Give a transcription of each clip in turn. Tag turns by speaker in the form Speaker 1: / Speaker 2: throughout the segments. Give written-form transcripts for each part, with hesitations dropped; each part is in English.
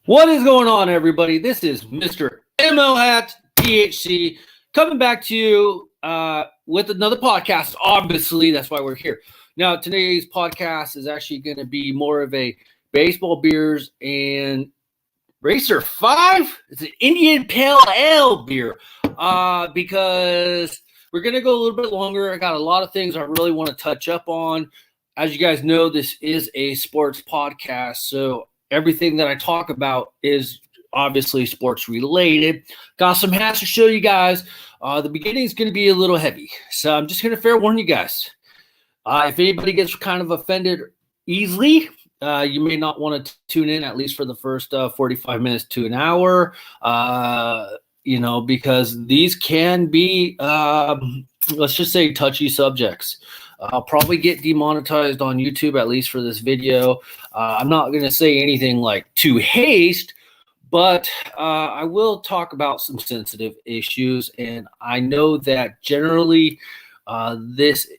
Speaker 1: What is going on, everybody? This is Mr. ML Hat THC coming back to you with another podcast. Obviously, that's why we're here. Now, today's podcast is actually going to be more of a baseball beers and Racer 5. It's an Indian Pale Ale beer because we're going to go a little bit longer. I got a lot of things I really want to touch up on. As you guys know, this is a sports podcast, so everything that I talk about is obviously sports related. Got some hats to show you guys. The beginning is going to be a little heavy, so I'm just going to fair warn you guys. If anybody gets kind of offended easily, you may not want to tune in, at least for the first 45 minutes to an hour, because these can be, let's just say, touchy subjects. I'll probably get demonetized on YouTube, at least for this video. I'm not going to say anything like too haste, but I will talk about some sensitive issues. And I know that generally this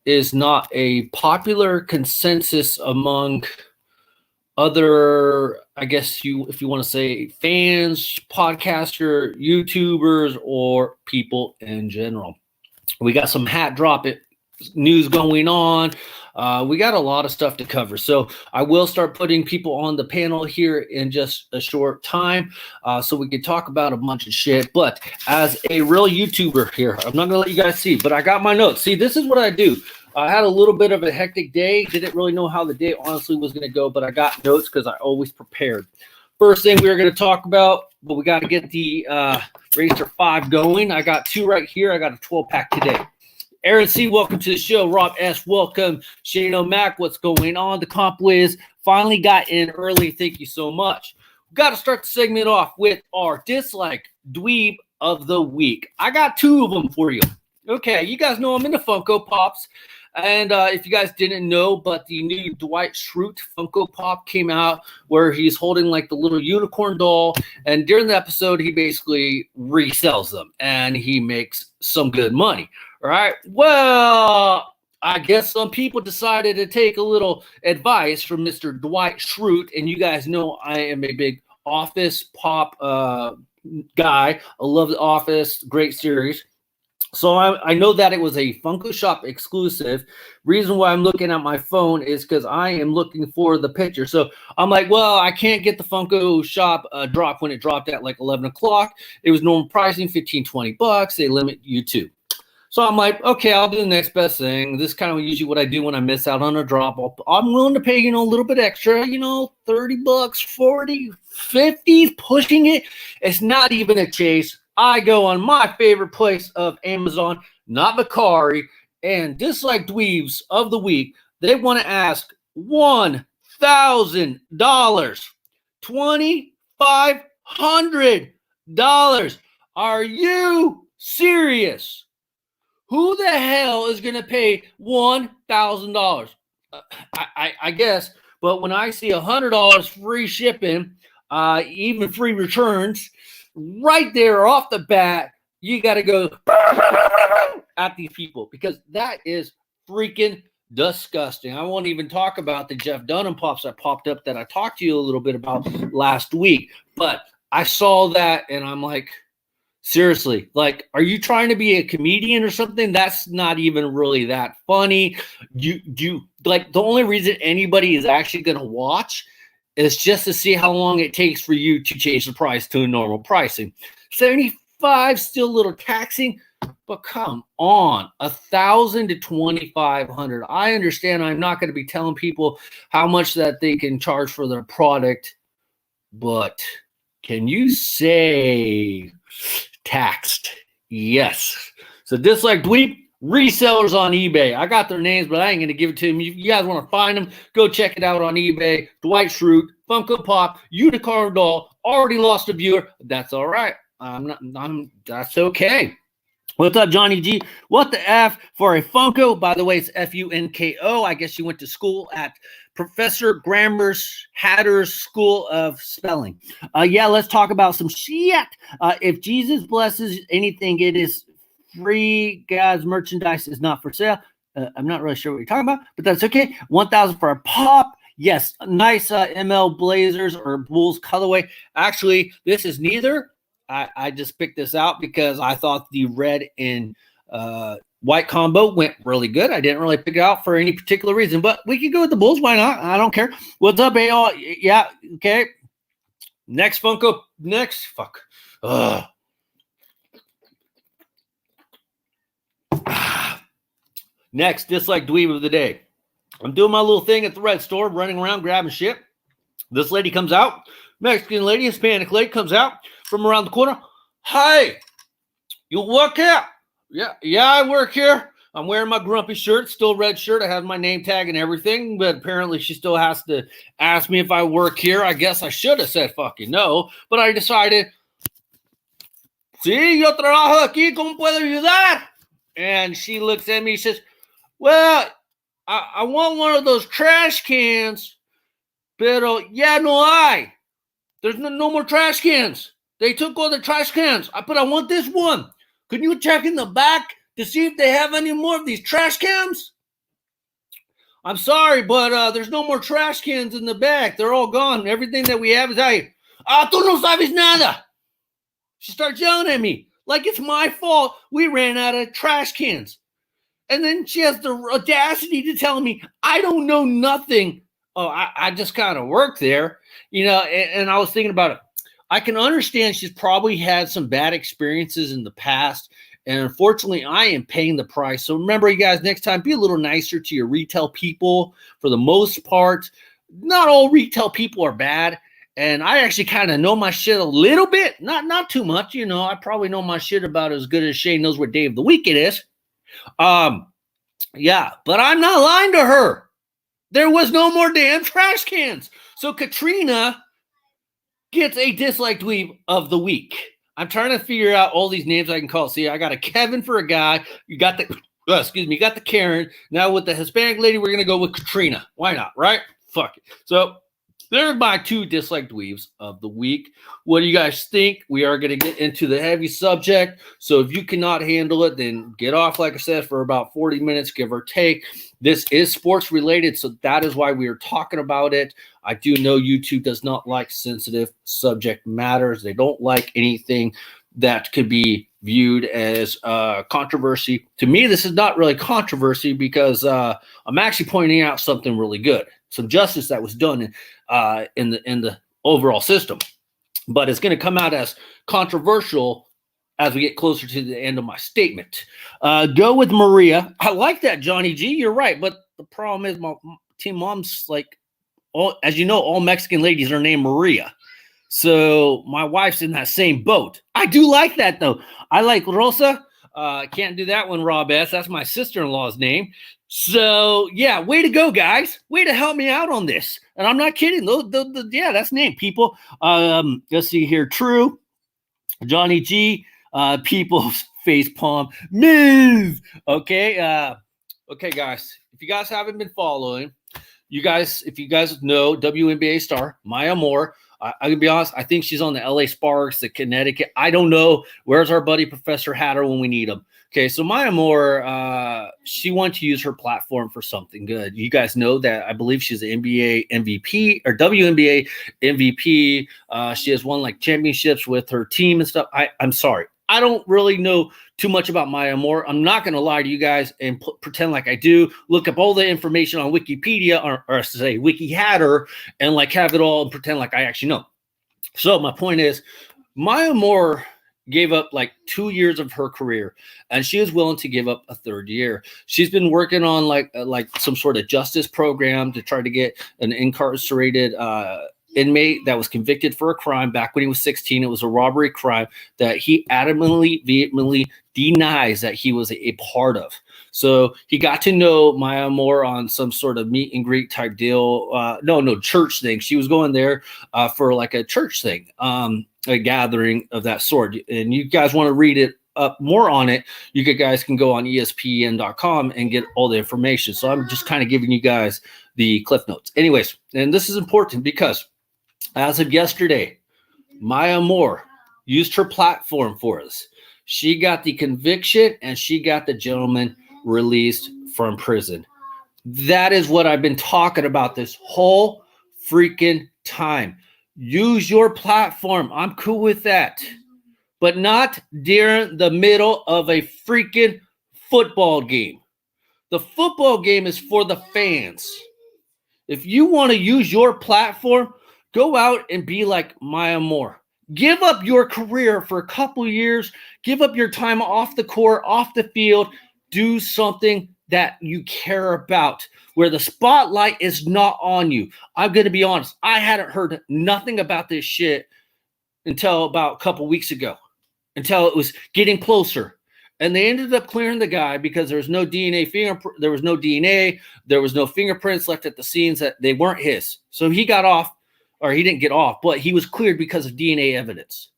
Speaker 1: is not a popular consensus among other, I guess if you want to say, fans, podcaster, YouTubers, or people in general. We got some hat drop news going on. We got a lot of stuff to cover. So I will start putting people on the panel here in just a short time so we can talk about a bunch of shit. But as a real YouTuber here, I'm not going to let you guys see, but I got my notes. See, this is what I do. I had a little bit of a hectic day. Didn't really know how the day honestly was going to go, but I got notes because I always prepared. First thing we were going to talk about, but we got to get the Racer 5 going. I got two right here. I got a 12-pack today. Aaron C., welcome to the show. Rob S., welcome. Shane O'Mac, what's going on? The Comp Wiz finally got in early. Thank you so much. We've got to start the segment off with our Dislike Dweeb of the Week. I got two of them for you. Okay, you guys know I'm into Funko Pops. And if you guys didn't know, but the new Dwight Schrute Funko Pop came out where he's holding like the little unicorn doll. And during the episode, he basically resells them and he makes some good money. All right. Well, I guess some people decided to take a little advice from Mr. Dwight Schrute. And you guys know I am a big Office Pop guy. I love The Office. Great series. So I know that it was a Funko Shop exclusive. Reason why I'm looking at my phone is because I am looking for the picture. So I'm like, well, I can't get the Funko Shop drop when it dropped at like 11 o'clock. It was normal pricing, $15-20. They limit you to. So I'm like, okay, I'll do the next best thing. This is kind of usually what I do when I miss out on a drop. I'm willing to pay, a little bit extra, $30, 40, 50, pushing it. It's not even a chase. I go on my favorite place of Amazon, not Macari, and Dislike Dweebs of the Week. They want to ask $1,000, $2,500. Are you serious? Who the hell is going to pay $1,000? I guess, but when I see $100 free shipping, even free returns, right there off the bat, you got to go at these people because that is freaking disgusting. I won't even talk about the Jeff Dunham pops that popped up that I talked to you a little bit about last week, but I saw that and I'm like, seriously, like, are you trying to be a comedian or something? That's not even really that funny. You like, the only reason anybody is actually going to watch is just to see how long it takes for you to change the price to a normal pricing. 75 still a little taxing, but come on, 1,000 to 2,500. I understand I'm not going to be telling people how much that they can charge for their product, but can you say taxed? Yes. So Dislike Dweeb, resellers on eBay. I got their names, but I ain't going to give it to them. You guys want to find them, go check it out on eBay. Dwight Schrute, Funko Pop, Unicorn Doll. Already lost a viewer. That's all right. That's okay. What's up, Johnny G? What the F for a Funko? By the way, it's Funko. I guess you went to school at Professor Grammer's Hatter's School of Spelling. Yeah, let's talk about some shit. If Jesus blesses anything, it is free. Guys, merchandise is not for sale. I'm not really sure what you're talking about, but that's okay. 1,000 for a pop. Yes, nice ML Blazers or Bulls colorway. Actually, this is neither. I just picked this out because I thought the red and white combo went really good. I didn't really pick it out for any particular reason, but we can go with the Bulls. Why not? I don't care. What's up, AL? Yeah, okay. Next Funko. Next. Fuck. Ugh. Next, dislike dweeb of the day. I'm doing my little thing at the red store, running around grabbing shit. This lady comes out. Mexican lady, Hispanic lady comes out from around the corner. Hey, you work here? Yeah, I work here. I'm wearing my grumpy shirt, still red shirt. I have my name tag and everything, but apparently she still has to ask me if I work here. I guess I should have said fucking no, but I decided, sí, yo trabajo aquí, ¿cómo puedo ayudar? And she looks at me, she says, well, I want one of those trash cans, pero ya no hay. There's no more trash cans. They took all the trash cans. But I want this one. Can you check in the back to see if they have any more of these trash cans? I'm sorry, but there's no more trash cans in the back. They're all gone. Everything that we have is out here. Tú no sabes nada. She starts yelling at me like it's my fault we ran out of trash cans. And then she has the audacity to tell me I don't know nothing. Oh, I just kind of work there, and I was thinking about it. I can understand she's probably had some bad experiences in the past. And unfortunately, I am paying the price. So remember, you guys, next time, be a little nicer to your retail people. For the most part, not all retail people are bad. And I actually kind of know my shit a little bit. Not too much, I probably know my shit about as good as Shane knows what day of the week it is. Yeah, but I'm not lying to her. There was no more damn trash cans. So Katrina gets a dislike dweeb of the week. I'm trying to figure out all these names I can call. See, I got a Kevin for a guy. You got you got the Karen. Now with the Hispanic lady, we're going to go with Katrina. Why not, right? Fuck it. So there are my 2 dislike dweebs of the week. What do you guys think? We are going to get into the heavy subject. So if you cannot handle it, then get off, like I said, for about 40 minutes, give or take. This is sports related, so that is why we are talking about it. I do know YouTube does not like sensitive subject matters. They don't like anything that could be viewed as controversy. To me, this is not really controversy because I'm actually pointing out something really good, some justice that was done in the overall system. But it's going to come out as controversial as we get closer to the end of my statement. Go with Maria. I like that, Johnny G. You're right, but the problem is my team mom's like, as you know, all Mexican ladies are named Maria. So my wife's in that same boat. I do like that, though. I like Rosa. Can't do that one, Rob S. That's my sister-in-law's name. So, yeah, way to go, guys. Way to help me out on this. And I'm not kidding. Yeah, that's name, people. Let's see here. True. Johnny G. People's face palm. Move. Okay. Okay, guys. If you guys haven't been following, if you guys know WNBA star Maya Moore, I can be honest, I think she's on the LA Sparks, the Connecticut. I don't know. Where's our buddy Professor Hatter when we need him? Okay, so Maya Moore, she wanted to use her platform for something good. You guys know that I believe she's an NBA MVP or WNBA MVP. She has won like championships with her team and stuff. I'm sorry. I don't really know too much about Maya Moore. I'm not going to lie to you guys and pretend like I do. Look up all the information on Wikipedia or say Wiki Hatter and like have it all and pretend like I actually know. So my point is, Maya Moore gave up like 2 years of her career, and she is willing to give up a third year. She's been working on like some sort of justice program to try to get an incarcerated inmate that was convicted for a crime back when he was 16. It was a robbery crime that he vehemently denies that he was a part of. So he got to know Maya Moore on some sort of meet and greet type deal. No, church thing. She was going there for like a church thing, a gathering of that sort. And you guys want to read it up more on it, you guys can go on ESPN.com and get all the information. So I'm just kind of giving you guys the cliff notes. Anyways, and this is important because as of yesterday, Maya Moore used her platform for us. She got the conviction and she got the gentleman released from prison. That is what I've been talking about this whole freaking time. Use your platform. I'm cool with that. But not during the middle of a freaking football game. The football game is for the fans. If you want to use your platform, go out and be like Maya Moore. Give up your career for a couple years. Give up your time off the court, off the field. Do something that you care about, where the spotlight is not on you. I'm going to be honest. I hadn't heard nothing about this shit until about a couple weeks ago, until it was getting closer. And they ended up clearing the guy because there was no DNA there was no DNA, there was no fingerprints left at the scenes that they weren't his. So he got off, or he didn't get off, but he was cleared because of DNA evidence.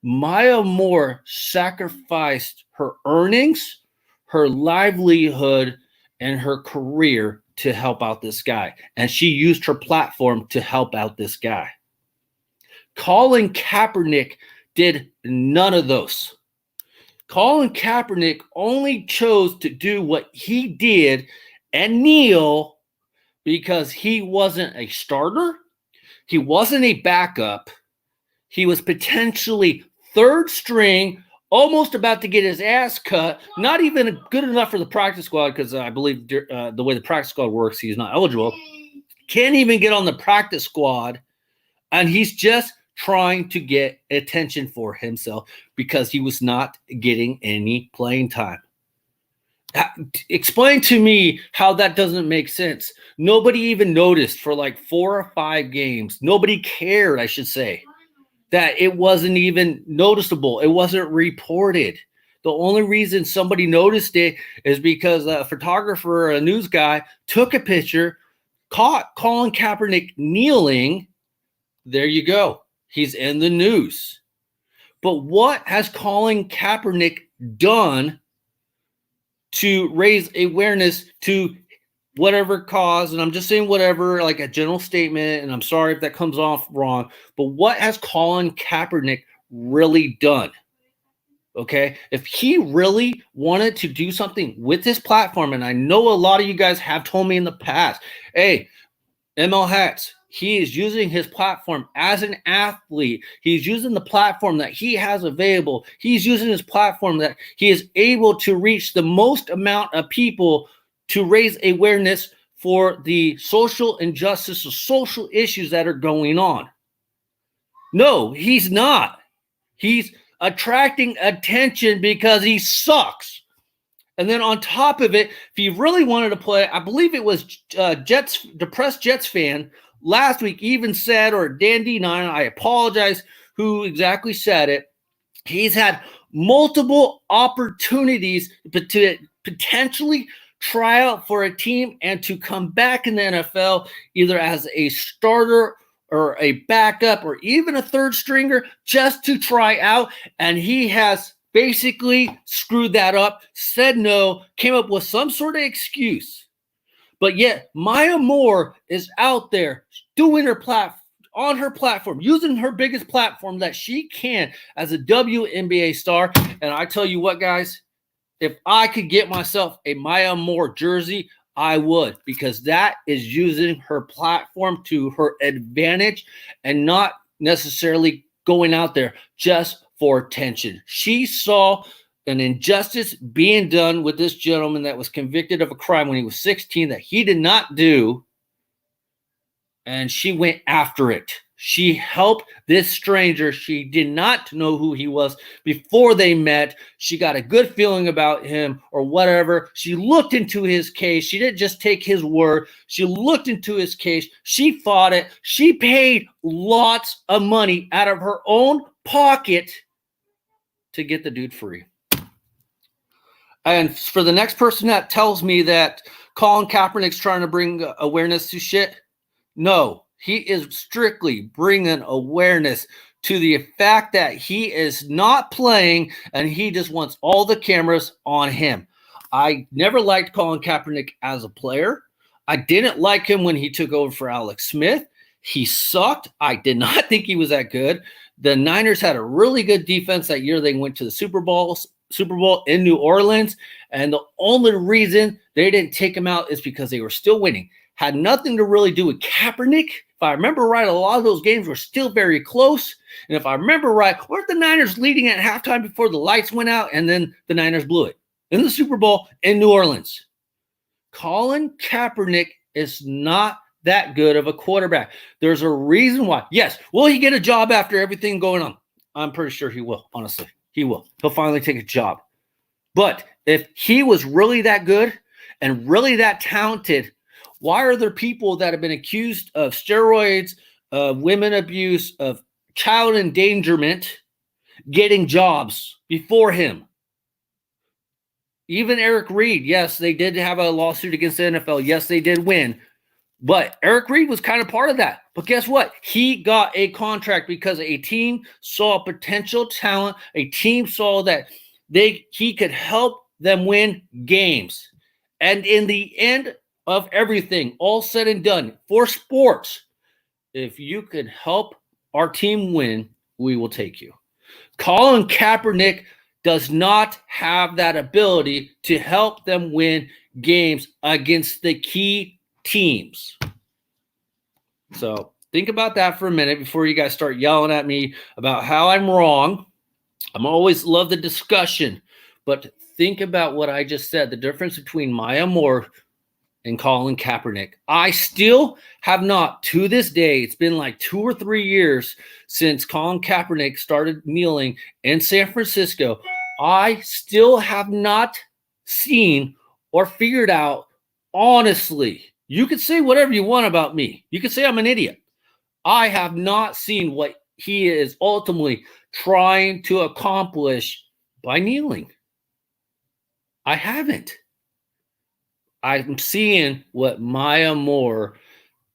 Speaker 1: Maya Moore sacrificed her earnings, her livelihood, and her career to help out this guy. And she used her platform to help out this guy. Colin Kaepernick did none of those. Colin Kaepernick only chose to do what he did and kneel because he wasn't a starter. He wasn't a backup. He was potentially third string, almost about to get his ass cut. Not even good enough for the practice squad because I believe the way the practice squad works, he's not eligible. Can't even get on the practice squad. And he's just trying to get attention for himself because he was not getting any playing time. Explain to me how that doesn't make sense. Nobody even noticed for like 4 or 5 games. Nobody cared, I should say, that it wasn't even noticeable. It wasn't reported. The only reason somebody noticed it is because a photographer or a news guy took a picture, caught Colin Kaepernick kneeling. There you go. He's in the news. But what has Colin Kaepernick done to raise awareness to whatever cause? And I'm just saying whatever, like a general statement, and I'm sorry if that comes off wrong, but what has Colin Kaepernick really done? Okay? If he really wanted to do something with this platform, and I know a lot of you guys have told me in the past, hey, ML Hats, he is using his platform as an athlete. He's using the platform that he has available. He's using his platform that he is able to reach the most amount of people to raise awareness for the social injustice or social issues that are going on. No, he's not. He's attracting attention because he sucks. And then on top of it, if he really wanted to play, I believe it was depressed Jets fan last week even said, or Dandy 9, I apologize who exactly said it, he's had multiple opportunities to potentially try out for a team and to come back in the NFL either as a starter or a backup or even a third stringer just to try out. And he has basically screwed that up, said no, came up with some sort of excuse. But yet Maya Moore is out there doing her on her platform, using her biggest platform that she can as a WNBA star. And I tell you what, guys, if I could get myself a Maya Moore jersey, I would, because that is using her platform to her advantage and not necessarily going out there just for attention. She saw an injustice being done with this gentleman that was convicted of a crime when he was 16 that he did not do, and she went after it. She helped this stranger. She did not know who he was before they met. She got a good feeling about him or whatever. She looked into his case. She didn't just take his word. She looked into his case. She fought it. She paid lots of money out of her own pocket to get the dude free. And for the next person that tells me that Colin Kaepernick's trying to bring awareness to shit, no, he is strictly bringing awareness to the fact that he is not playing and he just wants all the cameras on him. I never liked Colin Kaepernick as a player. I didn't like him when he took over for Alex Smith. He sucked. I did not think he was that good. The Niners had a really good defense that year. They went to the Super Bowl. Super Bowl in New Orleans. And the only reason they didn't take him out is because they were still winning. Had nothing to really do with Kaepernick. If I remember right, a lot of those games were still very close. And if I remember right, weren't the Niners leading at halftime before the lights went out and then the Niners blew it in the Super Bowl in New Orleans? Colin Kaepernick is not that good of a quarterback. There's a reason why. Yes, will he get a job after everything going on? I'm pretty sure he will, honestly. He will. He'll finally take a job. But if he was really that good and really that talented, why are there people that have been accused of steroids, of women abuse, of child endangerment getting jobs before him? Even Eric Reed, yes, they did have a lawsuit against the NFL. Yes, they did win. But Eric Reed was kind of part of that. But guess what? He got a contract because a team saw potential talent. A team saw that he could help them win games. And in the end of everything, all said and done, for sports, if you can help our team win, we will take you. Colin Kaepernick does not have that ability to help them win games against the key teams. So think about that for a minute before you guys start yelling at me about how I'm wrong. I'm always love the discussion, but think about what I just said, the difference between Maya Moore and Colin Kaepernick. I still have not, to this day, it's been like 2 or 3 years since Colin Kaepernick started kneeling in San Francisco. I still have not seen or figured out, honestly. You can say whatever you want about me. You can say I'm an idiot. I have not seen what he is ultimately trying to accomplish by kneeling. I haven't. I'm seeing what Maya Moore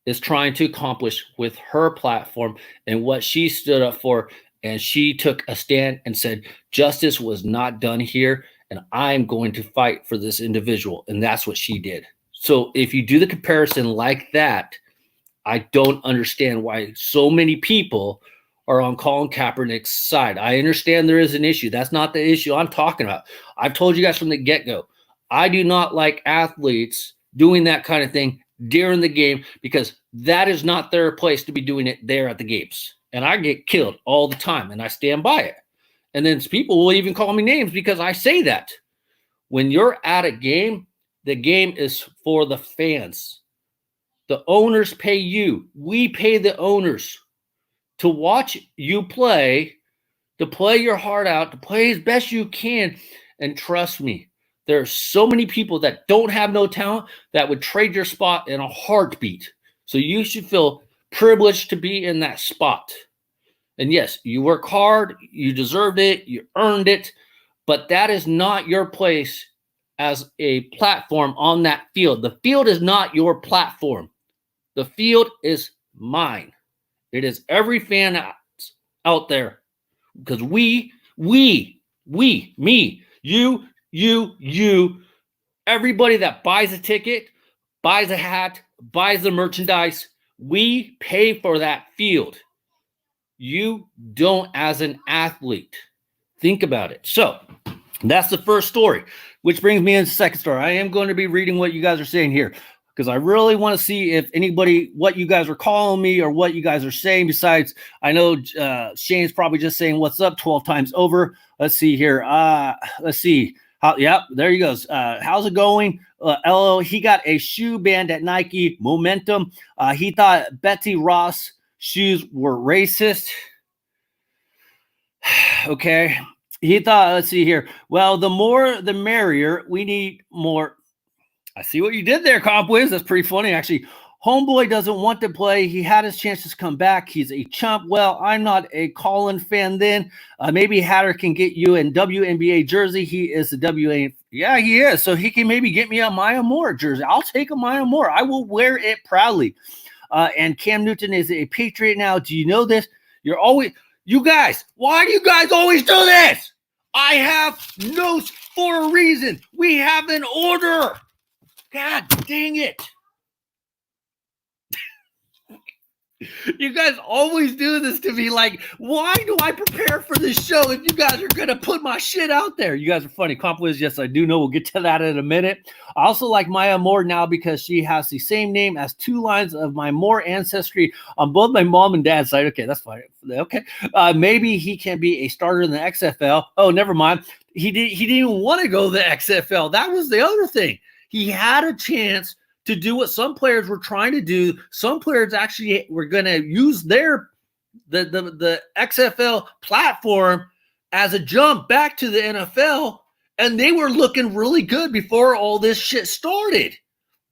Speaker 1: is trying to accomplish with her platform and what she stood up for. And she took a stand and said, justice was not done here, and I'm going to fight for this individual. And that's what she did. So if you do the comparison like that, I don't understand why so many people are on Colin Kaepernick's side. I understand there is an issue. That's not the issue I'm talking about. I've told you guys from the get-go, I do not like athletes doing that kind of thing during the game because that is not their place to be doing it there at the games. And I get killed all the time, and I stand by it. And then people will even call me names because I say that. When you're at a game, the game is for the fans. The owners pay you. We pay the owners to watch you play, to play your heart out, to play as best you can. And trust me, there are so many people that don't have no talent that would trade your spot in a heartbeat. So you should feel privileged to be in that spot. And yes, you work hard, you deserved it, you earned it, but that is not your place as a platform on that field. The field is not your platform. The field is mine. It is every fan out there. Because me, you, everybody that buys a ticket, buys a hat, buys the merchandise, we pay for that field. You don't as an athlete. Think about it. So that's the first story, which brings me into the second story. I am going to be reading what you guys are saying here because I really want to see if anybody, what you guys are calling me or what you guys are saying. Besides, I know Shane's probably just saying what's up 12 times over. Let's see here. Let's see. Yep, there he goes. How's it going? LO, he got a shoe band at Nike, Momentum. He thought Betsy Ross shoes were racist. Okay. He thought, let's see here. Well, the more the merrier. We need more. I see what you did there, Compwiz. That's pretty funny, actually. Homeboy doesn't want to play. He had his chances to come back. He's a chump. Well, I'm not a Colin fan then. Maybe Hatter can get you a WNBA jersey. He is a WNBA. Yeah, he is. So he can maybe get me a Maya Moore jersey. I'll take a Maya Moore. I will wear it proudly. And Cam Newton is a Patriot now. Do you know this? You guys, why do you guys always do this? I have notes for a reason. We have an order. God dang it. You guys always do this to me. Like, why do I prepare for this show if you guys are going to put my shit out there? You guys are funny. Compliments, yes, I do know. We'll get to that in a minute. I also like Maya Moore now because she has the same name as two lines of my Moore ancestry on both my mom and dad's side. Okay, that's fine. Okay. Maybe he can be a starter in the XFL. Oh, never mind. He didn't even want to go to the XFL. That was the other thing. He had a chance to do what some players were trying to do. Some players actually were going to use the XFL platform as a jump back to the NFL, and they were looking really good before all this shit started.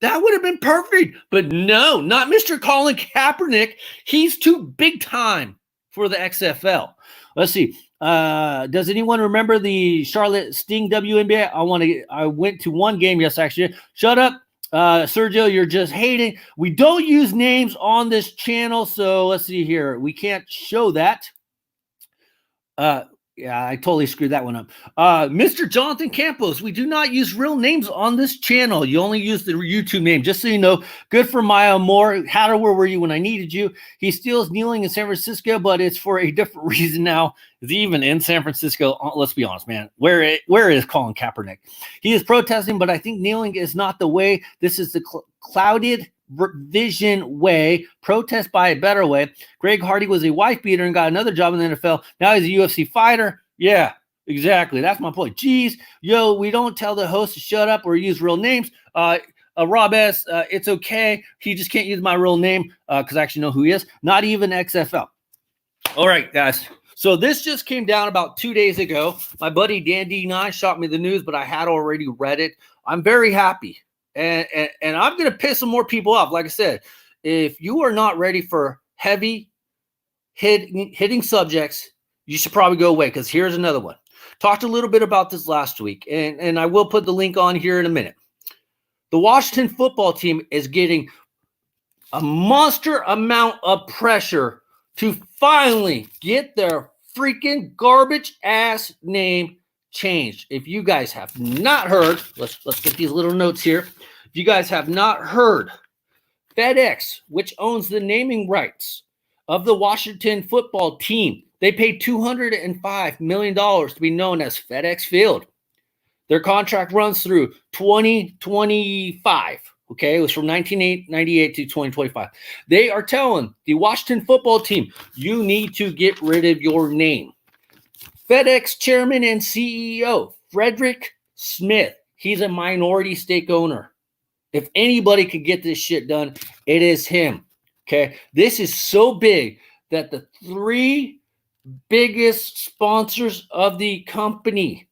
Speaker 1: That would have been perfect. But no, not Mr. Colin Kaepernick. He's too big time for the XFL. Let's see. Does anyone remember the Charlotte Sting WNBA? I went to one game. Yes, actually. Shut up. Sergio, you're just hating. We don't use names on this channel, so let's see here. We can't show that. Yeah, I totally screwed that one up. Mr. Jonathan Campos, we do not use real names on this channel. You only use the YouTube name, just so you know. Good for Maya Moore. How where were you when I needed you? He still is kneeling in San Francisco, but it's for a different reason now. Is he even in San Francisco? Let's be honest, man. Where is Colin Kaepernick? He is protesting, but I think kneeling is not the way. This is the clouded vision way. Protest by a better way. Greg Hardy was a wife beater and got another job in the NFL. Now he's a UFC fighter. Yeah, exactly. That's my point. Geez, yo, we don't tell the host to shut up or use real names. Rob S., it's okay. He just can't use my real name because I actually know who he is. Not even XFL. All right, guys. So this just came down about 2 days ago. My buddy Dan D9 shot me the news, but I had already read it. I'm very happy. And I'm going to piss some more people off. Like I said, if you are not ready for heavy hitting subjects, you should probably go away, because here's another one. Talked a little bit about this last week, and I will put the link on here in a minute. The Washington football team is getting a monster amount of pressure to finally get their freaking garbage ass name changed. If you guys have not heard, let's get these little notes here. If you guys have not heard, FedEx, which owns the naming rights of the Washington football team, they paid $205 million to be known as FedEx Field. Their contract runs through 2025. Okay, it was from 1998 to 2025. They are telling the Washington football team, you need to get rid of your name. FedEx chairman and CEO, Frederick Smith, he's a minority stake owner. If anybody could get this shit done, it is him. Okay, this is so big that the three biggest sponsors of the company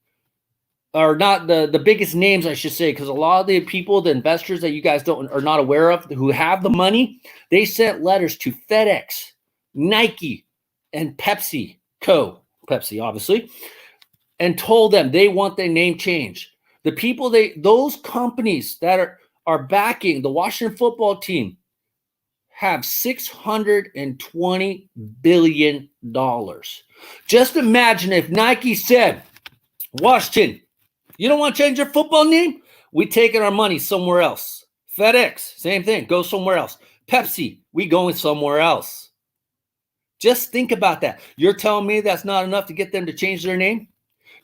Speaker 1: are not the biggest names, I should say, because a lot of the people, the investors that you guys are not aware of, who have the money, they sent letters to FedEx, Nike, and Pepsi obviously, and told them they want their name changed. The people, those companies that are backing the Washington football team have $620 billion. Just imagine if Nike said, Washington, you don't want to change your football name? We taking our money somewhere else. FedEx, same thing, go somewhere else. Pepsi, we going somewhere else. Just think about that. You're telling me that's not enough to get them to change their name?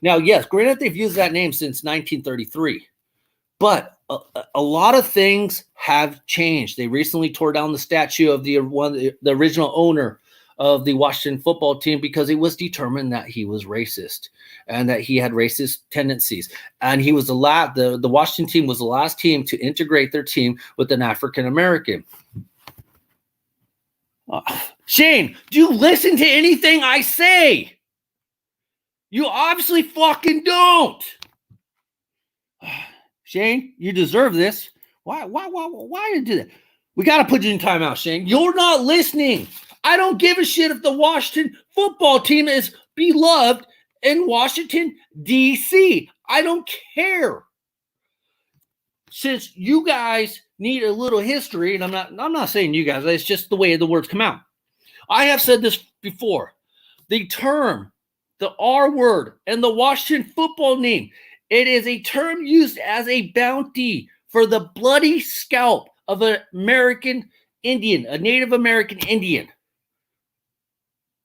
Speaker 1: Now, yes, granted, they've used that name since 1933, but a lot of things have changed. They recently tore down the statue of the original owner of the Washington football team because it was determined that he was racist and that he had racist tendencies. And he was the Washington team was the last team to integrate their team with an African American. Shane, do you listen to anything I say? You obviously fucking don't. Shane, you deserve this. Why did you do that? We got to put you in timeout, Shane. You're not listening. I don't give a shit if the Washington football team is beloved in Washington, D.C. I don't care. Since you guys need a little history, and I'm not saying you guys, it's just the way the words come out. I have said this before. The term, the R word, and the Washington football name, it is a term used as a bounty for the bloody scalp of an American Indian, a Native American Indian.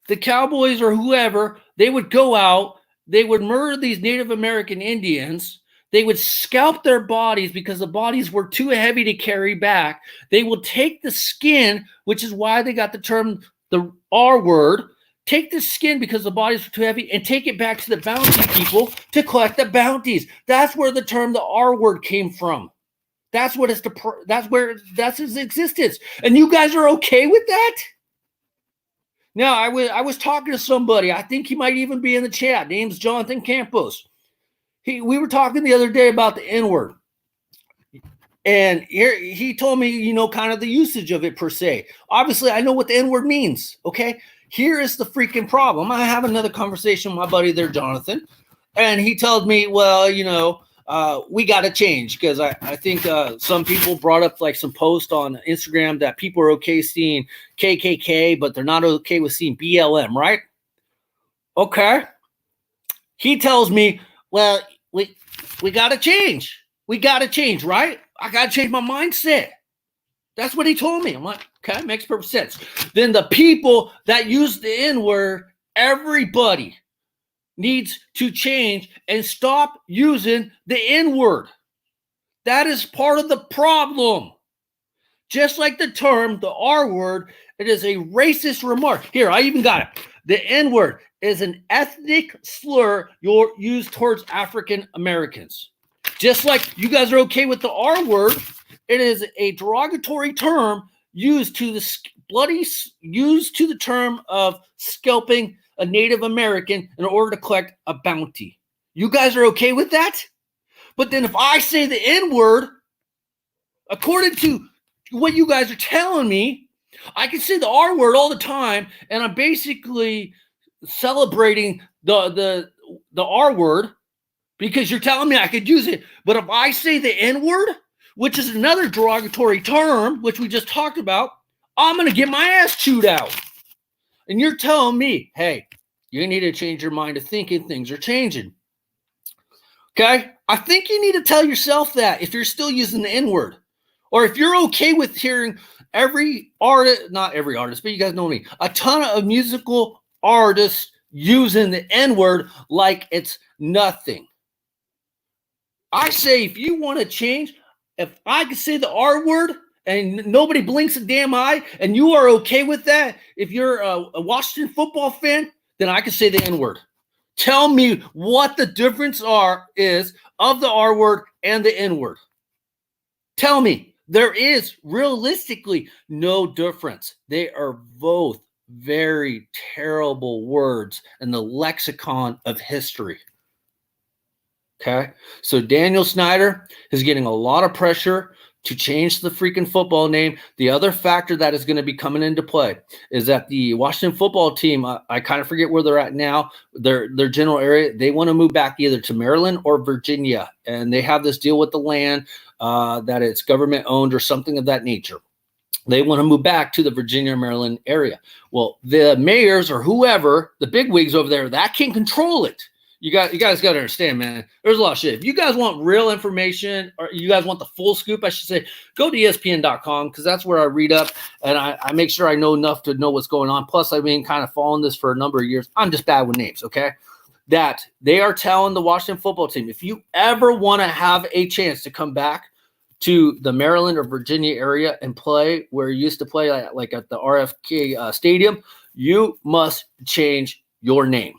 Speaker 1: The Cowboys or whoever, they would go out, they would murder these Native American Indians. They would scalp their bodies because the bodies were too heavy to carry back. They will take the skin, which is why they got the term, the R word, take the skin because the bodies were too heavy and take it back to the bounty people to collect the bounties. That's where the term, the R word, came from. That's what it's that's its existence. And you guys are okay with that? Now, I was talking to somebody. I think he might even be in the chat. Name's Jonathan Campos. We were talking the other day about the N-word. And he told me, you know, kind of the usage of it per se. Obviously, I know what the N-word means, okay? Here is the freaking problem. I have another conversation with my buddy there, Jonathan. And he told me, well, you know, we got to change because I think some people brought up like some post on Instagram that people are okay seeing KKK, but they're not okay with seeing BLM, right? Okay. He tells me, well, we got to change. We got to change, right? I got to change my mindset. That's what he told me. I'm like, okay, makes perfect sense. Then the people that use the N-word, everybody needs to change and stop using the N-word. That is part of the problem. Just like the term, the R word, it is a racist remark. Here, I even got it. The N-word is an ethnic slur used towards African Americans. Just like you guys are okay with the R word, it is a derogatory term used to the term of scalping a Native American in order to collect a bounty. You guys are okay with that? But then if I say the N-word, according to what you guys are telling me, I can say the R word all the time, and I'm basically celebrating the R word because you're telling me I could use it. But if I say the N-word, which is another derogatory term, which we just talked about, I'm going to get my ass chewed out. And you're telling me, hey, you need to change your mind of thinking things are changing. Okay? I think you need to tell yourself that if you're still using the N-word. Or if you're okay with hearing every artist, not every artist, but you guys know me, a ton of musical artists using the N-word like it's nothing. I say if you want to change, if I can say the R word and nobody blinks a damn eye and you are okay with that, if you're a Washington football fan, then I can say the N-word. Tell me what the difference is of the R word and the N-word. Tell me. There is realistically no difference. They are both very terrible words in the lexicon of history. Okay? So Daniel Snyder is getting a lot of pressure to change the freaking football name. The other factor that is going to be coming into play is that the Washington football team, I kind of forget where they're at now, their general area, they want to move back either to Maryland or Virginia. And they have this deal with the land that it's government owned or something of that nature. They want to move back to the Virginia, Maryland area. Well, the mayors or whoever, the bigwigs over there, that can control it. You guys got to understand, man, there's a lot of shit. If you guys want real information or you guys want the full scoop, I should say, go to ESPN.com because that's where I read up and I make sure I know enough to know what's going on. Plus, I've been kind of following this for a number of years. I'm just bad with names, okay? That they are telling the Washington football team, if you ever want to have a chance to come back to the Maryland or Virginia area and play where you used to play like at the RFK Stadium, you must change your name.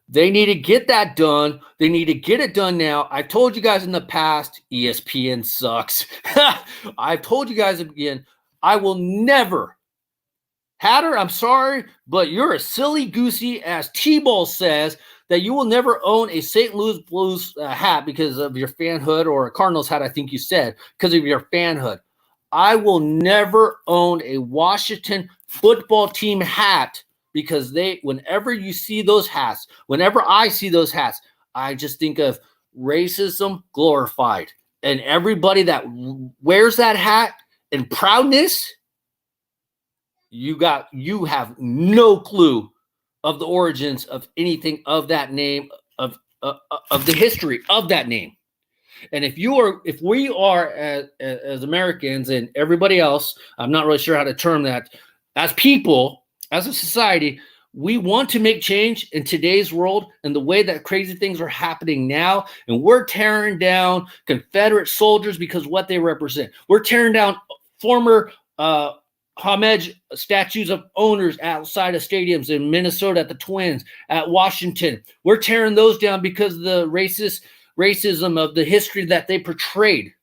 Speaker 1: They need to get that done. They need to get it done now. I've told you guys in the past, ESPN sucks. I've told you guys again, I will never. Hatter, I'm sorry, but you're a silly goosey, as T-Ball says, that you will never own a St. Louis Blues hat because of your fanhood, or a Cardinals hat, I think you said, because of your fanhood. I will never own a Washington football team hat because whenever you see those hats, whenever I see those hats, I just think of racism glorified. And everybody that wears that hat in proudness, you have no clue of the origins of anything of that name, of the history of that name. And if we are as Americans and everybody else, I'm not really sure how to term that, as people, as a society, we want to make change in today's world and the way that crazy things are happening now. And we're tearing down Confederate soldiers because what they represent. We're tearing down former homage statues of owners outside of stadiums in Minnesota at the Twins, at Washington. We're tearing those down because of the racism of the history that they portrayed.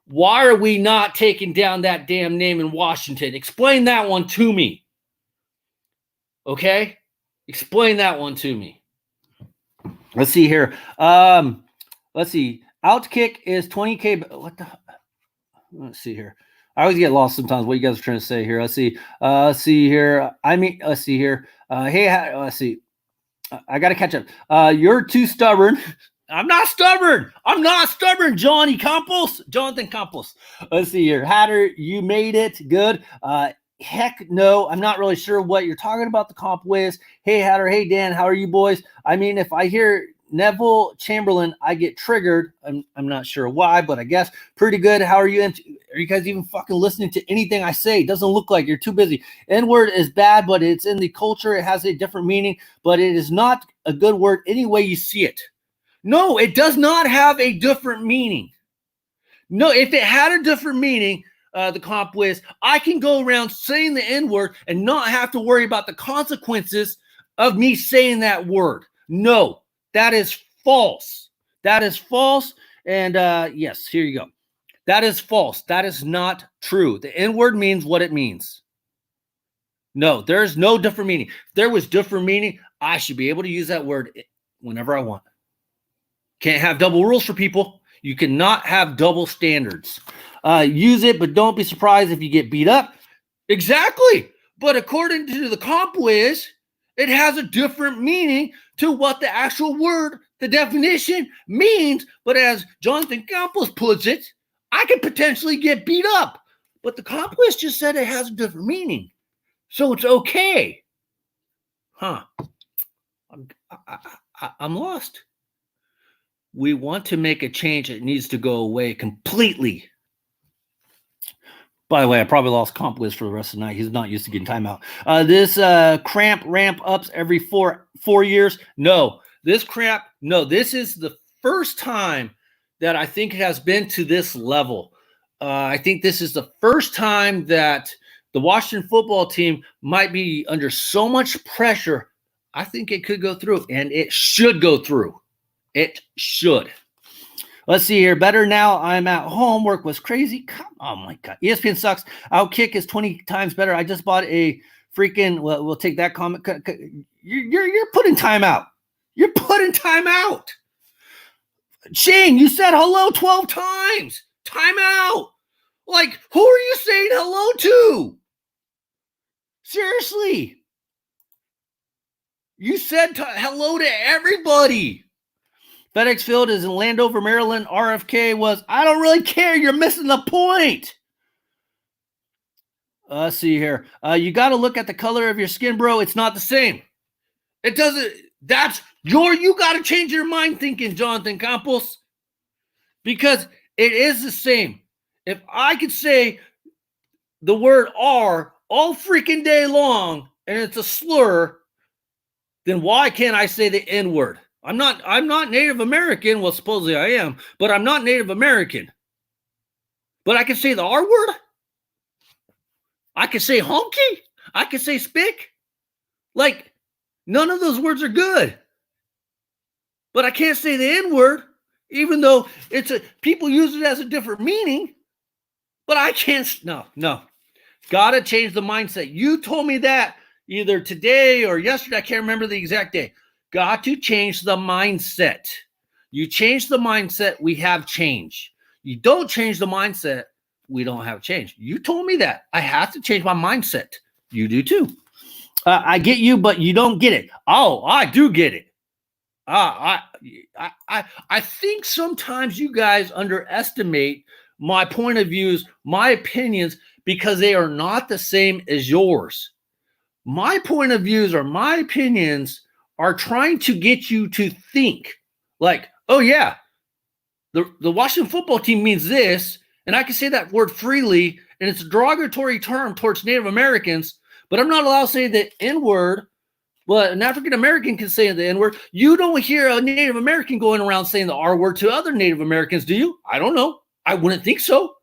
Speaker 1: Why are we not taking down that damn name in Washington? Explain that one to me. Okay? Explain that one to me. Let's see here. Let's see. Outkick is 20K. What the? Let's see here. I always get lost sometimes what you guys are trying to say here. Let's see. Let's see here. Let's see here. Hey, let's see. I got to catch up. You're too stubborn. I'm not stubborn. I'm not stubborn, Jonathan Campos. Let's see here. Hatter, you made it. Good. Heck no. I'm not really sure what you're talking about the comp with. Hey, Hatter. Hey, Dan. How are you boys? I mean, if I hear Neville Chamberlain, I get triggered. I'm not sure why, but I guess pretty good. How are you? Are you guys even fucking listening to anything I say? It doesn't look like you're too busy. N-word is bad, but it's in the culture. It has a different meaning, but it is not a good word any way you see it. No, it does not have a different meaning. No, if it had a different meaning, the comp whiz, I can go around saying the N-word and not have to worry about the consequences of me saying that word. No, that is false. That is false. And yes, here you go. That is false. That is not true. The N-word means what it means. No, there's no different meaning. If there was different meaning, I should be able to use that word whenever I want. Can't have double rules for people. You cannot have double standards. Use it, but don't be surprised if you get beat up. Exactly. But according to the comp whiz, it has a different meaning to what the actual word, the definition means. But as Jonathan Campos puts it, I could potentially get beat up. But the comp whiz just said it has a different meaning. So it's okay. Huh. I'm lost. We want to make a change. It needs to go away completely. By the way, I probably lost comp whiz for the rest of the night. He's not used to getting timeout. This cramp ramp ups every four years. No, this is the first time that I think it has been to this level. I think this is the first time that the Washington football team might be under so much pressure. I think it could go through, and it should go through. It should. Let's see here. Better now. I'm at home. Work was crazy. Oh, my God. ESPN sucks. Outkick is 20 times better. I just bought a freaking, well, we'll take that comment. You're putting time out. You're putting time out. Shane, you said hello 12 times. Time out. Like, who are you saying hello to? Seriously. You said hello to everybody. FedEx Field is in Landover, Maryland. RFK was, I don't really care. You're missing the point. Let's see here. You got to look at the color of your skin, bro. It's not the same. It doesn't. You got to change your mind thinking, Jonathan Campos. Because it is the same. If I could say the word R all freaking day long and it's a slur, then why can't I say the N-word? I'm not Native American. Well, supposedly I am, but I'm not Native American. But I can say the R word. I can say honky. I can say spick. Like, none of those words are good. But I can't say the N word, even though people use it as a different meaning. But I can't. No. Gotta change the mindset. You told me that either today or yesterday. I can't remember the exact day. Got to change the mindset. You change the mindset, we have change. You don't change the mindset, we don't have change. You told me that. I have to change my mindset. You do too. I get you, but you don't get it. Oh, I do get it. I think sometimes you guys underestimate my point of views, my opinions, because they are not the same as yours. My point of views or my opinions are trying to get you to think like, oh yeah, the Washington football team means this, and I can say that word freely, and it's a derogatory term towards Native Americans, but I'm not allowed to say the N-word. But an African American can say the N-word. You don't hear a Native American going around saying the R-word to other Native Americans, do you? I don't know. I wouldn't think so.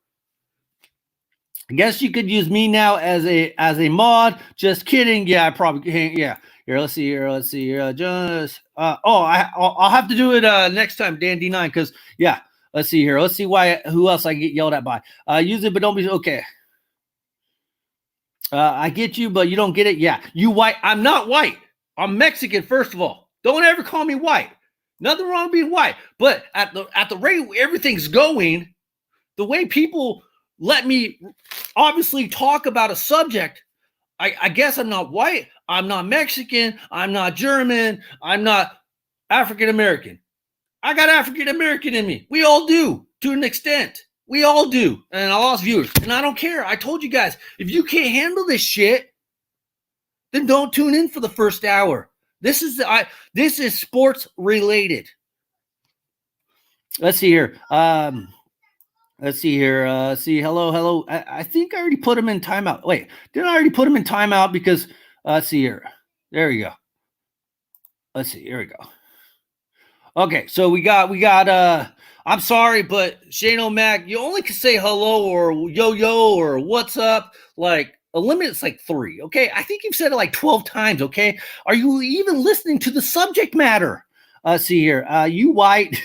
Speaker 1: I guess you could use me now as a mod. Just kidding. Yeah, I probably can't. Yeah. Here, let's see here. I'll have to do it next time, Dan D9, because yeah. Let's see here. Let's see who else I get yelled at by. Use it, but don't be okay. I get you, but you don't get it. Yeah, you white. I'm not white. I'm Mexican, first of all. Don't ever call me white. Nothing wrong with being white. But at the rate everything's going, the way people let me obviously talk about a subject, I guess I'm not white. I'm not Mexican. I'm not German. I'm not African American. I got African American in me. We all do, to an extent. We all do. And I lost viewers. And I don't care. I told you guys, if you can't handle this shit, then don't tune in for the first hour. This is sports related. Let's see here. Hello. I think I already put him in timeout. Wait, didn't I already put him in timeout? Because let's see here. There we go. Let's see. Here we go. Okay, so we got. I'm sorry, but Shane O'Mac, you only can say hello or yo or what's up. Like, a limit is like 3, okay? I think you've said it like 12 times, okay? Are you even listening to the subject matter? See here. You white,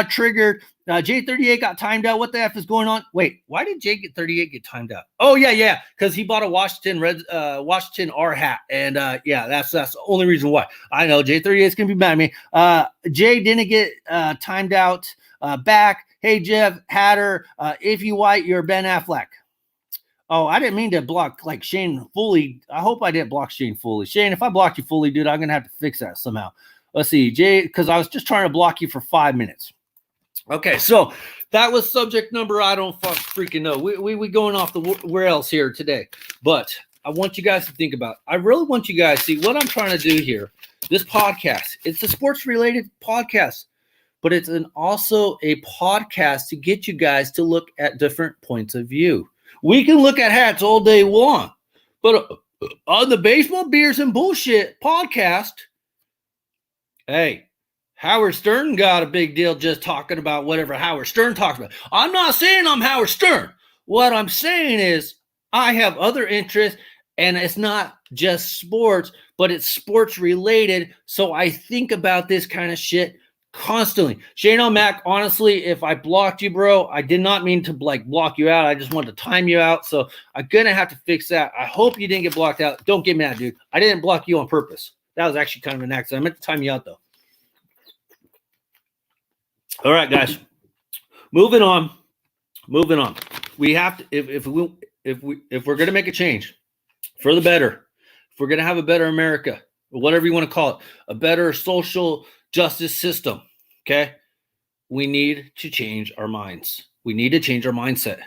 Speaker 1: triggered. J38 got timed out. What the F is going on? Wait, why did J38 get timed out? Oh, yeah, because he bought a Washington R hat. And that's the only reason why. I know J38 is going to be mad at me. Jay didn't get timed out. Back. Hey, Jeff Hatter. If you white, you're Ben Affleck. Oh, I didn't mean to block like Shane fully. I hope I didn't block Shane fully. Shane, if I blocked you fully, dude, I'm going to have to fix that somehow. Let's see, Jay, because I was just trying to block you for 5 minutes. Okay, so that was subject number. I don't freaking know. We going off the rails here today. But I want you guys to think about it. I really want you guys to see what I'm trying to do here. This podcast, it's a sports-related podcast. But it's also a podcast to get you guys to look at different points of view. We can look at hats all day long, but on the Baseball, Beers, and Bullshit podcast, hey, Howard Stern got a big deal just talking about whatever Howard Stern talks about. I'm not saying I'm Howard Stern. What I'm saying is I have other interests, and it's not just sports, but it's sports related, so I think about this kind of shit constantly. Shane O'Mac, honestly, if I blocked you, bro, I did not mean to block you out. I just wanted to time you out. So I'm going to have to fix that. I hope you didn't get blocked out. Don't get mad, dude. I didn't block you on purpose. That was actually kind of an accident. I meant to time you out, though. All right, guys. Moving on. We have to, if we're going to make a change for the better, if we're going to have a better America, or whatever you want to call it, a better social justice system, okay? We need to change our minds. We need to change our mindset.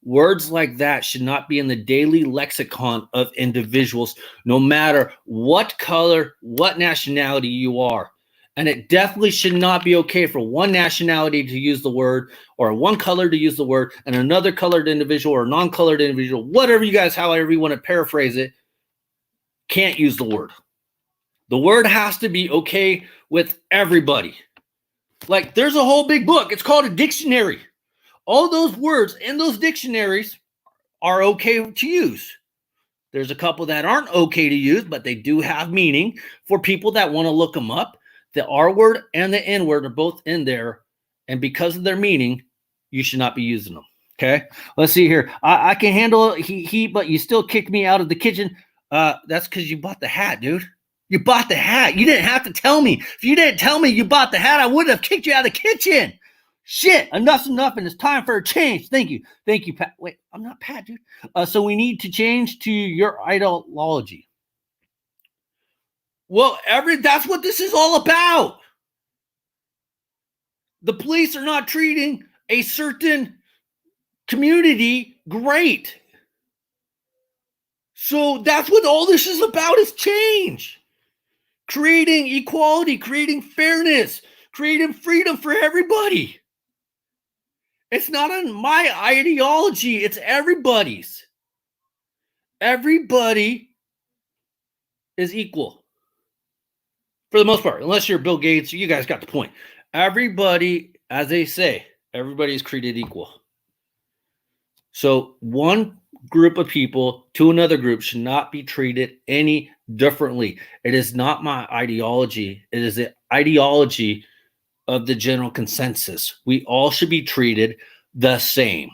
Speaker 1: Words like that should not be in the daily lexicon of individuals, no matter what color, what nationality you are. And it definitely should not be okay for one nationality to use the word, or one color to use the word, and another colored individual or non-colored individual, whatever you guys, however you want to paraphrase it, can't use the word. The word has to be okay with everybody. Like, there's a whole big book. It's called a dictionary. All those words in those dictionaries are okay to use. There's a couple that aren't okay to use, but they do have meaning for people that want to look them up. The R word and the N word are both in there. And because of their meaning, you should not be using them. Okay? Let's see here. I can handle heat, but you still kicked me out of the kitchen. That's because you bought the hat, dude. You bought the hat. You didn't have to tell me. If you didn't tell me you bought the hat, I wouldn't have kicked you out of the kitchen. Shit, enough's enough, and it's time for a change. Thank you, Pat. Wait, I'm not Pat, dude. So we need to change to your ideology. Well, that's what this is all about. The police are not treating a certain community great. So that's what all this is about, is change. Creating equality, creating fairness, creating freedom for everybody. It's not on my ideology. It's everybody's. Everybody is equal for the most part, unless you're Bill Gates. You guys got the point. Everybody, as they say, everybody is created equal. So one group of people to another group should not be treated any differently. It is not my ideology. It is the ideology of the general consensus. We all should be treated the same.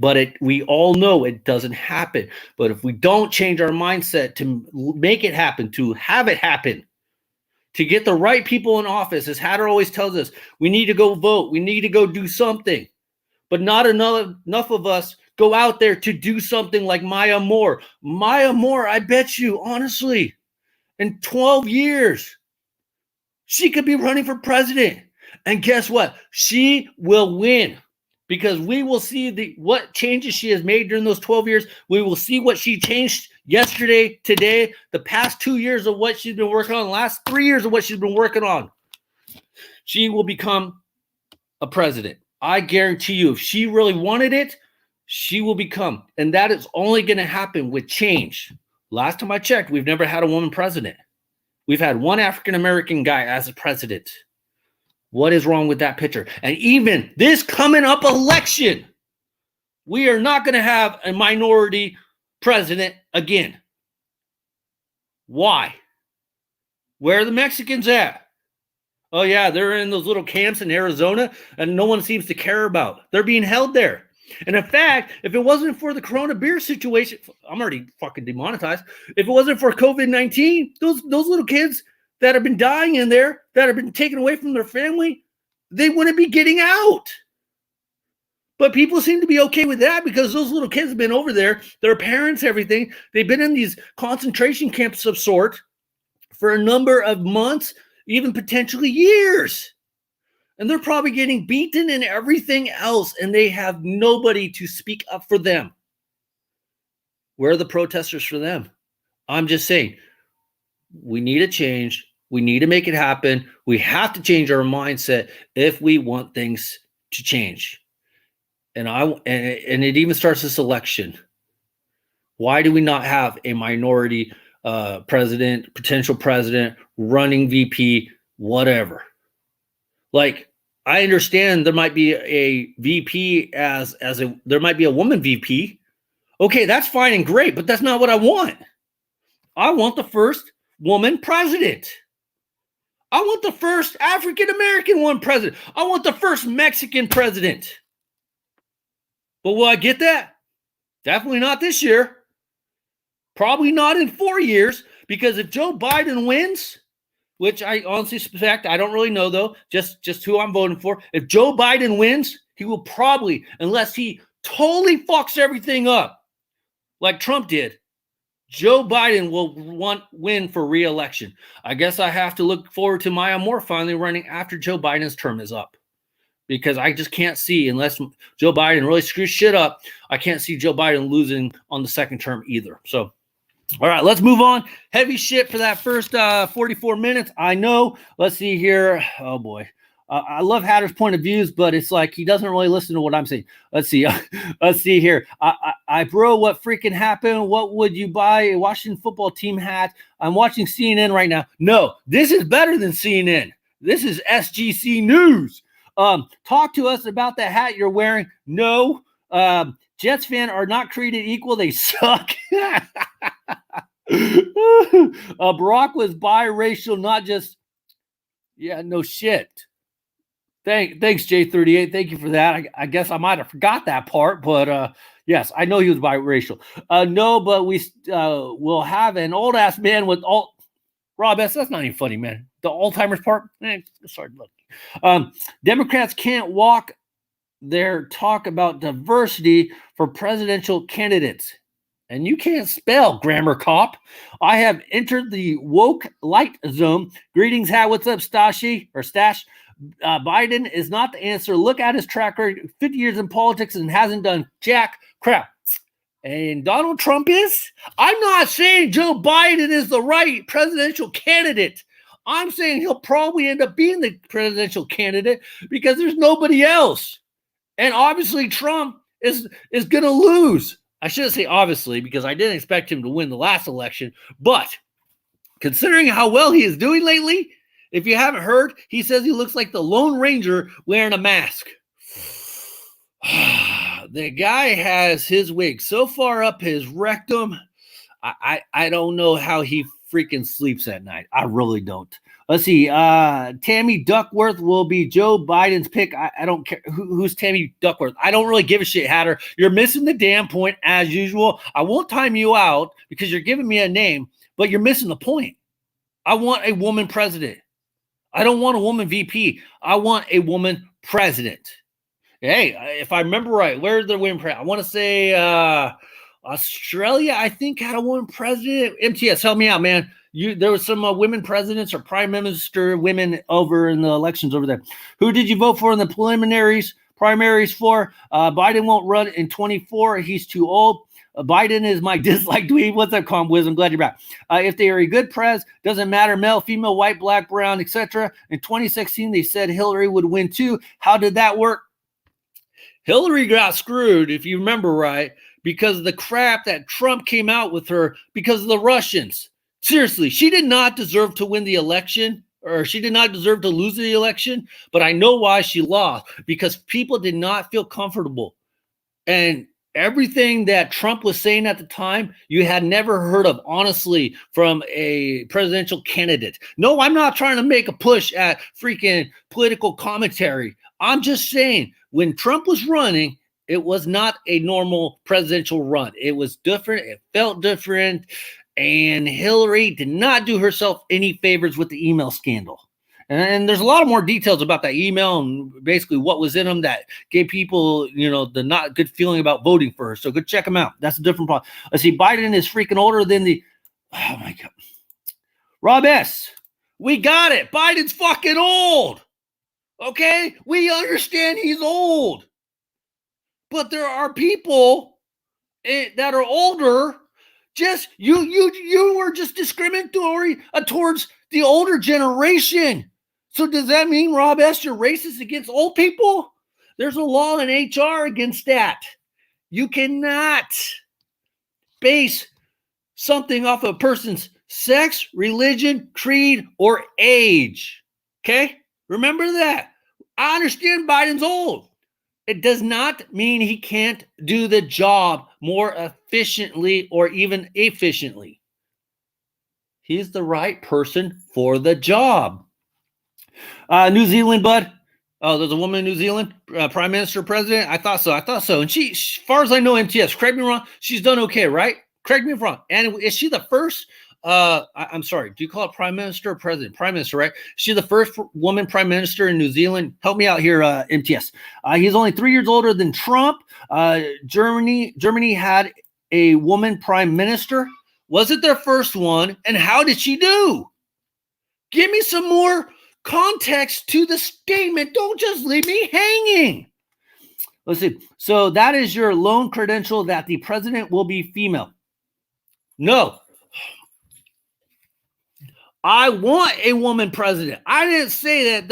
Speaker 1: But we all know it doesn't happen. But if we don't change our mindset to make it happen, to have it happen, to get the right people in office, as Hatter always tells us, we need to go vote. We need to go do something. But not enough of us go out there to do something like Maya Moore. Maya Moore, I bet you, honestly, in 12 years, she could be running for president. And guess what? She will win. Because we will see what changes she has made during those 12 years. We will see what she changed yesterday, today, the past 2 years of what she's been working on, the last 3 years of what she's been working on. She will become a president. I guarantee you, if she really wanted it, she will become. And that is only going to happen with change. Last time I checked, we've never had a woman president. We've had one African-American guy as a president. What is wrong with that picture? And even this coming up election, we are not going to have a minority president again. Why? Where are the Mexicans at? Oh, yeah, they're in those little camps in Arizona, and no one seems to care about. They're being held there. And in fact, if it wasn't for the Corona beer situation, I'm already fucking demonetized. If it wasn't for COVID-19, those little kids that have been dying in there, that have been taken away from their family, they wouldn't be getting out. But people seem to be okay with that because those little kids have been over there, their parents, everything. They've been in these concentration camps of sort for a number of months, even potentially years. And they're probably getting beaten and everything else, and they have nobody to speak up for them. Where are the protesters for them? I'm just saying, we need a change. We need to make it happen. We have to change our mindset if we want things to change. And it even starts this election. Why do we not have a minority president, potential president, running VP, whatever? Like, I understand there might be a VP there might be a woman VP. Okay, that's fine and great, but that's not what I want. I want the first woman president. I want the first African-American one president. I want the first Mexican president. But will I get that? Definitely not this year. Probably not in 4 years, because if Joe Biden wins, which I honestly suspect, I don't really know though, just who I'm voting for. If Joe Biden wins, he will probably, unless he totally fucks everything up like Trump did, Joe Biden will win for re-election. I guess I have to look forward to Maya Moore finally running after Joe Biden's term is up. Because I just can't see, unless Joe Biden really screws shit up, I can't see Joe Biden losing on the second term either. So, all right, let's move on. Heavy shit for that first 44 minutes. I know. Let's see here. Oh, boy. I love Hatter's point of views, but it's like he doesn't really listen to what I'm saying. Let's see. Let's see here. Bro, what freaking happened? What would you buy? A Washington football team hat? I'm watching CNN right now. No, this is better than CNN. This is SGC News. Talk to us about the hat you're wearing. No. Jets fans are not created equal. They suck. Barack was biracial, not just. Yeah, no shit. Thanks, J38. Thank you for that. I guess I might have forgot that part, but yes, I know he was biracial. No, but we will have an old ass man with all. Rob S. That's not even funny, man. The Alzheimer's part. Sorry, look. Democrats can't walk their talk about diversity for presidential candidates. And you can't spell, grammar cop. I have entered the woke light zone. Greetings, Hat. What's up, Stash? Biden is not the answer. Look at his track record. 50 years in politics and hasn't done jack crap. And Donald Trump is? I'm not saying Joe Biden is the right presidential candidate. I'm saying he'll probably end up being the presidential candidate because there's nobody else. And obviously Trump is going to lose. I shouldn't say obviously because I didn't expect him to win the last election, but considering how well he is doing lately, if you haven't heard, he says he looks like the Lone Ranger wearing a mask. The guy has his wig so far up his rectum. I don't know how he freaking sleeps at night. I really don't. Let's see. Tammy Duckworth will be Joe Biden's pick. I don't care who's Tammy Duckworth. I don't really give a shit, Hatter. You're missing the damn point as usual. I won't time you out because you're giving me a name, but you're missing the point. I want a woman president. I don't want a woman VP. I want a woman president. Hey, if I remember right, where's the women president? I want to say Australia, I think, had a woman president. MTS, help me out, man. There was some women presidents or prime minister women over in the elections over there. Who did you vote for in the primaries for? Biden won't run in 24. He's too old. Biden is my dislike dweeb. What's up, Calm Wiz? I'm glad you're back. If they are a good prez, doesn't matter, male, female, white, black, brown, etc. In 2016, they said Hillary would win too. How did that work? Hillary got screwed, if you remember right, because of the crap that Trump came out with her because of the Russians. Seriously, she did not deserve to win the election, or she did not deserve to lose the election, but I know why she lost, because people did not feel comfortable. And everything that Trump was saying at the time, you had never heard of, honestly, from a presidential candidate. No, I'm not trying to make a push at freaking political commentary. I'm just saying, when Trump was running, it was not a normal presidential run. It was different. It felt different. And Hillary did not do herself any favors with the email scandal. And there's a lot of more details about that email and basically what was in them that gave people, the not good feeling about voting for her. So go check them out. That's a different problem. Let's see. Biden is freaking older than oh my God. Rob S. We got it. Biden's fucking old. Okay? We understand he's old. But there are people that are older. Just you were just discriminatory towards the older generation. So does that mean, Rob S., you're racist against old people? There's a law in HR against that. You cannot base something off a person's sex, religion, creed, or age. Okay? Remember that. I understand Biden's old. It does not mean he can't do the job more efficiently or even efficiently. He's the right person for the job. New Zealand, bud. Oh, there's a woman in New Zealand, prime minister, president. I thought so. And she, as far as I know, MTS, correct me wrong, she's done okay, right? Correct me if wrong. And is she the first? I'm sorry. Do you call it prime minister or president? Prime minister, right? She's the first woman prime minister in New Zealand. Help me out here, MTS. He's only 3 years older than Trump. Germany had a woman prime minister. Was it their first one? And how did she do? Give me some more context to the statement. Don't just leave me hanging. Let's see. So that is your lone credential that the president will be female. No. I want a woman president. I didn't say that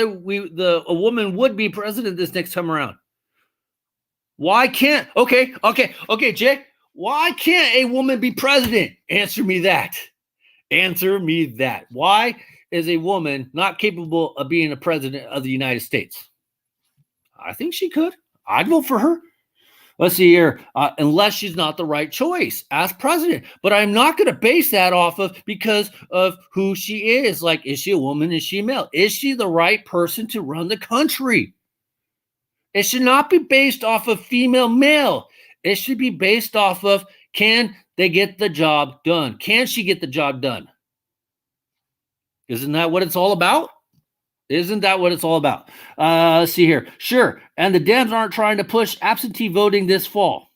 Speaker 1: a woman would be president this next time around. Why can't? Okay, Jay. Why can't a woman be president? Answer me that. Why is a woman not capable of being a president of the United States? I think she could. I'd vote for her. Let's see here. Unless she's not the right choice as president. But I'm not going to base that off of because of who she is. Like, is she a woman? Is she a male? Is she the right person to run the country? It should not be based off of female, male. It should be based off of, can they get the job done? Can she get the job done? Isn't that what it's all about? Let's see here. Sure. And the Dems aren't trying to push absentee voting this fall.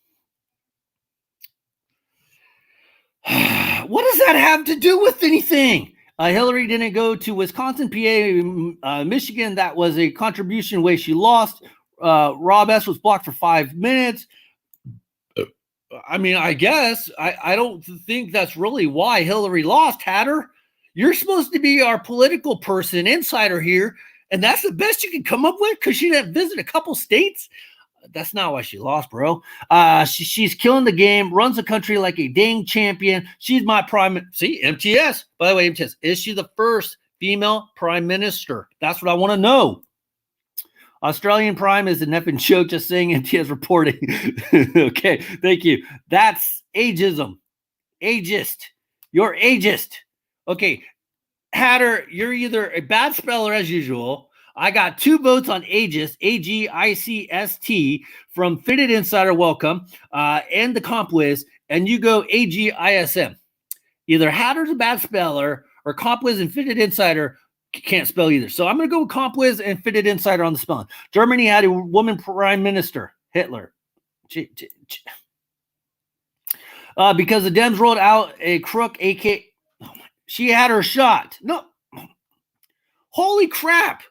Speaker 1: What does that have to do with anything? Hillary didn't go to Wisconsin, PA, Michigan. That was a contribution way she lost. Rob S. was blocked for 5 minutes. I mean, I guess. I don't think that's really why Hillary lost, Hatter. You're supposed to be our political person, insider here, and that's the best you can come up with because she didn't visit a couple states. That's not why she lost, bro. She's killing the game, runs the country like a dang champion. She's my prime. See, MTS. By the way, MTS, is she the first female prime minister? That's what I want to know. Australian Prime is an effing joke, just saying MTS reporting. Okay, thank you. That's ageism. Ageist. You're ageist. Okay, Hatter, you're either a bad speller as usual. I got 2 votes on ageist, AGICST, from Fitted Insider, welcome, and the comp whiz, and you go AGISM. Either Hatter's a bad speller or comp whiz and Fitted Insider can't spell either. So I'm going to go with comp whiz and Fitted Insider on the spelling. Germany had a woman prime minister, Hitler. Because the Dems rolled out a crook, AK. She had her shot. No. Holy crap.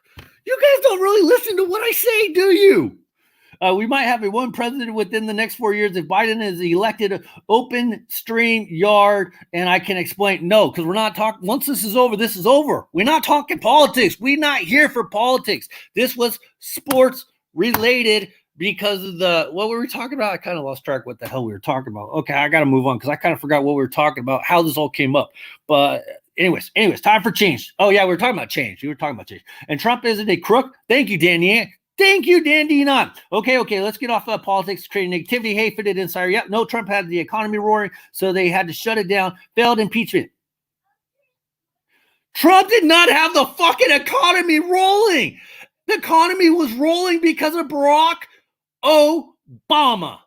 Speaker 1: You guys don't really listen to what I say, do you? We might have a one president within the next 4 years if Biden is elected. Open stream yard, and I can explain. No, because we're not talking. Once this is over, this is over. We're not talking politics. We're not here for politics. This was sports related because of what were we talking about? I kind of lost track what the hell we were talking about. Okay, I got to move on because I kind of forgot what we were talking about, how this all came up. But anyways, time for change. Oh, yeah, we were talking about change. And Trump isn't a crook. Thank you, Danny. Thank you, Dan Dinon. Okay, let's get off politics, creating negativity. Hey, Fitted Insider. Yep, no, Trump had the economy roaring, so they had to shut it down. Failed impeachment. Trump did not have the fucking economy rolling. The economy was rolling because of Barack Obama.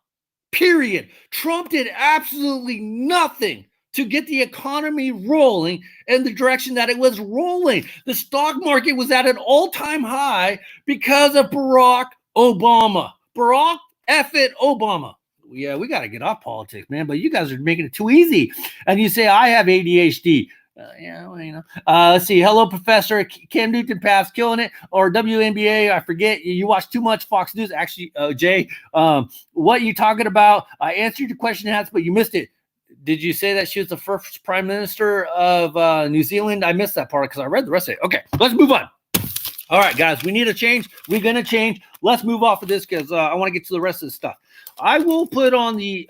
Speaker 1: Period. Trump did absolutely nothing to get the economy rolling in the direction that it was rolling. The stock market was at an all-time high because of Barack Obama. Barack effing Obama. Yeah, we got to get off politics, man, but you guys are making it too easy. And you say, I have ADHD. Let's see. Hello, Professor. Cam Newton pass, killing it. Or WNBA, I forget. You watch too much Fox News. Actually, Jay, what are you talking about? I answered your question, Hats, but you missed it. Did you say that she was the first prime minister of New Zealand? I missed that part because I read the rest of it. Okay, let's move on. All right, guys, we need a change. We're going to change. Let's move off of this because I want to get to the rest of the stuff. I will put on the,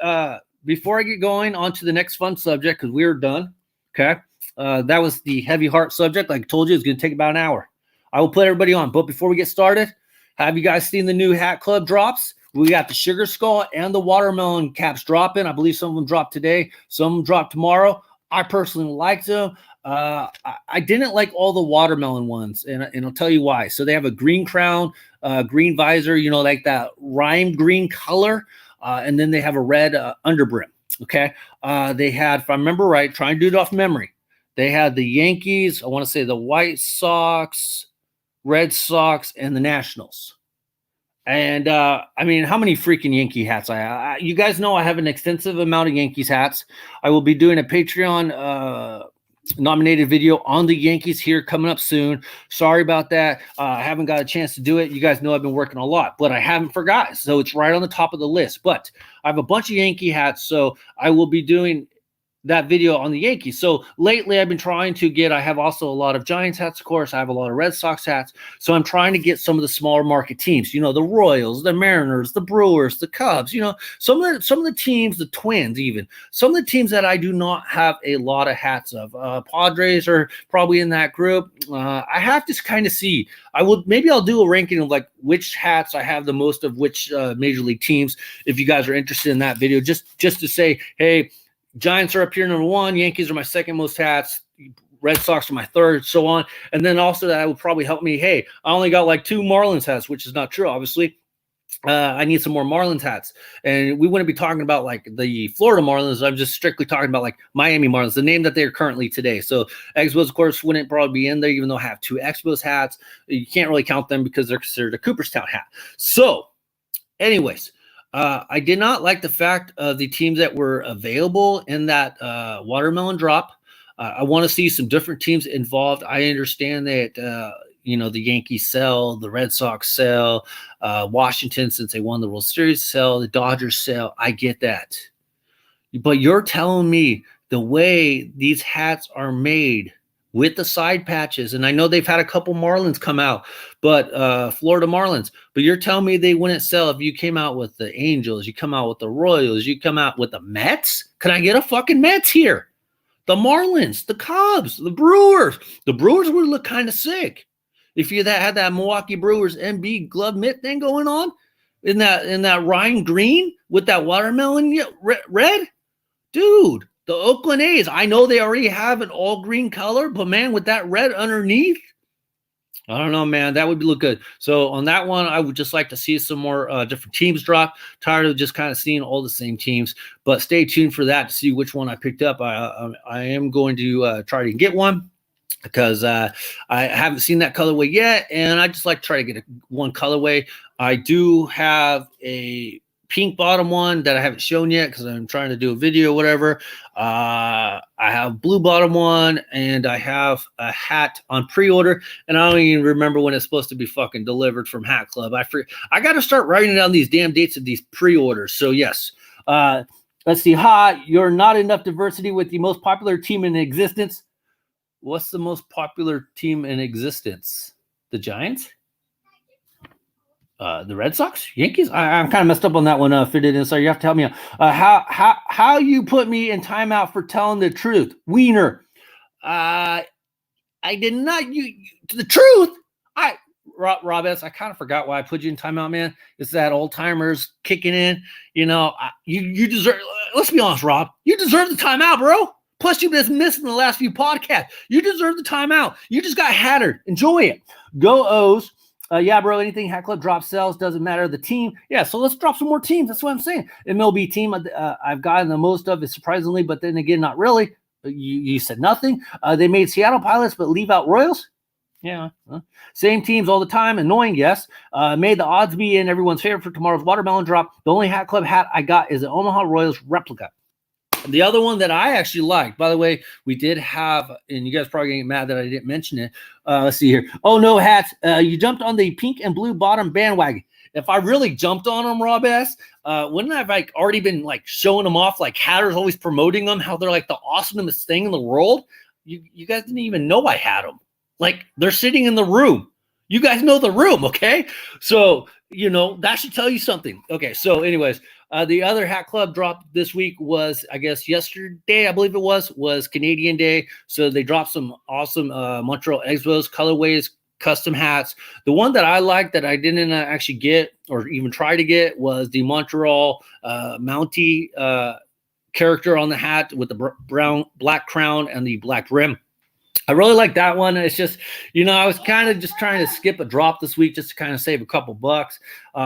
Speaker 1: before I get going, on to the next fun subject because we're done. Okay, that was the heavy heart subject. Like I told you, it's going to take about an hour. I will put everybody on. But before we get started, have you guys seen the new Hat Club drops? We got the sugar skull and the watermelon caps dropping. I believe some of them dropped today. Some of them dropped tomorrow. I personally liked them. I didn't like all the watermelon ones, and I'll tell you why. So they have a green crown, green visor, like that lime green color, and then they have a red underbrim. Okay. They had, if I remember right, trying to do it off memory, they had the Yankees, I want to say the White Sox, Red Sox, and the Nationals. And how many freaking Yankee hats you guys know I have an extensive amount of Yankees hats. I will be doing a Patreon nominated video on the Yankees here coming up soon. Sorry about that. I haven't got a chance to do it. You guys know I've been working a lot, but I haven't forgot. So it's right on the top of the list. But I have a bunch of Yankee hats, so I will be doing that video on the Yankees. So lately I've been trying to I have also a lot of Giants hats, of course. I have a lot of Red Sox hats. So I'm trying to get some of the smaller market teams, the Royals, the Mariners, the Brewers, the Cubs, some of the teams, the Twins, even some of the teams that I do not have a lot of hats of. Padres are probably in that group. I have to kind of see. Maybe I'll do a ranking of like which hats I have the most of which major league teams. If you guys are interested in that video, just to say, hey, Giants are up here number 1. Yankees are my second most hats. Red Sox are my third, so on. And then also that would probably help me. Hey, I only got like 2 Marlins hats, which is not true, obviously. I need some more Marlins hats. And we wouldn't be talking about like the Florida Marlins. I'm just strictly talking about like Miami Marlins, the name that they're currently today. So Expos, of course, wouldn't probably be in there, even though I have 2 Expos hats. You can't really count them because they're considered a Cooperstown hat. So anyways, I did not like the fact of the teams that were available in that watermelon drop. I want to see some different teams involved. I understand that, the Yankees sell, the Red Sox sell, Washington, since they won the World Series, sell, the Dodgers sell. I get that. But you're telling me the way these hats are made with the side patches. And I know they've had a couple Marlins come out, but Florida Marlins. But you're telling me they wouldn't sell if you came out with the Angels, you come out with the Royals, you come out with the Mets? Can I get a fucking Mets here? The Marlins, the Cubs, the Brewers. The Brewers would look kind of sick if you had that Milwaukee Brewers MB glove mitt thing going on in that Ryan green with that watermelon red. Dude, the Oakland A's, I know they already have an all green color, but man, with that red underneath, I don't know, man. That would look good. So on that one, I would just like to see some more different teams drop. Tired of just kind of seeing all the same teams. But stay tuned for that to see which one I picked up. I am going to try to get one because I haven't seen that colorway yet, and I just like to try to get one colorway. I do have a pink bottom one that I haven't shown yet because I'm trying to do a video or whatever. I have blue bottom one, and I have a hat on pre-order, and I don't even remember when it's supposed to be fucking delivered from Hat Club. I got to start writing down these damn dates of these pre-orders. So yes, let's see. You're not enough diversity with the most popular team in existence. What's the most popular team in existence? The Giants? The Red Sox, Yankees. I'm kind of messed up on that one. Fit it in, so you have to help me out. How you put me in timeout for telling the truth, Wiener? I did not. The truth. Rob S. I kind of forgot why I put you in timeout, man. It's that old timers kicking in. You know, you deserve. Let's be honest, Rob. You deserve the timeout, bro. Plus, you've been missing the last few podcasts. You deserve the timeout. You just got hattered. Enjoy it. Go O's. Yeah, bro, anything Hat Club drops sells, doesn't matter the team. Yeah, so let's drop some more teams. That's what I'm saying. MLB team I've gotten the most of it, surprisingly, but then again, not really. You said nothing. They made Seattle Pilots, but leave out Royals? Yeah. Same teams all the time. Annoying, yes. Made the odds be in everyone's favor for tomorrow's watermelon drop. The only Hat Club hat I got is an Omaha Royals replica. The other one that I actually liked, by the way, we did have, and you guys probably get mad that I didn't mention it. Let's see here. Oh, no, hats. You jumped on the pink and blue bottom bandwagon. If I really jumped on them, Rob S., wouldn't I have like already been like showing them off, like Hatter's always promoting them, how they're like the awesomest thing in the world? You guys didn't even know I had them. Like they're sitting in the room. You guys know the room, okay? So, you know, that should tell you something. Okay, so anyways, the other Hat Club drop this week was, I guess, yesterday, I believe it was Canadian Day. So they dropped some awesome Montreal Expos colorways, custom hats. The one that I liked that I didn't actually get or even try to get was the Montreal Mountie character on the hat with the black crown and the black rim. I really like that one. It's just, you know, I was kind of just trying to skip a drop this week just to kind of save a couple bucks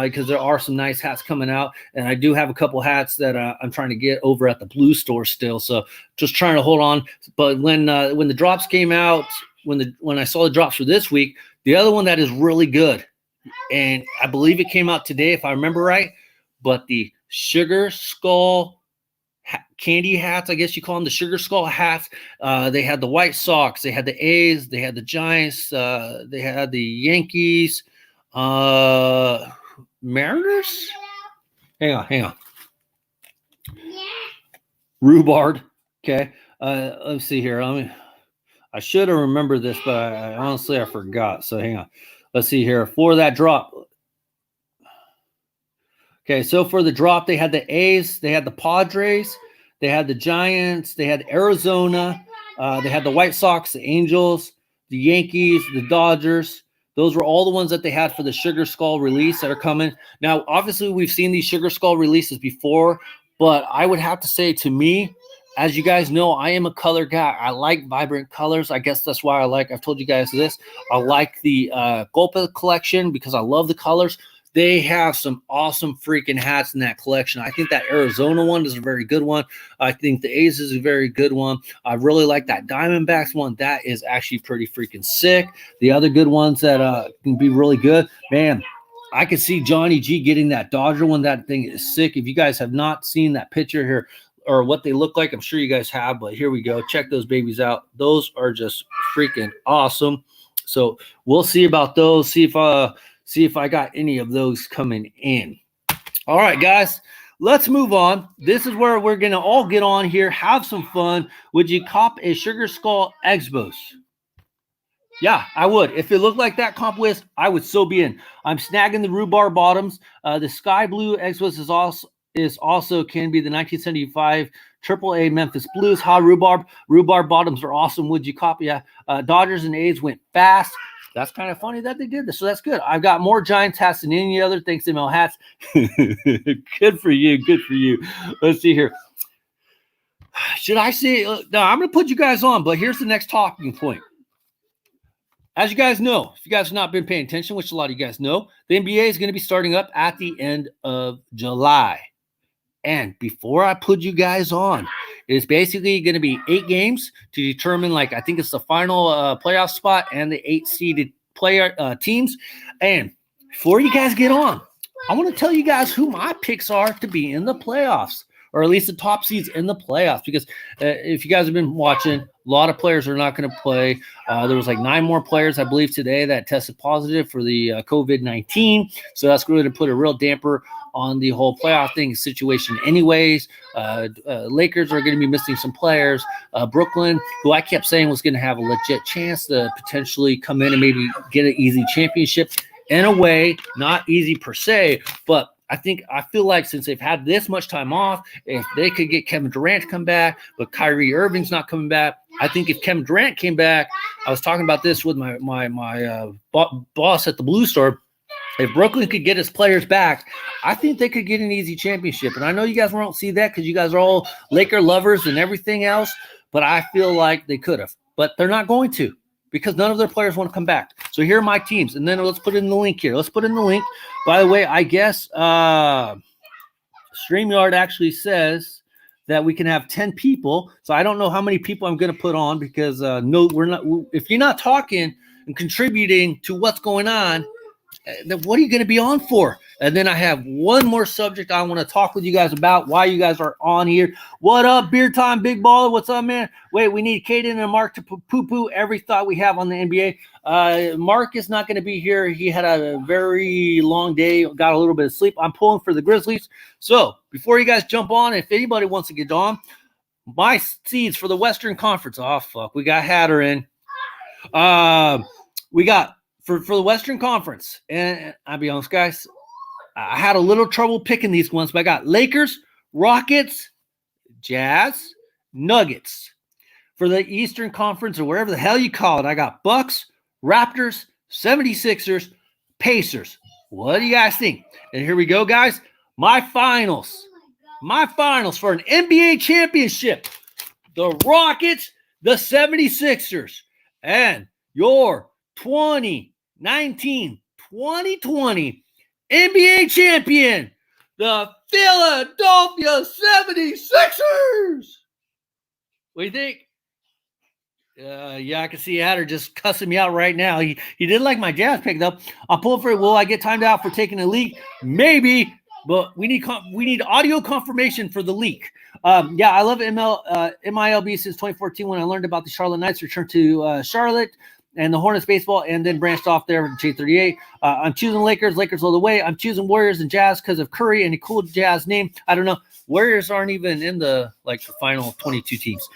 Speaker 1: because there are some nice hats coming out. And I do have a couple hats that I'm trying to get over at the Blue store still. So just trying to hold on. But when the drops came out, when I saw the drops for this week, the other one that is really good, and I believe it came out today if I remember right, but the Sugar Skull candy hats, I guess you call them, the Sugar Skull hats. They had the White Sox, they had the A's, they had the Giants, they had the Yankees, Mariners. Hang on. Rhubarb. Okay. Let's see here. I should have remembered this, but I honestly forgot. So hang on. Let's see here. For that drop. Okay, so for the drop, they had the A's, they had the Padres, they had the Giants, they had Arizona, they had the White Sox, the Angels, the Yankees, the Dodgers. Those were all the ones that they had for the Sugar Skull release that are coming. Now, obviously, we've seen these Sugar Skull releases before, but I would have to say, to me, as you guys know, I am a color guy. I like vibrant colors. I guess that's why I've told you guys this. I like the Golpa collection because I love the colors. They have some awesome freaking hats in that collection. I think that Arizona one is a very good one. I think the A's is a very good one. I really like that Diamondbacks one. That is actually pretty freaking sick. The other good ones that can be really good, man, I could see Johnny G getting that Dodger one. That thing is sick. If you guys have not seen that picture here or what they look like, I'm sure you guys have, but here we go. Check those babies out. Those are just freaking awesome. So we'll see about those. See if I got any of those coming in. All right, guys, let's move on. This is where we're going to all get on here, have some fun. Would you cop a Sugar Skull Expos? Yeah, I would. If it looked like that comp list, I would so be in. I'm snagging the rhubarb bottoms. The sky blue Expos is also can be the 1975 AAA Memphis Blues. Ha rhubarb. Rhubarb bottoms are awesome. Would you copy? Yeah. Dodgers and A's went fast. That's kind of funny that they did this. So that's good. I've got more Giants hats than any other. Thanks, ML hats. Good for you. Good for you. Let's see here. Should I say? No, I'm going to put you guys on, but here's the next talking point. As you guys know, if you guys have not been paying attention, which a lot of you guys know, the NBA is going to be starting up at the end of July. And before I put you guys on, it's basically going to be 8 games to determine, like, I think it's the final playoff spot and the 8-seeded player teams. And before you guys get on, I want to tell you guys who my picks are to be in the playoffs, or at least the top seeds in the playoffs. Because if you guys have been watching, a lot of players are not going to play. There was like 9 more players, I believe, today that tested positive for the COVID-19. So that's going to put a real damper on the whole playoff thing situation anyways. Lakers are going to be missing some players. Brooklyn, who I kept saying was going to have a legit chance to potentially come in and maybe get an easy championship. In a way, not easy per se, but I feel like since they've had this much time off, if they could get Kevin Durant to come back, but Kyrie Irving's not coming back, I think if Kevin Durant came back, I was talking about this with my boss at the Blue Store. If Brooklyn could get his players back, I think they could get an easy championship. And I know you guys won't see that because you guys are all Laker lovers and everything else, but I feel like they could have. But they're not going to, because none of their players want to come back. So here are my teams. And then let's put in the link here. Let's put in the link. By the way, I guess StreamYard actually says that we can have 10 people. So I don't know how many people I'm going to put on because no, we're not. If you're not talking and contributing to what's going on, then what are you going to be on for? And then I have one more subject I want to talk with you guys about, why you guys are on here. What up, Beer Time, Big Baller? What's up, man? Wait, we need Caden and Mark to poo-poo every thought we have on the NBA. Mark is not going to be here. He had a very long day, got a little bit of sleep. I'm pulling for the Grizzlies. So before you guys jump on, if anybody wants to get on, my seeds for the Western Conference. Oh, fuck. We got Hatter in. We got for the Western Conference. And I'll be honest, guys, I had a little trouble picking these ones, but I got Lakers, Rockets, Jazz, Nuggets. For the Eastern Conference, or wherever the hell you call it, I got Bucks, Raptors, 76ers, Pacers. What do you guys think? And here we go, guys. My finals for an NBA championship. The Rockets, the 76ers, and your 2019-2020 NBA champion, the Philadelphia 76ers. What do you think? Yeah, I can see Adder just cussing me out right now. He didn't like my Jazz pick, though. I'm pulling for it. Will I get timed out for taking a leak? Maybe, but we need audio confirmation for the leak. Yeah, I love MILB since 2014 when I learned about the Charlotte Knights return to Charlotte and the Hornets baseball, and then branched off there with J38. I'm choosing Lakers all the way. I'm choosing Warriors and Jazz because of Curry and a cool Jazz name. I don't know. Warriors aren't even in the final 22 teams.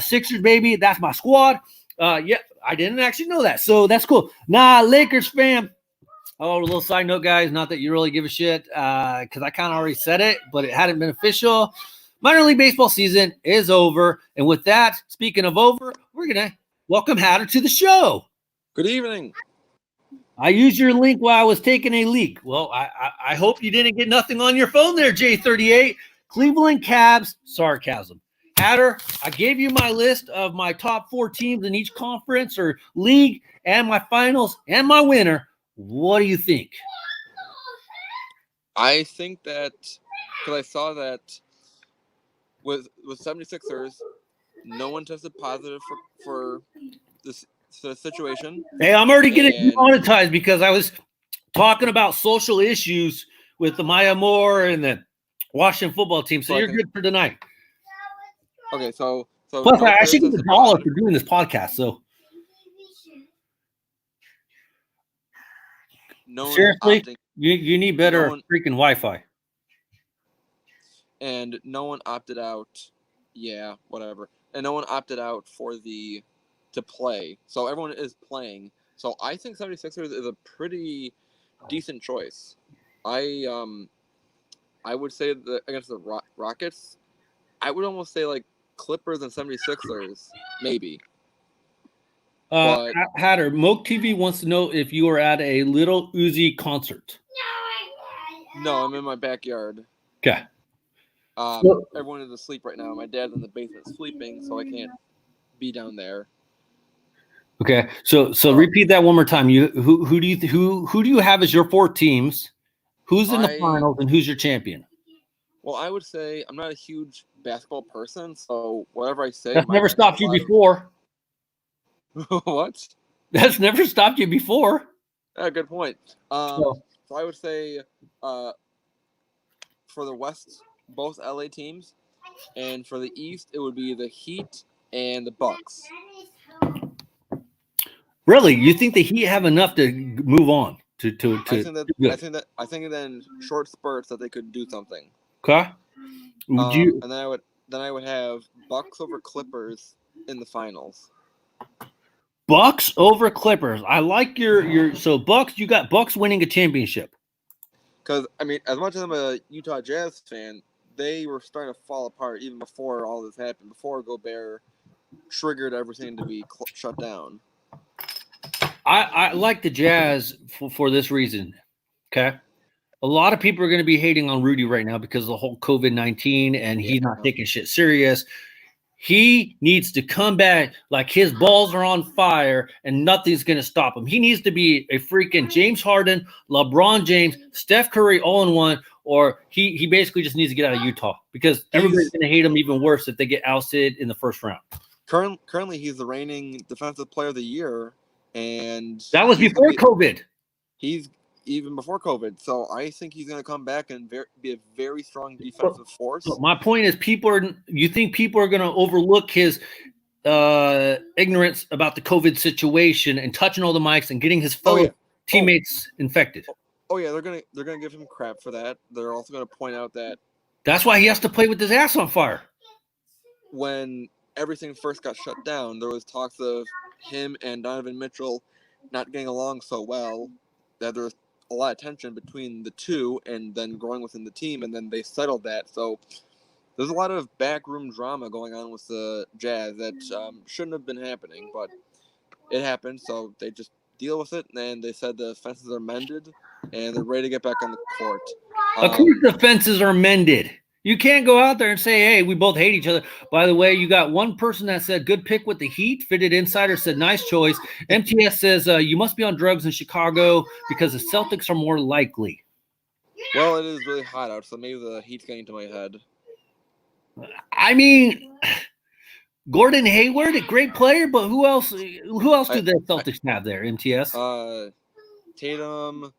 Speaker 1: Sixers, baby, that's my squad. Yeah, I didn't actually know that, so that's cool. Nah, Lakers fan. Oh, a little side note, guys. Not that you really give a shit, because I kind of already said it, but it hadn't been official. Minor league baseball season is over, and with that, speaking of over, we're gonna welcome Hatter to the show.
Speaker 2: Good evening.
Speaker 1: I used your link while I was taking a leak. Well, I hope you didn't get nothing on your phone there, J38. Cleveland Cavs, sarcasm. Hatter, I gave you my list of my top 4 teams in each conference or league and my finals and my winner. What do you think?
Speaker 2: I think that, because I saw that with 76ers, no one tested positive for this situation.
Speaker 1: Hey, I'm already getting demonetized because I was talking about social issues with the Maya Moore and the Washington football team. So you're good for tonight.
Speaker 2: Okay, so
Speaker 1: plus no I should get $1 for doing this podcast. So seriously, you need better freaking Wi-Fi.
Speaker 2: And no one opted out. Yeah, whatever. And no one opted out for the to play. So everyone is playing. So I think 76ers is a pretty decent choice. I would say that against the Rockets, I would almost say like Clippers and 76ers, maybe. But
Speaker 1: Hatter, Moke TV wants to know if you were at a Little Uzi concert.
Speaker 2: no, I'm in my backyard.
Speaker 1: Okay.
Speaker 2: Everyone is asleep right now. My dad's in the basement sleeping, so I can't be down there.
Speaker 1: Okay. So repeat that one more time. Who do you have as your 4 teams? Who's in the finals and who's your champion?
Speaker 2: Well, I would say I'm not a huge basketball person, so whatever I say.
Speaker 1: That's never stopped you before.
Speaker 2: What?
Speaker 1: That's never stopped you before.
Speaker 2: Good point. So I would say for the West, both LA teams, and for the East, it would be the Heat and the Bucks.
Speaker 1: Really? You think the Heat have enough to move on? I
Speaker 2: think that in short spurts that they could do something.
Speaker 1: Okay.
Speaker 2: And then I would have Bucks over Clippers in the finals.
Speaker 1: Bucks over Clippers. I like your so Bucks. You got Bucks winning a championship.
Speaker 2: Because I mean, as much as I'm a Utah Jazz fan, they were starting to fall apart even before all this happened. Before Gobert triggered everything to be shut down.
Speaker 1: I like the Jazz for this reason. Okay. A lot of people are going to be hating on Rudy right now because of the whole COVID-19 and he's not taking shit serious. He needs to come back like his balls are on fire and nothing's going to stop him. He needs to be a freaking James Harden, LeBron James, Steph Curry all in one, or he basically just needs to get out of Utah because everybody's going to hate him even worse if they get ousted in the first round.
Speaker 2: Currently, he's the reigning defensive player of the year, and
Speaker 1: that was before COVID.
Speaker 2: He's even before COVID, so I think he's going to come back and be a very strong defensive force.
Speaker 1: So my point is, you think people are going to overlook his ignorance about the COVID situation and touching all the mics and getting his fellow teammates infected?
Speaker 2: Oh yeah, they're gonna give him crap for that. They're also going to point out that
Speaker 1: that's why he has to play with his ass on fire.
Speaker 2: When everything first got shut down, there was talks of him and Donovan Mitchell not getting along so well that there was a lot of tension between the two and then growing within the team, and then they settled that. So there's a lot of backroom drama going on with the Jazz that shouldn't have been happening, but it happened, so they just deal with it, and they said the fences are mended, and they're ready to get back on the court.
Speaker 1: Of course the fences are mended. You can't go out there and say, hey, we both hate each other. By the way, you got one person that said good pick with the Heat. Fitted Insider said nice choice. MTS says you must be on drugs in Chicago because the Celtics are more likely.
Speaker 2: Well, it is really hot out, so maybe the Heat's getting to my head.
Speaker 1: I mean, Gordon Hayward, a great player, but who else do the Celtics have there, MTS?
Speaker 2: Tatum.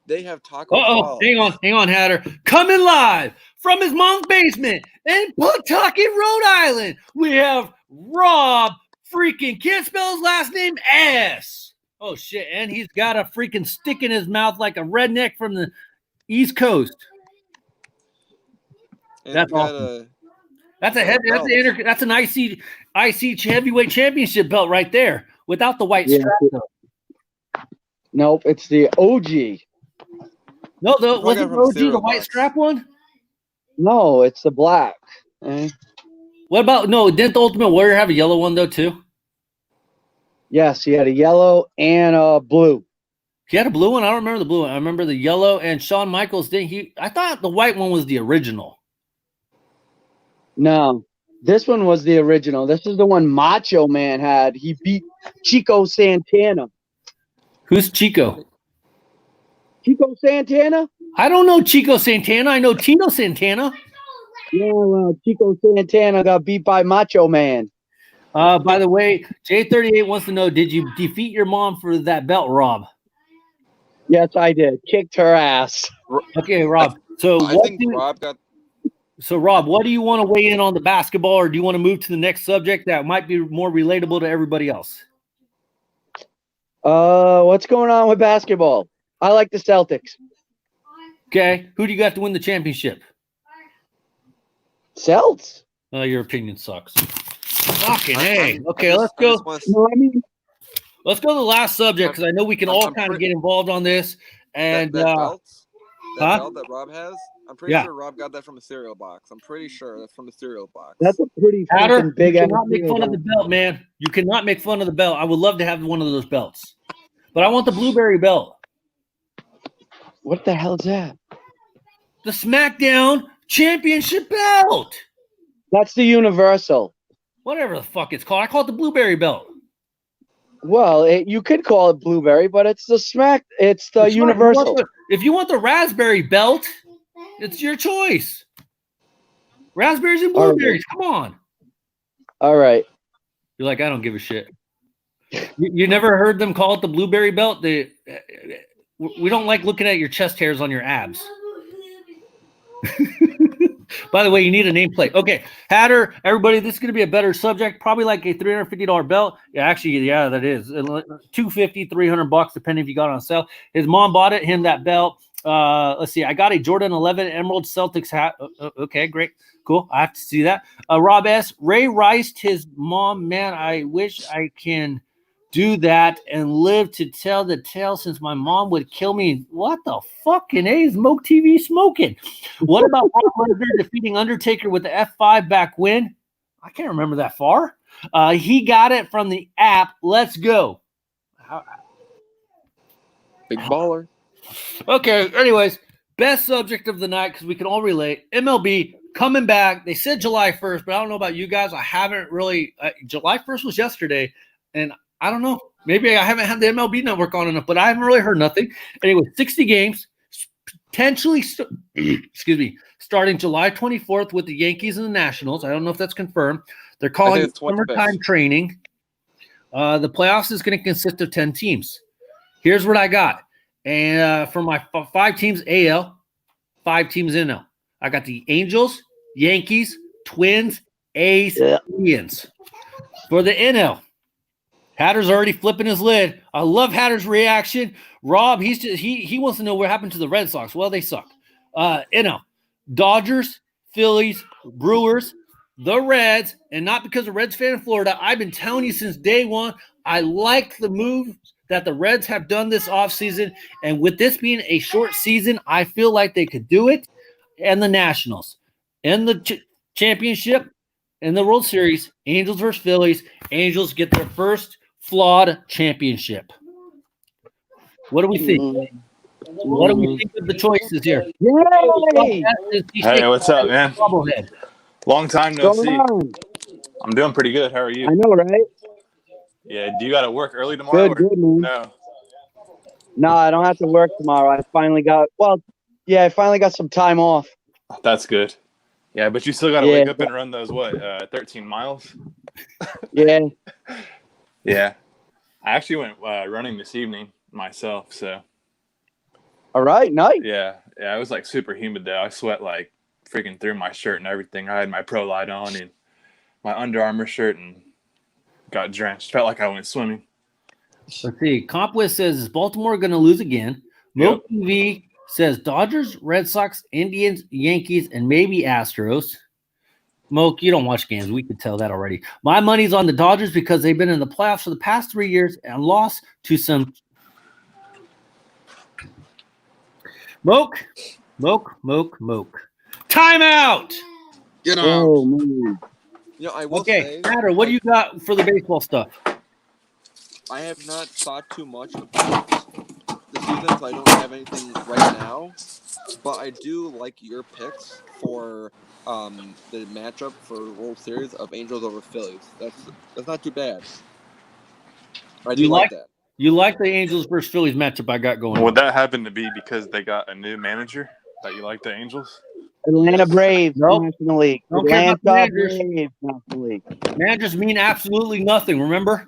Speaker 2: They have Taco Fall.
Speaker 1: Hang on, Hatter. Coming live from his mom's basement in Pawtucket, Rhode Island. We have Rob freaking can't spell his last name S. Oh shit, and he's got a freaking stick in his mouth like a redneck from the East Coast.
Speaker 2: And
Speaker 1: that's awesome. That's an IC heavyweight championship belt right there without the white strap though.
Speaker 3: Nope, it's the OG.
Speaker 1: No, was it OG the white strap one?
Speaker 3: No, it's the black.
Speaker 1: What about didn't the Ultimate Warrior have a yellow one though too?
Speaker 3: Yes, he had a yellow and a blue.
Speaker 1: He had a blue one? I don't remember the blue one. I remember the yellow, and Shawn Michaels I thought the white one was the original.
Speaker 3: No, this one was the original. This is the one Macho Man had. He beat Chico Santana.
Speaker 1: Who's Chico?
Speaker 3: Chico Santana?
Speaker 1: I don't know Chico Santana. I know Tino Santana.
Speaker 3: Yeah, well, Chico Santana got beat by Macho Man.
Speaker 1: By the way, J38 wants to know, did you defeat your mom for that belt, Rob?
Speaker 3: Yes, I did. Kicked her ass.
Speaker 1: Okay, Rob. So Rob, what do you want to weigh in on the basketball, or do you want to move to the next subject that might be more relatable to everybody else?
Speaker 3: What's going on with basketball? I like the Celtics.
Speaker 1: Okay. Who do you got to win the championship?
Speaker 3: Celts.
Speaker 1: Your opinion sucks. Fucking hey. Okay, let's go.
Speaker 3: No, I mean,
Speaker 1: Let's go to the last subject because I know we can all
Speaker 2: I'm
Speaker 1: kind of
Speaker 2: pretty-
Speaker 1: get involved on this. And
Speaker 2: that belt
Speaker 1: huh?
Speaker 2: that Rob has, I'm pretty
Speaker 1: Yeah.
Speaker 2: sure Rob got that from a cereal box. I'm pretty sure that's from the cereal box.
Speaker 3: that's a pretty
Speaker 1: Hatter,
Speaker 3: fucking big
Speaker 1: you
Speaker 3: ass
Speaker 1: cannot make
Speaker 3: deal,
Speaker 1: fun of the belt, man. You cannot make fun of the belt. I would love to have one of those belts, but I want the blueberry belt,
Speaker 3: What the hell is that?
Speaker 1: the SmackDown Championship belt,
Speaker 3: That's the Universal.
Speaker 1: whatever the fuck it's called. I call it the blueberry belt.
Speaker 3: Well, you could call it blueberry, but it's the It's the
Speaker 1: It's not-
Speaker 3: Universal.
Speaker 1: if you want the raspberry belt, it's your choice. Raspberries and
Speaker 3: All right.
Speaker 1: blueberries. Come on.
Speaker 3: All right.
Speaker 1: You're like, I don't give a shit. You never heard them call it the blueberry belt? We don't like looking at your chest hairs on your abs. By the way, you need a nameplate. Okay, Hatter, everybody, this is going to be a better subject. Probably like a $350 belt. Yeah, actually, yeah, that is $250, $300, depending if you got it on sale. His mom bought him that belt. Let's see. I got a Jordan 11 Emerald Celtics hat. Okay, great. Cool. I have to see that. Rob S. Ray Rice, his mom. Man, I wish I can do that and live to tell the tale since my mom would kill me. What the fucking A is Smoke TV smoking? What about Brock Lesnar defeating Undertaker with the F5 back when? I can't remember that far. He got it from the app. Let's go.
Speaker 2: Big baller.
Speaker 1: Okay, anyways, best subject of the night because we can all relate. MLB coming back. They said July 1st, but I don't know about you guys. I haven't really July 1st was yesterday, and I don't know. Maybe I haven't had the MLB network on enough, but I haven't really heard nothing. Anyway, 60 games, potentially starting July 24th with the Yankees and the Nationals. I don't know if that's confirmed. They're calling it summertime training. The playoffs is going to consist of 10 teams. Here's what I got. And for my 5 teams AL, 5 teams NL. I got the Angels, Yankees, Twins, A's, Indians. For the NL, Hatter's already flipping his lid. I love Hatter's reaction. Rob, he wants to know what happened to the Red Sox. Well, they suck. NL, Dodgers, Phillies, Brewers, the Reds, and not because of Reds fan in Florida. I've been telling you since day one, I like the move that the Reds have done this offseason. And with this being a short season, I feel like they could do it. And the Nationals. In the championship, in the World Series, Angels versus Phillies. Angels get their first flawed championship. What do we think? What do we think of the choices here?
Speaker 3: Yay!
Speaker 4: Hey, what's up, man? Long time no see. I'm doing pretty good. How are you?
Speaker 3: I know, right?
Speaker 4: Yeah. Do you got to work early tomorrow?
Speaker 3: Good, man.
Speaker 4: No.
Speaker 3: No, I don't have to work tomorrow. I finally got some time off.
Speaker 4: That's good. Yeah, but you still got to wake up and run those 13 miles?
Speaker 3: Yeah.
Speaker 4: Yeah. I actually went running this evening myself, so.
Speaker 3: All right, nice.
Speaker 4: Yeah, it was like super humid though. I sweat like freaking through my shirt and everything. I had my Pro Light on and my Under Armour shirt and got drenched. Felt like I went swimming.
Speaker 1: Let's see. CompWest says, is Baltimore going to lose again? Mo TV says Dodgers, Red Sox, Indians, Yankees, and maybe Astros. Moke, you don't watch games. We could tell that already. My money's on the Dodgers because they've been in the playoffs for the past 3 years and lost to some Moke. Timeout.
Speaker 2: Get out.
Speaker 3: Oh, man.
Speaker 2: You know, I will
Speaker 1: Okay,
Speaker 2: say,
Speaker 1: Matter, what do you got for the baseball stuff?
Speaker 2: I have not thought too much about the season, so I don't have anything right now. But I do like your picks for the matchup for World Series of Angels over Phillies. That's not too bad. I do like that.
Speaker 1: You like the Angels versus Phillies matchup I got going?
Speaker 4: Would that happen to be because they got a new manager that you like the Angels?
Speaker 3: Atlanta Braves, National League.
Speaker 1: Atlanta
Speaker 3: Braves, National League.
Speaker 1: Managers mean absolutely nothing, remember?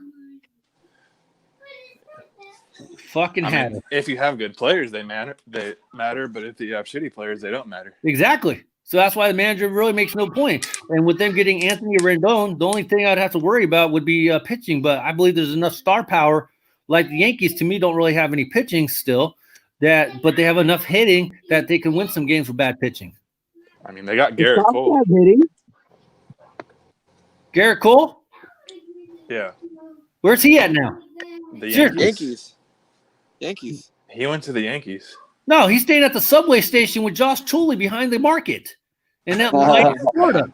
Speaker 1: Fucking had it.
Speaker 4: If you have good players, they matter. But if you have shitty players, they don't matter.
Speaker 1: Exactly. So that's why the manager really makes no point. And with them getting Anthony Rendon, the only thing I'd have to worry about would be pitching. But I believe there's enough star power. Like the Yankees, to me, don't really have any pitching still. But they have enough hitting that they can win some games with bad pitching.
Speaker 4: I mean, they got Garrett Cole.
Speaker 1: Garrett Cole?
Speaker 4: Yeah.
Speaker 1: Where's he at now?
Speaker 4: The
Speaker 1: Seriously.
Speaker 2: Yankees.
Speaker 4: He went to the Yankees.
Speaker 1: No, he's staying at the subway station with Josh Tooley behind the market in that Miami, Florida.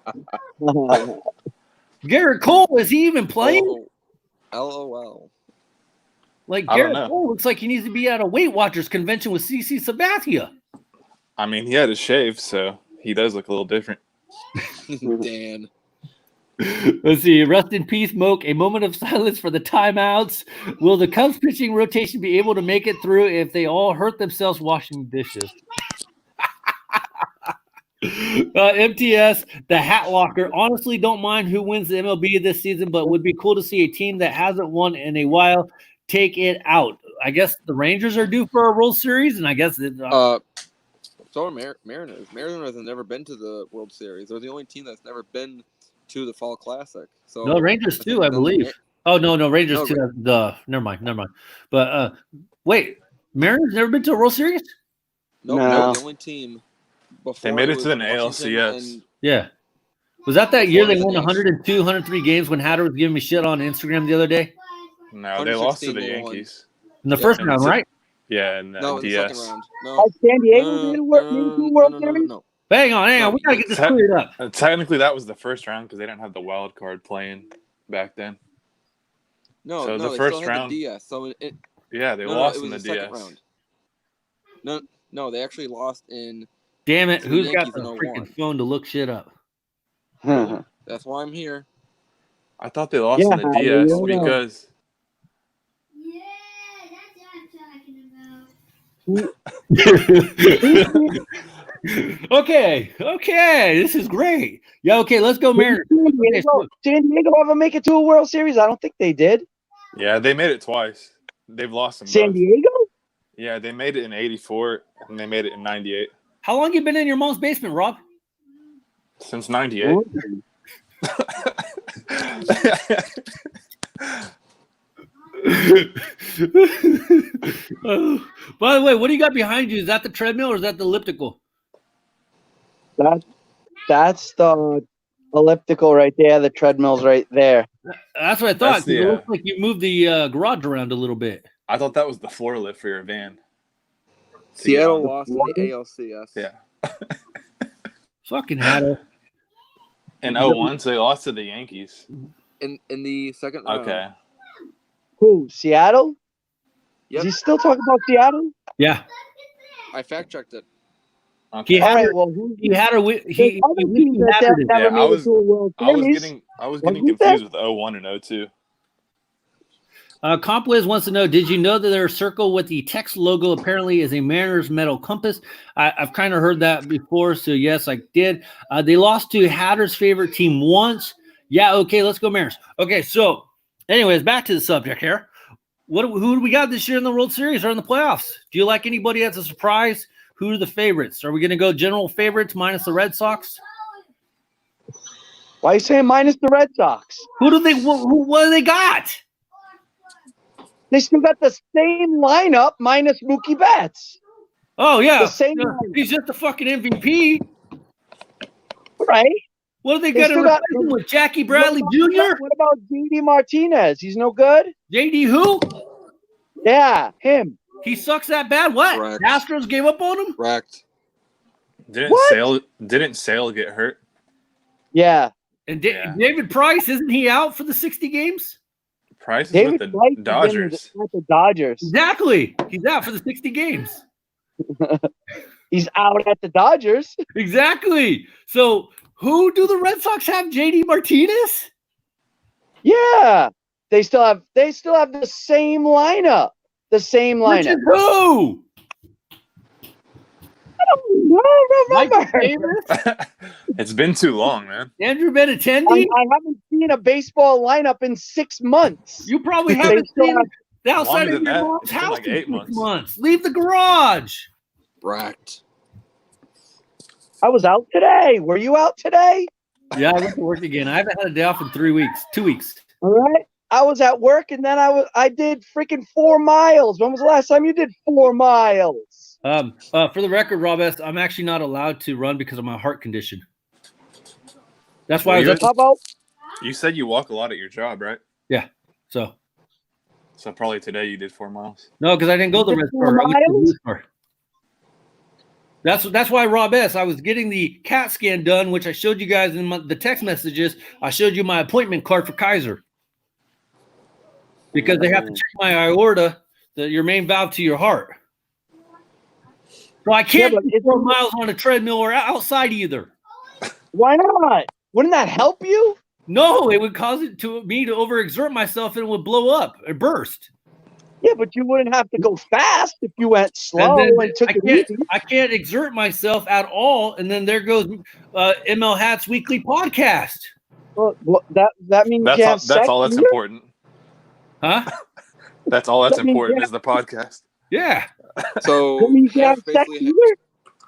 Speaker 1: Garrett Cole, is he even playing?
Speaker 2: LOL.
Speaker 1: Like
Speaker 4: I don't
Speaker 1: Garrett
Speaker 4: know.
Speaker 1: Cole looks like he needs to be at a Weight Watchers convention with CC Sabathia.
Speaker 4: I mean, he had a shave, so he does look a little different.
Speaker 2: Dan.
Speaker 1: Let's see. Rest in peace, Moke. A moment of silence for the timeouts. Will the Cubs pitching rotation be able to make it through if they all hurt themselves washing dishes? MTS, the Hat Locker. Honestly, don't mind who wins the MLB this season, but would be cool to see a team that hasn't won in a while take it out. I guess the Rangers are due for a World Series, and I guess
Speaker 2: So are Mariners. Mariners have never been to the World Series. They're the only team that's never been to the Fall Classic. So
Speaker 1: no, Rangers too, I believe. Oh no, Rangers too. Never mind. But wait, Mariners never been to a World Series?
Speaker 2: No,
Speaker 3: No.
Speaker 2: the only team.
Speaker 4: They made it to the ALCS.
Speaker 1: Yeah. Was that year they won
Speaker 2: Before the
Speaker 1: 102, 103 games when Hatter was giving me shit on Instagram the other day?
Speaker 4: No, they lost to the
Speaker 2: 116 they won.
Speaker 4: Yankees.
Speaker 1: In the first
Speaker 4: and
Speaker 1: round,
Speaker 4: it's a-
Speaker 1: right?
Speaker 4: Yeah, and
Speaker 2: No, in the
Speaker 4: DS.
Speaker 2: second round.
Speaker 3: Oh,
Speaker 2: No.
Speaker 3: San Diego made a World Series?
Speaker 2: No.
Speaker 1: Hang on.
Speaker 2: No,
Speaker 1: We gotta get this
Speaker 4: Te-
Speaker 1: cleared up.
Speaker 4: Technically, that was the first round because they didn't have the wild card playing back then.
Speaker 2: No,
Speaker 4: So
Speaker 2: no,
Speaker 4: the
Speaker 2: they
Speaker 4: first
Speaker 2: still had
Speaker 4: round-
Speaker 2: the DS. So it
Speaker 4: Yeah, they
Speaker 2: no,
Speaker 4: lost
Speaker 2: it
Speaker 4: in
Speaker 2: was
Speaker 4: the
Speaker 2: the
Speaker 4: DS.
Speaker 2: second round. No, they actually lost in.
Speaker 1: Damn it.
Speaker 2: To the
Speaker 1: Who's got
Speaker 2: Yankees
Speaker 1: the
Speaker 2: in
Speaker 1: freaking
Speaker 2: 01.
Speaker 1: phone to look shit up?
Speaker 2: That's why I'm here.
Speaker 4: I thought they lost
Speaker 3: Yeah,
Speaker 4: in the DS
Speaker 3: yeah.
Speaker 4: because
Speaker 5: Yeah, that's what I'm talking about.
Speaker 1: Okay. This is great. Yeah, okay, let's go, Mariners. Okay, so-
Speaker 3: San Diego ever make it to a World Series? I don't think they did.
Speaker 4: yeah, they made it twice. They've lost them
Speaker 3: San
Speaker 4: both.
Speaker 3: Diego?
Speaker 4: Yeah, they made it in '84 and they made it in '98.
Speaker 1: How long you been in your mom's basement, Rob?
Speaker 4: Since '98.
Speaker 1: By the way, what do you got behind you? Is that the treadmill or is that the elliptical?
Speaker 3: That's the elliptical right there. The treadmill's right there.
Speaker 1: That's what I thought.
Speaker 4: That's
Speaker 1: 'Cause
Speaker 4: the,
Speaker 1: it looks like you moved the garage around a little bit.
Speaker 4: I thought that was the floor lift for your van.
Speaker 2: Seattle
Speaker 4: Yeah.
Speaker 2: lost in the ALCS.
Speaker 4: Yeah.
Speaker 1: Fucking Hatter.
Speaker 4: In 01, so they lost to the Yankees.
Speaker 2: In the second round.
Speaker 4: Okay.
Speaker 3: Who? Seattle?
Speaker 2: Yep.
Speaker 3: Is he still talking about Seattle?
Speaker 1: Yeah.
Speaker 2: I fact checked it.
Speaker 4: Okay.
Speaker 1: He
Speaker 3: All
Speaker 1: had
Speaker 3: right.
Speaker 1: her.
Speaker 3: Well, who?
Speaker 1: He had her.
Speaker 3: There's
Speaker 1: He
Speaker 3: other teams that
Speaker 1: Hattered it.
Speaker 3: never
Speaker 4: Yeah,
Speaker 3: made it to a World
Speaker 4: I was
Speaker 3: Series.
Speaker 4: getting
Speaker 3: Wasn't
Speaker 4: confused with 01 and 02.
Speaker 1: Compliz wants to know, did you know that their circle with the text logo apparently is a Mariners metal compass? I've kind of heard that before, so yes, I did. They lost to Hatter's favorite team once. Yeah, okay, let's go Mariners. Okay, so anyways, back to the subject here. Who do we got this year in the World Series or in the playoffs? Do you like anybody as a surprise? Who are the favorites? Are we going to go general favorites minus the Red Sox?
Speaker 3: Why are you saying minus the Red Sox?
Speaker 1: What do they got?
Speaker 3: They still got the same lineup minus Mookie Betts.
Speaker 1: Oh, yeah.
Speaker 3: The same
Speaker 1: Yeah,
Speaker 3: lineup.
Speaker 1: he's just a fucking MVP.
Speaker 3: Right?
Speaker 1: What are they
Speaker 3: They
Speaker 1: going to
Speaker 3: still
Speaker 1: replace
Speaker 3: got-
Speaker 1: him with? Jackie Bradley
Speaker 3: What
Speaker 1: Jr.?
Speaker 3: What about JD Martinez? He's no good?
Speaker 1: JD who?
Speaker 3: Yeah, him.
Speaker 1: He sucks that bad? What?
Speaker 2: Correct.
Speaker 1: Astros gave up on him?
Speaker 2: Correct.
Speaker 4: Didn't
Speaker 3: What?
Speaker 4: Sale get hurt?
Speaker 3: Yeah.
Speaker 1: And
Speaker 4: Yeah.
Speaker 1: David Price, isn't he out for the 60 games?
Speaker 4: Price is
Speaker 3: David
Speaker 4: with the
Speaker 3: Price is in
Speaker 4: Dodgers.
Speaker 3: with the Dodgers.
Speaker 1: Exactly. He's out for the 60 games.
Speaker 3: He's out at the Dodgers.
Speaker 1: Exactly. So who do the Red Sox have? JD Martinez?
Speaker 3: Yeah. They still have the same lineup. The same
Speaker 1: Which
Speaker 3: lineup.
Speaker 1: is who?
Speaker 3: I
Speaker 1: Michael
Speaker 3: don't remember.
Speaker 1: Davis?
Speaker 4: It's been too long, man.
Speaker 1: Andrew Benintendi?
Speaker 3: I haven't seen a baseball lineup in 6 months.
Speaker 1: You probably
Speaker 3: They
Speaker 1: haven't
Speaker 3: still
Speaker 1: seen
Speaker 3: have-
Speaker 1: the outside
Speaker 4: Longer
Speaker 1: of
Speaker 4: than
Speaker 1: your
Speaker 4: that.
Speaker 1: mom's
Speaker 4: It's been
Speaker 1: house
Speaker 4: like
Speaker 1: in
Speaker 4: 8
Speaker 1: 6
Speaker 4: months.
Speaker 1: months. Leave the garage.
Speaker 2: Correct.
Speaker 3: I was out today. Were you out today?
Speaker 1: Yeah, I went to work again. I haven't had a day off in 3 weeks. 2 weeks.
Speaker 3: All right. I was at work and then I did freaking 4 miles. When was the last time you did 4 miles?
Speaker 1: For the record, Rob S., I'm actually not allowed to run because of my heart condition. That's why I was
Speaker 4: Well,
Speaker 1: up.
Speaker 3: How about
Speaker 4: You said you walk a lot at your job, right?
Speaker 1: So
Speaker 4: So probably today you did 4 miles.
Speaker 1: no, because I didn't go to the red
Speaker 3: 4
Speaker 1: store. I went to the
Speaker 3: miles?
Speaker 1: blue store. That's why, Rob S. I was getting the CAT scan done, which I showed you guys in the text messages. I showed you my appointment card for Kaiser because they have to check my aorta, your main valve to your heart. So I can't
Speaker 3: but
Speaker 1: do
Speaker 3: it's-
Speaker 1: 4 miles on a treadmill or outside either.
Speaker 3: Why not? Wouldn't that help you?
Speaker 1: No, it would cause me to overexert myself and it would blow up or burst.
Speaker 3: Yeah, but you wouldn't have to go fast if you went slow and took it easy.
Speaker 1: I can't exert myself at all. And then there goes ML Hat's weekly podcast.
Speaker 3: Well, that means you have
Speaker 4: That's all that's
Speaker 3: sex
Speaker 4: important.
Speaker 1: Huh?
Speaker 4: That's all that's
Speaker 3: That means
Speaker 4: important
Speaker 3: you
Speaker 4: is the podcast.
Speaker 1: Yeah.
Speaker 2: So
Speaker 3: That means you have
Speaker 2: Hatch
Speaker 3: sex
Speaker 2: basically
Speaker 3: either?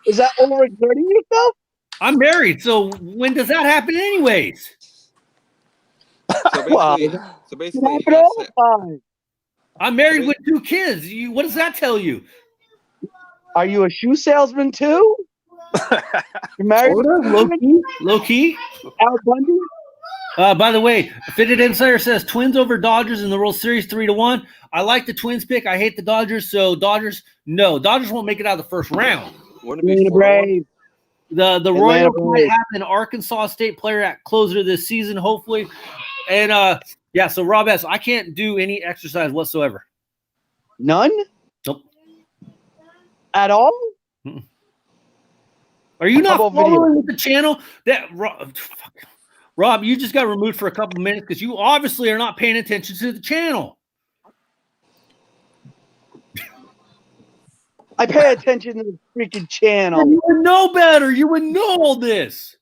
Speaker 3: Is that overexerting yourself?
Speaker 1: I'm married. So when does that happen anyways?
Speaker 3: Wow.
Speaker 2: so
Speaker 3: It
Speaker 2: basically
Speaker 3: happens
Speaker 2: Hatch,
Speaker 3: all the time.
Speaker 1: I'm married with 2 kids. What does that tell you?
Speaker 3: Are you a shoe salesman too? You're married with
Speaker 1: Low key.
Speaker 3: Al Bundy?
Speaker 1: By the way, Fitted Insider says Twins over Dodgers in the World Series 3-1. I like the Twins pick. I hate the Dodgers. So Dodgers won't make it out of the first round.
Speaker 2: wouldn't it be
Speaker 3: Atlanta
Speaker 2: 4-1?
Speaker 3: Braves.
Speaker 1: The
Speaker 3: Atlanta
Speaker 1: Royals might
Speaker 3: Braves.
Speaker 1: have an Arkansas State player at closer this season, hopefully. And so Rob S., I can't do any exercise whatsoever.
Speaker 3: None?
Speaker 1: Nope.
Speaker 3: At all?
Speaker 1: Are you not
Speaker 3: How about
Speaker 1: following with the channel? Rob, you just got removed for a couple minutes because you obviously are not paying attention to the channel.
Speaker 3: I pay attention to the freaking channel.
Speaker 1: You would know better. You would know all this.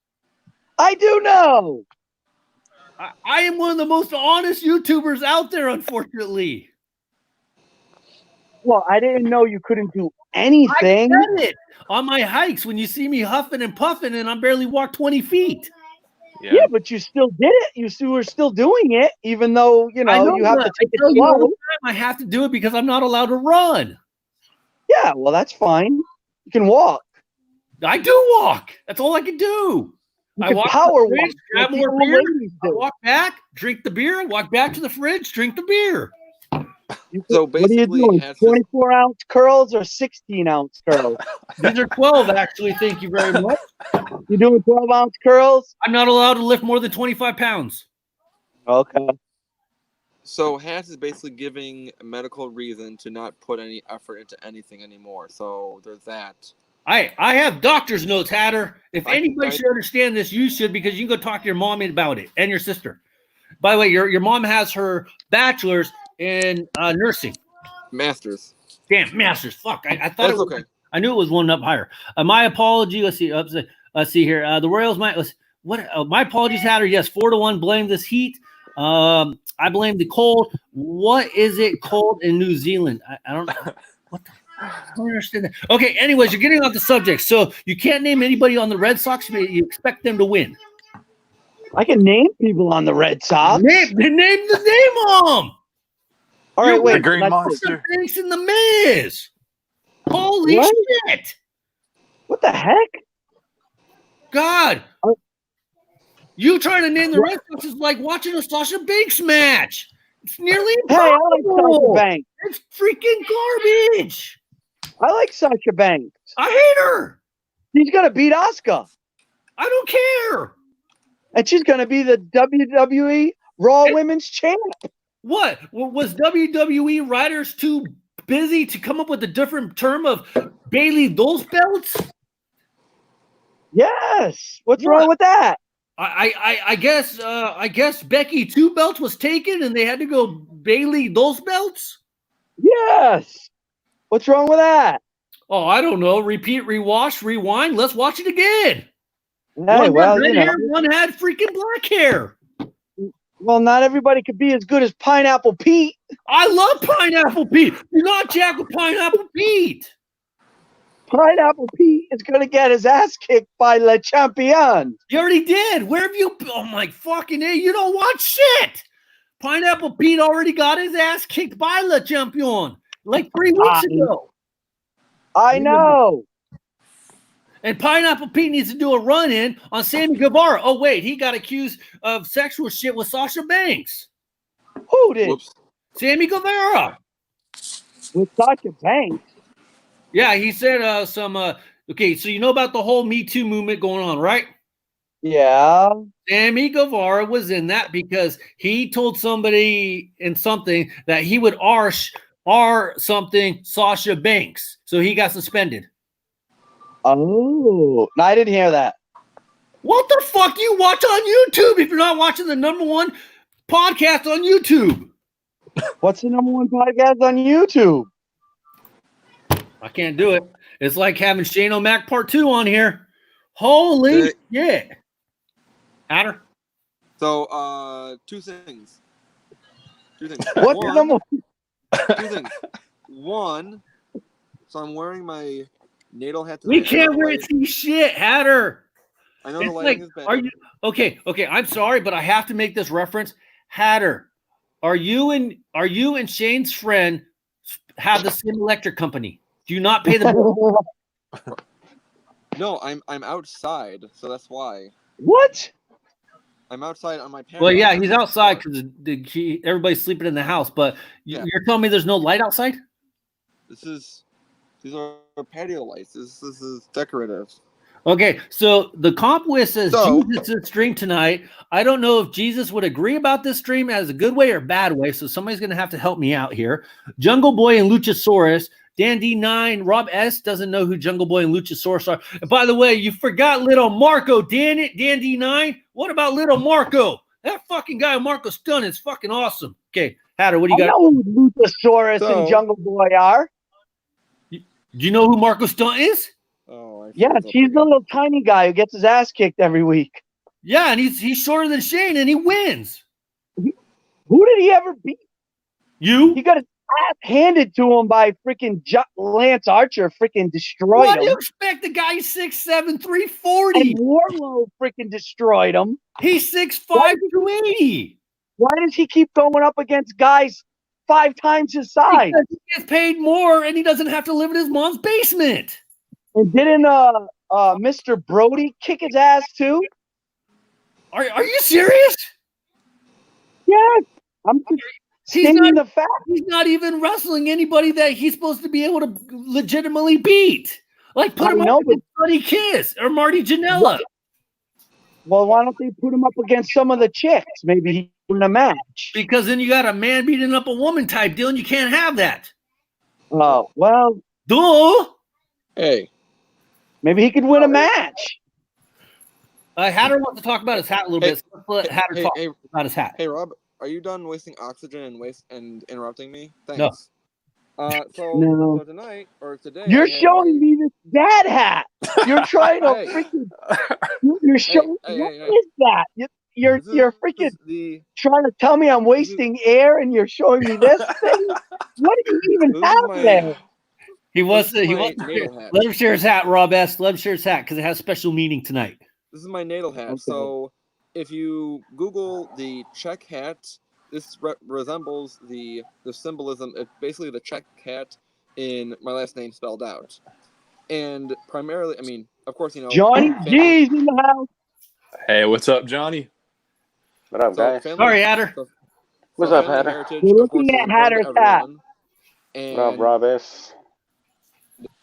Speaker 3: I do know.
Speaker 1: I am one of the most honest YouTubers out there, unfortunately.
Speaker 3: Well, I didn't know you couldn't do
Speaker 1: I
Speaker 3: anything.
Speaker 1: said it on my hikes when you see me huffing and puffing and I'm barely walked 20 feet.
Speaker 3: Yeah, but you still did it. You were still doing it, even though, you know you have to take it
Speaker 1: all
Speaker 3: slow.
Speaker 1: the time I have to do it because I'm not allowed to run.
Speaker 3: Yeah, well, that's fine. You can walk.
Speaker 1: I do walk. That's all I can do.
Speaker 3: You
Speaker 1: I
Speaker 3: can
Speaker 1: walk
Speaker 3: power
Speaker 1: to the fridge,
Speaker 3: walk.
Speaker 1: grab
Speaker 3: like
Speaker 1: more
Speaker 3: the old
Speaker 1: beer,
Speaker 3: ladies
Speaker 1: I
Speaker 3: do.
Speaker 1: walk back, drink the beer, walk back to the fridge, drink the beer.
Speaker 2: So
Speaker 3: What are you
Speaker 2: basically,
Speaker 3: doing?
Speaker 2: Hatch is-
Speaker 3: 24-ounce curls or 16-ounce curls?
Speaker 1: These are 12, actually. Thank you very much.
Speaker 3: You doing 12-ounce curls?
Speaker 1: I'm not allowed to lift more than 25 pounds.
Speaker 3: Okay.
Speaker 2: So Hatch is basically giving a medical reason to not put any effort into anything anymore. So there's that.
Speaker 1: I have doctor's notes, Hatter. If anybody
Speaker 2: I-
Speaker 1: should understand this, you should, because you can go talk to your mom about it and your sister. By the way, your mom has her bachelor's in nursing.
Speaker 2: Masters.
Speaker 1: Damn, master's. Fuck. I thought
Speaker 2: That's
Speaker 1: it was,
Speaker 2: okay.
Speaker 1: I knew it was one up higher. My apology. Let's see. Let's see here. The Royals might. My apologies, Hatter. Yes, 4-1. Blame this heat. I blame the cold. What is it cold in New Zealand? I don't know. What the? I don't understand that. Okay. Anyways, you're getting off the subject. So you can't name anybody on the Red Sox. You expect them to win.
Speaker 3: I can name people on the Red Sox.
Speaker 1: Name the name.
Speaker 3: All right, wait.
Speaker 4: The Green
Speaker 3: let's-
Speaker 4: Monster.
Speaker 1: Thanks in the Miz. Holy
Speaker 3: What?
Speaker 1: shit.
Speaker 3: What the heck?
Speaker 1: God.
Speaker 3: Oh.
Speaker 1: You trying to name the Red Sox is like watching a Sasha Banks match. It's nearly
Speaker 3: Hey, I like
Speaker 1: impossible.
Speaker 3: Sasha Banks.
Speaker 1: It's freaking garbage.
Speaker 3: I like Sasha Banks.
Speaker 1: I hate her.
Speaker 3: She's gonna beat Asuka,
Speaker 1: I don't care.
Speaker 3: and she's gonna be the WWE Raw Women's Champ.
Speaker 1: What? Was WWE writers too busy to come up with a different term of Bailey those belts?
Speaker 3: Yes. What's
Speaker 1: What?
Speaker 3: wrong with that?
Speaker 1: I guess Becky 2 belts was taken and they had to go Bailey those belts.
Speaker 3: Yes. What's wrong with that?
Speaker 1: Oh, I don't know. Repeat, rewash, rewind. Let's watch it again.
Speaker 3: Hey,
Speaker 1: One
Speaker 3: well,
Speaker 1: had red
Speaker 3: you know,
Speaker 1: hair, one had freaking black hair.
Speaker 3: well, not everybody could be as good as Pineapple Pete.
Speaker 1: I love Pineapple Pete. Do not jack with Pineapple Pete.
Speaker 3: Pineapple Pete is gonna get his ass kicked by Le Champion.
Speaker 1: You already did. Where have you? Oh my fucking A! You don't watch shit. Pineapple Pete already got his ass kicked by Le Champion like 3 weeks ago.
Speaker 3: I know.
Speaker 1: And Pineapple Pete needs to do a run-in on Sammy Guevara. Oh, wait, he got accused of sexual shit with Sasha Banks.
Speaker 3: Who? feuded
Speaker 2: Whoops.
Speaker 1: Sammy Guevara.
Speaker 3: with Sasha Banks.
Speaker 1: Yeah, he said okay, so you know about the whole Me Too movement going on, right?
Speaker 3: Yeah.
Speaker 1: Sammy Guevara was in that because he told somebody in something that he would R something Sasha Banks. So he got suspended.
Speaker 3: Oh, no, I didn't hear that.
Speaker 1: What the fuck you watch on YouTube if you're not watching the #1 podcast on YouTube?
Speaker 3: What's the #1 podcast on YouTube?
Speaker 1: I can't do it. It's like having Shane O'Mac Part 2 on here. Holy shit. Hatter?
Speaker 2: So, two things.
Speaker 3: What's the number?
Speaker 2: Two things. One, so I'm wearing my natal hat
Speaker 1: We
Speaker 2: tonight.
Speaker 1: can't wear see shit, Hatter.
Speaker 2: I know the
Speaker 1: It's
Speaker 2: lighting
Speaker 1: like,
Speaker 2: is bad.
Speaker 1: are you okay? I'm sorry, but I have to make this reference. Hatter, are you and Shane's friend have the same electric company? Do you not pay the bill?
Speaker 2: No, I'm outside, so that's why.
Speaker 3: What?
Speaker 2: I'm outside on my parents.
Speaker 1: Well, yeah, he's outside because everybody's sleeping in the house. But
Speaker 2: Yeah.
Speaker 1: you're telling me there's no light outside?
Speaker 2: These are patio lights. This is decorative.
Speaker 1: Okay, so the comp with says
Speaker 2: So-
Speaker 1: Jesus' stream tonight. I don't know if Jesus would agree about this stream as a good way or bad way, so somebody's going to have to help me out here. Jungle Boy and Luchasaurus. Dan D9, Rob S doesn't know who Jungle Boy and Luchasaurus are. And by the way, you forgot little Marco, Dan D9. What about little Marco? That fucking guy, Marco Stun, is fucking awesome. Okay, Hatter, what do you
Speaker 3: I
Speaker 1: got?
Speaker 3: know who Luchasaurus
Speaker 2: So-
Speaker 3: and Jungle Boy are.
Speaker 1: Do you know who Marco Stunt is?
Speaker 2: Oh,
Speaker 3: Yeah, he's the little tiny guy who gets his ass kicked every week.
Speaker 1: Yeah, and he's shorter than Shane, and he wins.
Speaker 3: Who did he ever beat?
Speaker 1: You?
Speaker 3: He got his ass handed to him by freaking Lance Archer. Freaking destroyed
Speaker 1: What do you
Speaker 3: him.
Speaker 1: expect? The guy's 6'7", 340.
Speaker 3: And Warlow freaking destroyed him.
Speaker 1: He's 6'5", 280.
Speaker 3: Why does he keep going up against guys 5 times his size?
Speaker 1: Because he gets paid more, and he doesn't have to live in his mom's basement.
Speaker 3: And didn't Mr. Brody kick his ass too?
Speaker 1: Are you serious?
Speaker 3: Yes. I'm just
Speaker 1: He's
Speaker 3: stating
Speaker 1: not-
Speaker 3: the fact.
Speaker 1: He's not even wrestling anybody that he's supposed to be able to legitimately beat. Like put
Speaker 3: I
Speaker 1: him
Speaker 3: know,
Speaker 1: up against Buddy Kiss or Marty Jannella.
Speaker 3: Well, why don't they put him up against some of the chicks? Maybe he win a match.
Speaker 1: Because then you got a man beating up a woman type deal, and you can't have that.
Speaker 3: Oh, well,
Speaker 1: Duh.
Speaker 2: Hey,
Speaker 3: maybe he could win a match.
Speaker 1: Hatter wants to talk about his hat a little bit. So let's let Hatter talk
Speaker 2: hey,
Speaker 1: about his hat.
Speaker 2: hey, Rob, are you done wasting oxygen and interrupting me? Thanks.
Speaker 1: No.
Speaker 3: No.
Speaker 2: So tonight or today,
Speaker 3: You're
Speaker 2: I had
Speaker 3: showing me this dad hat. You're trying to
Speaker 2: Hey.
Speaker 3: freaking. You're showing.
Speaker 2: hey,
Speaker 3: What
Speaker 2: hey, hey.
Speaker 3: is that? You're
Speaker 2: This is-
Speaker 3: you're
Speaker 2: this
Speaker 3: freaking
Speaker 2: is the
Speaker 3: trying to tell me I'm wasting air, and you're showing me this thing. What do you even
Speaker 2: This is
Speaker 3: have
Speaker 2: my-
Speaker 3: there?
Speaker 1: He wants
Speaker 2: This
Speaker 1: to.
Speaker 2: is
Speaker 1: He
Speaker 2: my
Speaker 1: wants to.
Speaker 2: natal hat.
Speaker 1: Let him share his hat, Rob S. Let him share his hat because it has special meaning tonight.
Speaker 2: This is my natal hat.
Speaker 3: Okay.
Speaker 2: So if you Google the check hat, this resembles the symbolism. It's basically the check hat in my last name spelled out. And primarily, I mean, of course, you know.
Speaker 3: Johnny
Speaker 2: family-
Speaker 3: G's in the house.
Speaker 4: Hey, what's up, Johnny?
Speaker 6: What up,
Speaker 2: So
Speaker 6: guys?
Speaker 2: family-
Speaker 1: Sorry, Hatter.
Speaker 2: so-
Speaker 6: What's
Speaker 2: so
Speaker 6: up,
Speaker 2: family
Speaker 6: Hatter?
Speaker 2: heritage,
Speaker 3: We're
Speaker 2: of course,
Speaker 3: looking
Speaker 2: is
Speaker 3: at
Speaker 2: important to
Speaker 3: Hatter's hat.
Speaker 2: everyone.
Speaker 6: What up,
Speaker 2: And
Speaker 6: Rob S?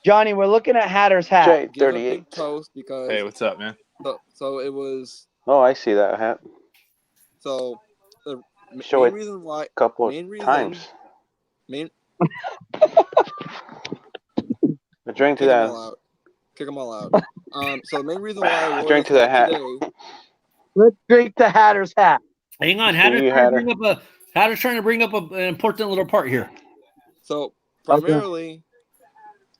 Speaker 3: Johnny, we're looking at Hatter's hat.
Speaker 2: give a big
Speaker 6: J38.
Speaker 2: toast because
Speaker 4: Hey, what's up, man?
Speaker 2: so it was
Speaker 6: Oh, I see that hat.
Speaker 2: so the
Speaker 6: Show
Speaker 2: main
Speaker 6: it
Speaker 2: reason why
Speaker 6: a couple
Speaker 2: main
Speaker 6: of
Speaker 2: reason
Speaker 6: times.
Speaker 2: main
Speaker 6: I drank to
Speaker 2: kick them
Speaker 6: that.
Speaker 2: all out. Kick them all out. So the main reason why I wore
Speaker 6: Drink
Speaker 2: this
Speaker 6: to that hat.
Speaker 2: today.
Speaker 3: Let's drink the Hatter's hat.
Speaker 1: Hang on,
Speaker 6: See
Speaker 1: Hatter's
Speaker 6: you,
Speaker 1: trying to
Speaker 6: Hatter.
Speaker 1: bring up Hatter's trying to bring up an important little part here.
Speaker 2: So primarily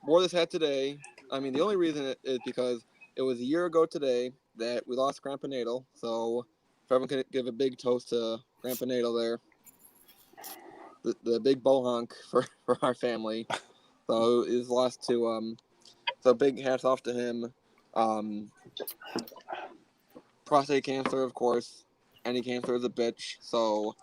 Speaker 2: wore this hat today. I mean, the only reason is because it was a year ago today that we lost Grandpa Nadal. So if everyone could give a big toast to Grandpa Nadal there. The big bohonk for our family. So he's lost to so big hats off to him. Prostate cancer, of course. Any cancer is a bitch. So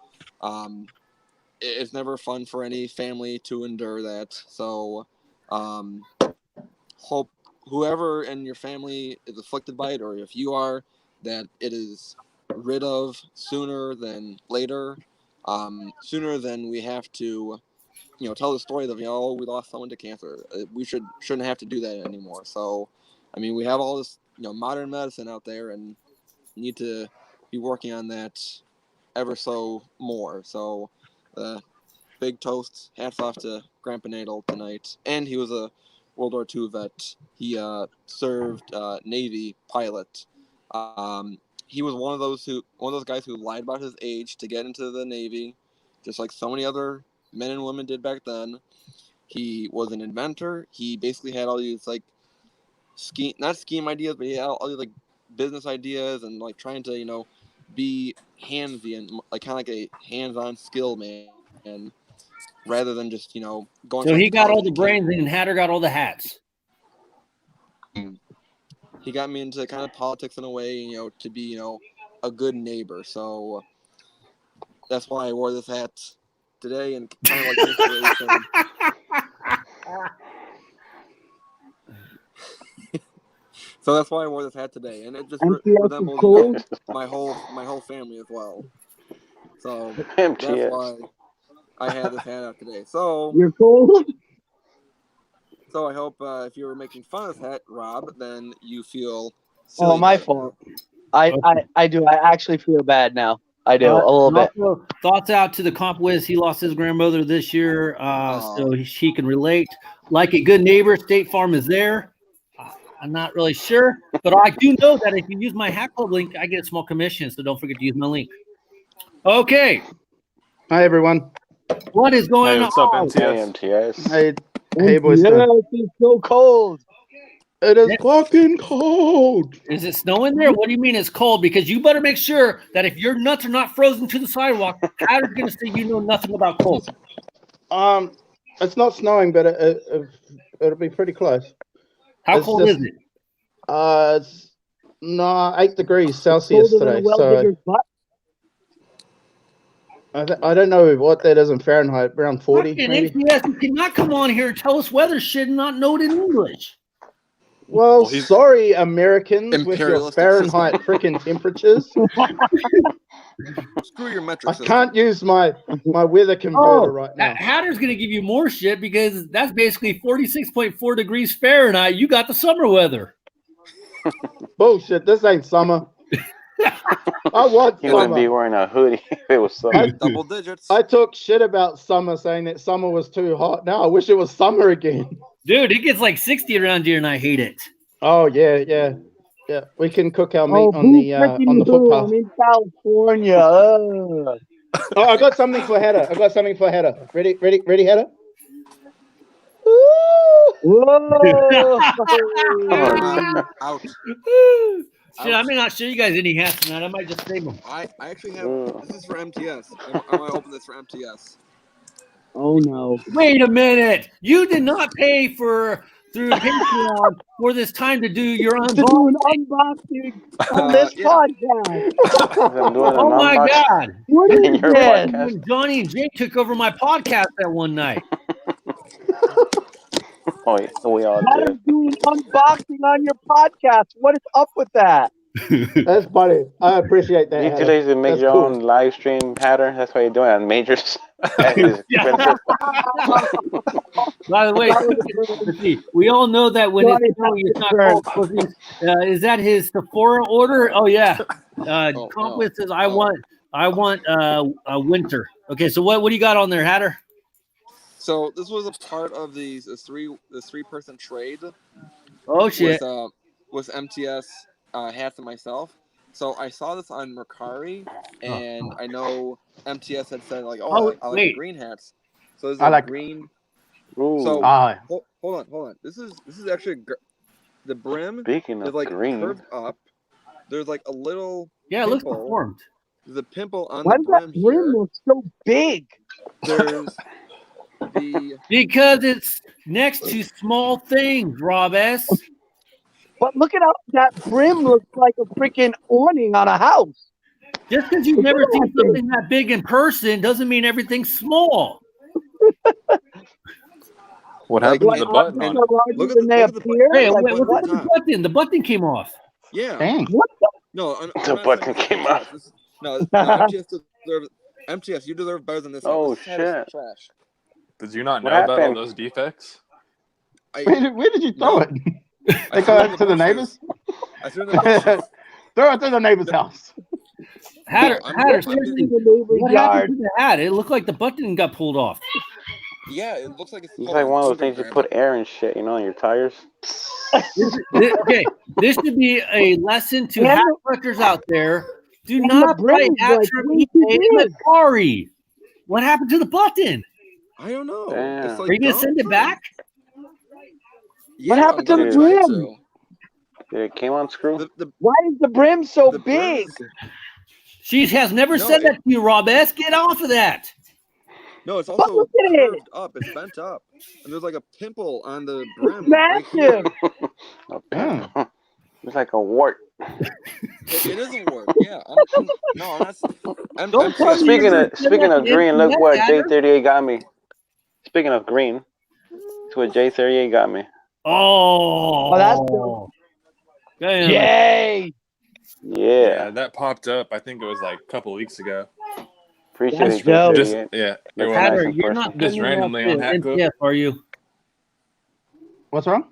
Speaker 2: it's never fun for any family to endure that. So hope whoever in your family is afflicted by it, or if you are, that it is rid of sooner than later. sooner than we have to, tell the story of, we lost someone to cancer. We shouldn't have to do that anymore. So, I mean, we have all this, modern medicine out there, and need to be working on that ever so more. So, big toast. Hats off to Grandpa Nadel tonight. And he was a World War II vet. He served Navy pilot. He was one of those guys who lied about his age to get into the Navy, just like so many other men and women did back then. He was an inventor. He basically had all these not scheme ideas, but he had all these business ideas and trying to be handsy and kind of like a hands-on skill man, and rather than just going.
Speaker 1: So he got all the brains and Hatter got all the hats.
Speaker 2: He got me into kind of politics in a way, to be a good neighbor. So that's why I wore this hat today, and kind of inspiration. So that's why I wore this hat today, and it just resembles my whole family as well. So that's why I had this hat out today. So
Speaker 3: you're cold.
Speaker 2: So I hope if you were making fun of this hat, Rob, then you feel silly.
Speaker 3: Oh, my fault. I do. I actually feel bad now. I do a little bit.
Speaker 1: Thoughts out to the comp whiz. He lost his grandmother this year, so he can relate. Like a good neighbor, State Farm is there. I'm not really sure, but I do know that if you use my Hat Club link, I get a small commission, so don't forget to use my link. Okay.
Speaker 7: Hi, everyone.
Speaker 1: What is going on?
Speaker 4: What's up, MTS?
Speaker 7: Hey, boys.
Speaker 3: It's so cold.
Speaker 7: It is fucking cold.
Speaker 1: Is it snowing there? What do you mean it's cold? Because you better make sure that if your nuts are not frozen to the sidewalk, Hatter's going to say you know nothing about cold.
Speaker 7: It's not snowing, but it'll be pretty close.
Speaker 1: How cold is it?
Speaker 7: It's 8 degrees Celsius today. So I don't know what that is in Fahrenheit. Around 40, maybe.
Speaker 1: NPS, you cannot come on here and tell us weather shit and not know it in English.
Speaker 7: Well, sorry, Americans, with your Fahrenheit freaking temperatures.
Speaker 2: Screw your metrics.
Speaker 7: I can't use my weather converter right now.
Speaker 1: Hatter's going to give you more shit because that's basically 46.4 degrees Fahrenheit. You got the summer weather.
Speaker 7: Bullshit. This ain't summer. I want
Speaker 6: You
Speaker 7: summer.
Speaker 6: would be wearing a hoodie if it was summer.
Speaker 2: Double digits.
Speaker 7: I talk shit about summer, saying that summer was too hot. Now I wish it was summer again.
Speaker 1: Dude, it gets like 60 around here, and I hate it.
Speaker 7: Oh yeah. We can cook our meat on the footpath.
Speaker 3: I'm in California.
Speaker 7: Oh, I got something for Hatter. Ready, Hatter?
Speaker 3: Whoa!
Speaker 2: Out.
Speaker 1: Shit, I may not show you guys any hats tonight. I might just save them.
Speaker 2: I actually have. This is for MTS. I want to open this for MTS.
Speaker 3: Oh no!
Speaker 1: Wait a minute. You did not pay through Patreon for this time to do your unboxing.
Speaker 3: On this podcast.
Speaker 1: Oh my God!
Speaker 3: What is this?
Speaker 1: When Johnny and Jake took over my podcast that one night.
Speaker 6: Oh, yeah, we all
Speaker 3: How
Speaker 6: did.
Speaker 3: are you doing unboxing on your podcast? What is up with that?
Speaker 7: That's funny. I appreciate that.
Speaker 6: You today's make your own live stream pattern. That's why you're doing it on majors.
Speaker 1: By the way, we all know that when it's not called pussies. Is that his Sephora order? Oh yeah. Complex says I want a winter. Okay, so what do you got on there, Hatter?
Speaker 2: So this was a part of this three-person trade.
Speaker 1: Oh shit!
Speaker 2: With MTS hats and myself. So I saw this on Mercari, and I know MTS had said I like the green hats. So this is green.
Speaker 6: Ooh.
Speaker 2: So hold on. This is actually the brim.
Speaker 6: Speaking of green,
Speaker 2: curved up. There's a little.
Speaker 1: Yeah, it looks deformed.
Speaker 2: There's a pimple on
Speaker 3: Why
Speaker 2: the
Speaker 3: does
Speaker 2: brim
Speaker 3: that brim
Speaker 2: here.
Speaker 3: look so big?
Speaker 2: There's
Speaker 1: because it's next to small things, Rob S.
Speaker 3: But look at how that brim looks like a freaking awning on a house.
Speaker 1: Just because you've never seen something that big in person doesn't mean everything's small.
Speaker 4: What happened to the button?
Speaker 2: Look at the button.
Speaker 1: Hey, what's the button? The button came off.
Speaker 2: Yeah.
Speaker 7: Dang.
Speaker 3: What the?
Speaker 2: No,
Speaker 6: the button came off.
Speaker 2: No, MTS MTS, you deserve better than this.
Speaker 6: Oh,
Speaker 2: This hat is
Speaker 6: shit.
Speaker 2: trash.
Speaker 4: Did you not
Speaker 6: What
Speaker 4: know about all
Speaker 6: happened?
Speaker 4: those defects?
Speaker 7: Where did you throw
Speaker 2: No.
Speaker 7: it?
Speaker 2: I
Speaker 7: They
Speaker 2: threw
Speaker 7: go
Speaker 2: it in
Speaker 7: out
Speaker 2: the
Speaker 7: to the
Speaker 2: bushes.
Speaker 7: neighbors?
Speaker 2: I threw it in the bushes.
Speaker 7: Throw it to the neighbor's house.
Speaker 1: Hatter,
Speaker 2: I'm
Speaker 1: Hatter,
Speaker 2: getting-
Speaker 1: seriously,
Speaker 3: The neighbor's
Speaker 1: what
Speaker 3: yard.
Speaker 1: happened to the hat? It looked like the button got pulled off.
Speaker 2: Yeah, it looks like it's
Speaker 6: It's
Speaker 2: called
Speaker 6: like
Speaker 2: a
Speaker 6: one of those
Speaker 2: sugar
Speaker 6: things you
Speaker 2: grab.
Speaker 6: put air and shit, you know, in your tires.
Speaker 1: Okay, this should be a lesson to
Speaker 3: And
Speaker 1: hat
Speaker 3: the-
Speaker 1: collectors out there. Do
Speaker 3: and
Speaker 1: not
Speaker 3: the
Speaker 1: buy
Speaker 3: brim's
Speaker 1: hats
Speaker 3: like
Speaker 1: from
Speaker 3: way too
Speaker 1: eBay
Speaker 3: big.
Speaker 1: and Atari. What happened to the button?
Speaker 2: I don't know.
Speaker 6: Damn.
Speaker 2: It's like
Speaker 1: Are you gonna
Speaker 2: dumb.
Speaker 1: send it back?
Speaker 2: Yeah,
Speaker 3: happened to
Speaker 2: I'm
Speaker 6: the
Speaker 2: gonna try
Speaker 3: brim?
Speaker 2: to.
Speaker 6: Did it came on screw?
Speaker 2: The
Speaker 3: Why is the brim so
Speaker 2: the
Speaker 3: big?
Speaker 2: brims-
Speaker 1: She has never
Speaker 2: No,
Speaker 1: said
Speaker 2: it-
Speaker 1: that to you, Rob S. Get off of that.
Speaker 2: No, it's
Speaker 3: But
Speaker 2: also
Speaker 3: look at it.
Speaker 2: curved up. It's bent up, and there's like a pimple on the brim.
Speaker 3: It's
Speaker 2: Right here.
Speaker 3: massive.
Speaker 6: A pimp. It's like a wart.
Speaker 2: It is a wart. Yeah. I'm not. I'm
Speaker 1: Don't tell me
Speaker 6: Speaking
Speaker 1: you're
Speaker 6: of
Speaker 1: gonna send that to
Speaker 6: green, look
Speaker 1: MTS,
Speaker 6: what
Speaker 1: Hatter.
Speaker 6: J38 got me. Speaking of green, that's what J38 got me.
Speaker 1: Oh,
Speaker 3: that's dope.
Speaker 1: Damn.
Speaker 3: Yay!
Speaker 6: Yeah.
Speaker 4: That popped up. I think it was like a couple weeks ago.
Speaker 6: Appreciate
Speaker 3: That's
Speaker 6: it,
Speaker 3: dope.
Speaker 4: Just
Speaker 6: J38.
Speaker 4: yeah. It
Speaker 6: That's
Speaker 4: was,
Speaker 6: nice
Speaker 1: Hatter,
Speaker 6: in
Speaker 1: you're
Speaker 6: person.
Speaker 1: not
Speaker 4: Just
Speaker 1: sending
Speaker 4: randomly
Speaker 1: that
Speaker 4: on
Speaker 1: to
Speaker 4: Hat Club.
Speaker 1: MTS, are you?
Speaker 7: What's wrong?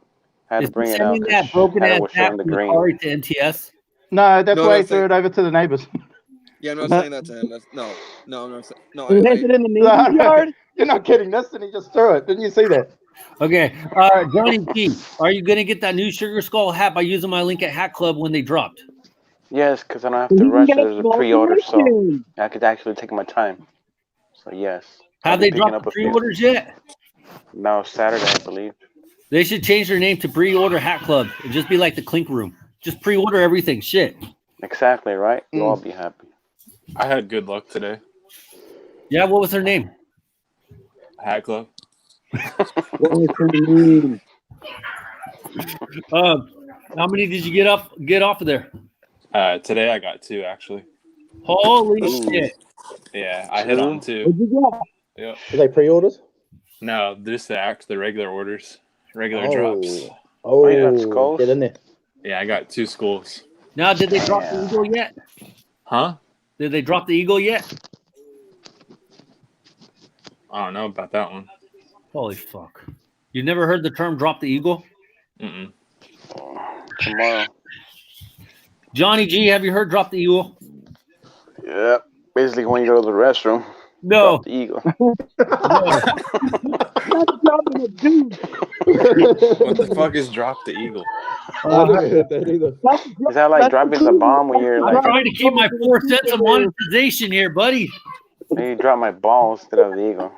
Speaker 6: Had to
Speaker 1: Is he
Speaker 6: bring it out
Speaker 1: sending that
Speaker 6: because
Speaker 1: broken
Speaker 6: Hatter
Speaker 1: ass
Speaker 6: was
Speaker 1: hat
Speaker 6: showing the
Speaker 1: from
Speaker 6: green.
Speaker 1: Atari to MTS?
Speaker 7: No, that's
Speaker 2: No,
Speaker 7: why he
Speaker 2: that's
Speaker 7: threw it over to the neighbors.
Speaker 2: Yeah, I'm not saying that to him. That's, no, I'm not saying. No,
Speaker 3: You left it in the neighbor's yard?
Speaker 7: You're not kidding. That's and he just threw it. Didn't you see that?
Speaker 1: Okay, Johnny G, are you gonna get that new Sugar Skull hat by using my link at Hat Club when they dropped?
Speaker 6: Yes, because I don't have
Speaker 3: You
Speaker 6: to
Speaker 3: can
Speaker 6: rush.
Speaker 3: get
Speaker 6: There's a
Speaker 3: small
Speaker 6: pre-order, so
Speaker 3: commission.
Speaker 6: I could actually take my time. So yes. I'll
Speaker 1: Have
Speaker 6: be
Speaker 1: they
Speaker 6: picking
Speaker 1: dropped
Speaker 6: up
Speaker 1: the
Speaker 6: a few.
Speaker 1: pre-orders yet?
Speaker 6: No, Saturday, I believe.
Speaker 1: They should change their name to Pre-Order Hat Club. It'd just be like the Clink Room. Just pre-order everything. Shit.
Speaker 6: Exactly, right? You'll all be happy.
Speaker 4: I had good luck today.
Speaker 1: Yeah, what was her name?
Speaker 4: Hat Club.
Speaker 1: How many did you get off of there?
Speaker 4: Today I got 2 actually.
Speaker 1: Holy
Speaker 6: Ooh.
Speaker 1: shit.
Speaker 4: Yeah, I hit on 2.
Speaker 3: What'd you get?
Speaker 4: Yep.
Speaker 7: Are they pre-orders?
Speaker 4: No, just the regular orders, regular
Speaker 7: Oh.
Speaker 4: drops.
Speaker 7: Oh,
Speaker 6: you got skulls?
Speaker 7: get in there.
Speaker 4: Yeah, I got 2 schools.
Speaker 1: Now, did they drop the
Speaker 6: Yeah.
Speaker 1: Eagle yet?
Speaker 4: Huh?
Speaker 1: Did they drop the Eagle yet?
Speaker 4: I don't know about that one.
Speaker 1: Holy fuck. You never heard the term drop the Eagle?
Speaker 4: Mm-mm.
Speaker 6: Tomorrow.
Speaker 7: Johnny
Speaker 1: G, have you heard drop the Eagle?
Speaker 6: Yep. Basically, when you go to the restroom,
Speaker 1: No.
Speaker 6: drop the eagle.
Speaker 3: That's dropping a dude.
Speaker 4: What the fuck is drop the eagle?
Speaker 7: I never heard that either.
Speaker 6: Is that like dropping the bomb when you're
Speaker 1: I'm
Speaker 6: like,
Speaker 1: trying to keep my 4 cents of monetization here, buddy.
Speaker 6: maybe drop my ball instead of the eagle?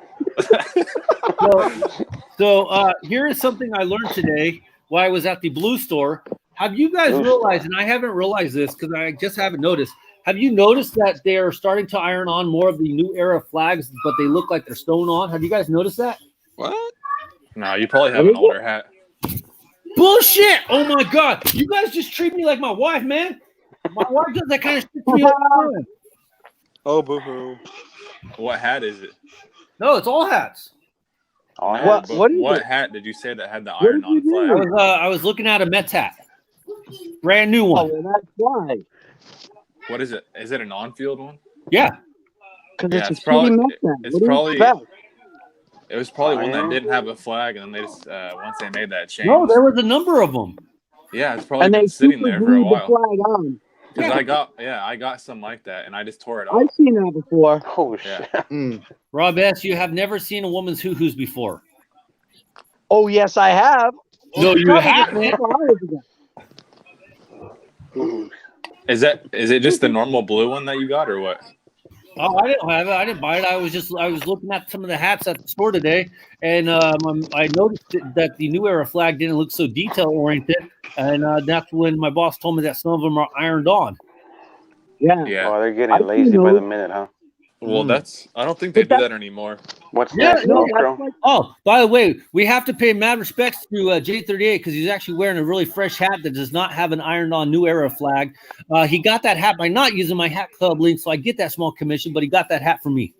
Speaker 1: So here is something I learned today while I was at the Blue Store. Have you guys
Speaker 6: Blue
Speaker 1: realized, and I haven't realized this because I just haven't noticed, have you noticed that they're starting to iron on more of the new era flags, but they look like they're stone on? Have you guys noticed that?
Speaker 2: What?
Speaker 4: No, you probably have an older hat.
Speaker 1: Bullshit! Oh my god! You guys just treat me like my wife, man. My wife does that kind of shit to me all the time.
Speaker 2: Oh, boo-hoo.
Speaker 4: What hat is it?
Speaker 1: No, it's all hats.
Speaker 6: All
Speaker 4: No,
Speaker 6: hats?
Speaker 4: but
Speaker 3: what is
Speaker 4: what
Speaker 3: it?
Speaker 4: hat did you say that had the
Speaker 3: What did
Speaker 4: iron-on
Speaker 3: you do?
Speaker 4: flag?
Speaker 1: I was looking at a Mets hat, brand new
Speaker 3: Oh,
Speaker 1: one.
Speaker 3: well, that's why.
Speaker 4: What is it? Is it an on-field one?
Speaker 1: Yeah,
Speaker 3: Because
Speaker 4: Yeah,
Speaker 3: it's
Speaker 4: it's
Speaker 3: a
Speaker 4: probably-
Speaker 3: shitty Mets fan.
Speaker 4: it's
Speaker 3: What do you
Speaker 4: probably-
Speaker 3: expect?
Speaker 4: It was probably one
Speaker 6: Iron?
Speaker 4: that didn't have a flag, and then they just once they made that change.
Speaker 1: no, there was a number of them.
Speaker 4: Yeah, it's probably
Speaker 3: And they
Speaker 4: been sitting
Speaker 3: super
Speaker 4: there for a
Speaker 3: glued the
Speaker 4: while.
Speaker 3: flag on.
Speaker 4: Because I got some like that, and I just tore it off.
Speaker 3: I've seen that before.
Speaker 6: Oh,
Speaker 4: Yeah.
Speaker 6: shit.
Speaker 1: Rob S., you have never seen a woman's hoo-hoos before.
Speaker 3: Oh, yes, I have.
Speaker 1: No, you
Speaker 3: Probably
Speaker 1: haven't.
Speaker 3: a couple hours ago.
Speaker 4: Is it just the normal blue one that you got, or what?
Speaker 1: Oh, I didn't have it. I didn't buy it. I was looking at some of the hats at the store today, and I noticed that the New Era flag didn't look so detail oriented, and that's when my boss told me that some of them are ironed on.
Speaker 3: Yeah.
Speaker 4: Yeah.
Speaker 6: Oh, they're
Speaker 3: I
Speaker 6: getting
Speaker 3: see
Speaker 6: lazy by the
Speaker 3: those.
Speaker 6: minute, huh?
Speaker 4: Well, I don't think they
Speaker 3: But
Speaker 4: do that anymore.
Speaker 6: What's
Speaker 1: Yeah,
Speaker 6: next,
Speaker 1: no,
Speaker 6: Necro?
Speaker 3: That's like,
Speaker 1: Oh, by the way, we have to pay mad respects to J38 because he's actually wearing a really fresh hat that does not have an ironed-on New Era flag. He got that hat by not using my Hat Club link, so I get that small commission, but he got that hat from me.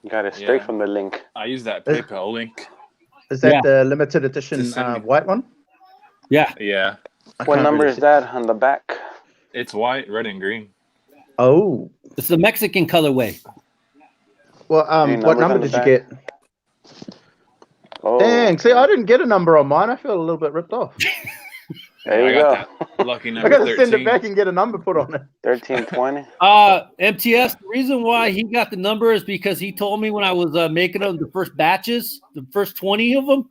Speaker 6: Got it straight
Speaker 4: Yeah.
Speaker 6: from the link.
Speaker 4: I use that PayPal link.
Speaker 7: Is that
Speaker 1: Yeah.
Speaker 7: the limited edition
Speaker 4: To send me-
Speaker 7: white one?
Speaker 1: Yeah.
Speaker 4: Yeah,
Speaker 7: I
Speaker 6: What
Speaker 7: can't
Speaker 6: number
Speaker 7: really
Speaker 6: is
Speaker 7: see.
Speaker 6: that on the back?
Speaker 4: it's white, red, and green.
Speaker 7: Oh,
Speaker 1: It's the Mexican colorway.
Speaker 7: Well,
Speaker 6: Any
Speaker 7: what
Speaker 6: numbers
Speaker 7: number
Speaker 6: on the
Speaker 7: did you
Speaker 6: back?
Speaker 7: get?
Speaker 6: Oh,
Speaker 7: Dang, see, I didn't get a number on mine. I feel a little bit ripped off.
Speaker 6: There you
Speaker 4: I got
Speaker 6: go.
Speaker 4: that lucky
Speaker 7: I
Speaker 4: number
Speaker 7: gotta send
Speaker 4: 13.
Speaker 7: it back and get a number put on it.
Speaker 6: 1320.
Speaker 1: MTS, the reason why he got the number is because he told me when I was making them the first batches, the first 20 of them,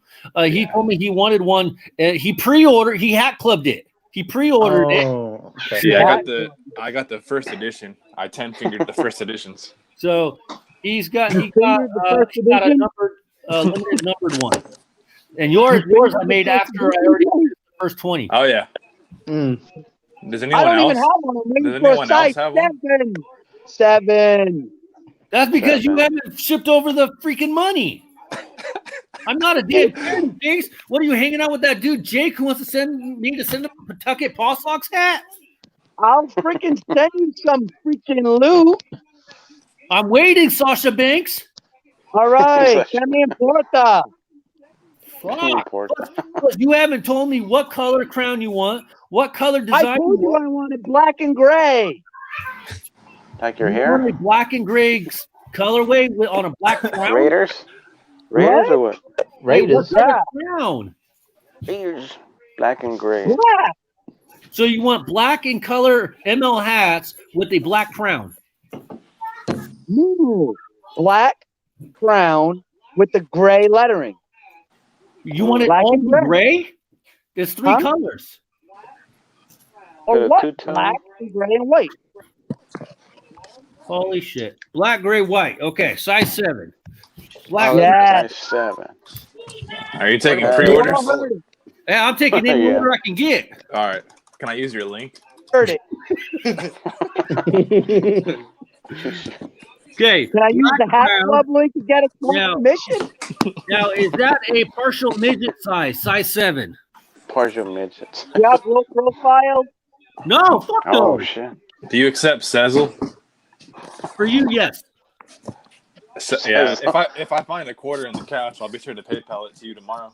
Speaker 1: he told me he wanted one. He pre-ordered, he hat clubbed it. He pre-ordered it.
Speaker 7: Oh, okay.
Speaker 4: Yeah, I got the first edition. I 10-fingered the first editions.
Speaker 1: So he got
Speaker 3: the first
Speaker 1: he got a
Speaker 3: edition?
Speaker 1: limited numbered one. And yours I made after I already did the first 20.
Speaker 4: Oh yeah.
Speaker 7: Mm.
Speaker 4: Does
Speaker 3: I
Speaker 4: anyone
Speaker 3: don't
Speaker 4: else?
Speaker 3: even have one. I'm waiting
Speaker 4: Does
Speaker 3: for a
Speaker 4: anyone else
Speaker 3: size
Speaker 4: have one?
Speaker 3: 7.
Speaker 1: That's because you
Speaker 6: 7.
Speaker 1: haven't shipped over the freaking money. I'm not a damn charity face. What are you hanging out with that dude Jake who wants to send me to send him a Pawtucket Paw Sox hat?
Speaker 3: I'll freaking send you some freaking loot.
Speaker 1: I'm waiting, Sasha Banks.
Speaker 3: All right, que me importa?
Speaker 1: Fuck.
Speaker 6: Import.
Speaker 1: Plus, you haven't told me what color crown you want, what color design
Speaker 3: I told you I wanted black and gray.
Speaker 6: Like your
Speaker 1: You
Speaker 6: hair?
Speaker 1: want a black and gray colorway on a black crown.
Speaker 6: Raiders? Raiders
Speaker 3: What?
Speaker 6: or what?
Speaker 7: Raiders.
Speaker 1: What color
Speaker 3: Yeah.
Speaker 1: crown?
Speaker 6: Raiders. Black and gray.
Speaker 3: Black.
Speaker 1: So you want black and color ML hats with a black crown.
Speaker 3: No. Black crown with the gray lettering.
Speaker 1: You want it
Speaker 3: Black
Speaker 1: all
Speaker 3: and gray.
Speaker 1: gray? There's 3
Speaker 3: Huh?
Speaker 1: colors.
Speaker 3: Or
Speaker 6: a
Speaker 3: what?
Speaker 6: two-tone?
Speaker 3: Black and gray and white.
Speaker 1: Holy shit. Black, gray, white. Okay, size 7. Black.
Speaker 3: Yeah.
Speaker 6: Size 7.
Speaker 4: Are you taking
Speaker 6: Yeah.
Speaker 4: pre-orders?
Speaker 3: You all heard it.
Speaker 1: Yeah, I'm taking any
Speaker 6: Yeah.
Speaker 1: order I can get.
Speaker 4: All right. Can I use your link?
Speaker 3: Heard it.
Speaker 1: Okay.
Speaker 3: Can I use the hat
Speaker 1: crown.
Speaker 3: club link to get a
Speaker 1: Yeah.
Speaker 3: commission?
Speaker 1: Now, is that a partial midget size 7?
Speaker 6: Partial midgets.
Speaker 3: You have low profile?
Speaker 1: No, fuck
Speaker 6: Oh,
Speaker 1: no.
Speaker 6: shit.
Speaker 4: Do you accept Sezzle?
Speaker 1: For you, yes.
Speaker 4: Yeah. If I find a quarter in the couch, I'll be sure to PayPal it to you tomorrow.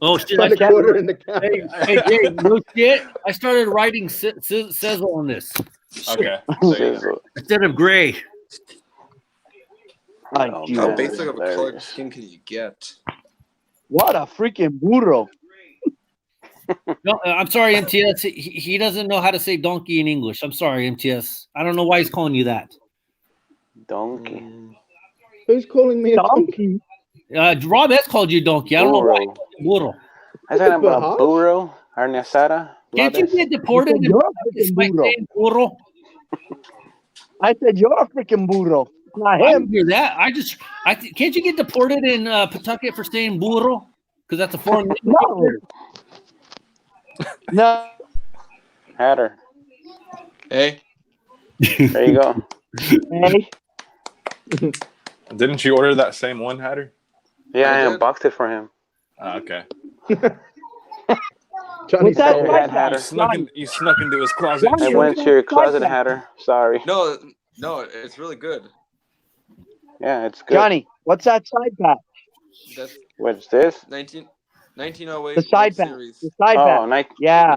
Speaker 1: Oh shit!
Speaker 7: Put a quarter in the couch.
Speaker 1: Hey, no shit. I started writing sizzle on this
Speaker 4: Okay. So,
Speaker 6: Sizzle.
Speaker 1: instead of gray.
Speaker 6: Oh,
Speaker 3: Dude,
Speaker 2: How
Speaker 6: man,
Speaker 2: basic of a color
Speaker 6: hilarious.
Speaker 2: scheme can you get?
Speaker 3: what a freaking burro.
Speaker 1: No, I'm sorry, MTS. He doesn't know how to say donkey in English. I'm sorry, MTS. I don't know why he's calling you that.
Speaker 6: Donkey.
Speaker 7: Who's calling me a
Speaker 3: Donkey.
Speaker 1: Rob has called you donkey. I don't know why. Burro.
Speaker 6: I talking about
Speaker 7: Huh?
Speaker 6: burro, carne asada.
Speaker 1: Can't you get deported
Speaker 3: You're a
Speaker 1: despite
Speaker 3: freaking burro.
Speaker 1: saying burro?
Speaker 3: I said you're a freaking burro. Not
Speaker 1: I
Speaker 3: him.
Speaker 1: didn't hear that. Can't you get deported in Pawtucket for saying burro? Because that's a foreign language.
Speaker 3: No. No.
Speaker 6: Hatter.
Speaker 2: Hey,
Speaker 6: There you go.
Speaker 3: Hey.
Speaker 4: didn't you order that same one, Hatter?
Speaker 6: Yeah, I
Speaker 2: I did.
Speaker 6: unboxed it for him.
Speaker 4: Okay.
Speaker 7: Johnny
Speaker 3: What's that
Speaker 7: Sorry.
Speaker 3: like?
Speaker 6: Hatter.
Speaker 4: You snuck into his closet.
Speaker 3: Johnny,
Speaker 6: I
Speaker 3: Sure.
Speaker 6: went to your closet,
Speaker 3: Like that.
Speaker 6: Hatter. Sorry.
Speaker 2: no, it's really good.
Speaker 6: Yeah, it's good.
Speaker 3: Johnny, what's that side pack?
Speaker 2: That's
Speaker 6: What's this?
Speaker 2: 1908
Speaker 3: The side
Speaker 2: World
Speaker 3: pack.
Speaker 2: Series.
Speaker 3: The side
Speaker 6: Oh,
Speaker 3: pack.
Speaker 6: nice.
Speaker 3: Yeah.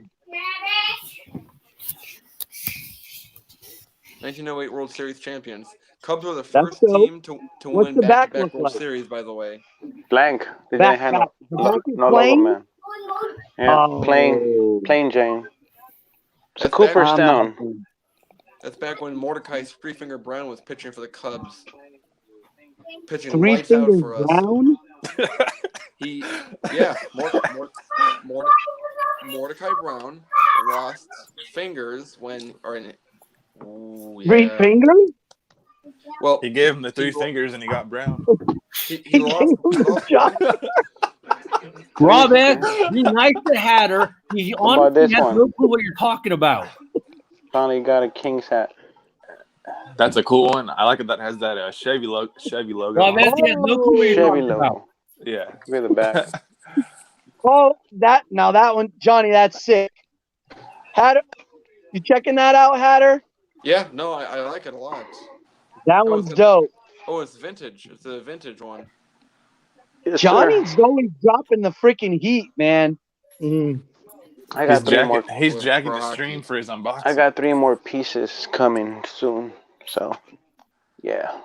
Speaker 2: 1908 World Series champions. Cubs were the
Speaker 3: That's
Speaker 2: first
Speaker 3: dope.
Speaker 2: team to
Speaker 3: What's
Speaker 2: win
Speaker 3: the back
Speaker 2: back-to-back
Speaker 3: look
Speaker 2: World
Speaker 3: like?
Speaker 2: Series, by the way.
Speaker 6: Blank. They
Speaker 3: Back,
Speaker 6: didn't have
Speaker 3: back. The
Speaker 6: no,
Speaker 3: back is
Speaker 6: no logo,
Speaker 3: plain?
Speaker 6: man. Yeah,
Speaker 3: Oh.
Speaker 6: plain Jane. It's a
Speaker 2: That's
Speaker 6: Cooperstown.
Speaker 2: That's back when Mordecai Three Finger Brown was pitching for the Cubs. Pitching
Speaker 3: Three
Speaker 2: lights out
Speaker 3: fingers
Speaker 2: for us.
Speaker 3: brown?
Speaker 2: Mordecai Brown lost fingers when, Ooh,
Speaker 3: Three
Speaker 2: yeah.
Speaker 3: fingers?
Speaker 2: Well,
Speaker 4: He gave him the 3 fingers and he got brown.
Speaker 2: he lost.
Speaker 3: gave him the shot.
Speaker 1: Rob, be nice to Hatter. He
Speaker 6: What about
Speaker 1: honestly
Speaker 6: this
Speaker 1: has
Speaker 6: one?
Speaker 1: no clue what you're talking about.
Speaker 6: Finally got a King's hat.
Speaker 4: That's a cool one. I like it. That has that Chevy logo.
Speaker 1: Rob, he has no clue what you're
Speaker 6: Chevy
Speaker 1: talking about.
Speaker 6: logo.
Speaker 4: Yeah.
Speaker 6: Look at the back.
Speaker 3: Oh, that one, Johnny, that's sick. Hatter, you checking that out, Hatter?
Speaker 2: Yeah, no, I like it a lot.
Speaker 3: That
Speaker 2: Oh,
Speaker 3: one's
Speaker 2: it's a-
Speaker 3: dope.
Speaker 2: Oh, it's vintage. It's a vintage one.
Speaker 6: Yes,
Speaker 3: Johnny's
Speaker 6: sir.
Speaker 3: always dropping the freaking heat, man.
Speaker 7: Mm.
Speaker 6: I got three more.
Speaker 4: He's
Speaker 2: for
Speaker 4: jacking the
Speaker 2: hockey.
Speaker 4: stream for his unboxing.
Speaker 6: I got 3 more pieces coming soon. So, yeah.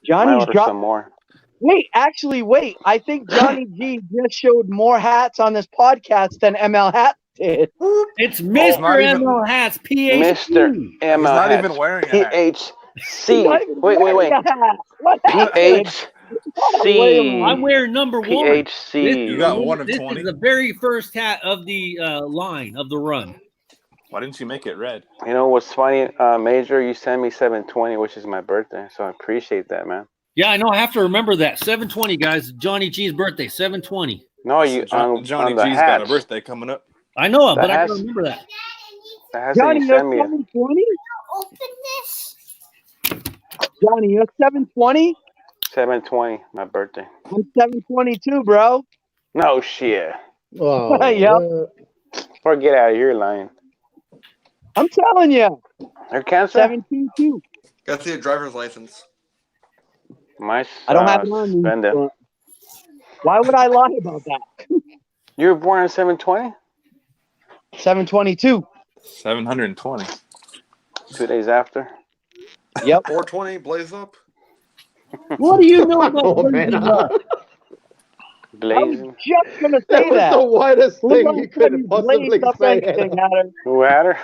Speaker 3: Johnny's
Speaker 6: order some more.
Speaker 3: Wait. I think Johnny G just showed more hats on this podcast than ML Hat did.
Speaker 1: It's Mr. ML Hats, PHC.
Speaker 6: Mr. ML
Speaker 4: He's not
Speaker 6: Hats,
Speaker 4: even wearing a hat.
Speaker 6: PHC. Wait.
Speaker 3: What happened?
Speaker 6: PHC.
Speaker 1: I'm wearing number 1.
Speaker 6: PHC.
Speaker 4: You got one of
Speaker 1: This
Speaker 4: 20.
Speaker 1: is the very first hat of the line of the run.
Speaker 4: Why didn't you make it red?
Speaker 6: You know what's funny, Major? You sent me 720, which is my birthday, so I appreciate that, man.
Speaker 1: Yeah, I know. I have to remember that. 720, guys. Johnny G's birthday, 720.
Speaker 6: No, you
Speaker 4: Johnny
Speaker 6: on the
Speaker 4: G's
Speaker 6: hats.
Speaker 4: got a birthday coming up.
Speaker 1: I know, but I
Speaker 6: hats-
Speaker 1: gotta remember that.
Speaker 6: The hats
Speaker 3: Johnny,
Speaker 6: that you
Speaker 3: you're
Speaker 6: sent me.
Speaker 3: 720?
Speaker 5: Open this.
Speaker 3: Johnny, you're 720?
Speaker 6: 720, my birthday.
Speaker 3: I'm 722, bro.
Speaker 6: No shit.
Speaker 7: Oh,
Speaker 3: Yep.
Speaker 6: Or get out of here, lying.
Speaker 3: I'm telling you.
Speaker 6: They're cancer?
Speaker 3: 722.
Speaker 2: Got to see a driver's license.
Speaker 6: My
Speaker 3: I don't have it on me.
Speaker 6: spend it.
Speaker 3: but Why would I lie about that?
Speaker 6: You were born in 720?
Speaker 3: 722.
Speaker 4: 720.
Speaker 6: 2 days after.
Speaker 3: Yep.
Speaker 2: 420, blaze up.
Speaker 1: What do you know about
Speaker 7: Oh, man.
Speaker 1: blazing up?
Speaker 3: I was
Speaker 6: Blazing.
Speaker 3: just going to
Speaker 7: That
Speaker 3: say
Speaker 7: was
Speaker 3: that.
Speaker 7: the whitest
Speaker 3: Who
Speaker 7: thing
Speaker 3: knows
Speaker 7: you
Speaker 3: when
Speaker 7: could
Speaker 3: you
Speaker 7: possibly
Speaker 3: blazed up
Speaker 7: say.
Speaker 3: anything, Hatter?
Speaker 6: Who, Hatter?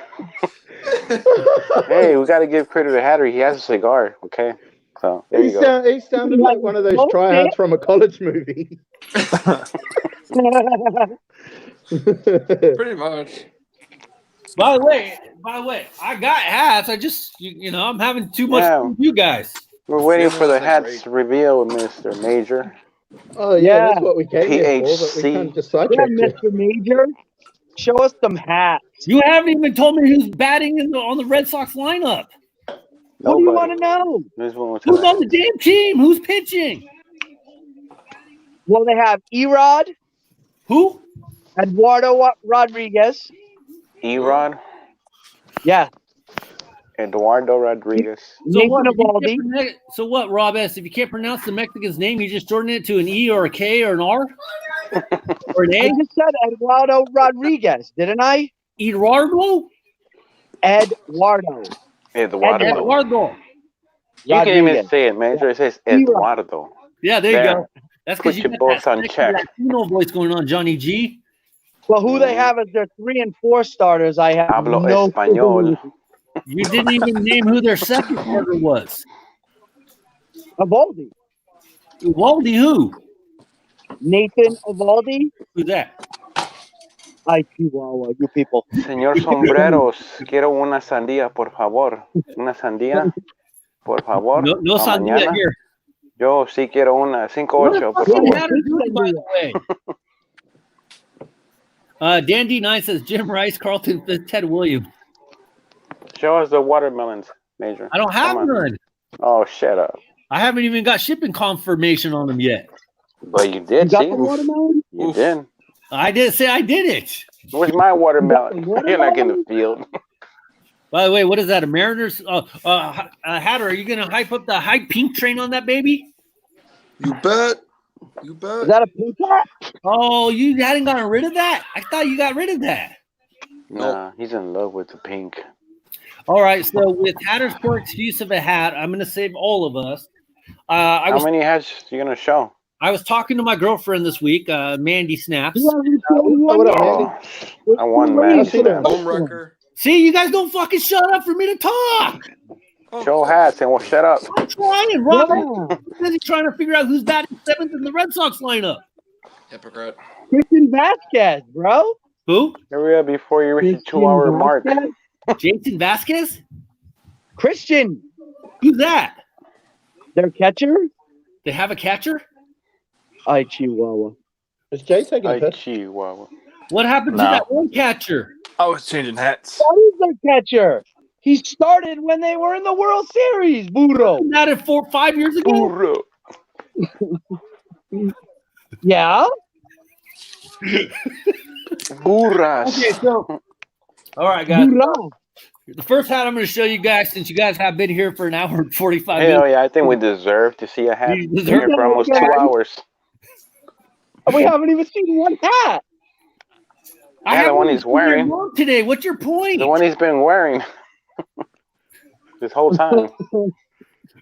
Speaker 6: Hey, we got to give credit to Hatter. He has a cigar, okay? So, there you go.
Speaker 7: He sounded like one of those tryouts from a college movie.
Speaker 2: Pretty much.
Speaker 1: By the way, I got hats. I just, I'm having too much
Speaker 6: Yeah.
Speaker 1: fun with you guys.
Speaker 6: We're waiting for the
Speaker 2: That's
Speaker 6: hats reveal, Mr. Major.
Speaker 7: Oh, yeah,
Speaker 3: Yeah.
Speaker 7: that's what we came here for, but we
Speaker 6: PHC.
Speaker 7: kind of just
Speaker 3: Yeah,
Speaker 7: sidetracked you.
Speaker 3: Mr. Major. Show us some hats.
Speaker 1: You haven't even told me who's batting on the Red Sox lineup.
Speaker 3: What do you
Speaker 6: Nobody.
Speaker 3: want to know?
Speaker 6: This one was
Speaker 1: Who's on the damn team? Who's pitching?
Speaker 3: Well, they have Erod,
Speaker 1: Who?
Speaker 3: Eduardo Rodriguez.
Speaker 6: Erod,
Speaker 3: Yeah.
Speaker 6: Eduardo Rodriguez.
Speaker 3: Nathan
Speaker 1: what, if you
Speaker 3: Eovaldi.
Speaker 1: can't so what, Rob S., if you can't pronounce the Mexican's name, you just shorten it to an E or a K or an R? Or an
Speaker 3: I
Speaker 1: A?
Speaker 3: just said Eduardo Rodriguez, didn't I?
Speaker 1: Eduardo?
Speaker 6: Eduardo.
Speaker 3: Eduardo.
Speaker 1: Eduardo.
Speaker 6: You can even
Speaker 3: Rodriguez.
Speaker 6: say it, Major. It says
Speaker 3: Erod.
Speaker 6: Eduardo.
Speaker 1: Yeah, there you
Speaker 6: There.
Speaker 1: go. That's
Speaker 6: Put
Speaker 1: because you
Speaker 6: you
Speaker 1: got
Speaker 6: both
Speaker 1: that
Speaker 6: on
Speaker 1: sexy
Speaker 6: check.
Speaker 1: Latino voice going on, Johnny G.
Speaker 3: Well, who they have as their 3 and 4 starters, I have
Speaker 6: Hablo
Speaker 3: no
Speaker 6: español.
Speaker 3: clue.
Speaker 1: You didn't even name who their second starter was.
Speaker 3: Eovaldi.
Speaker 1: Waldy who?
Speaker 3: Nathan Eovaldi.
Speaker 1: Who's that?
Speaker 3: Ay, Chihuahua, you people.
Speaker 6: Señor Sombreros, quiero una sandía, por favor. Una sandía, por favor.
Speaker 1: No
Speaker 6: pa'
Speaker 1: sandía
Speaker 6: mañana.
Speaker 1: here.
Speaker 6: Yo sí quiero una. 5-8, por
Speaker 1: What
Speaker 6: favor.
Speaker 1: matter doing, by the way? Dan D9 says Jim Rice, Carlton, Ted Williams.
Speaker 6: Show us the watermelons, Major.
Speaker 1: I don't have
Speaker 6: Come on.
Speaker 1: none.
Speaker 6: Oh, shut up.
Speaker 1: I haven't even got shipping confirmation on them yet.
Speaker 6: But you
Speaker 3: You
Speaker 6: did,
Speaker 3: got
Speaker 6: see?
Speaker 3: the watermelon?
Speaker 6: You did.
Speaker 1: I didn't say I did it.
Speaker 6: Where's my watermelon?
Speaker 3: Watermelon?
Speaker 6: You're not in the field.
Speaker 1: By the way, what is that? A Mariners? Hatter, are you going to hype up the hype pink train on that baby?
Speaker 2: You bet. You
Speaker 3: Is
Speaker 2: bet.
Speaker 3: that a pink hat?
Speaker 1: Oh, you hadn't gotten rid of that? I thought you got rid of that.
Speaker 6: Nah, he's in love with the pink.
Speaker 1: All right, so with Hatter's poor excuse of a hat, I'm going to save all of us.
Speaker 6: How many hats you going to show?
Speaker 1: I was talking to my girlfriend this week, Mandy Snaps.
Speaker 3: You haven't shown one
Speaker 7: what up,
Speaker 3: yet?
Speaker 7: Mandy?
Speaker 6: I won,
Speaker 3: Wait,
Speaker 6: man.
Speaker 3: wait, wait.
Speaker 2: Home wrecker.
Speaker 1: See, you guys don't fucking shut up for me to talk.
Speaker 6: Show hats and we'll shut up.
Speaker 1: I'm trying, Robert.
Speaker 3: Yeah.
Speaker 1: I'm busy trying to figure out who's batting 7th in the Red Sox lineup.
Speaker 2: Hypocrite.
Speaker 3: Christian Vasquez, bro.
Speaker 1: Who?
Speaker 6: Hurry up before you reach the
Speaker 3: Christian
Speaker 6: 2-hour mark.
Speaker 3: Vasquez?
Speaker 1: Jason Vasquez?
Speaker 3: Christian,
Speaker 1: Who's that?
Speaker 3: their catcher.
Speaker 1: They have a catcher?
Speaker 3: Ay, Chihuahua.
Speaker 7: Is Jay taking a
Speaker 6: Ay,
Speaker 7: piss?
Speaker 6: Chihuahua.
Speaker 1: What happened to
Speaker 4: No.
Speaker 1: that one catcher?
Speaker 4: I was changing hats.
Speaker 3: That is their catcher. He started when they were in the World Series, Burro.
Speaker 1: Not at 5 years ago?
Speaker 6: Burro.
Speaker 3: Yeah.
Speaker 6: Burras.
Speaker 1: Okay, so. All right, guys.
Speaker 3: Burro.
Speaker 1: The first hat I'm going to show you guys, since you guys have been here for an hour and 45
Speaker 6: Hell
Speaker 1: minutes.
Speaker 6: yeah, I think we deserve to see a hat.
Speaker 1: You
Speaker 6: Been
Speaker 1: deserve
Speaker 6: here for almost 2
Speaker 3: that.
Speaker 6: hours.
Speaker 3: We haven't even seen one hat.
Speaker 1: I
Speaker 6: Yeah, the
Speaker 1: haven't
Speaker 6: one
Speaker 1: even
Speaker 6: he's
Speaker 1: seen
Speaker 6: wearing.
Speaker 1: your mom today. What's your point?
Speaker 6: The one he's been wearing this whole time.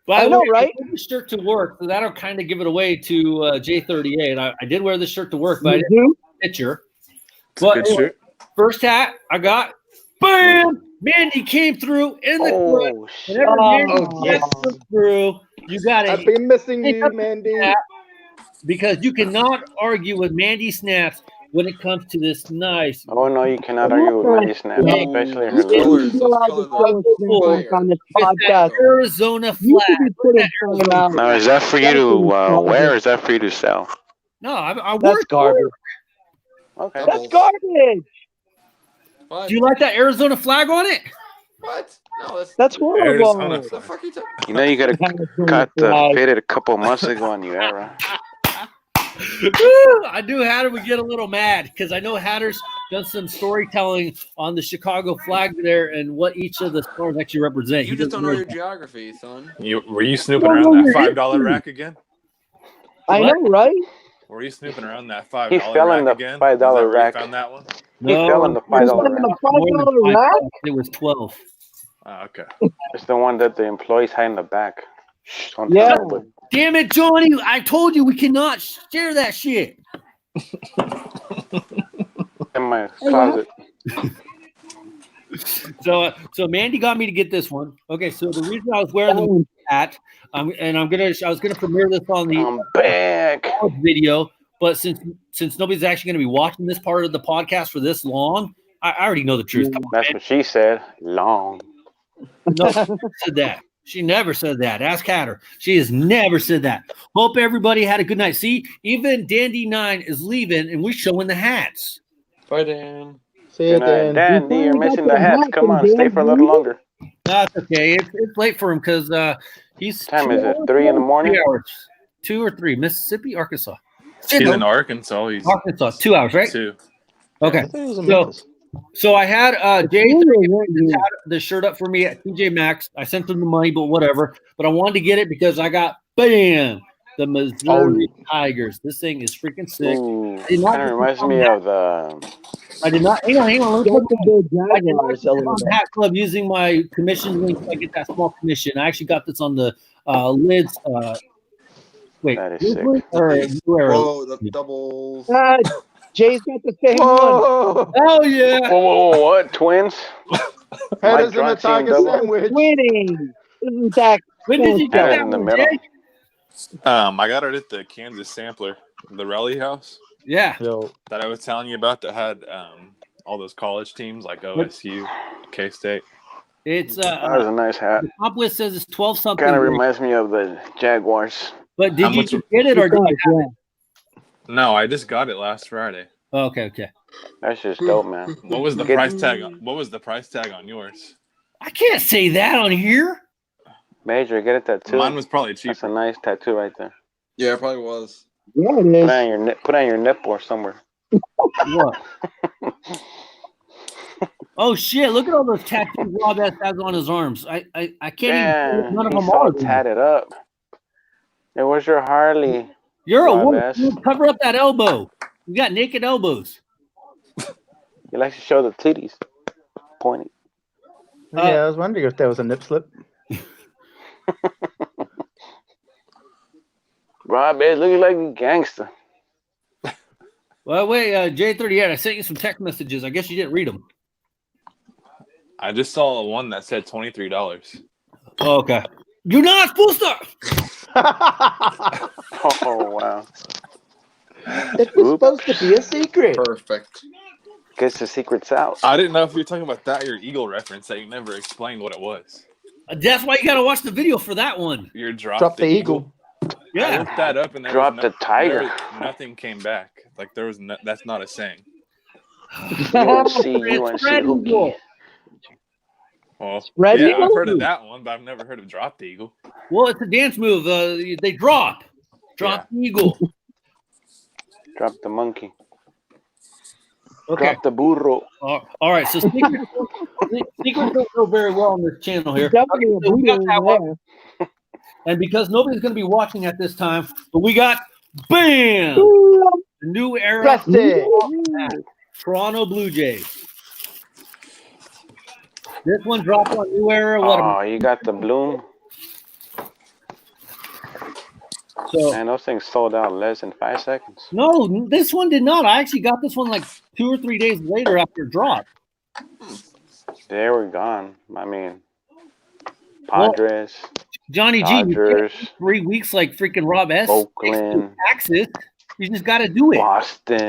Speaker 1: By
Speaker 3: I
Speaker 1: the
Speaker 3: know,
Speaker 1: way,
Speaker 3: right?
Speaker 1: I wore this shirt to work, so that'll kind of give it away to J38. I did wear this shirt to work, but I didn't have a picture.
Speaker 4: It's a good shirt.
Speaker 1: First hat I got, bam! Mandy came through in the clutch.
Speaker 6: Oh, shit.
Speaker 1: Whenever Mandy
Speaker 7: yes.
Speaker 1: comes through, you got to
Speaker 7: I've been missing you, Mandy.
Speaker 1: because you cannot argue with Mandy Snaps when it comes to this nice.
Speaker 6: Oh, no, you cannot argue with Mandy Snap, especially her
Speaker 2: Those
Speaker 6: lips.
Speaker 2: colors, those colors are fire.
Speaker 3: on this
Speaker 1: With that
Speaker 3: podcast.
Speaker 1: Arizona
Speaker 3: You
Speaker 1: flag.
Speaker 3: should be putting time out.
Speaker 6: Now, is that for you to wear or is that for you to sell?
Speaker 1: No, I
Speaker 3: That's
Speaker 1: work.
Speaker 3: garbage.
Speaker 6: Okay.
Speaker 3: That's garbage.
Speaker 2: What?
Speaker 1: Do you like that Arizona flag on it?
Speaker 2: What? No,
Speaker 3: That's
Speaker 4: Arizona
Speaker 3: horrible.
Speaker 2: what the fuck are you talking?
Speaker 6: You know you got the fitted a couple months ago on you, Era.
Speaker 1: I knew Hatter would get a little mad because I know Hatter's done some storytelling on the Chicago flag there and what each of the stars actually represent.
Speaker 2: You just don't know your geography, son.
Speaker 4: Were you snooping around that $5 rack again?
Speaker 3: I know, right?
Speaker 4: Were you snooping around that $5
Speaker 6: He fell in
Speaker 4: rack
Speaker 6: the
Speaker 4: again?
Speaker 6: $5
Speaker 4: Is that where
Speaker 6: rack.
Speaker 4: You found that one?
Speaker 6: He fell in the $5 rack.
Speaker 1: More than
Speaker 3: $5 rack?
Speaker 1: $5. It was 12.
Speaker 4: Oh, okay.
Speaker 6: It's the one that the employees hide in the back. Shh, don't
Speaker 3: Yeah.
Speaker 6: tell nobody.
Speaker 1: Damn it, Johnny! I told you we cannot share that shit.
Speaker 6: In my closet.
Speaker 1: So Mandy got me to get this one. Okay, so the reason I was wearing the hat, I was gonna premiere this on the
Speaker 6: I'm back.
Speaker 1: video, but since nobody's actually gonna be watching this part of the podcast for this long, I already know the truth. Come on,
Speaker 6: That's what she said. Long.
Speaker 1: no, she never said that. She never said that. Ask Hatter. She has never said that. Hope everybody had a good night. See, even Dandy 9 is leaving, and we're showing the hats.
Speaker 2: Bye, Dan.
Speaker 7: See you,
Speaker 6: Good night,
Speaker 7: Dan.
Speaker 6: Dandy. You're missing the hats. Come on, stay for a little longer.
Speaker 1: That's okay. It's late for him because he's.
Speaker 6: What time is it? 3 in the morning?
Speaker 1: 3 hours. 2 or 3. Mississippi, Arkansas.
Speaker 4: He's in Arkansas. He's
Speaker 1: Arkansas. 2 hours, right?
Speaker 4: 2.
Speaker 1: Okay.
Speaker 7: I thought it was in Memphis.
Speaker 1: So I had Jay had the shirt up for me at TJ Maxx. I sent him the money, but whatever. But I wanted to get it because I got the Missouri Tigers. This thing is freaking sick.
Speaker 6: Ooh,
Speaker 1: Did not
Speaker 6: kind of reminds me of the.
Speaker 1: I did not. Hang on. Let me put I did not
Speaker 3: Jaguars
Speaker 1: get this on Hat Club using my commission link. I get that small commission. I actually got this on the lids. Wait,
Speaker 6: That is sick.
Speaker 1: or
Speaker 2: Whoa, the doubles.
Speaker 3: Jay's got the same one.
Speaker 6: Whoa!
Speaker 1: oh yeah.
Speaker 6: Whoa, what? Twins?
Speaker 7: Headers in a
Speaker 6: Drunk team
Speaker 7: tiger
Speaker 6: double.
Speaker 7: sandwich.
Speaker 3: Winning. Isn't that
Speaker 1: When did you get
Speaker 6: Had it
Speaker 1: that
Speaker 6: in the
Speaker 1: one,
Speaker 6: middle.
Speaker 1: Jay?
Speaker 4: I got it at the Kansas Sampler, the Rally House
Speaker 1: Yeah.
Speaker 7: Yo,
Speaker 4: that I was telling you about that had all those college teams like OSU, K-State.
Speaker 1: It's
Speaker 6: That was a nice hat.
Speaker 1: the comp list says it's 12 something.
Speaker 6: Kind of reminds me of the Jaguars.
Speaker 1: But
Speaker 4: How
Speaker 1: did you
Speaker 4: much-
Speaker 1: just get it or did you have it?
Speaker 4: No, I just got it last Friday.
Speaker 1: Oh, okay.
Speaker 6: That's just dope, man.
Speaker 4: What was the
Speaker 6: Get-
Speaker 4: price tag on? What was the price tag on yours?
Speaker 1: I can't say that on here.
Speaker 6: Major, get a tattoo.
Speaker 4: Mine was probably
Speaker 6: That's
Speaker 4: cheaper.
Speaker 6: a nice tattoo right there.
Speaker 2: Yeah, it probably was.
Speaker 3: Yeah, it
Speaker 6: Put
Speaker 3: is.
Speaker 6: on your put on your nipple or somewhere.
Speaker 1: What? Oh shit! Look at all those tattoos Rob S has on his arms. I can't
Speaker 6: Yeah,
Speaker 1: even. None of
Speaker 6: he's
Speaker 1: them
Speaker 6: all
Speaker 1: are.
Speaker 6: tatted up. Hey, where's your Harley?
Speaker 1: You're a
Speaker 6: Rob
Speaker 1: woman.
Speaker 6: S.
Speaker 1: You cover up that elbow. You got naked elbows.
Speaker 6: He likes to show the titties. Pointy.
Speaker 7: yeah, I was wondering if there was a nip slip.
Speaker 6: Rob is looking like a gangster.
Speaker 1: Well, wait, J38. I sent you some text messages. I guess you didn't read them.
Speaker 4: I just saw one that said $23.
Speaker 1: Oh, okay. You're not supposed to.
Speaker 6: Oh wow.
Speaker 3: It was supposed to be a secret.
Speaker 2: Perfect.
Speaker 6: Gets the secrets out.
Speaker 4: I didn't know if you were talking about that or your Eagle reference that you never explained what it was.
Speaker 1: That's why you got to watch the video for that one.
Speaker 4: Your drop
Speaker 7: Drop the eagle.
Speaker 4: I
Speaker 1: Yeah.
Speaker 4: looked that up and there
Speaker 6: Drop
Speaker 4: was
Speaker 6: the tiger.
Speaker 4: nothing came back. Like there was that's not a saying.
Speaker 6: UNC
Speaker 1: Spread
Speaker 6: hooky.
Speaker 1: eagle.
Speaker 4: Well,
Speaker 3: Spread
Speaker 4: yeah,
Speaker 3: eagle?
Speaker 4: I've heard of that one, but I've never heard of drop the eagle.
Speaker 1: Well, it's a dance move. They drop the eagle.
Speaker 6: Drop the monkey.
Speaker 1: Okay.
Speaker 6: Drop the burro.
Speaker 1: All right. So secrets don't go very well on this channel here.
Speaker 3: Definitely a
Speaker 1: Okay, so we got
Speaker 3: booty
Speaker 1: that
Speaker 3: over
Speaker 1: one.
Speaker 3: there.
Speaker 1: And because nobody's going to be watching at this time, but we got bam the new era
Speaker 3: Press it.
Speaker 1: Toronto Blue Jays. This one dropped on new era. What?
Speaker 6: Oh, you got the bloom.
Speaker 1: So,
Speaker 6: And those things sold out less than 5 seconds.
Speaker 1: no, this one did not. I actually got this one like 2 or 3 days later after it dropped.
Speaker 6: They were gone. I mean, Padres,
Speaker 1: Johnny G, you
Speaker 6: Dodgers,
Speaker 1: can't 3 weeks like freaking Rob S.
Speaker 6: Oakland,
Speaker 1: Taxes. You just got to do it.
Speaker 6: Boston.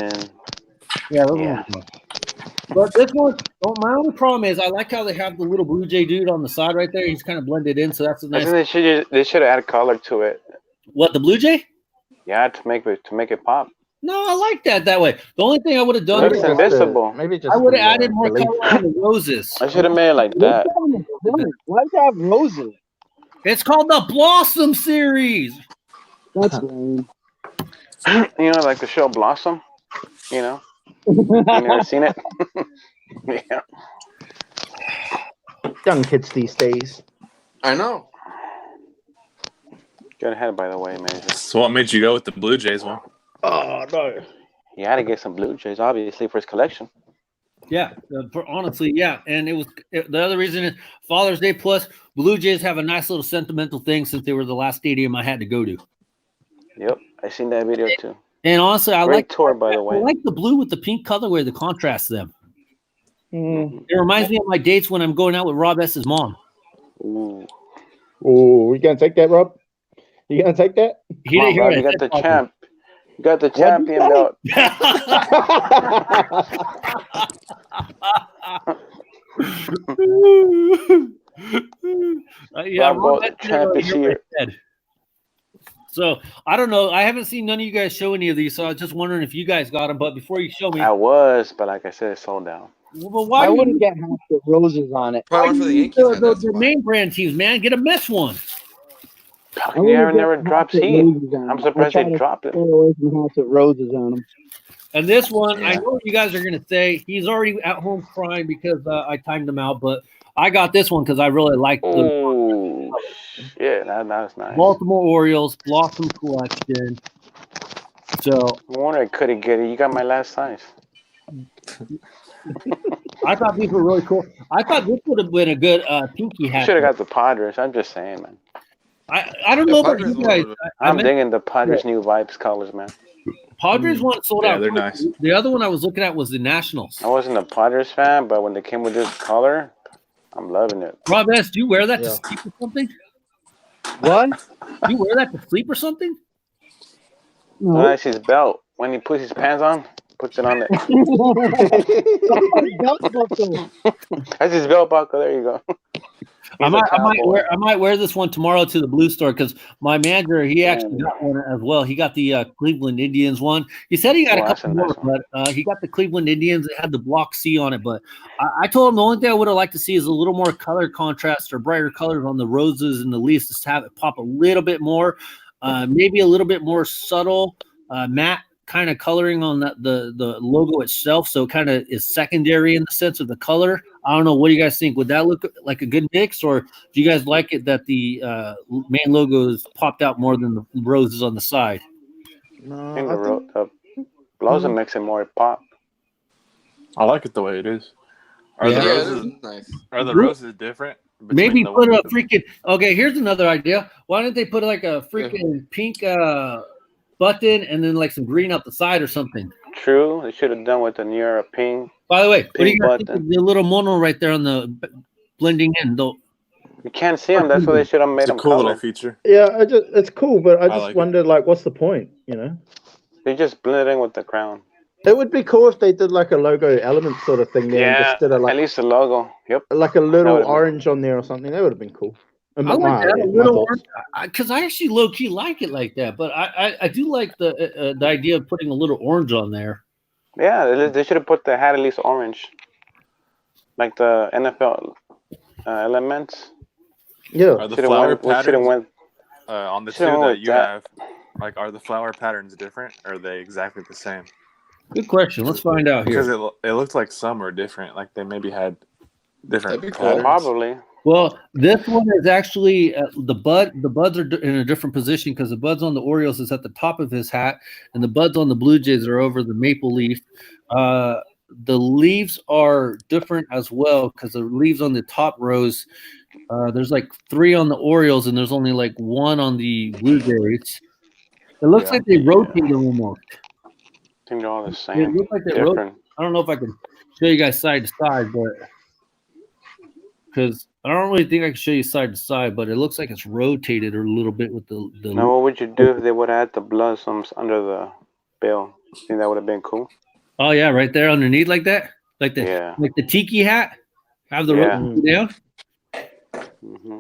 Speaker 1: Yeah. But this one, my only problem is I like how they have the little Blue Jay dude on the side right there. He's kind of blended in, so that's a
Speaker 6: I
Speaker 1: nice.
Speaker 6: think they should have added color to it.
Speaker 1: What, the Blue Jay?
Speaker 6: Yeah, to make it pop.
Speaker 1: No, I like that way. The only thing I would have done,
Speaker 6: It looks invisible.
Speaker 7: Maybe just
Speaker 1: I would have added more
Speaker 7: delete.
Speaker 1: color on the roses.
Speaker 6: I should have made it like that.
Speaker 3: Why does it have roses?
Speaker 1: It's called the Blossom Series.
Speaker 3: That's lame.
Speaker 6: You know, like the show Blossom. You know, you never seen it. Yeah.
Speaker 7: Young kids these days.
Speaker 2: I know.
Speaker 6: Good ahead, by the way, man.
Speaker 4: So what made you go with the Blue Jays one?
Speaker 7: Oh no.
Speaker 6: He had to get some Blue Jays, obviously, for his collection.
Speaker 1: Yeah, honestly, yeah. And the other reason is Father's Day plus Blue Jays have a nice little sentimental thing since they were the last stadium I had to go to.
Speaker 6: Yep, I seen that video too.
Speaker 1: And honestly, I
Speaker 6: Great
Speaker 1: like
Speaker 6: tour, by the way.
Speaker 1: I like the blue with the pink colorway that contrasts them.
Speaker 7: Mm.
Speaker 1: It reminds me of my dates when I'm going out with Rob S.'s mom.
Speaker 6: Ooh.
Speaker 7: Oh, you gonna take that, Rob? You gonna take that?
Speaker 1: He
Speaker 6: Come on,
Speaker 1: didn't hear
Speaker 6: Rob,
Speaker 1: it.
Speaker 6: you got the champ. You got the champion belt.
Speaker 1: Yeah,
Speaker 6: Rob
Speaker 1: Rob
Speaker 6: got the
Speaker 1: S.
Speaker 6: champ this
Speaker 1: hear what
Speaker 6: year.
Speaker 1: I said. So I don't know. I haven't seen none of you guys show any of these, so I was just wondering if you guys got them. But before you show me,
Speaker 6: I was, but like I said, it sold out.
Speaker 1: well, why
Speaker 3: I
Speaker 1: do you
Speaker 3: wouldn't get half the roses on it.
Speaker 2: Probably
Speaker 1: why
Speaker 2: one
Speaker 1: do
Speaker 2: for the
Speaker 1: you
Speaker 2: Yankees.
Speaker 1: use the main brand teams, man? Get a mesh one.
Speaker 3: I
Speaker 6: You
Speaker 3: wouldn't
Speaker 6: never
Speaker 3: get
Speaker 6: dropped
Speaker 3: half the
Speaker 6: heat.
Speaker 3: roses on
Speaker 6: I'm
Speaker 3: it.
Speaker 6: surprised
Speaker 3: I
Speaker 6: they
Speaker 3: try
Speaker 6: dropped
Speaker 3: to
Speaker 6: it.
Speaker 3: stay away from half the roses on them.
Speaker 1: And this one, I
Speaker 6: Yeah.
Speaker 1: know what you guys are going to say. He's already at home crying because I timed him out, but I got this one because I really like the
Speaker 6: Oh, yeah, that was nice.
Speaker 1: Baltimore Orioles Blossom Collection. So
Speaker 6: I wonder could he get it. You got my last size.
Speaker 1: I thought these were really cool. I thought this would have been a good pinky
Speaker 6: You
Speaker 1: hat.
Speaker 6: should have got the Padres. I'm just saying, man.
Speaker 1: I don't know about you guys.
Speaker 6: I'm digging the Padres' new vibes colors, man.
Speaker 1: Padres one sold out.
Speaker 4: they're nice.
Speaker 1: The other one I was looking at was the Nationals.
Speaker 6: I wasn't a Padres fan, but when they came with this color, I'm loving it.
Speaker 1: Rob S., do you wear that to
Speaker 7: Yeah.
Speaker 1: sleep or something?
Speaker 3: What?
Speaker 1: Do you wear that to sleep or something?
Speaker 3: No.
Speaker 6: Nice his belt. When he puts his pants on, puts it on there. That's his belt buckle. There you go.
Speaker 1: I
Speaker 6: He's a cowboy.
Speaker 1: might wear this one tomorrow to the Blue Store because my manager, he actually got one as well. He got the Cleveland Indians one. He said he got a
Speaker 6: that's
Speaker 1: couple
Speaker 6: a nice
Speaker 1: more, but he got the Cleveland Indians. It had the block C on it. But I told him the only thing I would have liked to see is a little more color contrast or brighter colors on the roses and the leaves, just have it pop a little bit more, maybe a little bit more subtle, matte kind of coloring on the logo itself, so it kind of is secondary in the sense of the color. I don't know. What do you guys think? Would that look like a good mix, or do you guys like it that the main logo is popped out more than the roses on the side?
Speaker 7: No,
Speaker 6: I think the Blossom makes it more pop.
Speaker 4: I like it the way it is. Are
Speaker 1: Yeah.
Speaker 4: the
Speaker 2: Yeah, it
Speaker 4: roses
Speaker 2: is nice.
Speaker 4: Are the roses different? between
Speaker 1: Maybe
Speaker 4: the
Speaker 1: put
Speaker 4: one
Speaker 1: a
Speaker 4: with
Speaker 1: freaking. Okay, here's another idea. Why don't they put like a freaking pink button and then like some green up the side or something?
Speaker 6: True. They should have done with the near pink.
Speaker 1: By the way, what do you
Speaker 6: Pink
Speaker 1: guys think
Speaker 6: button.
Speaker 1: of the little mono right there on the blending in? Though
Speaker 6: You can't see them. That's why they should have made
Speaker 4: It's a
Speaker 6: them
Speaker 4: cool little
Speaker 6: color.
Speaker 4: feature.
Speaker 7: Yeah, it's cool, but I just
Speaker 4: like it.
Speaker 7: wondered, like, what's the point? You know,
Speaker 6: They just blend in with the crown.
Speaker 7: it would be cool if they did like a logo element sort of thing there, and
Speaker 6: Yeah,
Speaker 7: just did a
Speaker 6: at
Speaker 7: like
Speaker 6: least the logo. Yep.
Speaker 7: a
Speaker 6: That
Speaker 7: little
Speaker 6: would've been-
Speaker 7: orange on there or something. That would have been cool.
Speaker 1: I like that a
Speaker 7: my
Speaker 1: little
Speaker 7: thoughts.
Speaker 1: orange because I actually low key like it like that. But I do like the idea of putting a little orange on there.
Speaker 6: Yeah, they should have put the hat at least orange, like the NFL elements.
Speaker 7: Yeah,
Speaker 4: Are the
Speaker 6: Should have
Speaker 4: flower
Speaker 6: went. We should have
Speaker 4: patterns
Speaker 6: went.
Speaker 4: on the two
Speaker 6: Should've went
Speaker 4: that
Speaker 6: with
Speaker 4: you
Speaker 6: that.
Speaker 4: have? Like, are the flower patterns different? Or are they exactly the same?
Speaker 1: Good question. Let's find out
Speaker 4: Because
Speaker 1: here.
Speaker 4: it looked like some are different. Like they maybe had different
Speaker 2: That'd be cool.
Speaker 4: patterns.
Speaker 6: Probably.
Speaker 1: Well, this one is actually the bud. The buds are in a different position because the buds on the Orioles is at the top of his hat, and the buds on the Blue Jays are over the maple leaf. The leaves are different as well because the leaves on the top rows, there's like 3 on the Orioles, and there's only like 1 on the Blue Jays. It looks
Speaker 6: Yeah.
Speaker 1: like they rotate them almost.
Speaker 6: I think they're all the
Speaker 1: It
Speaker 6: same.
Speaker 1: looks like they rotate.
Speaker 6: Different.
Speaker 1: I don't know if I can show you guys side to side, but because I don't really think I can show you side to side, but it looks like it's rotated a little bit with the.
Speaker 6: Now, what would you do if they would add the blood under the bill? Think that would have been cool?
Speaker 1: Oh yeah, right there underneath like that, like the
Speaker 6: Yeah.
Speaker 1: like the tiki hat. Have the
Speaker 6: Yeah.
Speaker 1: rope down.
Speaker 6: Mm-hmm.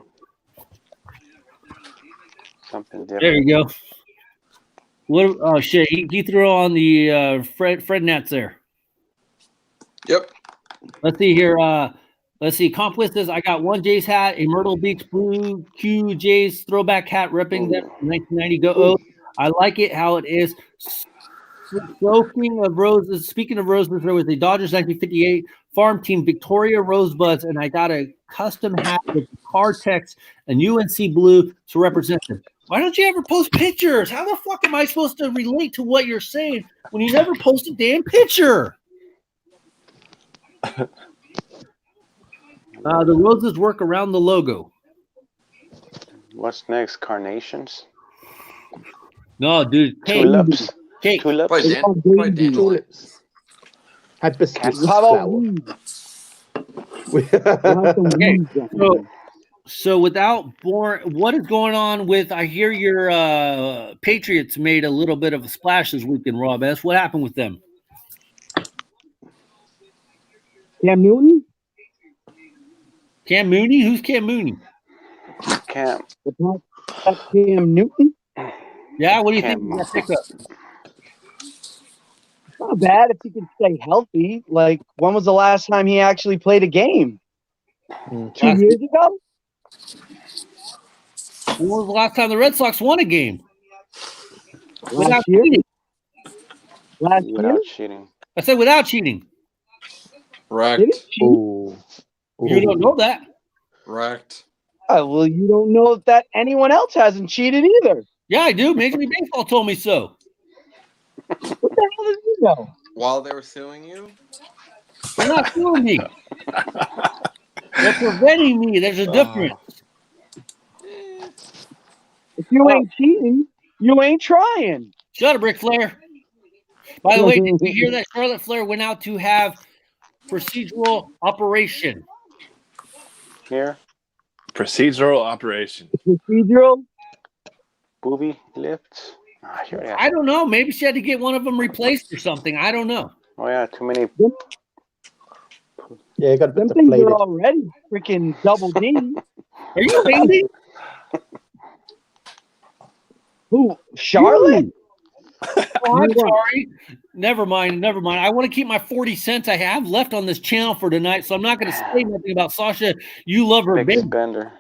Speaker 6: Something different.
Speaker 1: There you go. What? Oh shit! He threw on the Fred Nets there.
Speaker 2: Yep.
Speaker 1: Let's see here. Let's see. Comp list says I got one Jays hat, a Myrtle Beach Blue Q Jays throwback hat, ripping them from 1990. Go! Oh, I like it how it is. Speaking of roses, there was a Dodgers 1958 farm team Victoria Rosebuds, and I got a custom hat with the car text and UNC blue to represent them. Why don't you ever post pictures? How the fuck am I supposed to relate to what you're saying when you never post a damn picture? The roses work around the logo.
Speaker 6: What's next? Carnations?
Speaker 1: No, dude.
Speaker 6: Tulips?
Speaker 1: Cake.
Speaker 6: Tulips?
Speaker 2: Probably dandelions.
Speaker 7: Hibiscus
Speaker 3: How about
Speaker 7: flower.
Speaker 3: weeds?
Speaker 1: Okay, so without what is going on with? I hear your Patriots made a little bit of a splash this weekend, Rob S. What happened with them?
Speaker 3: Cam Newton?
Speaker 1: Cam Mooney? Who's Cam Mooney?
Speaker 6: Cam.
Speaker 3: Cam Newton?
Speaker 1: Yeah, what do you
Speaker 6: Cam.
Speaker 1: think of that pickup?
Speaker 3: It's not bad if he can stay healthy. Like, when was the last time he actually played a game? 2 years ago?
Speaker 1: When was the last time the Red Sox won a game?
Speaker 3: Last year?
Speaker 1: cheating.
Speaker 3: Last year?
Speaker 6: Without cheating.
Speaker 1: I said without cheating.
Speaker 2: Right.
Speaker 3: Did he cheat?
Speaker 7: Ooh.
Speaker 1: You don't know that.
Speaker 2: Right.
Speaker 3: Well, you don't know that anyone else hasn't cheated either.
Speaker 1: Yeah, I do. Major League Baseball told me so.
Speaker 3: What the hell did you know?
Speaker 2: While they were suing you?
Speaker 1: They're not suing me. They're preventing me. There's a difference.
Speaker 3: If you ain't cheating, you ain't trying.
Speaker 1: Shut up, Ric Flair. By the way, did you hear that Charlotte Flair went out to have procedural operation?
Speaker 6: Here?
Speaker 4: Procedural operation.
Speaker 3: Procedural?
Speaker 6: Booby lifts?
Speaker 1: I don't know. Maybe she had to get one of them replaced or something. I don't know.
Speaker 6: Oh, yeah, too many.
Speaker 7: Yeah, you got to
Speaker 3: Them
Speaker 7: put
Speaker 3: things
Speaker 7: deflated.
Speaker 3: are already freaking double D.
Speaker 1: Are you crazy?
Speaker 3: Who? Charlotte?
Speaker 1: Oh, I'm sorry. Never mind. I want to keep my 40 cents I have left on this channel for tonight, so I'm not going to say nothing about Sasha. You love her,
Speaker 6: Big
Speaker 1: baby.
Speaker 6: spender.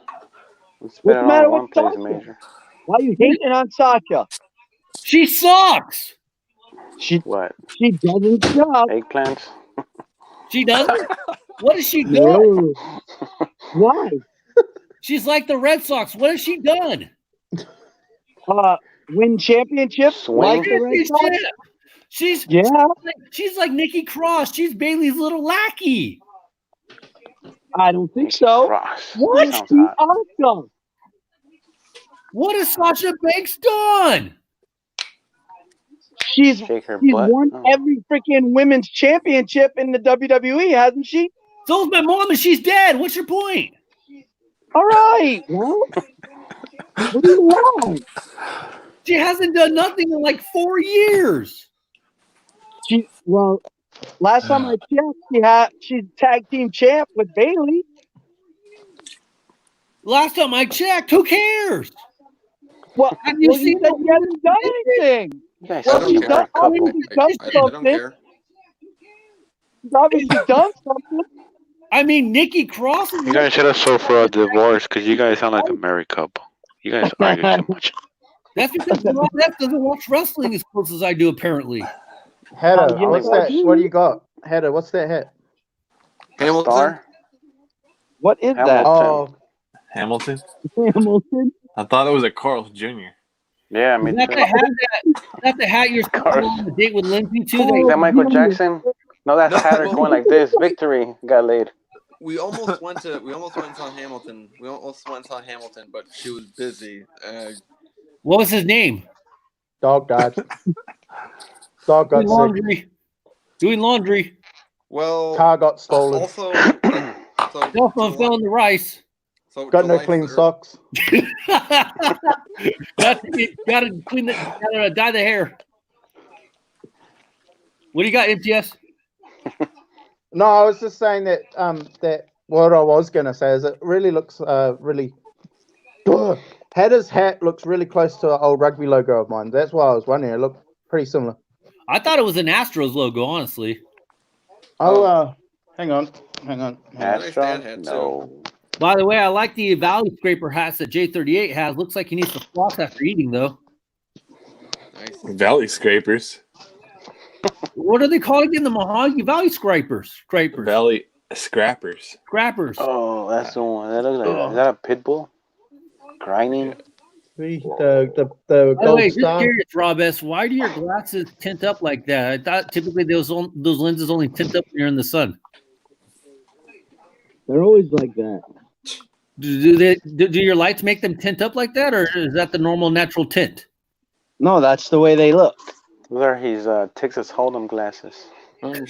Speaker 3: What's
Speaker 6: Spend
Speaker 3: the
Speaker 6: it
Speaker 3: matter
Speaker 6: on one
Speaker 3: with
Speaker 6: place
Speaker 3: Sasha?
Speaker 6: major.
Speaker 3: Why are you hating on Sasha?
Speaker 1: She sucks.
Speaker 6: What?
Speaker 3: She doesn't suck.
Speaker 6: Eggplants?
Speaker 1: She doesn't. What has she done?
Speaker 3: No. Why?
Speaker 1: She's like the Red Sox. What has she done?
Speaker 3: Win championships
Speaker 6: Swing.
Speaker 3: like the Red Sox?
Speaker 1: She's like Nikki Cross. She's Bailey's little lackey.
Speaker 3: I don't think so.
Speaker 6: Cross.
Speaker 1: What?
Speaker 6: Sounds
Speaker 3: She's
Speaker 6: hot.
Speaker 3: awesome.
Speaker 1: What has Sasha Banks done?
Speaker 3: She's
Speaker 6: Shake her butt.
Speaker 3: won
Speaker 6: Oh.
Speaker 3: every freaking women's championship in the WWE, hasn't she?
Speaker 1: So's my mom, and she's dead. What's your point?
Speaker 3: All right. Well, what do you want?
Speaker 1: She hasn't done nothing in like 4 years.
Speaker 3: Last time I checked, she's tag team champ with Bailey.
Speaker 1: Last time I checked, who cares?
Speaker 3: Well,
Speaker 1: Have you
Speaker 3: you
Speaker 1: seen
Speaker 3: said
Speaker 1: the
Speaker 3: you haven't done anything.
Speaker 6: You guys
Speaker 3: Well,
Speaker 6: sound
Speaker 3: she's
Speaker 6: like a
Speaker 3: done,
Speaker 6: hard couple.
Speaker 3: obviously done
Speaker 2: I don't
Speaker 3: something.
Speaker 2: care.
Speaker 3: She's obviously done something.
Speaker 1: I mean, Nikki Cross.
Speaker 8: You guys should have sold for a divorce because you guys sound like a married couple. You guys argue too much.
Speaker 1: That's because Rob F doesn't watch wrestling as close as I do, apparently.
Speaker 7: Heather,
Speaker 3: yes,
Speaker 7: what's
Speaker 3: I
Speaker 7: that?
Speaker 3: do.
Speaker 7: What do you got? Heather, what's that hat?
Speaker 2: Hamilton?
Speaker 6: Star?
Speaker 3: What is that?
Speaker 6: Hamilton.
Speaker 7: Oh,
Speaker 4: Hamilton?
Speaker 3: Hamilton?
Speaker 4: I thought it was a Carl's Jr.
Speaker 6: Yeah, me
Speaker 1: Is that
Speaker 6: too.
Speaker 1: the hat you're supposed to on a date with Lindsay too?
Speaker 6: Is that Michael Jackson? No, that's
Speaker 2: No,
Speaker 6: Hatter going like this. Victory got laid.
Speaker 2: We almost went and saw Hamilton. But she was busy.
Speaker 1: What was his name?
Speaker 7: Dog died. Dog got sick.
Speaker 1: Doing laundry.
Speaker 2: Well,
Speaker 7: Car got stolen.
Speaker 2: Also,
Speaker 1: Cell phone fell in the rice.
Speaker 2: So
Speaker 7: got no clean socks.
Speaker 1: Gotta clean gotta dye the hair. What do you got, MTS?
Speaker 7: No, I was just saying that that what I was gonna say is it really looks really Hatter's hat looks really close to an old rugby logo of mine. That's why I was wondering. It looked pretty similar.
Speaker 1: I thought it was an Astros logo, honestly.
Speaker 7: Oh, hang on.
Speaker 6: Astros? No.
Speaker 1: By the way, I like the Valley Scraper hats that J38 has. Looks like he needs to floss after eating, though.
Speaker 2: Nice.
Speaker 4: Valley Scrapers.
Speaker 1: What are they called again? The Mahogany Valley Scrapers.
Speaker 4: Valley Scrappers.
Speaker 1: Scrappers.
Speaker 6: Oh, that's the one. That looks like, is that a pit bull? Grinding?
Speaker 7: The
Speaker 1: By the
Speaker 7: gold
Speaker 1: way,
Speaker 7: star.
Speaker 1: just curious, Rob S., why do your glasses tint up like that? I thought typically those lenses only tint up when you're in the sun.
Speaker 3: They're always like that.
Speaker 1: Do your lights make them tint up like that, or is that the normal natural tint?
Speaker 3: No, that's the way they look.
Speaker 6: Those are his Texas Hold'em glasses.
Speaker 3: Because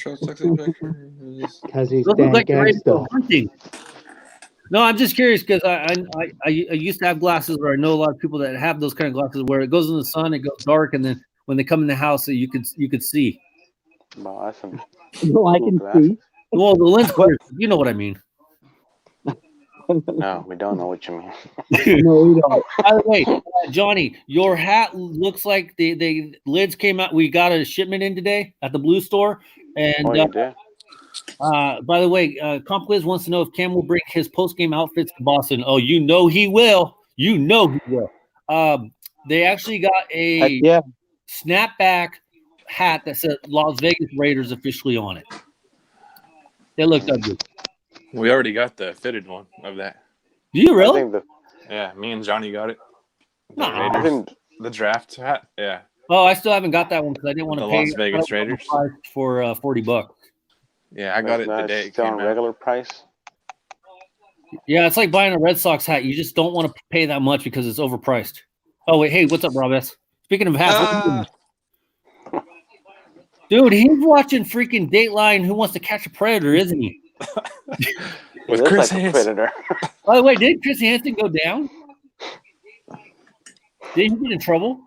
Speaker 3: he's
Speaker 1: Those look
Speaker 3: damn
Speaker 1: like you're ready to
Speaker 3: gangster.
Speaker 1: go hunting. No, I'm just curious because I used to have glasses, or I know a lot of people that have those kind of glasses where it goes in the sun, it goes dark, and then when they come in the house, you could see.
Speaker 6: Wow, that's some
Speaker 3: No, I can see.
Speaker 1: Well, the lens clears, you know what I mean.
Speaker 6: No, we don't know what you mean.
Speaker 3: No, we don't.
Speaker 1: By the way, Johnny, your hat looks like the lids came out. We got a shipment in today at the Blue Store, and
Speaker 6: Oh, you did?
Speaker 1: by the way, Comp Quiz wants to know if Cam will bring his post-game outfits to Boston. Oh, you know he will. You know he will. They actually got a snapback hat that said Las Vegas Raiders officially on it. They looked ugly.
Speaker 4: We already got the fitted one of that.
Speaker 1: Do you really?
Speaker 6: I think
Speaker 4: Yeah, me and Johnny got it.
Speaker 1: No.
Speaker 4: Raiders, the draft hat. Yeah.
Speaker 1: Oh, I still haven't got that one because I didn't want to
Speaker 4: The
Speaker 1: pay
Speaker 4: Las Vegas Raiders
Speaker 1: for $40.
Speaker 4: Yeah, I got it the day it
Speaker 6: still
Speaker 4: came
Speaker 6: on
Speaker 4: out.
Speaker 6: regular price.
Speaker 1: Yeah, it's like buying a Red Sox hat. You just don't want to pay that much because it's overpriced. Oh wait, hey, what's up, Rob S? Speaking of hats, dude, he's watching freaking Dateline. Who Wants to Catch a Predator, isn't he?
Speaker 4: With
Speaker 6: He looks
Speaker 4: Chris
Speaker 6: like a
Speaker 4: Hansen.
Speaker 6: predator.
Speaker 1: By the way, did Chris Hansen go down? Did he get in trouble?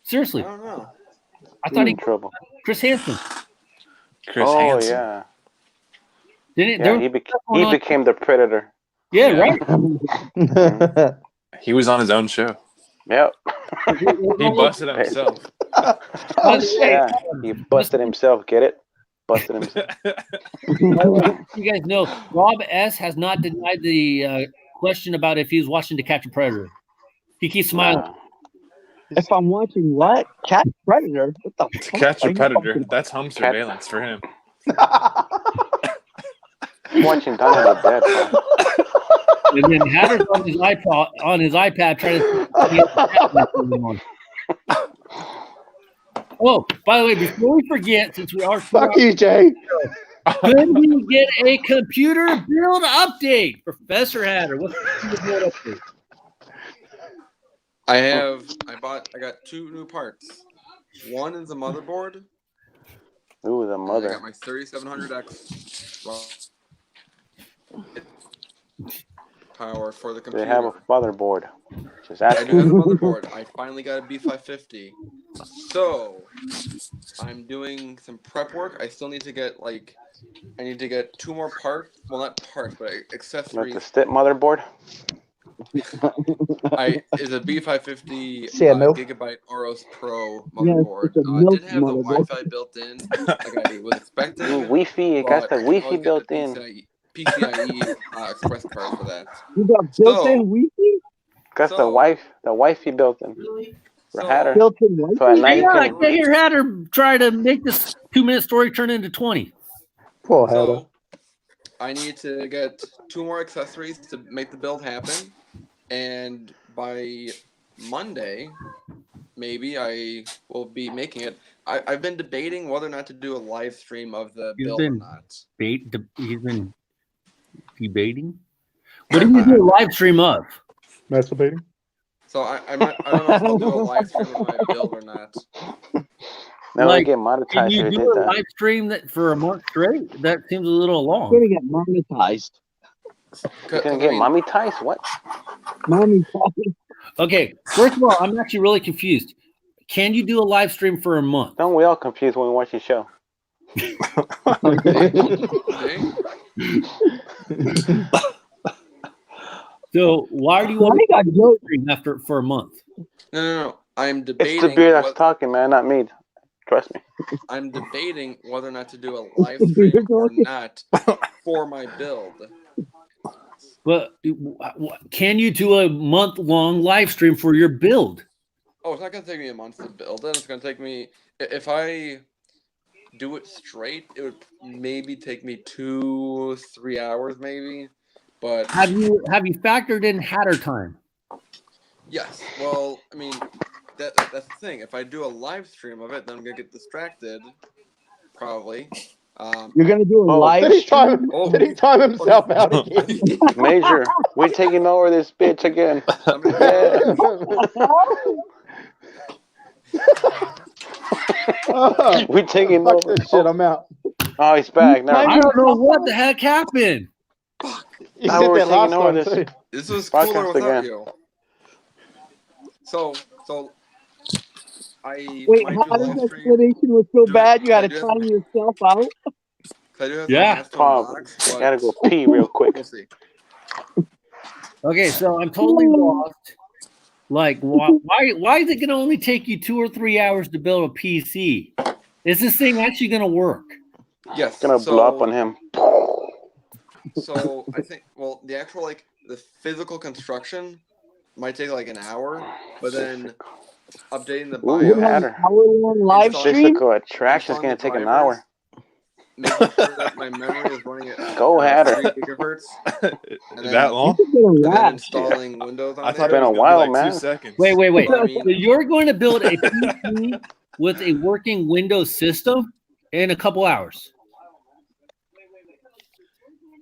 Speaker 1: Seriously,
Speaker 2: I don't know.
Speaker 1: I thought he
Speaker 6: in trouble.
Speaker 1: Chris Hansen.
Speaker 4: Chris
Speaker 6: Oh
Speaker 4: Hansen.
Speaker 6: yeah,
Speaker 1: Didn't
Speaker 6: yeah.
Speaker 1: there
Speaker 6: He
Speaker 1: going on-
Speaker 6: became the predator.
Speaker 1: Yeah,
Speaker 4: Yeah.
Speaker 1: right.
Speaker 4: He was on his own show.
Speaker 6: Yep.
Speaker 4: He busted himself.
Speaker 3: Oh, shit.
Speaker 6: Yeah, he busted himself. Get it? Busted himself.
Speaker 1: You guys know Rob S has not denied the question about if he's watching To Catch a Predator. He keeps smiling.
Speaker 6: Nah.
Speaker 3: If I'm watching what? Catch Predator? What the
Speaker 4: To
Speaker 3: fuck
Speaker 4: catch
Speaker 3: are
Speaker 4: a
Speaker 3: you
Speaker 4: predator.
Speaker 3: talking
Speaker 4: That's home surveillance for him.
Speaker 6: I'm watching Dawn of the Dead.
Speaker 1: And then Hatter's on his iPad trying to. Oh, by the way, before we forget, since we are
Speaker 7: Fuck you, Jay.
Speaker 1: could we get a computer build update, Professor Hatter? What's the computer build update?
Speaker 2: I got 2 new parts. One is a motherboard.
Speaker 6: Ooh, the
Speaker 2: I
Speaker 6: mother.
Speaker 2: got my 3700X power for the
Speaker 6: They
Speaker 2: computer.
Speaker 6: have a motherboard. Just
Speaker 2: I
Speaker 6: ask
Speaker 2: do have a
Speaker 6: him.
Speaker 2: motherboard. I finally got a B550. So I'm doing some prep work. I still need to get I need to get 2 more parts. Well, not parts, but
Speaker 6: Like
Speaker 2: accessories.
Speaker 6: the step motherboard.
Speaker 2: Is a B550
Speaker 7: See a milk?
Speaker 2: Gigabyte Oros Pro
Speaker 3: Yes,
Speaker 2: motherboard.
Speaker 3: it's a milk
Speaker 2: Didn't have the
Speaker 3: motherboard.
Speaker 2: Wi-Fi built in like I was expecting.
Speaker 6: Ooh, Wi-Fi. It got the
Speaker 2: but I can
Speaker 6: Wi-Fi
Speaker 2: always get
Speaker 6: built
Speaker 2: the
Speaker 6: in.
Speaker 2: PCIe express card for that.
Speaker 3: You got built-in Wi-Fi?
Speaker 6: Got the Wi-Fi built in. For Hatter.
Speaker 3: Built-in
Speaker 6: So at
Speaker 3: Wi-Fi?
Speaker 6: night you
Speaker 1: Yeah, I
Speaker 6: can.
Speaker 1: can't hear Hatter try to make this 2-minute story turn into 20.
Speaker 7: Poor Hatter.
Speaker 2: So I need to get 2 more accessories to make the build happen, and by Monday, maybe I will be making it. I've been debating whether or not to do a live stream of the build or not.
Speaker 1: He's been debating. What do you do a live stream of?
Speaker 7: Masturbating.
Speaker 2: So I don't know if I'll do a live stream of my build or not.
Speaker 6: Now
Speaker 1: Like,
Speaker 6: we get
Speaker 1: Can
Speaker 6: monetized
Speaker 1: you
Speaker 6: if we
Speaker 1: do
Speaker 6: did
Speaker 1: a
Speaker 6: that.
Speaker 1: live stream that for a month straight? That seems a little
Speaker 3: It's
Speaker 1: long.
Speaker 3: gonna get monetized.
Speaker 6: You gonna get mommy ties? What?
Speaker 3: Mommy.
Speaker 1: Okay, first of all, I'm actually really confused. Can you do a live stream for a month?
Speaker 6: Don't we all confused when we watch the show?
Speaker 2: See?
Speaker 1: So why do you
Speaker 3: Why
Speaker 1: want
Speaker 3: got
Speaker 1: to
Speaker 3: Joe?
Speaker 1: stream after for a month?
Speaker 2: No. I'm
Speaker 6: It's
Speaker 2: debating.
Speaker 6: the beer that's talking, man, not me. Trust me.
Speaker 2: I'm debating whether or not to do a live
Speaker 3: the beer
Speaker 2: stream or
Speaker 3: talking.
Speaker 2: not for my build.
Speaker 1: But can you do a month-long live stream for your build?
Speaker 2: Oh, it's not gonna take me a month to build it. It's gonna take me, if I do it straight, it would maybe take me 2-3 hours, maybe. But
Speaker 1: Have you factored in hatter time?
Speaker 2: yes, well, I mean, that's the thing. If I do a live stream of it, then I'm gonna get distracted, probably.
Speaker 3: You're gonna do a
Speaker 6: Oh,
Speaker 3: live
Speaker 7: Did he
Speaker 3: stream?
Speaker 7: time himself out again?
Speaker 6: Major, we're taking over this bitch again.
Speaker 7: Oh,
Speaker 6: We're taking
Speaker 7: fuck
Speaker 6: over.
Speaker 7: this shit. I'm out.
Speaker 6: Oh, he's back. Never
Speaker 1: I
Speaker 6: mind.
Speaker 1: don't know what the heck happened.
Speaker 7: You
Speaker 6: Now
Speaker 7: said
Speaker 6: we're
Speaker 7: that last
Speaker 6: taking over
Speaker 7: time
Speaker 6: this.
Speaker 7: too.
Speaker 2: This was
Speaker 6: Podcast
Speaker 2: cooler without
Speaker 6: again.
Speaker 2: you. So I
Speaker 3: Wait,
Speaker 2: might do a
Speaker 3: Hatter's
Speaker 2: live stream.
Speaker 3: explanation was so
Speaker 2: Do it.
Speaker 3: bad you had
Speaker 2: I
Speaker 3: to
Speaker 2: do have
Speaker 3: time
Speaker 2: some-
Speaker 3: yourself out.
Speaker 2: I do have
Speaker 1: Yeah.
Speaker 2: some hats to
Speaker 6: Pause.
Speaker 2: unbox, but
Speaker 6: Gotta go pee real quick.
Speaker 2: we'll see.
Speaker 1: Okay, so I'm totally lost. Like, why is it going to only take you 2 or 3 hours to build a PC? Is this thing actually going to work?
Speaker 2: Yes,
Speaker 6: Gonna
Speaker 2: so,
Speaker 6: blow up on him.
Speaker 2: So I think, well, the actual the physical construction might take like an hour, but then updating the
Speaker 6: Ooh,
Speaker 2: BIOS,
Speaker 6: Hatter.
Speaker 3: Hour-long live
Speaker 2: Installing-
Speaker 3: stream?
Speaker 6: Physical attraction's
Speaker 2: installing
Speaker 6: gonna
Speaker 2: the
Speaker 6: take an
Speaker 2: drivers,
Speaker 6: hour.
Speaker 2: making sure that my memory is running at
Speaker 6: Go, Hatter.
Speaker 2: 3 gigahertz, and then,
Speaker 4: That long?
Speaker 3: You could get a
Speaker 2: and then
Speaker 3: wrap.
Speaker 2: installing Windows on
Speaker 4: I thought
Speaker 2: there.
Speaker 6: been
Speaker 4: it
Speaker 6: a
Speaker 4: was
Speaker 6: while,
Speaker 4: gonna be like
Speaker 6: man.
Speaker 4: 2 seconds.
Speaker 1: Wait.
Speaker 2: I mean-
Speaker 1: So you're going to build a PC with a working Windows system in a couple hours?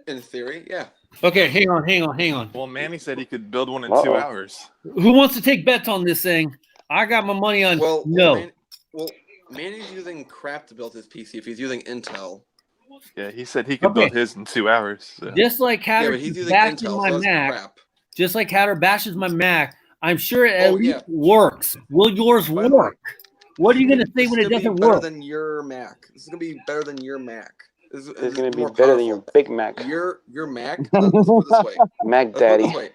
Speaker 2: In theory, yeah.
Speaker 1: Okay, hang on.
Speaker 4: Well, Manny said he could build one in 2
Speaker 6: Uh-oh.
Speaker 4: hours.
Speaker 1: Who wants to take bets on this thing? I got my money on
Speaker 2: Well,
Speaker 1: no.
Speaker 2: Manny's using crap to build his PC if he's using Intel.
Speaker 4: Yeah, he said he could
Speaker 1: Okay.
Speaker 4: build his in 2 hours. So.
Speaker 1: Just like
Speaker 2: Yeah,
Speaker 1: Hatter
Speaker 2: but he's using
Speaker 1: bashes
Speaker 2: Intel,
Speaker 1: my
Speaker 2: so that's
Speaker 1: Mac,
Speaker 2: crap.
Speaker 1: just like Hatter bashes my Mac, I'm sure it at
Speaker 2: Oh,
Speaker 1: least
Speaker 2: yeah.
Speaker 1: works. Will yours
Speaker 2: By the way,
Speaker 1: work? What are you going to say
Speaker 2: This is
Speaker 1: when it
Speaker 2: gonna be
Speaker 1: doesn't
Speaker 2: better
Speaker 1: work?
Speaker 2: than your Mac. This is gonna be better than your Mac. This
Speaker 6: It's gonna be
Speaker 2: more
Speaker 6: better than your
Speaker 2: powerful.
Speaker 6: Big Mac.
Speaker 2: Your Mac. Let's put it this way.
Speaker 6: Mac
Speaker 2: Let's put it this
Speaker 6: Daddy.
Speaker 2: way.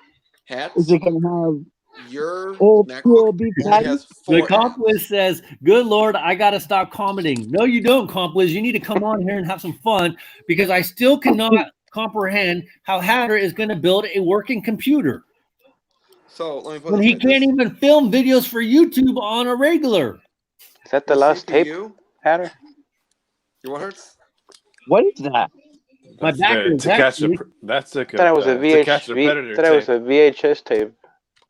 Speaker 2: Hats.
Speaker 3: Is it gonna have
Speaker 2: Your
Speaker 3: old
Speaker 2: MacBook
Speaker 3: school beef
Speaker 2: only
Speaker 3: patty?
Speaker 2: has
Speaker 1: The
Speaker 2: 4
Speaker 1: Compwiz
Speaker 2: apps.
Speaker 1: says, "Good Lord, I got to stop commenting." No, you don't, Compwiz. You need to come on here and have some fun because I still cannot comprehend how Hatter is going to build a working computer
Speaker 2: So let me put
Speaker 1: when
Speaker 2: it
Speaker 1: he
Speaker 2: this way.
Speaker 1: can't even film videos for YouTube on a regular.
Speaker 6: Is that the
Speaker 2: This
Speaker 6: last tape,
Speaker 2: CPU,
Speaker 6: Hatter?
Speaker 2: Your what hurts?
Speaker 3: What is that?
Speaker 1: My
Speaker 4: That's
Speaker 1: back is
Speaker 4: to catch
Speaker 1: actually-
Speaker 4: that's a
Speaker 6: I thought it was a
Speaker 4: to catch a
Speaker 6: VH.
Speaker 4: predator
Speaker 6: Thought it was
Speaker 4: tape.
Speaker 6: a VHS tape.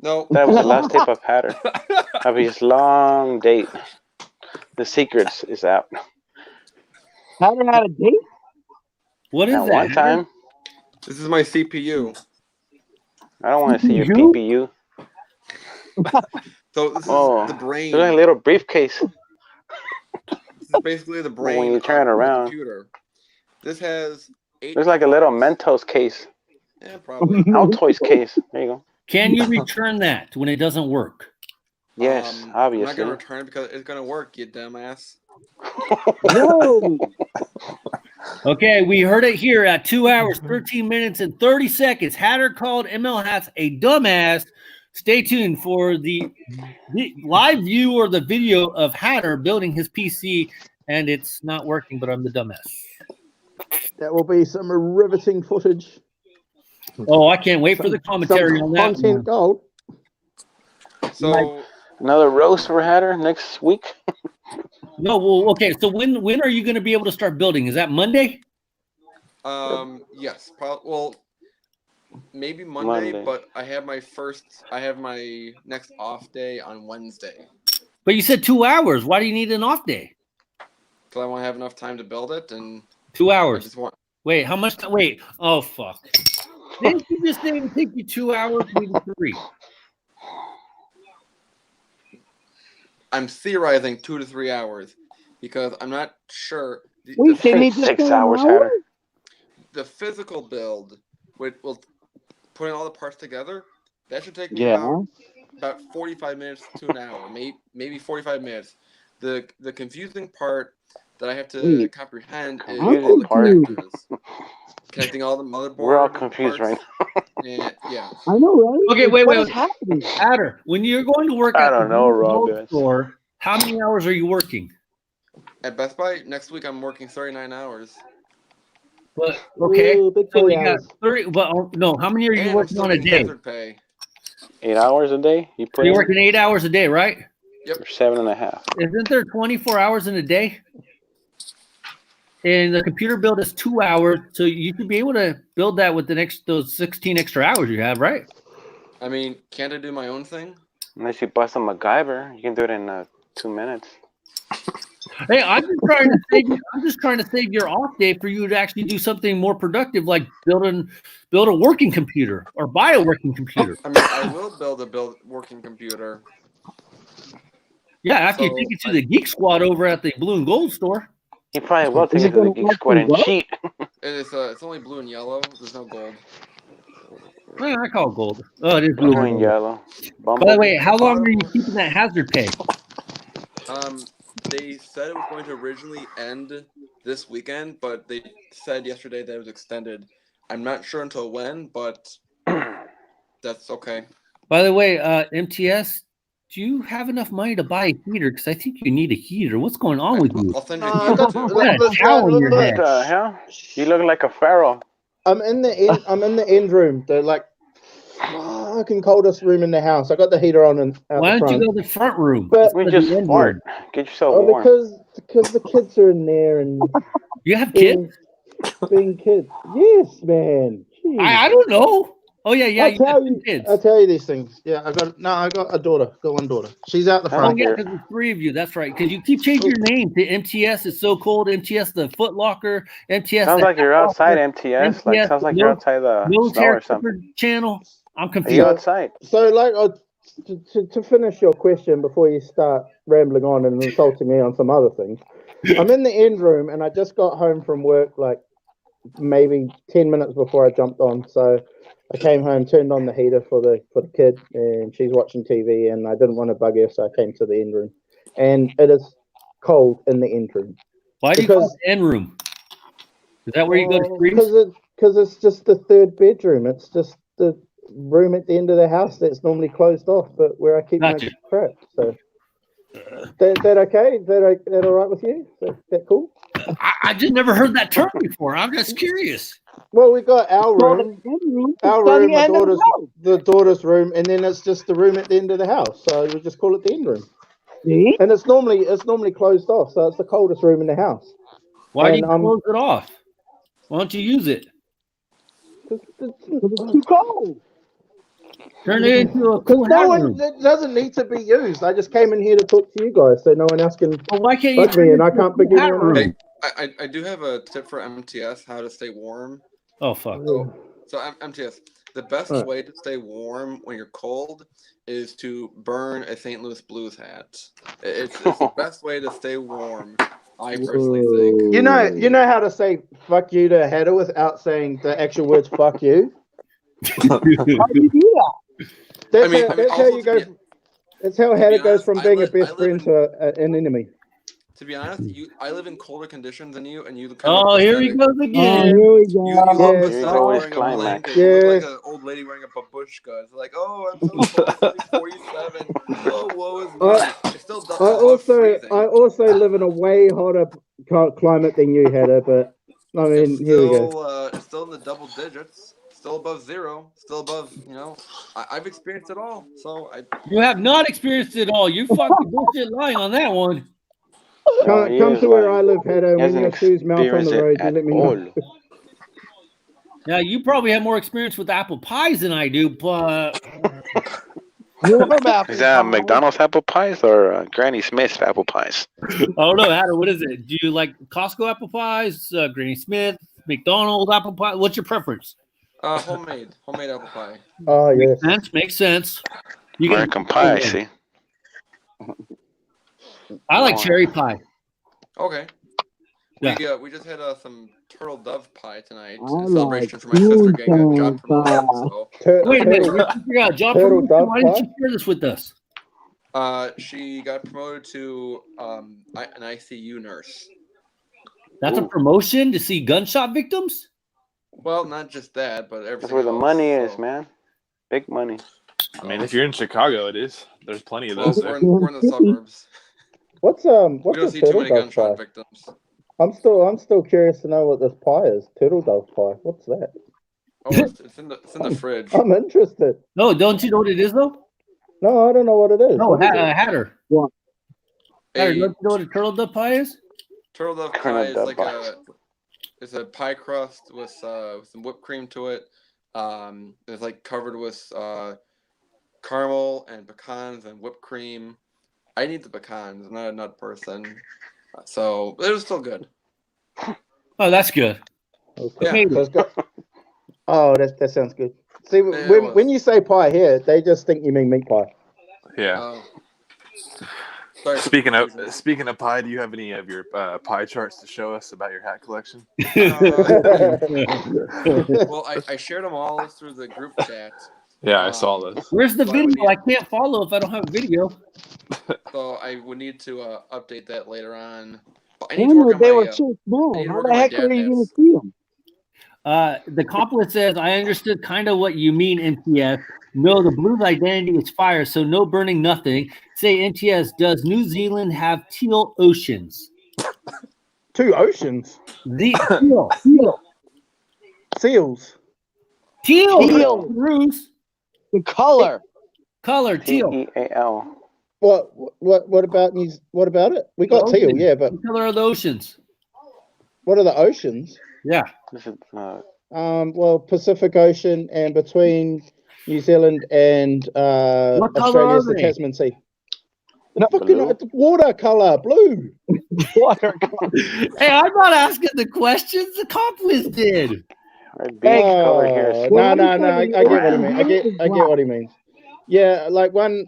Speaker 2: No.
Speaker 6: That was the last tape of Hatter of his long date. The secrets is out.
Speaker 3: Hatter had a date?
Speaker 1: What is
Speaker 6: At
Speaker 1: that?
Speaker 6: one time,
Speaker 2: This is my CPU.
Speaker 6: I don't want to see your
Speaker 3: CPU?
Speaker 6: PPU.
Speaker 2: So this is
Speaker 6: Oh,
Speaker 2: the brain.
Speaker 6: It's like a little briefcase.
Speaker 2: This is basically the brain
Speaker 6: When you turn it
Speaker 2: of the
Speaker 6: around.
Speaker 2: computer. This has 8.
Speaker 6: Looks like a little Mentos case.
Speaker 2: Yeah, probably.
Speaker 6: Altoids case. There you go.
Speaker 1: Can you return that when it doesn't work?
Speaker 6: Yes,
Speaker 2: I'm not
Speaker 6: obviously.
Speaker 2: gonna return it because it's gonna work, you dumbass.
Speaker 3: Whoa!
Speaker 1: Okay, we heard it here at 2 hours, 13 minutes, and 30 seconds. Hatter called ML Hats a dumbass. Stay tuned for the live view or the video of Hatter building his PC, and it's not working, but I'm the dumbass.
Speaker 7: That will be some riveting footage.
Speaker 1: Oh, I can't wait for the commentary
Speaker 7: Some
Speaker 1: on that.
Speaker 7: content
Speaker 1: one.
Speaker 7: gold.
Speaker 2: So
Speaker 6: Another roast for Hatter next week.
Speaker 1: No, well, okay. So when are you going to be able to start building? Is that Monday?
Speaker 2: yes, well, maybe Monday,
Speaker 6: Monday.
Speaker 2: but I have my next off day on Wednesday.
Speaker 1: But you said 2 hours. Why do you need an off day?
Speaker 2: So I want to have enough time to build it, and
Speaker 1: 2
Speaker 2: I
Speaker 1: hours.
Speaker 2: just want.
Speaker 1: Wait, how much time? Wait. Oh, fuck. Didn't you just say it would take you 2 hours, maybe 3?
Speaker 2: I'm theorizing 2 to 3 hours because I'm not sure.
Speaker 3: Wait, they need just
Speaker 6: 6
Speaker 3: an
Speaker 6: hours,
Speaker 3: hour?
Speaker 6: Hatter.
Speaker 2: The physical build, which will putting all the parts together, that should take me
Speaker 3: Yeah.
Speaker 2: about 45 minutes to an hour, maybe 45 minutes. The confusing part that I have to
Speaker 3: Wait.
Speaker 2: comprehend is
Speaker 6: Confusing
Speaker 2: all the
Speaker 6: part?
Speaker 2: connectors, connecting all the motherboard.
Speaker 6: We're all confused
Speaker 2: parts,
Speaker 6: right
Speaker 2: and, yeah.
Speaker 3: I know, right?
Speaker 1: Okay,
Speaker 3: Like,
Speaker 1: wait.
Speaker 3: what is happening?
Speaker 1: Adder, when you're going to work
Speaker 6: I
Speaker 1: at the
Speaker 6: don't know,
Speaker 1: Blue
Speaker 6: Rob,
Speaker 1: Gold
Speaker 6: guys.
Speaker 1: store, how many hours are you working?
Speaker 2: At Best Buy next week, I'm working 39 hours,
Speaker 1: But okay,
Speaker 7: Ooh, big
Speaker 1: so
Speaker 7: boy
Speaker 1: you got
Speaker 7: hours.
Speaker 1: 30. Well, no, how many are you
Speaker 2: and I'm
Speaker 1: working
Speaker 2: still
Speaker 1: on a
Speaker 2: getting
Speaker 1: day?
Speaker 2: hazard pay.
Speaker 6: 8 hours a day? You put
Speaker 1: You're
Speaker 6: in?
Speaker 1: working 8 hours a day, right?
Speaker 2: Yep.
Speaker 6: Or 7.5.
Speaker 1: Isn't there 24 hours in a day? And the computer build is 2 hours, so you should be able to build that with those 16 extra hours you have, right?
Speaker 2: I mean, can't I do my own thing?
Speaker 6: Unless you bust a MacGyver, you can do it in 2 minutes.
Speaker 1: Hey, I'm just trying to save your off day for you to actually do something more productive, like build a working computer or buy a working computer.
Speaker 2: I mean, I will build working computer.
Speaker 1: Yeah, after you
Speaker 2: So
Speaker 1: take it to the Geek Squad over at the Blue and Gold store.
Speaker 6: He probably will
Speaker 3: Is
Speaker 6: take
Speaker 3: it
Speaker 6: it to the
Speaker 3: gonna
Speaker 6: Geek Squad and
Speaker 3: actually work?
Speaker 6: cheat.
Speaker 2: it's only blue and yellow. There's no gold.
Speaker 1: Well, I call it gold. Oh, it is blue
Speaker 6: Blue
Speaker 1: and
Speaker 6: and
Speaker 1: gold.
Speaker 6: yellow.
Speaker 1: By the
Speaker 6: Bumblebee.
Speaker 1: way, how long are you keeping that hazard pay?
Speaker 2: They said it was going to originally end this weekend, but they said yesterday that it was extended. I'm not sure until when, but that's okay.
Speaker 1: By the way, MTS, do you have enough money to buy a heater? Because I think you need a heater. What's going on with you?
Speaker 2: I'll send you
Speaker 7: No,
Speaker 2: a
Speaker 7: I
Speaker 2: heater
Speaker 7: got,
Speaker 2: too.
Speaker 1: You got a towel on your
Speaker 6: What
Speaker 1: head.
Speaker 6: the hell? You look like a pharaoh.
Speaker 7: I'm in the end room. The like fucking coldest room in the house. I got the heater on and out
Speaker 1: Why
Speaker 7: the
Speaker 1: don't you
Speaker 7: front.
Speaker 1: go to the front room?
Speaker 7: But-
Speaker 1: It's
Speaker 6: We
Speaker 1: the
Speaker 6: just
Speaker 1: end
Speaker 6: fart.
Speaker 1: room.
Speaker 6: Get yourself
Speaker 7: Oh,
Speaker 6: warm.
Speaker 7: because the kids are in there and
Speaker 1: You have kids?
Speaker 7: being kids. Yes, man. Jeez.
Speaker 1: I don't know. Oh yeah,
Speaker 7: I'll
Speaker 1: you got
Speaker 7: tell
Speaker 1: two
Speaker 7: you.
Speaker 1: kids.
Speaker 7: I'll tell you these things. Yeah, I got a daughter. Got one daughter. She's out the
Speaker 6: Sounds
Speaker 1: Oh
Speaker 7: front.
Speaker 1: yeah,
Speaker 6: Here.
Speaker 1: because there's three of you. That's right. Because you keep changing your name to MTS. It's so cold. MTS the Foot Locker. MTS.
Speaker 6: Sounds
Speaker 1: the
Speaker 6: like you're
Speaker 1: Hat
Speaker 6: outside,
Speaker 1: Locker,
Speaker 6: MTS. Like sounds like you're outside the snow
Speaker 1: Military
Speaker 6: or something.
Speaker 1: Clipper channel. I'm
Speaker 6: Are
Speaker 1: confused.
Speaker 6: you outside?
Speaker 7: So, like, to finish your question before you start rambling on and insulting me on some other things, I'm in the end room and I just got home from work, like maybe 10 minutes before I jumped on. So I came home, turned on the heater for the kid, and she's watching TV, and I didn't want to bug her, so I came to the end room, and it is cold in the end room.
Speaker 1: Why do you call it the end room? Is that where you go to freeze?
Speaker 7: Because it's just the third bedroom. It's just the room at the end of the house that's normally closed off, but where I keep
Speaker 1: Gotcha.
Speaker 7: my crap. So that okay? That all right with you? That cool?
Speaker 1: I just never heard that term before. I'm just curious.
Speaker 7: Well, we got our room, the daughter's room, and then it's just the room at the end of the house. So we just call it the end room.
Speaker 3: See?
Speaker 7: And it's normally closed off, so it's the coldest room in the house.
Speaker 1: Why do you
Speaker 7: And,
Speaker 1: close it off? Why don't you use it?
Speaker 3: It's too cold.
Speaker 1: Turn it into a cool
Speaker 7: No
Speaker 1: hat
Speaker 7: one,
Speaker 1: room.
Speaker 7: it doesn't need to be used. I just came in here to talk to you guys, so no one else can
Speaker 1: Well, why can't you
Speaker 7: bug me,
Speaker 1: turn
Speaker 7: and
Speaker 1: it
Speaker 7: I
Speaker 1: into a
Speaker 7: can't
Speaker 1: cool
Speaker 7: bug
Speaker 1: hat
Speaker 7: anyone
Speaker 1: room?
Speaker 7: else.
Speaker 2: I do have a tip for MTS how to stay warm.
Speaker 1: Oh fuck.
Speaker 2: So MTS, the best
Speaker 7: Alright.
Speaker 2: way to stay warm when you're cold is to burn a St. Louis Blues hat. It's the best way to stay warm. I personally think.
Speaker 7: You know how to say "fuck you" to Hatter without saying the actual words "fuck you."
Speaker 3: How do you do that?
Speaker 7: That's
Speaker 2: I mean,
Speaker 7: how
Speaker 2: also
Speaker 7: you
Speaker 2: to
Speaker 7: go.
Speaker 2: be-
Speaker 7: That's how Hatter goes
Speaker 2: honest,
Speaker 7: from
Speaker 2: I
Speaker 7: being a
Speaker 2: live
Speaker 7: best friend
Speaker 2: in-
Speaker 7: to an enemy.
Speaker 2: To be honest, I live in colder conditions than you, and you look
Speaker 1: Oh, here he goes
Speaker 3: Oh,
Speaker 1: again.
Speaker 3: here we
Speaker 2: You
Speaker 3: go.
Speaker 2: look
Speaker 7: Yes.
Speaker 6: Here's
Speaker 2: pathetic
Speaker 6: always
Speaker 2: wearing a
Speaker 6: climax.
Speaker 2: blanket. You look like
Speaker 7: Yes.
Speaker 2: an old lady wearing a babushka. It's like, oh, I'm so cold. It's only 47. Oh, woe is me. It's still above freezing.
Speaker 7: I also live in a way hotter climate than you, Hatter, but I mean, here we go.
Speaker 2: It's still in the double digits. Still above zero. Still above, I've experienced it all. So
Speaker 1: You have not experienced it all. You fucking bullshit lying on that one.
Speaker 6: No, he
Speaker 7: Come
Speaker 6: is
Speaker 7: to where
Speaker 6: lying.
Speaker 7: I live, Hatter, and
Speaker 6: He
Speaker 7: when
Speaker 6: hasn't
Speaker 7: your shoes melt on the
Speaker 8: experienced it
Speaker 7: road, you
Speaker 8: at
Speaker 7: let me
Speaker 8: all.
Speaker 7: know.
Speaker 1: Now you probably have more experience with apple pies than I do, but
Speaker 3: You're from Apple
Speaker 8: Is that
Speaker 3: Pie.
Speaker 8: McDonald's apple pies or Granny Smith's apple pies?
Speaker 1: I don't know, Adam. What is it? Do you like Costco apple pies, Granny Smith, McDonald's apple pie? What's your preference?
Speaker 2: homemade apple pie.
Speaker 7: Oh yes.
Speaker 1: Makes sense. You can
Speaker 8: American pie, I see.
Speaker 1: I like
Speaker 6: more.
Speaker 1: cherry pie.
Speaker 2: Okay.
Speaker 1: Yeah.
Speaker 2: We just had some turtle dove pie tonight
Speaker 3: I
Speaker 2: in celebration
Speaker 3: like
Speaker 2: for my sister getting a
Speaker 3: Tuesday
Speaker 2: job promotion.
Speaker 3: pie.
Speaker 2: So
Speaker 1: Wait a minute.
Speaker 7: Turtle,
Speaker 1: Your sister got a job
Speaker 7: turtle
Speaker 1: promotion?
Speaker 7: dove
Speaker 1: Why didn't you
Speaker 7: pie?
Speaker 1: share this with us?
Speaker 2: she got promoted to an ICU nurse.
Speaker 1: That's a promotion to see gunshot victims?
Speaker 2: Well, not just that, but everything
Speaker 6: That's where the
Speaker 2: else,
Speaker 6: money is,
Speaker 2: so-
Speaker 6: man. Big money.
Speaker 4: I mean, if you're in Chicago, it is. There's plenty of
Speaker 2: Well,
Speaker 4: those
Speaker 2: we're
Speaker 4: there.
Speaker 2: in the suburbs.
Speaker 7: What's
Speaker 2: We don't
Speaker 7: a
Speaker 2: see too
Speaker 7: turtle
Speaker 2: many
Speaker 7: dove
Speaker 2: gunshot
Speaker 7: pie?
Speaker 2: victims.
Speaker 7: I'm still curious to know what this pie is. Turtle dove pie. What's that?
Speaker 2: Oh, it's in the fridge.
Speaker 7: I'm interested.
Speaker 1: No, don't you know what it is, though?
Speaker 7: No, I don't know what it is.
Speaker 1: No,
Speaker 7: What is it?
Speaker 1: Hatter.
Speaker 3: What?
Speaker 1: Hatter,
Speaker 2: A
Speaker 1: don't you know what a turtle dove pie is?
Speaker 2: turtle dove
Speaker 6: Turtle
Speaker 2: pie is
Speaker 6: dove
Speaker 2: like
Speaker 6: pie.
Speaker 2: it's a pie crust with some whipped cream to it. It's like covered with caramel and pecans and whipped cream. I need the pecans. I'm not a nut person, so it was still good.
Speaker 1: Oh, that's good.
Speaker 7: Okay.
Speaker 2: Yeah.
Speaker 7: So it's got- oh, that sounds good. See,
Speaker 2: Yeah, it
Speaker 7: when
Speaker 2: was.
Speaker 7: you say pie here, they just think you mean meat pie.
Speaker 4: Yeah.
Speaker 2: Sorry for
Speaker 4: Speaking
Speaker 2: the confusion.
Speaker 4: of pie, do you have any of your pie charts to show us about your hat collection?
Speaker 2: Well, I shared them all through the group chat.
Speaker 4: Yeah, I saw those.
Speaker 1: Where's the
Speaker 2: So I would
Speaker 1: video?
Speaker 2: need-
Speaker 1: I can't follow if I don't have video.
Speaker 2: So I would need to update that later on. But I need to
Speaker 3: Damn
Speaker 2: work
Speaker 3: it,
Speaker 2: on
Speaker 3: they
Speaker 2: my.
Speaker 3: were so
Speaker 2: I
Speaker 3: small.
Speaker 2: need to
Speaker 3: How
Speaker 2: work
Speaker 3: the
Speaker 2: on my
Speaker 3: heck
Speaker 2: dad
Speaker 3: are you going
Speaker 2: hats.
Speaker 3: to see them?
Speaker 1: The compliment says, I understood kind of what you mean, NTS. No, the Blues' identity is fire, so no burning nothing. Say, NTS, does New Zealand have teal oceans?
Speaker 7: 2 oceans.
Speaker 1: The
Speaker 3: Teal.
Speaker 7: Seals.
Speaker 1: teal.
Speaker 3: Teal.
Speaker 1: Bruce.
Speaker 3: The color.
Speaker 1: Color, teal.
Speaker 6: Teal.
Speaker 7: What about what about it? We got teal,
Speaker 1: Oceans.
Speaker 7: yeah, but
Speaker 1: What color are the oceans?
Speaker 7: what are the oceans?
Speaker 1: Yeah.
Speaker 6: This is
Speaker 7: Well, Pacific Ocean and between New Zealand and
Speaker 1: What color
Speaker 7: Australia is
Speaker 1: are
Speaker 7: the
Speaker 1: they?
Speaker 7: Tasman Sea.
Speaker 6: blue.
Speaker 7: It's watercolor, blue.
Speaker 3: Watercolor.
Speaker 1: Hey, I'm not asking the questions. The compliment did.
Speaker 6: Right, beach color here.
Speaker 7: Oh,
Speaker 6: Is
Speaker 7: no,
Speaker 3: Well,
Speaker 7: I get what he means. I get what he means. Yeah, like one.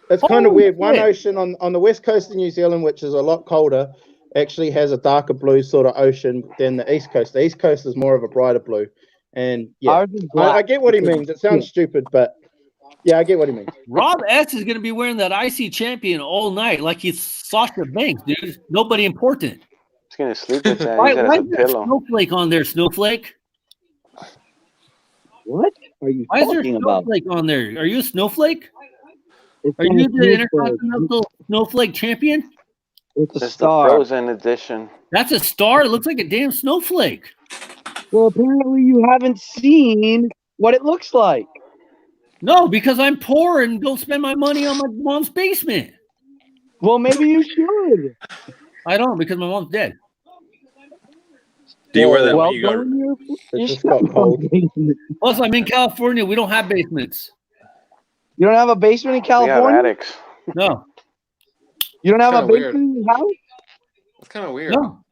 Speaker 7: It's kind of
Speaker 1: Holy
Speaker 7: weird. One
Speaker 1: shit.
Speaker 7: ocean on the west coast of New Zealand, which is a lot colder, actually has a darker blue sort of ocean than the east coast. The east coast is more of a brighter blue, and yeah,
Speaker 3: Ours is black.
Speaker 7: I get what he means. It sounds stupid, but yeah, I get what he means.
Speaker 1: Rob S is going to be wearing that IC champion all night like he's Sasha Banks, dude. Nobody important.
Speaker 6: He's gonna sleep with that.
Speaker 1: Why
Speaker 6: Use that
Speaker 1: is
Speaker 6: as a
Speaker 1: there
Speaker 6: pillow.
Speaker 1: Snowflake on there, Snowflake?
Speaker 3: What are you
Speaker 1: Why is there
Speaker 3: talking about?
Speaker 1: Snowflake on there? Are you a Snowflake?
Speaker 3: It's
Speaker 1: Are
Speaker 3: not
Speaker 1: you
Speaker 3: a
Speaker 1: the
Speaker 3: snowflake.
Speaker 1: Intercontinental Snowflake champion?
Speaker 3: It's a
Speaker 6: It's the
Speaker 3: star.
Speaker 6: Frozen edition.
Speaker 1: That's a star. It looks like a damn snowflake.
Speaker 3: Well, apparently you haven't seen what it looks like.
Speaker 1: No, because I'm poor and don't spend my money on my mom's basement.
Speaker 3: Well, maybe you should.
Speaker 1: I don't because my mom's dead.
Speaker 4: Do you wear that
Speaker 3: Well,
Speaker 4: when you
Speaker 3: go
Speaker 4: go?
Speaker 3: in your
Speaker 7: It just got cold.
Speaker 1: Plus, I'm in California. We don't have basements.
Speaker 3: You don't have a basement in
Speaker 6: We have
Speaker 3: California?
Speaker 6: attics.
Speaker 1: No,
Speaker 3: You don't have a
Speaker 2: Kinda weird.
Speaker 3: basement in your house?
Speaker 2: It's kind of weird.
Speaker 1: no.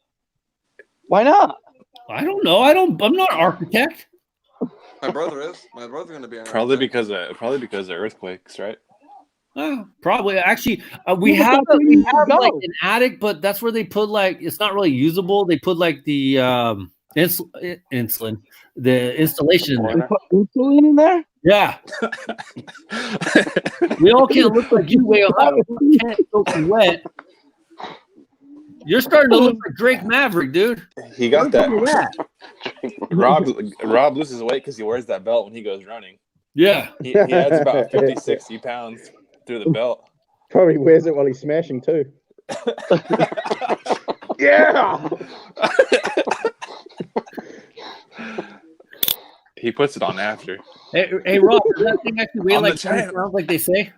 Speaker 3: Why not?
Speaker 1: I don't know. I'm not an architect.
Speaker 2: My brother is. My brother's gonna be on.
Speaker 4: Probably because of earthquakes, right?
Speaker 1: Probably. Actually, we
Speaker 3: Yeah, but
Speaker 1: have
Speaker 3: that's where you
Speaker 1: like
Speaker 3: go.
Speaker 1: an attic, but that's where they put like it's not really usable. They put like the insulin, the installation in there.
Speaker 3: They put insulin in there?
Speaker 1: Yeah, we all can't look like you, way can't soaking wet. You're starting to look like Drake Maverick, dude.
Speaker 4: He got
Speaker 1: Look at
Speaker 4: that.
Speaker 1: that.
Speaker 4: Rob loses weight because he wears that belt when he goes running.
Speaker 1: Yeah.
Speaker 4: He adds about 50, 60 pounds through the belt.
Speaker 7: Probably wears it while he's smashing too. Yeah.
Speaker 4: He puts it on after.
Speaker 1: Hey, Rob, does that thing actually weigh
Speaker 4: On the
Speaker 1: like 20
Speaker 4: champ.
Speaker 1: pounds, like they say?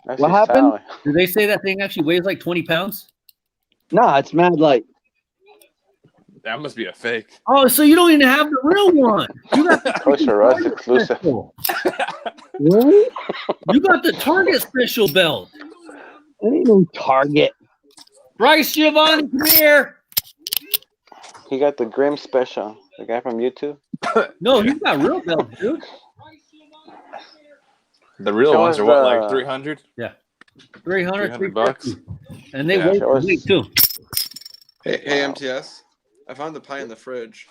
Speaker 6: That's
Speaker 3: What
Speaker 6: his
Speaker 3: happened?
Speaker 6: tally.
Speaker 1: Do they say that thing actually weighs like 20 pounds?
Speaker 3: Nah, it's mad light.
Speaker 4: That must be a fake.
Speaker 1: Oh, so you don't even have the real one. You got the
Speaker 6: Toys R Us exclusive.
Speaker 1: special.
Speaker 3: What?
Speaker 1: You got the Target special belt.
Speaker 3: That ain't no Target.
Speaker 1: Bryce Giovanni, come here.
Speaker 6: He got the Grim special. The guy from YouTube.
Speaker 1: No, you got real belts, dude.
Speaker 4: The real
Speaker 6: Show
Speaker 4: ones
Speaker 6: us
Speaker 4: are what,
Speaker 6: the-
Speaker 4: like 300?
Speaker 1: Yeah. $300,
Speaker 4: $300.
Speaker 1: and they
Speaker 4: Yeah.
Speaker 1: wait
Speaker 6: That was-
Speaker 1: too.
Speaker 2: Hey, MTS. I found the pie in the fridge.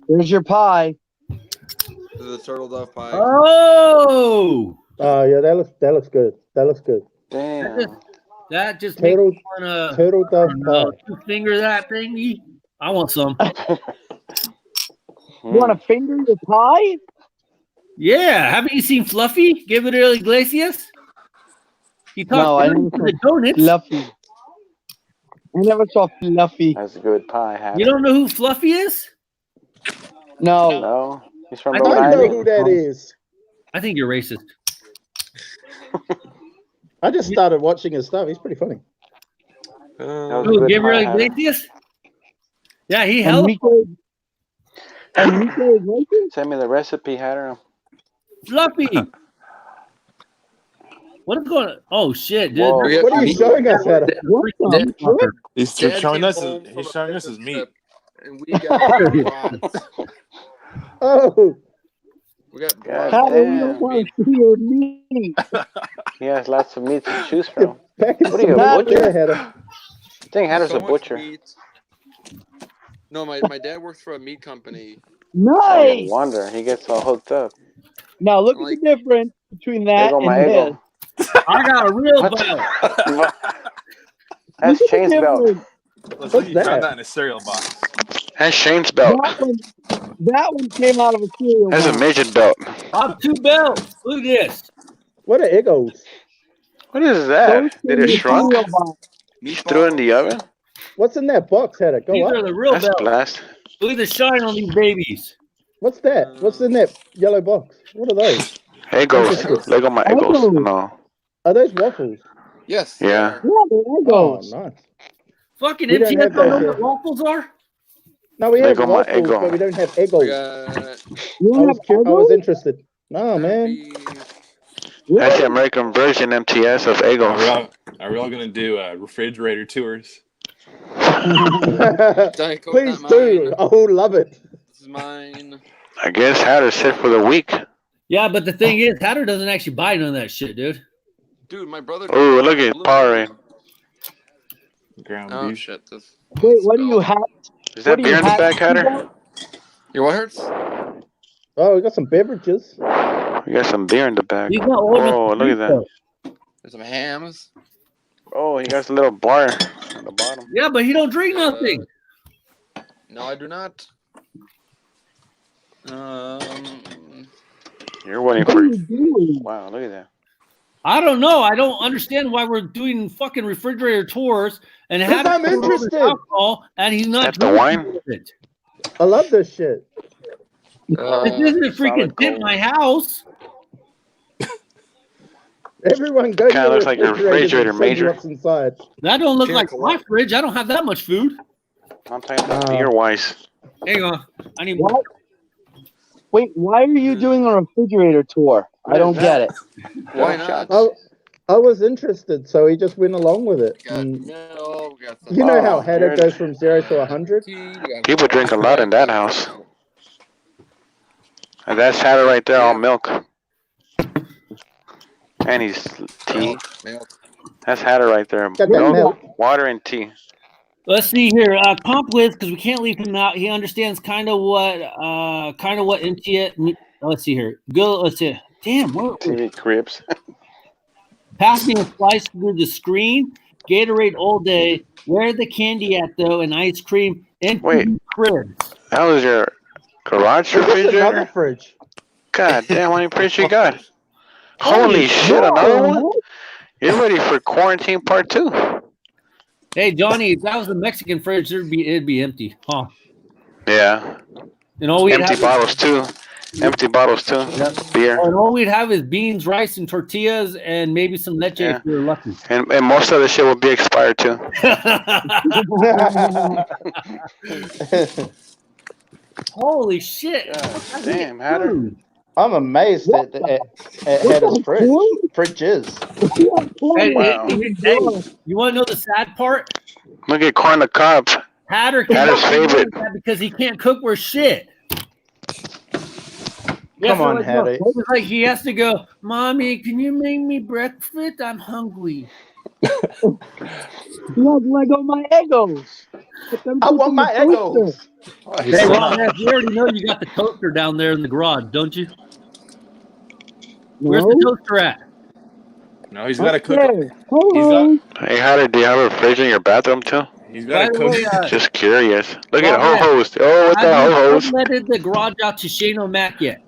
Speaker 3: Here's your pie.
Speaker 2: This is the turtle dove pie.
Speaker 1: Oh,
Speaker 7: Oh yeah, that looks good. That looks good.
Speaker 6: Damn.
Speaker 1: that just makes
Speaker 7: Turtle
Speaker 1: me want
Speaker 7: turtle dove
Speaker 1: to
Speaker 7: pie.
Speaker 1: finger that thingy. I want some.
Speaker 3: You want to finger your pie?
Speaker 1: Yeah, haven't you seen Fluffy? Gabriel Iglesias? He talks
Speaker 3: No, I
Speaker 1: about
Speaker 3: never
Speaker 1: the donuts.
Speaker 3: Fluffy. I never saw Fluffy.
Speaker 6: That's a good pie. Hatter.
Speaker 1: You don't know who Fluffy is?
Speaker 3: No.
Speaker 6: No, he's from
Speaker 1: I
Speaker 6: Rhode
Speaker 7: I know
Speaker 6: Island.
Speaker 7: who that is.
Speaker 1: I think you're racist.
Speaker 7: I just started watching his stuff. He's pretty funny.
Speaker 6: That was a
Speaker 1: Who,
Speaker 6: good
Speaker 1: Gabriel
Speaker 6: pie, Hatter.
Speaker 1: Iglesias? Yeah, he hella
Speaker 3: Enrique Iglesias?
Speaker 6: Send me the recipe, Hatter.
Speaker 1: Fluffy. What is going on? Oh shit, dude.
Speaker 6: Whoa.
Speaker 7: What are you showing us, Adam?
Speaker 3: What the frick?
Speaker 4: He's
Speaker 2: Dad
Speaker 4: showing
Speaker 2: came
Speaker 4: us
Speaker 2: home
Speaker 4: his,
Speaker 2: from
Speaker 4: he's
Speaker 2: a
Speaker 4: showing us his
Speaker 2: business
Speaker 4: meat.
Speaker 2: trip, and we got brats.
Speaker 7: Oh,
Speaker 2: We got
Speaker 6: God
Speaker 2: brats.
Speaker 3: How do we
Speaker 6: damn.
Speaker 3: don't want to see your meat?
Speaker 6: He has lots of meat to choose from.
Speaker 7: packing
Speaker 6: What are you,
Speaker 7: some
Speaker 6: a
Speaker 7: meat there,
Speaker 6: butcher?
Speaker 7: Hatter.
Speaker 6: I think Hatter's
Speaker 2: So
Speaker 6: a
Speaker 2: much
Speaker 6: butcher.
Speaker 2: meat. No, my dad works for a meat company.
Speaker 6: No
Speaker 3: Nice.
Speaker 6: wonder he gets all hooked up.
Speaker 3: Now look
Speaker 2: Like-
Speaker 3: at the difference between
Speaker 6: There
Speaker 3: that
Speaker 6: go my
Speaker 3: and this.
Speaker 6: ego.
Speaker 1: I got a real
Speaker 7: What?
Speaker 1: belt.
Speaker 6: That's
Speaker 3: Look at the
Speaker 6: Shane's belt.
Speaker 3: difference.
Speaker 4: Looks
Speaker 7: What's
Speaker 4: like he
Speaker 7: that?
Speaker 4: found that in a cereal box.
Speaker 8: That's Shane's belt.
Speaker 3: That one came out of a cereal
Speaker 8: That's a
Speaker 3: box.
Speaker 8: midget belt.
Speaker 1: I have 2 belts. Look at this.
Speaker 7: What are egos?
Speaker 8: What is that?
Speaker 3: Those
Speaker 8: Did
Speaker 3: came
Speaker 8: it
Speaker 3: in a
Speaker 8: shrunk?
Speaker 3: cereal box.
Speaker 8: You threw it in the oven?
Speaker 7: What's in that box, Hatter? Go
Speaker 1: These
Speaker 7: up.
Speaker 1: are the real
Speaker 8: That's
Speaker 1: belts.
Speaker 8: blast.
Speaker 1: Look at the shine on these babies.
Speaker 7: What's that? What's in that yellow box? What are those?
Speaker 8: Egos.
Speaker 2: Egos.
Speaker 8: Lego my
Speaker 3: Egos.
Speaker 8: egos. No.
Speaker 7: Are those waffles?
Speaker 2: Yes.
Speaker 8: Yeah.
Speaker 3: Yeah, there
Speaker 7: Oh,
Speaker 3: goes.
Speaker 7: nice.
Speaker 1: Fucking
Speaker 7: We don't
Speaker 1: MTS
Speaker 7: have
Speaker 1: don't know
Speaker 7: those
Speaker 1: what
Speaker 7: here.
Speaker 1: waffles are?
Speaker 7: No, we have
Speaker 8: Lego my
Speaker 7: waffles,
Speaker 8: ego.
Speaker 7: but we don't have
Speaker 2: We
Speaker 7: egos.
Speaker 2: got
Speaker 3: You
Speaker 7: I
Speaker 3: don't
Speaker 7: was,
Speaker 3: have
Speaker 7: I was
Speaker 3: Egos?
Speaker 7: interested. No, man.
Speaker 2: beef.
Speaker 8: That's the American version MTS of
Speaker 4: Are we
Speaker 8: egos.
Speaker 4: all going to do refrigerator tours?
Speaker 2: Diet Coke,
Speaker 7: Please
Speaker 2: not
Speaker 7: do.
Speaker 2: mine.
Speaker 7: Oh, love it.
Speaker 2: This is mine.
Speaker 8: I guess Hatter's set for the week.
Speaker 1: Yeah, but the thing is, Hatter doesn't actually buy none of that shit, dude.
Speaker 2: Dude, my brother.
Speaker 8: Oh, look at Powerade.
Speaker 4: Ground
Speaker 2: Oh
Speaker 4: beef.
Speaker 2: shit! This.
Speaker 3: Wait, what do you have?
Speaker 8: Is that
Speaker 3: What do you
Speaker 8: beer in the
Speaker 3: have?
Speaker 8: back, Hatter?
Speaker 2: Your what hurts?
Speaker 7: Oh, we got some beverages.
Speaker 8: We got some beer in the back.
Speaker 1: He's not old enough
Speaker 8: Oh,
Speaker 1: to
Speaker 8: look at
Speaker 1: drink,
Speaker 8: that.
Speaker 2: There's some hams.
Speaker 6: Oh, he got a little bar on the bottom.
Speaker 1: though. Yeah, but he don't drink nothing.
Speaker 2: No, I do not.
Speaker 8: You're waiting
Speaker 3: What
Speaker 8: for
Speaker 3: are you doing?
Speaker 6: Wow, look at that.
Speaker 1: I don't know. I don't understand why we're doing fucking refrigerator tours and
Speaker 7: Because
Speaker 1: having
Speaker 7: I'm interested.
Speaker 1: alcohol and he's not
Speaker 8: That's the
Speaker 1: drinking
Speaker 8: wine?
Speaker 1: it.
Speaker 7: I love this shit.
Speaker 1: This isn't a freaking
Speaker 6: solid
Speaker 1: dip
Speaker 6: gold.
Speaker 1: my house.
Speaker 7: Everyone go to
Speaker 8: Kinda
Speaker 7: your
Speaker 8: looks like a refrigerator
Speaker 7: and show me
Speaker 8: major.
Speaker 7: what's inside.
Speaker 1: That don't look
Speaker 2: Pina
Speaker 1: like my
Speaker 2: colada.
Speaker 1: fridge. I don't have that much food.
Speaker 6: I'm talking about
Speaker 8: beer wise.
Speaker 1: Hang on. I need more.
Speaker 3: What? Wait, why are you doing a refrigerator tour? I
Speaker 6: What
Speaker 3: don't
Speaker 6: is
Speaker 3: get it.
Speaker 2: Why not?
Speaker 7: I was interested, so he just went along with it.
Speaker 2: We got
Speaker 7: And
Speaker 2: milk. We got some
Speaker 7: you know
Speaker 6: Oh,
Speaker 7: how Hatter
Speaker 6: here-
Speaker 7: goes from 0 to 100?
Speaker 2: tea, we got
Speaker 8: People drink a lot in that house. And that's Hatter right there, all milk. And he's tea.
Speaker 2: milk.
Speaker 8: That's Hatter right there.
Speaker 7: Got that
Speaker 8: Milk,
Speaker 7: milk.
Speaker 8: water, and tea.
Speaker 1: Let's see here. Comp Wiz, because we can't leave him out. He understands kind of what MTS. Let's see here. Go. Let's see. Damn.
Speaker 6: TV cribs.
Speaker 1: Pass me a slice through the screen. Gatorade all day. Where the candy at though? And ice cream. And
Speaker 8: Wait.
Speaker 1: cribs.
Speaker 8: That was your garage
Speaker 7: This is another
Speaker 8: refrigerator?
Speaker 7: fridge.
Speaker 8: God damn, how many fridges you got? Holy shit, another one? You're ready for quarantine part 2.
Speaker 1: Hey Johnny, if that was a Mexican fridge, it'd be empty, huh?
Speaker 8: Yeah.
Speaker 1: And all we'd
Speaker 8: Empty
Speaker 1: have
Speaker 8: bottles too. Empty bottles too.
Speaker 1: Yep.
Speaker 8: Beer.
Speaker 1: and all we'd have is beans, rice, and tortillas, and maybe some leche
Speaker 8: Yeah.
Speaker 1: if we were lucky.
Speaker 8: And most of the shit will be expired too.
Speaker 1: Holy shit!
Speaker 6: God damn, Hatter.
Speaker 7: I'm amazed at Hatter's fridge. Fridges.
Speaker 1: Hey,
Speaker 6: Wow.
Speaker 1: hey, you want to know the sad part?
Speaker 8: Look at corn on the cob.
Speaker 1: Hatter's
Speaker 8: Hatter's favorite.
Speaker 1: because he can't cook worth shit. Yeah,
Speaker 7: Come
Speaker 1: so
Speaker 7: on,
Speaker 1: like,
Speaker 7: Hattie.
Speaker 1: it's like he has to go, Mommy, can you make me breakfast? I'm hungry.
Speaker 3: Blood Lego my Egos. Put them
Speaker 7: I
Speaker 3: things
Speaker 7: want
Speaker 3: in the
Speaker 7: my
Speaker 3: toaster.
Speaker 7: egos.
Speaker 4: Oh, he's
Speaker 1: Hey,
Speaker 4: still
Speaker 1: Rob,
Speaker 4: not.
Speaker 1: we already know you got the toaster down there in the garage, don't you?
Speaker 3: No.
Speaker 1: Where's the toaster at?
Speaker 4: No, he's got to cook.
Speaker 3: Upstairs. Ho
Speaker 4: He's got.
Speaker 3: ho.
Speaker 8: Hey, Hattie, do you have a fridge in your bathroom too?
Speaker 4: He's got
Speaker 1: By
Speaker 4: to
Speaker 1: the
Speaker 4: cook.
Speaker 1: way,
Speaker 8: Just curious. Look at
Speaker 1: Robert,
Speaker 8: ho-hos. Oh, what the
Speaker 1: have you
Speaker 8: ho-hos?
Speaker 1: subletted the garage out to Shane O'Mac yet?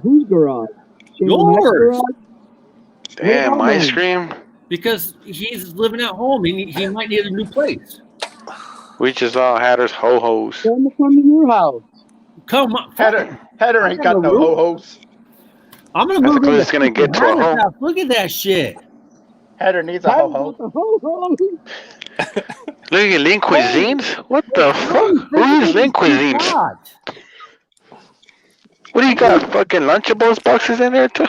Speaker 3: Whose garage? Shane O'Mac's
Speaker 1: Yours.
Speaker 3: garage?
Speaker 8: Damn,
Speaker 3: about
Speaker 8: ice
Speaker 3: mine?
Speaker 8: cream.
Speaker 1: Because he's living at home. He might need a new place.
Speaker 8: We just all Hatter's ho-hos.
Speaker 3: Tell him to come to your house.
Speaker 1: Come on.
Speaker 7: Hatter ain't got no ho-hos.
Speaker 1: I'm going to
Speaker 8: That's
Speaker 1: move
Speaker 8: the
Speaker 1: into
Speaker 8: closest it's gonna get to a hoe.
Speaker 1: house. Look at that shit.
Speaker 7: Hatter needs a
Speaker 3: Hatter's
Speaker 7: ho-ho.
Speaker 3: got the ho-ho.
Speaker 8: Look at Lean Cuisines. What the fuck? Who is Lean Cuisines? What do you got? Fucking Lunchables boxes in there too?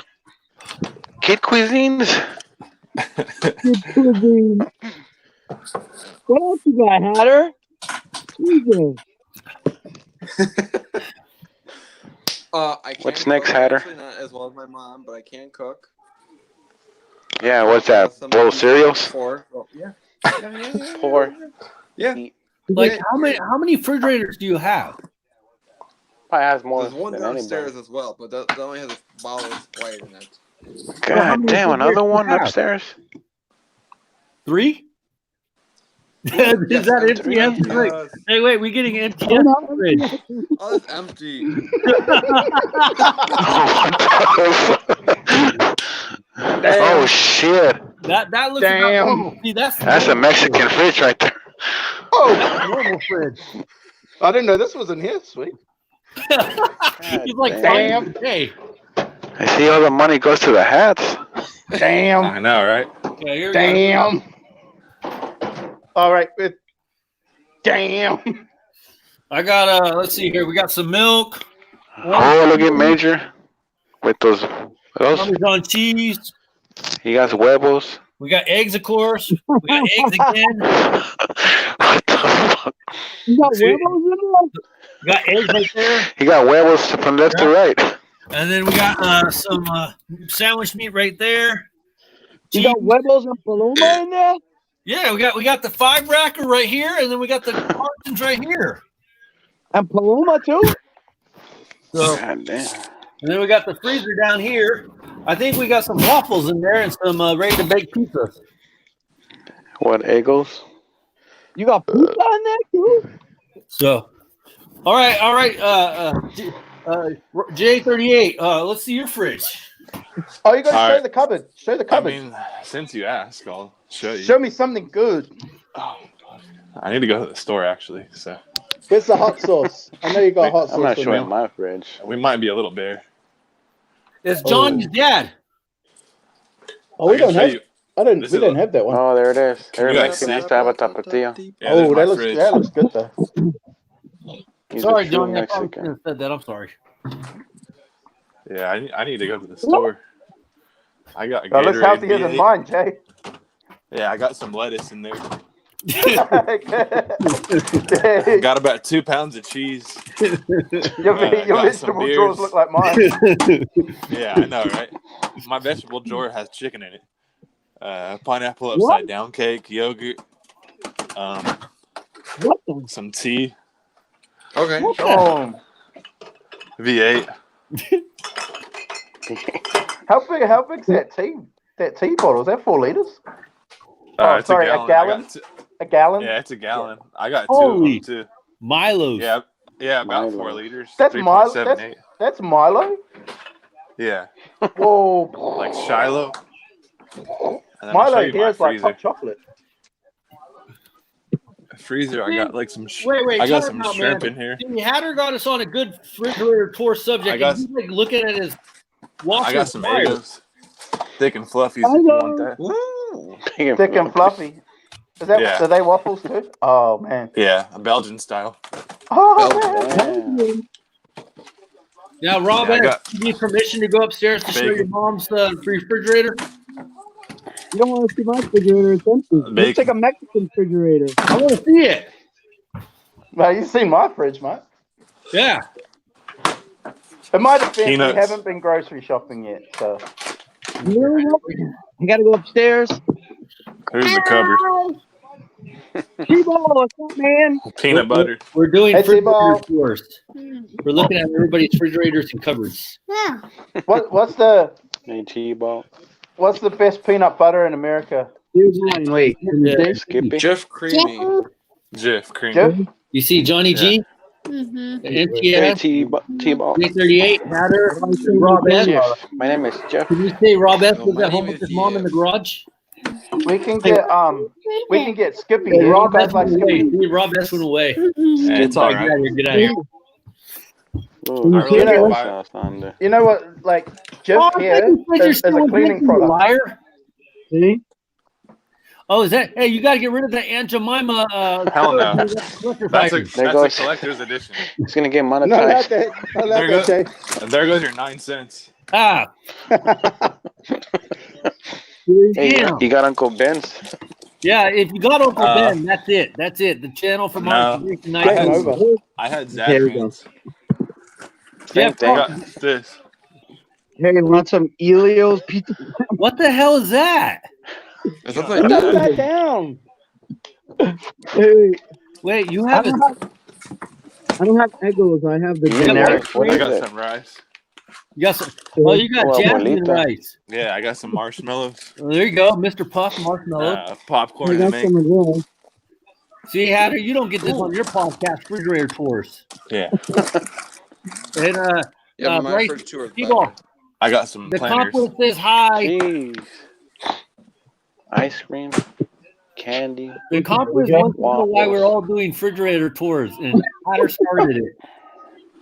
Speaker 8: Kid Cuisines?
Speaker 3: Good cuisine. What else you got, Hatter? Jesus.
Speaker 2: I can
Speaker 8: What's next,
Speaker 2: cook,
Speaker 8: Hatter?
Speaker 2: actually, not as well as my mom, but I can cook.
Speaker 8: Yeah, what's that?
Speaker 2: Some
Speaker 8: Bowl of cereals?
Speaker 2: Four. Well, yeah.
Speaker 8: Four.
Speaker 2: Yeah.
Speaker 1: Like how many refrigerators do you have?
Speaker 8: Probably has more
Speaker 2: There's one
Speaker 8: than
Speaker 2: downstairs
Speaker 8: anybody.
Speaker 2: as well, but that only has a bottle of Sprite in it.
Speaker 8: God damn, another one
Speaker 1: have?
Speaker 8: upstairs?
Speaker 1: 3?
Speaker 2: Yes,
Speaker 1: Is that
Speaker 2: empty.
Speaker 1: empty? Like, hey, wait, we getting empty fridge.
Speaker 2: Oh, it's empty.
Speaker 8: Oh shit.
Speaker 1: That looks
Speaker 7: Damn.
Speaker 1: about normal. See, that's
Speaker 8: That's a Mexican fridge right there.
Speaker 7: Oh,
Speaker 1: normal fridge.
Speaker 7: I didn't know this was in here. Sweet.
Speaker 1: He's like,
Speaker 7: Damn.
Speaker 1: hey.
Speaker 8: I see all the money goes to the hats.
Speaker 7: Damn.
Speaker 4: I know, right?
Speaker 1: Yeah, here we go.
Speaker 7: Damn. All right. Damn.
Speaker 1: I got let's see here. We got some milk.
Speaker 8: Oh, look at Major with those.
Speaker 1: Parmesan cheese.
Speaker 8: He got huevos.
Speaker 1: We got eggs, of course. We got eggs again.
Speaker 8: What the fuck?
Speaker 3: You got huevos in there?
Speaker 1: We got eggs right there.
Speaker 8: He got huevos from left to right.
Speaker 1: And then we got some sandwich meat right there.
Speaker 3: You got huevos and paloma in there?
Speaker 1: Yeah, we got the 5-racker right here, and then we got the cartons right here.
Speaker 3: And paloma too?
Speaker 1: So,
Speaker 8: God damn.
Speaker 1: and then we got the freezer down here. I think we got some waffles in there and some ready to bake pizzas.
Speaker 8: What, Eagles?
Speaker 3: You got pizza in there too?
Speaker 1: So, all right. J38. Let's see your fridge.
Speaker 7: Oh, you got to
Speaker 4: All
Speaker 7: show
Speaker 4: right.
Speaker 7: the cupboard. Show the
Speaker 4: I
Speaker 7: cupboard.
Speaker 4: mean, since you asked, I'll show you.
Speaker 7: Show me something good.
Speaker 4: Oh, I need to go to the store actually, so
Speaker 7: Where's the hot sauce? I know you got hot sauce.
Speaker 8: I'm not
Speaker 7: for
Speaker 8: showing
Speaker 7: me.
Speaker 8: my fridge.
Speaker 4: we might be a little bare.
Speaker 1: It's Johnny's dad.
Speaker 7: Oh, we
Speaker 4: I can
Speaker 7: don't
Speaker 4: show
Speaker 7: have.
Speaker 4: you.
Speaker 7: I don't.
Speaker 4: This
Speaker 7: We
Speaker 4: is
Speaker 7: don't
Speaker 4: a-
Speaker 7: have that one.
Speaker 8: Oh, there it is. Every
Speaker 4: You guys
Speaker 8: Mexican
Speaker 4: see?
Speaker 8: has to have a tapatio.
Speaker 4: Yeah,
Speaker 7: Oh,
Speaker 4: there's my
Speaker 7: that looks
Speaker 4: fridge.
Speaker 7: good though.
Speaker 8: He's
Speaker 1: Sorry,
Speaker 8: a true
Speaker 1: Johnny. I probably
Speaker 8: Mexican.
Speaker 1: shouldn't have said that. I'm sorry.
Speaker 4: Yeah, I need to go to the store. I got
Speaker 7: That looks
Speaker 4: Gatorade
Speaker 7: healthier than
Speaker 4: V8.
Speaker 7: mine, Jay.
Speaker 4: Yeah, I got some lettuce in there.
Speaker 7: Dang.
Speaker 4: Got about 2 pounds of cheese.
Speaker 7: Your
Speaker 4: got some
Speaker 7: vegetable drawers
Speaker 4: beers.
Speaker 7: look like mine.
Speaker 4: Yeah, I know, right? My vegetable drawer has chicken in it. Pineapple upside down cake, yogurt, some tea,
Speaker 2: Okay.
Speaker 7: Oh,
Speaker 4: V8.
Speaker 7: how big's that tea? That tea bottle? Is that 4 liters?
Speaker 4: It's
Speaker 7: sorry, a
Speaker 4: a gallon.
Speaker 7: gallon? A gallon?
Speaker 4: Yeah, it's a gallon. I got 2
Speaker 1: Holy.
Speaker 4: of them too.
Speaker 1: Milo's.
Speaker 4: Yeah, about
Speaker 8: Milo.
Speaker 4: 4 liters.
Speaker 7: That's Milo.
Speaker 4: 3.78.
Speaker 7: That's Milo.
Speaker 4: Yeah,
Speaker 7: Whoa.
Speaker 4: like Shiloh. And then I'll show
Speaker 7: Milo
Speaker 4: you my
Speaker 7: here is like
Speaker 4: freezer.
Speaker 7: hot chocolate.
Speaker 4: Freezer, I got like some.
Speaker 1: Wait,
Speaker 4: I got
Speaker 1: time
Speaker 4: some
Speaker 1: out,
Speaker 4: shrimp
Speaker 1: man.
Speaker 4: in here.
Speaker 1: See, Hatter got us on a good refrigerator tour subject.
Speaker 4: I got-
Speaker 1: and he's like looking at his washer.
Speaker 4: I got some Egos, thick and fluffy. If
Speaker 3: Hello.
Speaker 4: you want that.
Speaker 2: Woo!
Speaker 7: Thick and fluffy. Is that?
Speaker 4: Yeah.
Speaker 7: Are they waffles too? Oh man.
Speaker 4: Yeah, a Belgian style.
Speaker 7: Oh man.
Speaker 8: Damn.
Speaker 1: Now, Rob,
Speaker 4: Yeah, I got-
Speaker 1: you need permission to go upstairs to show your
Speaker 4: Bacon.
Speaker 1: mom's refrigerator?
Speaker 3: You don't want to see my refrigerator. It's empty. Let's
Speaker 4: Bacon.
Speaker 3: take a Mexican refrigerator.
Speaker 1: I want to see it.
Speaker 7: Well, you've seen my fridge, mate.
Speaker 1: Yeah.
Speaker 7: In my defense,
Speaker 4: Peanuts.
Speaker 7: we haven't been grocery shopping yet, so.
Speaker 3: I gotta go upstairs.
Speaker 4: Who's the cupboard?
Speaker 3: T-Ball, what's up, man?
Speaker 4: Peanut butter.
Speaker 1: We're doing
Speaker 7: Hey,
Speaker 1: refrigerator
Speaker 7: T-Ball.
Speaker 1: tours. We're looking at everybody's refrigerators and cupboards.
Speaker 5: Yeah.
Speaker 7: What's the
Speaker 6: AT-ball.
Speaker 7: what's the best peanut butter in America?
Speaker 3: Here's mine. Wait.
Speaker 1: Yeah.
Speaker 6: Skippy.
Speaker 2: Jif Creamy.
Speaker 4: Jif cream.
Speaker 7: Jif?
Speaker 1: You see Johnny G,
Speaker 5: Mm-hmm.
Speaker 1: MTS,
Speaker 6: T-ball.
Speaker 1: 338, Hatter, Rob S.
Speaker 6: Jeff. My name is Jeff.
Speaker 1: Can you say Rob S was
Speaker 2: my
Speaker 1: at home
Speaker 2: name
Speaker 1: with
Speaker 2: is
Speaker 1: his mom in the
Speaker 2: Jeff.
Speaker 1: garage?
Speaker 7: We can get Skippy.
Speaker 1: Hey,
Speaker 7: Yeah,
Speaker 1: Rob
Speaker 7: you
Speaker 1: S
Speaker 7: guys like
Speaker 1: went away.
Speaker 7: Skippy?
Speaker 1: See, Rob S went away.
Speaker 4: Yeah, it's all
Speaker 1: Get out
Speaker 4: right.
Speaker 1: of here. Get out of here.
Speaker 6: Ooh,
Speaker 4: I really
Speaker 7: know
Speaker 4: don't
Speaker 7: what?
Speaker 4: buy it.
Speaker 6: on there.
Speaker 7: You know what? Like
Speaker 1: Oh,
Speaker 7: Jif
Speaker 1: I thought
Speaker 7: here
Speaker 1: you said you're
Speaker 7: is
Speaker 1: still
Speaker 7: a
Speaker 1: with
Speaker 7: cleaning
Speaker 1: Mickey, you
Speaker 7: product.
Speaker 1: liar.
Speaker 3: See?
Speaker 1: Oh, is that? Hey, you got to get rid of that Aunt Jemima.
Speaker 4: Hell no.
Speaker 1: Collector's
Speaker 4: That's a
Speaker 1: item.
Speaker 6: There
Speaker 4: that's a
Speaker 6: goes-
Speaker 4: collector's edition.
Speaker 6: It's gonna get
Speaker 7: No, not
Speaker 6: monetized.
Speaker 7: that. Not
Speaker 4: There
Speaker 7: that, Jay.
Speaker 4: And there goes your 9 cents.
Speaker 1: Ah,
Speaker 6: Hey,
Speaker 1: damn.
Speaker 6: you got Uncle Ben's.
Speaker 1: Yeah, if you got Uncle
Speaker 4: Uh,
Speaker 1: Ben, that's it. That's it. The channel for
Speaker 4: No.
Speaker 1: Monster
Speaker 4: I
Speaker 1: Night.
Speaker 4: had,
Speaker 7: over.
Speaker 4: I had
Speaker 3: There we go.
Speaker 4: Zappins.
Speaker 6: Same
Speaker 1: Jeff,
Speaker 6: thing.
Speaker 4: I got this.
Speaker 3: Hey, want some Elio's pizza?
Speaker 1: what the hell is that?
Speaker 2: Is that like
Speaker 7: Put that
Speaker 2: that?
Speaker 7: back down.
Speaker 3: Hey,
Speaker 1: Wait, you
Speaker 3: I
Speaker 1: have
Speaker 3: don't
Speaker 1: it.
Speaker 3: have, I don't have Eggos. I have the
Speaker 6: You
Speaker 3: generic.
Speaker 6: know, what
Speaker 4: I
Speaker 6: is
Speaker 4: got
Speaker 6: it?
Speaker 4: some rice.
Speaker 1: You got some, oh, you got
Speaker 6: Oh,
Speaker 1: jasmine
Speaker 6: abuelita.
Speaker 1: rice.
Speaker 4: Yeah, I got some marshmallows.
Speaker 1: Well, there you go, Mr. Puff Marshmallow.
Speaker 4: Popcorn
Speaker 3: I
Speaker 4: and
Speaker 3: got
Speaker 4: make.
Speaker 3: some as well.
Speaker 1: See, Hatter, you don't get this on your podcast, refrigerator tours.
Speaker 4: Yeah.
Speaker 1: And
Speaker 2: Yeah, but my
Speaker 1: Bryce,
Speaker 2: fridge tour is
Speaker 1: T-Ball,
Speaker 2: better.
Speaker 4: I got some
Speaker 1: the
Speaker 4: planners.
Speaker 1: compliment says hi.
Speaker 6: Jeez. Ice cream, candy.
Speaker 1: The compliment wants to know why
Speaker 6: Waffles.
Speaker 1: we're all doing refrigerator tours, and Hatter started it.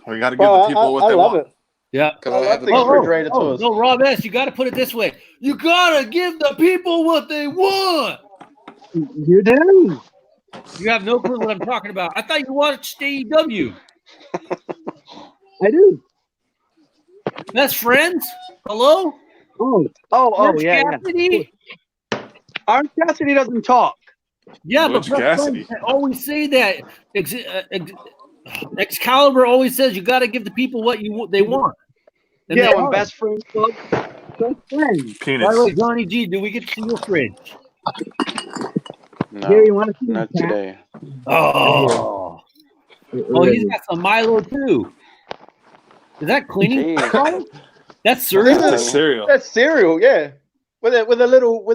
Speaker 4: We got to give
Speaker 7: Bro,
Speaker 4: the people what
Speaker 7: I
Speaker 4: they
Speaker 7: love
Speaker 4: want.
Speaker 7: it.
Speaker 1: Yeah.
Speaker 2: Because
Speaker 7: I
Speaker 2: I
Speaker 7: love
Speaker 2: have
Speaker 7: the
Speaker 2: the
Speaker 7: refrigerator
Speaker 1: Oh,
Speaker 7: tours.
Speaker 1: no, Rob S., you got to put it this way. You got to give the people what they want.
Speaker 3: You do.
Speaker 1: You have no clue what I'm talking about. I thought you watched AEW.
Speaker 3: I do.
Speaker 1: That's friends. Hello?
Speaker 3: Oh,
Speaker 1: Orange
Speaker 3: yeah.
Speaker 1: Cassidy?
Speaker 3: Orange Cassidy doesn't talk.
Speaker 1: Yeah,
Speaker 4: Butch
Speaker 1: but
Speaker 4: Cassidy.
Speaker 1: friends always say that. Excalibur always says you got to give the people what they want. And
Speaker 3: Yeah,
Speaker 1: they
Speaker 3: when
Speaker 1: are.
Speaker 3: best friends talk, best friends.
Speaker 1: By the
Speaker 4: Penis.
Speaker 1: way, Johnny G, do we get to see your fridge?
Speaker 6: No,
Speaker 3: Here, you want to see
Speaker 6: not
Speaker 3: the cat?
Speaker 6: today.
Speaker 1: Oh. Oh, he's got some Milo too. Is that cleaning?
Speaker 6: Jeez.
Speaker 1: product? That's
Speaker 7: This
Speaker 1: cereal.
Speaker 4: That's
Speaker 7: is-
Speaker 4: cereal.
Speaker 7: That's cereal, yeah. With a little
Speaker 1: Oh,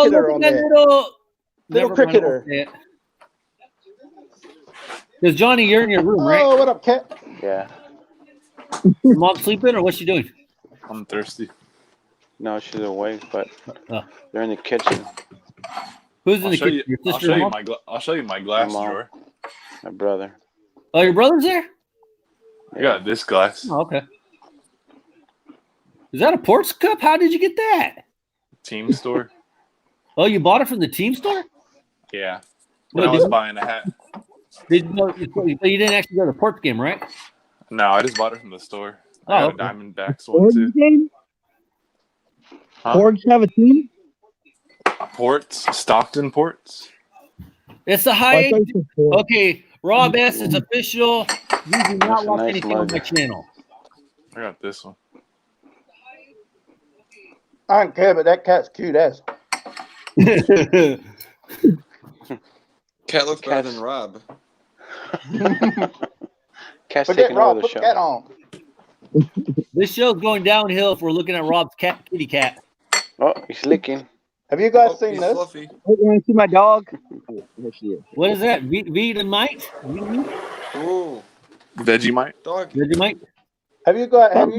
Speaker 7: cricketer
Speaker 1: look
Speaker 7: on
Speaker 1: at that
Speaker 7: there.
Speaker 1: little
Speaker 7: Little
Speaker 1: Never mind, I
Speaker 7: cricketer.
Speaker 1: won't say it. Because Johnny, you're in your room, right?
Speaker 7: Oh, what up, cat?
Speaker 6: Yeah.
Speaker 1: Your mom sleeping, or what's she doing?
Speaker 4: I'm thirsty.
Speaker 6: No, she's awake, but
Speaker 1: Oh.
Speaker 6: they're in the kitchen.
Speaker 1: Who's in
Speaker 4: I'll
Speaker 1: the
Speaker 4: show
Speaker 1: kitchen?
Speaker 4: you.
Speaker 1: Your
Speaker 4: I'll
Speaker 1: sister?
Speaker 4: show
Speaker 1: and
Speaker 4: you
Speaker 1: mom?
Speaker 4: my. I'll show you my glass
Speaker 6: Mom.
Speaker 4: drawer.
Speaker 6: My brother.
Speaker 1: Oh, your brother's there?
Speaker 4: I got this glass.
Speaker 1: Oh, okay. Is that a ports cup? How did you get that?
Speaker 4: Team store.
Speaker 1: Oh, you bought it from the team store?
Speaker 4: Yeah.
Speaker 1: No,
Speaker 4: When I was
Speaker 1: did,
Speaker 4: buying a hat.
Speaker 1: you didn't actually go to the ports game, right?
Speaker 4: No, I just bought it from the store. I
Speaker 1: Oh,
Speaker 4: got
Speaker 1: okay.
Speaker 4: a Diamondbacks one
Speaker 3: Porgs
Speaker 4: too.
Speaker 3: game?
Speaker 4: Huh?
Speaker 3: Porgs have a team?
Speaker 4: Ports, Stockton Ports.
Speaker 1: It's the
Speaker 3: Oh,
Speaker 1: high
Speaker 3: I
Speaker 1: eight.
Speaker 3: thought you said Porgs.
Speaker 1: Okay, Rob S is official. You do
Speaker 6: That's
Speaker 1: not
Speaker 6: a
Speaker 1: watch
Speaker 6: nice
Speaker 1: anything on
Speaker 6: mug.
Speaker 1: my channel.
Speaker 4: I got this one.
Speaker 7: I don't care, but that cat's cute ass.
Speaker 2: Cat looks better
Speaker 6: Cat's-
Speaker 2: than Rob.
Speaker 6: Cat's
Speaker 7: Forget
Speaker 6: taking
Speaker 7: Rob,
Speaker 6: over the
Speaker 7: put the cat
Speaker 6: show.
Speaker 7: on.
Speaker 1: This show's going downhill if we're looking at Rob's kitty cat.
Speaker 6: Oh, he's licking.
Speaker 7: Have you guys
Speaker 2: Oh,
Speaker 7: seen
Speaker 2: he's
Speaker 7: this?
Speaker 2: fluffy.
Speaker 3: Hey, you want to see my dog? Oh, here she is.
Speaker 1: What is that? Vegemite?
Speaker 2: Ooh,
Speaker 4: Vegemite.
Speaker 2: dog.
Speaker 1: Vegemite?
Speaker 7: Have you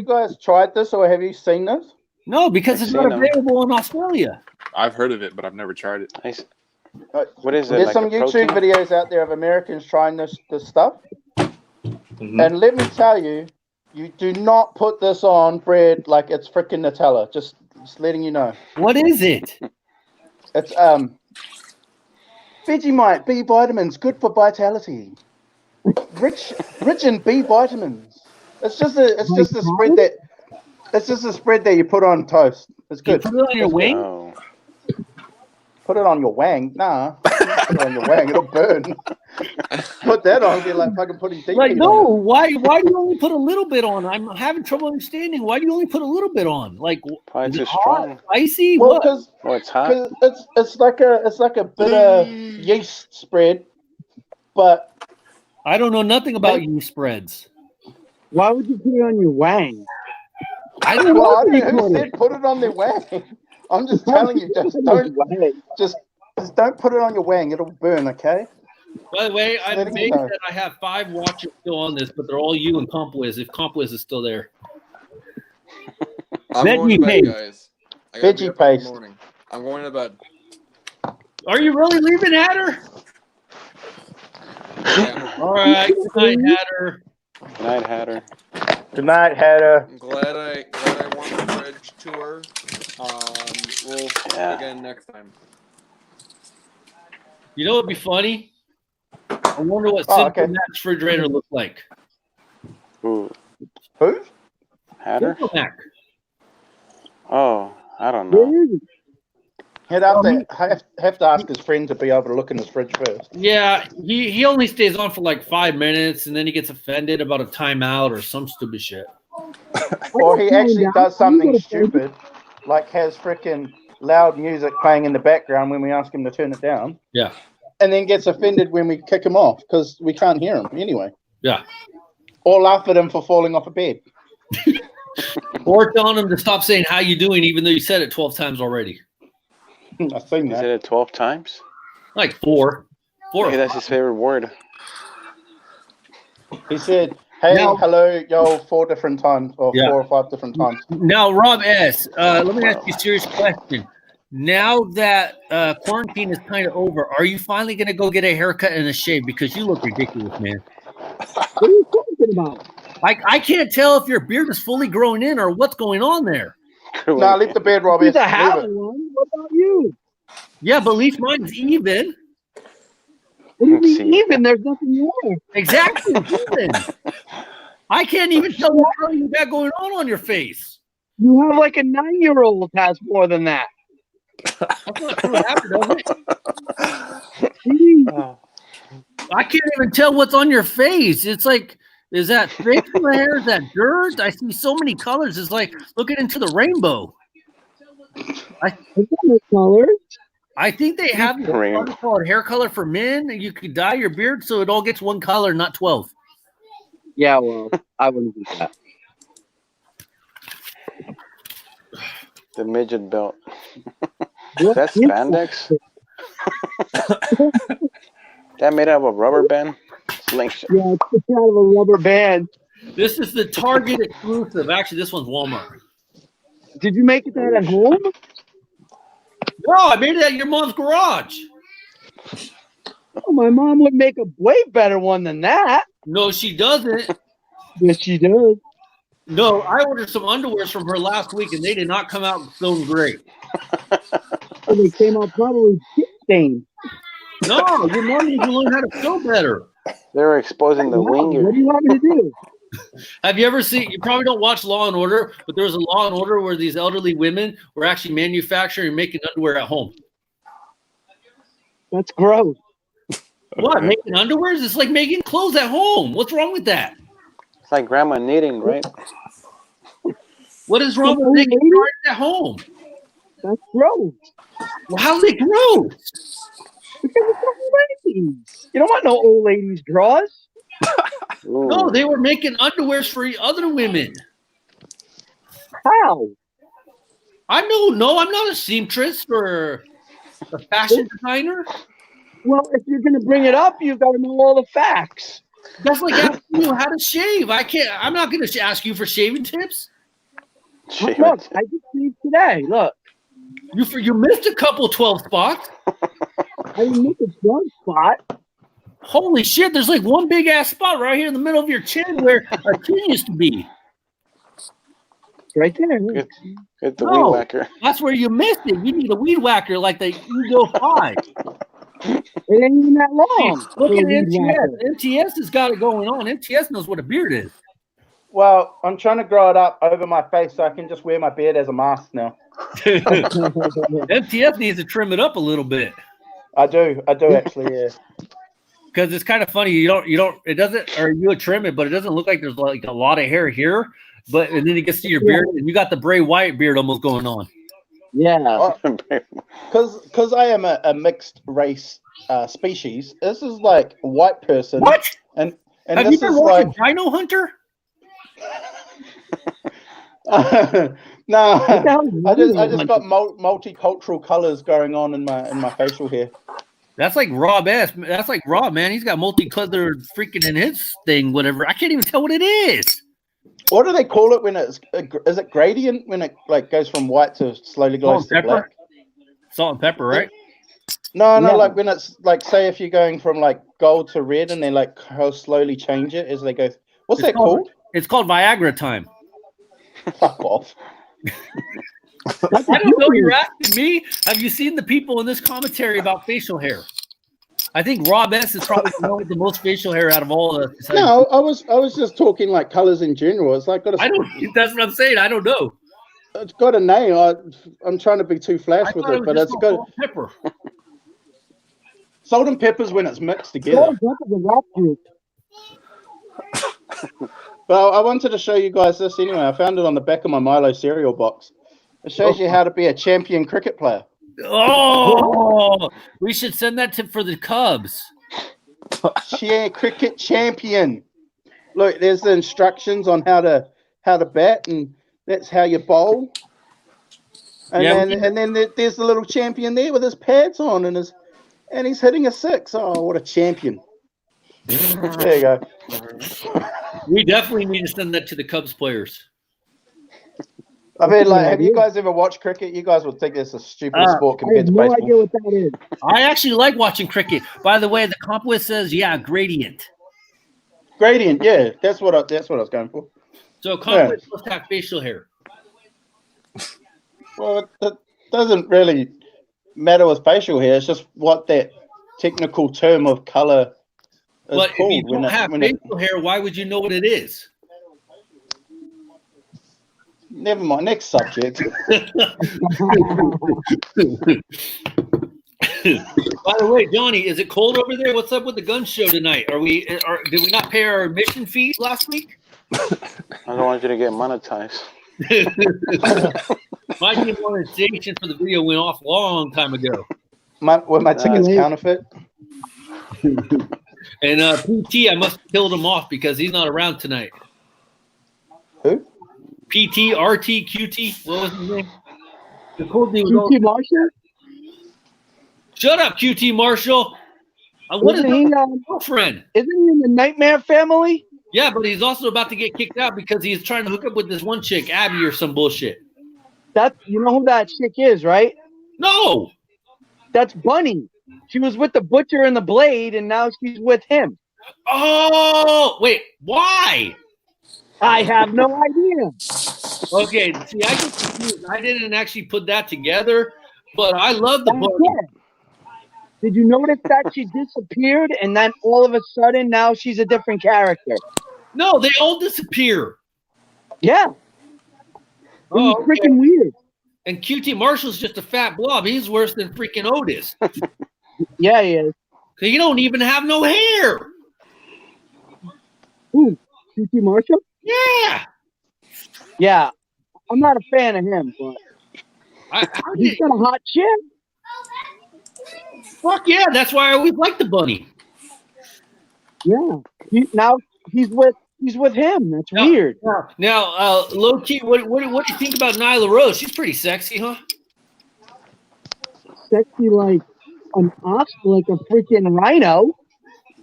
Speaker 7: guys tried this or have you seen this?
Speaker 1: No, because
Speaker 6: I've
Speaker 1: it's not
Speaker 6: seen 'em.
Speaker 1: available in Australia.
Speaker 4: I've heard of it, but I've never tried it.
Speaker 6: Nice.
Speaker 7: Uh,
Speaker 6: What is it?
Speaker 7: There's
Speaker 6: Like
Speaker 7: some
Speaker 6: a
Speaker 7: YouTube
Speaker 6: protein?
Speaker 7: videos out there of Americans trying this stuff.
Speaker 4: Mhm.
Speaker 7: And let me tell you, you do not put this on bread like it's freaking Nutella. Just letting you know.
Speaker 1: What is it?
Speaker 7: It's Vegemite B vitamins, good for vitality. Rich in B vitamins. It's just a spread that you put on toast. It's
Speaker 1: You
Speaker 7: good.
Speaker 1: put it on your wing?
Speaker 6: Oh.
Speaker 7: Put it on your wang. Nah. Put it on your wang, it'll burn. Put that on, it'd be like fucking putting deep
Speaker 1: Like,
Speaker 7: heat
Speaker 1: no,
Speaker 7: on
Speaker 1: why do you only put a little bit on? I'm having trouble understanding. Why do you only put a little bit on? Like,
Speaker 6: Probably
Speaker 1: is
Speaker 6: too
Speaker 1: it hot,
Speaker 6: strong.
Speaker 1: spicy?
Speaker 7: it. Well,
Speaker 1: What?
Speaker 7: because
Speaker 6: Oh, it's hot.
Speaker 7: it's like a bitter yeast spread, but
Speaker 1: I don't know nothing about yeast spreads.
Speaker 3: Why would you put it on your wang?
Speaker 1: I don't
Speaker 7: well, I
Speaker 1: know.
Speaker 7: don't know who said put it on their wang. I'm just telling you, just don't put it on your wang. It'll burn, okay?
Speaker 1: By the way, I'm
Speaker 7: Letting you
Speaker 1: amazed
Speaker 7: know.
Speaker 1: that I have 5 watchers still on this, but they're all you and Compwiz. If Compwiz is still there,
Speaker 2: I'm
Speaker 1: Veggie
Speaker 2: going to bed,
Speaker 1: paste.
Speaker 2: guys. I gotta be
Speaker 7: Veggie
Speaker 2: up in the
Speaker 7: paste.
Speaker 2: morning. I'm going to bed.
Speaker 1: are you really leaving, Hatter?
Speaker 2: Yeah.
Speaker 1: All right, good night, Hatter.
Speaker 6: Good night, Hatter.
Speaker 7: Good night, Hatter.
Speaker 2: I'm glad I won the fridge tour. We'll see you again next time.
Speaker 1: You know what'd be funny? I wonder what
Speaker 7: Oh,
Speaker 1: Simple
Speaker 7: okay.
Speaker 1: Mac's refrigerator looked like.
Speaker 6: Who?
Speaker 7: Who?
Speaker 6: Hatter?
Speaker 1: Simple Mac.
Speaker 6: Oh, I don't know.
Speaker 7: He'd have to ask his friend to be able to look in his fridge first.
Speaker 1: Yeah, he only stays on for like 5 minutes, and then he gets offended about a timeout or some stupid shit.
Speaker 7: Or he actually does something stupid, like has freaking loud music playing in the background when we ask him to turn it down.
Speaker 1: Yeah.
Speaker 7: And then gets offended when we kick him off because we can't hear him anyway.
Speaker 1: Yeah.
Speaker 7: Or laugh at him for falling off a bed.
Speaker 1: Or telling him to stop saying how you doing, even though you said it 12 times already.
Speaker 7: I've seen
Speaker 6: He
Speaker 7: that.
Speaker 6: said it 12 times?
Speaker 1: Like 4. 4
Speaker 6: Maybe that's his favorite word.
Speaker 7: He said, hey,
Speaker 1: Now-
Speaker 7: hello, yo, 4 different times, or
Speaker 1: Yeah.
Speaker 7: 4 or 5 different times.
Speaker 1: Now, Rob S., let me ask you a serious question. Now that quarantine is kind of over, are you finally going to go get a haircut and a shave? Because you look ridiculous, man.
Speaker 3: What are you talking about?
Speaker 1: I can't tell if your beard is fully grown in or what's going on there.
Speaker 7: Nah, leave the bed, Robbie.
Speaker 3: He's a
Speaker 7: Leave
Speaker 3: have
Speaker 7: it.
Speaker 3: one. What about you?
Speaker 1: Yeah, but at least mine's even.
Speaker 3: What do you
Speaker 6: Let's
Speaker 3: mean
Speaker 6: see.
Speaker 3: even? There's nothing there.
Speaker 1: Exactly, even. I can't even tell what color you got going on your face.
Speaker 3: You have like a 9-year-old has more than that.
Speaker 1: That's not true, after, does it?
Speaker 3: Jeez.
Speaker 6: Oh.
Speaker 1: I can't even tell what's on your face. It's like, is that facial hair? Is that dirt? I see so many colors. It's like looking into the rainbow.
Speaker 3: It's not color.
Speaker 1: I think they have a
Speaker 6: Rainbow.
Speaker 1: color called hair color for men. And you could dye your beard so it all gets one color, not 12.
Speaker 3: Yeah, well, I wouldn't do that.
Speaker 6: The midget belt.
Speaker 3: What
Speaker 6: That's
Speaker 3: is
Speaker 6: spandex? That made out of a rubber band? Slingshot.
Speaker 3: Yeah, it's out of a rubber band.
Speaker 1: This is the Target exclusive. Actually, this one's Walmart.
Speaker 3: Did you make that at home?
Speaker 1: No, I made it at your mom's garage.
Speaker 3: Oh, my mom would make a way better one than that.
Speaker 1: No, she doesn't.
Speaker 3: Yes, she does.
Speaker 1: No, I ordered some underwears from her last week, and they did not come out feeling great.
Speaker 3: And they came out probably shit stained.
Speaker 1: No, your mom needs to learn how to sew better.
Speaker 6: They were exposing the
Speaker 3: What do
Speaker 6: winger.
Speaker 3: you want me to do?
Speaker 1: Have you ever seen? You probably don't watch Law and Order, but there was a Law and Order where these elderly women were actually manufacturing and making underwear at home.
Speaker 3: That's gross.
Speaker 1: What? Making underwears? It's like making clothes at home. What's wrong with that?
Speaker 6: It's like grandma knitting, right?
Speaker 1: What is wrong with making drawers at home?
Speaker 3: That's gross.
Speaker 1: Well, how's it gross?
Speaker 3: Because it's old ladies. You don't want no old ladies' drawers.
Speaker 6: Ooh.
Speaker 1: No, they were making underwears for other women.
Speaker 3: How?
Speaker 1: I don't know. I'm not a seamstress or a fashion designer.
Speaker 3: Well, if you're going to bring it up, you've got to know all the facts.
Speaker 1: That's like asking you how to shave. I'm not going to ask you for shaving tips.
Speaker 6: Shave
Speaker 3: Look,
Speaker 6: it.
Speaker 3: I just shaved today. Look,
Speaker 1: You missed a couple 12 spots.
Speaker 3: I didn't make a drug spot.
Speaker 1: Holy shit! There's like one big ass spot right here in the middle of your chin where a chin used to be.
Speaker 3: Right there. Look.
Speaker 6: Get the
Speaker 1: No.
Speaker 6: weed whacker.
Speaker 1: That's where you missed it. You need a weed whacker like the Ego 5.
Speaker 3: It ain't even that long.
Speaker 1: Look
Speaker 3: for
Speaker 1: at
Speaker 3: a weed whacker.
Speaker 1: MTS. MTS has got it going on. MTS knows what a beard is.
Speaker 7: Well, I'm trying to grow it up over my face so I can just wear my beard as a mask now.
Speaker 1: MTS needs to trim it up a little bit.
Speaker 7: I do actually, yeah.
Speaker 1: because it's kind of funny. You don't. It doesn't, or you would trim it, but it doesn't look like there's like a lot of hair here. But and then it gets to your beard, and you got the Bray Wyatt beard almost going on.
Speaker 3: Yeah.
Speaker 7: Because I am a mixed race species. This is like a white person.
Speaker 1: What?
Speaker 7: And
Speaker 1: Have
Speaker 7: this
Speaker 1: you been
Speaker 7: is
Speaker 1: watching
Speaker 7: like
Speaker 1: Dino Hunter?
Speaker 7: no.
Speaker 3: What the hell is
Speaker 7: I just
Speaker 3: Dino
Speaker 7: got multicultural colors going on in my facial hair.
Speaker 1: That's like Rob S. That's like Rob, man. He's got multicolored freaking in his thing, whatever. I can't even tell what it is.
Speaker 7: What do they call it when it's? Is it gradient when it like goes from white to slowly glows to black?
Speaker 1: Salt and pepper, right?
Speaker 7: No,
Speaker 3: Yeah.
Speaker 7: like when it's like, say if you're going from like gold to red and they like how slowly change it as they go. What's that called?
Speaker 1: It's called Viagra time.
Speaker 7: Fuck off.
Speaker 1: I don't know. You're asking me. Have you seen the people in this commentary about facial hair? I think Rob S is probably the one with the most facial hair out of all of us.
Speaker 7: No, I was just talking like colors in general. It's like
Speaker 1: I don't. That's what I'm saying. I don't know.
Speaker 7: It's got a name. I'm trying to be too flash with it, but it's got
Speaker 1: salt and pepper.
Speaker 7: salt and peppers when it's mixed
Speaker 3: Salt
Speaker 7: together.
Speaker 3: and pepper's a rap group.
Speaker 7: Well, I wanted to show you guys this anyway. I found it on the back of my Milo cereal box. It shows you how to be a champion cricket player.
Speaker 1: Oh, we should send that for the Cubs.
Speaker 7: Cricket champion. Look, there's the instructions on how to bat, and that's how you bowl. And then there's the little champion there with his pads on and he's hitting a six. Oh, what a champion! There you go.
Speaker 1: We definitely need to send that to the Cubs players.
Speaker 7: I mean, like, have you guys ever watched cricket? You guys would think it's a stupid sport
Speaker 3: I
Speaker 7: compared
Speaker 3: have
Speaker 7: to
Speaker 3: no
Speaker 7: baseball.
Speaker 3: idea what that is.
Speaker 1: I actually like watching cricket. By the way, the comp list says, gradient.
Speaker 7: Gradient, yeah, that's what I was going for.
Speaker 1: So comp list must have facial hair.
Speaker 7: Well, it doesn't really matter with facial hair. It's just what that technical term of color is
Speaker 1: But
Speaker 7: called.
Speaker 1: if you don't have facial hair, why would you know what it is?
Speaker 7: Never mind. Next subject.
Speaker 1: By the way, Johnny, is it cold over there? What's up with the gun show tonight? Did we not pay our admission fees last week?
Speaker 6: I don't want you to get monetized.
Speaker 1: My demonetization for the video went off a long time ago.
Speaker 7: Were my tickets counterfeit?
Speaker 1: And PT, I must have killed him off because he's not around tonight.
Speaker 7: Who?
Speaker 1: PT, RT, QT. What was his name? The cool dude.
Speaker 3: QT Marshall?
Speaker 1: Shut up, QT Marshall. What is
Speaker 3: Isn't he,
Speaker 1: girlfriend?
Speaker 3: Isn't he in the Nightmare Family?
Speaker 1: Yeah, but he's also about to get kicked out because he's trying to hook up with this one chick, Abby, or some bullshit.
Speaker 3: You know who that chick is, right?
Speaker 1: No.
Speaker 3: That's Bunny. She was with the Butcher and the Blade, and now she's with him.
Speaker 1: Oh, wait. Why?
Speaker 3: I have no idea.
Speaker 1: Okay, see, I get confused. I didn't actually put that together, but I love the Bunny.
Speaker 3: Did you notice that she disappeared, and then all of a sudden now she's a different character?
Speaker 1: No, they all disappear.
Speaker 3: Yeah.
Speaker 1: Oh,
Speaker 3: It's freaking weird.
Speaker 1: And QT Marshall's just a fat blob. He's worse than freaking Otis.
Speaker 3: Yeah, he is.
Speaker 1: So you don't even have no hair.
Speaker 3: Who? QT Marshall?
Speaker 1: Yeah.
Speaker 3: Yeah. I'm not a fan of him, but he's got a hot chick.
Speaker 1: Fuck yeah, that's why I always liked the Bunny.
Speaker 3: Yeah. Now he's with him. That's weird.
Speaker 1: Now, low key, what do you think about Nyla Rose? She's pretty sexy, huh?
Speaker 3: Sexy like an ox, like a freaking rhino.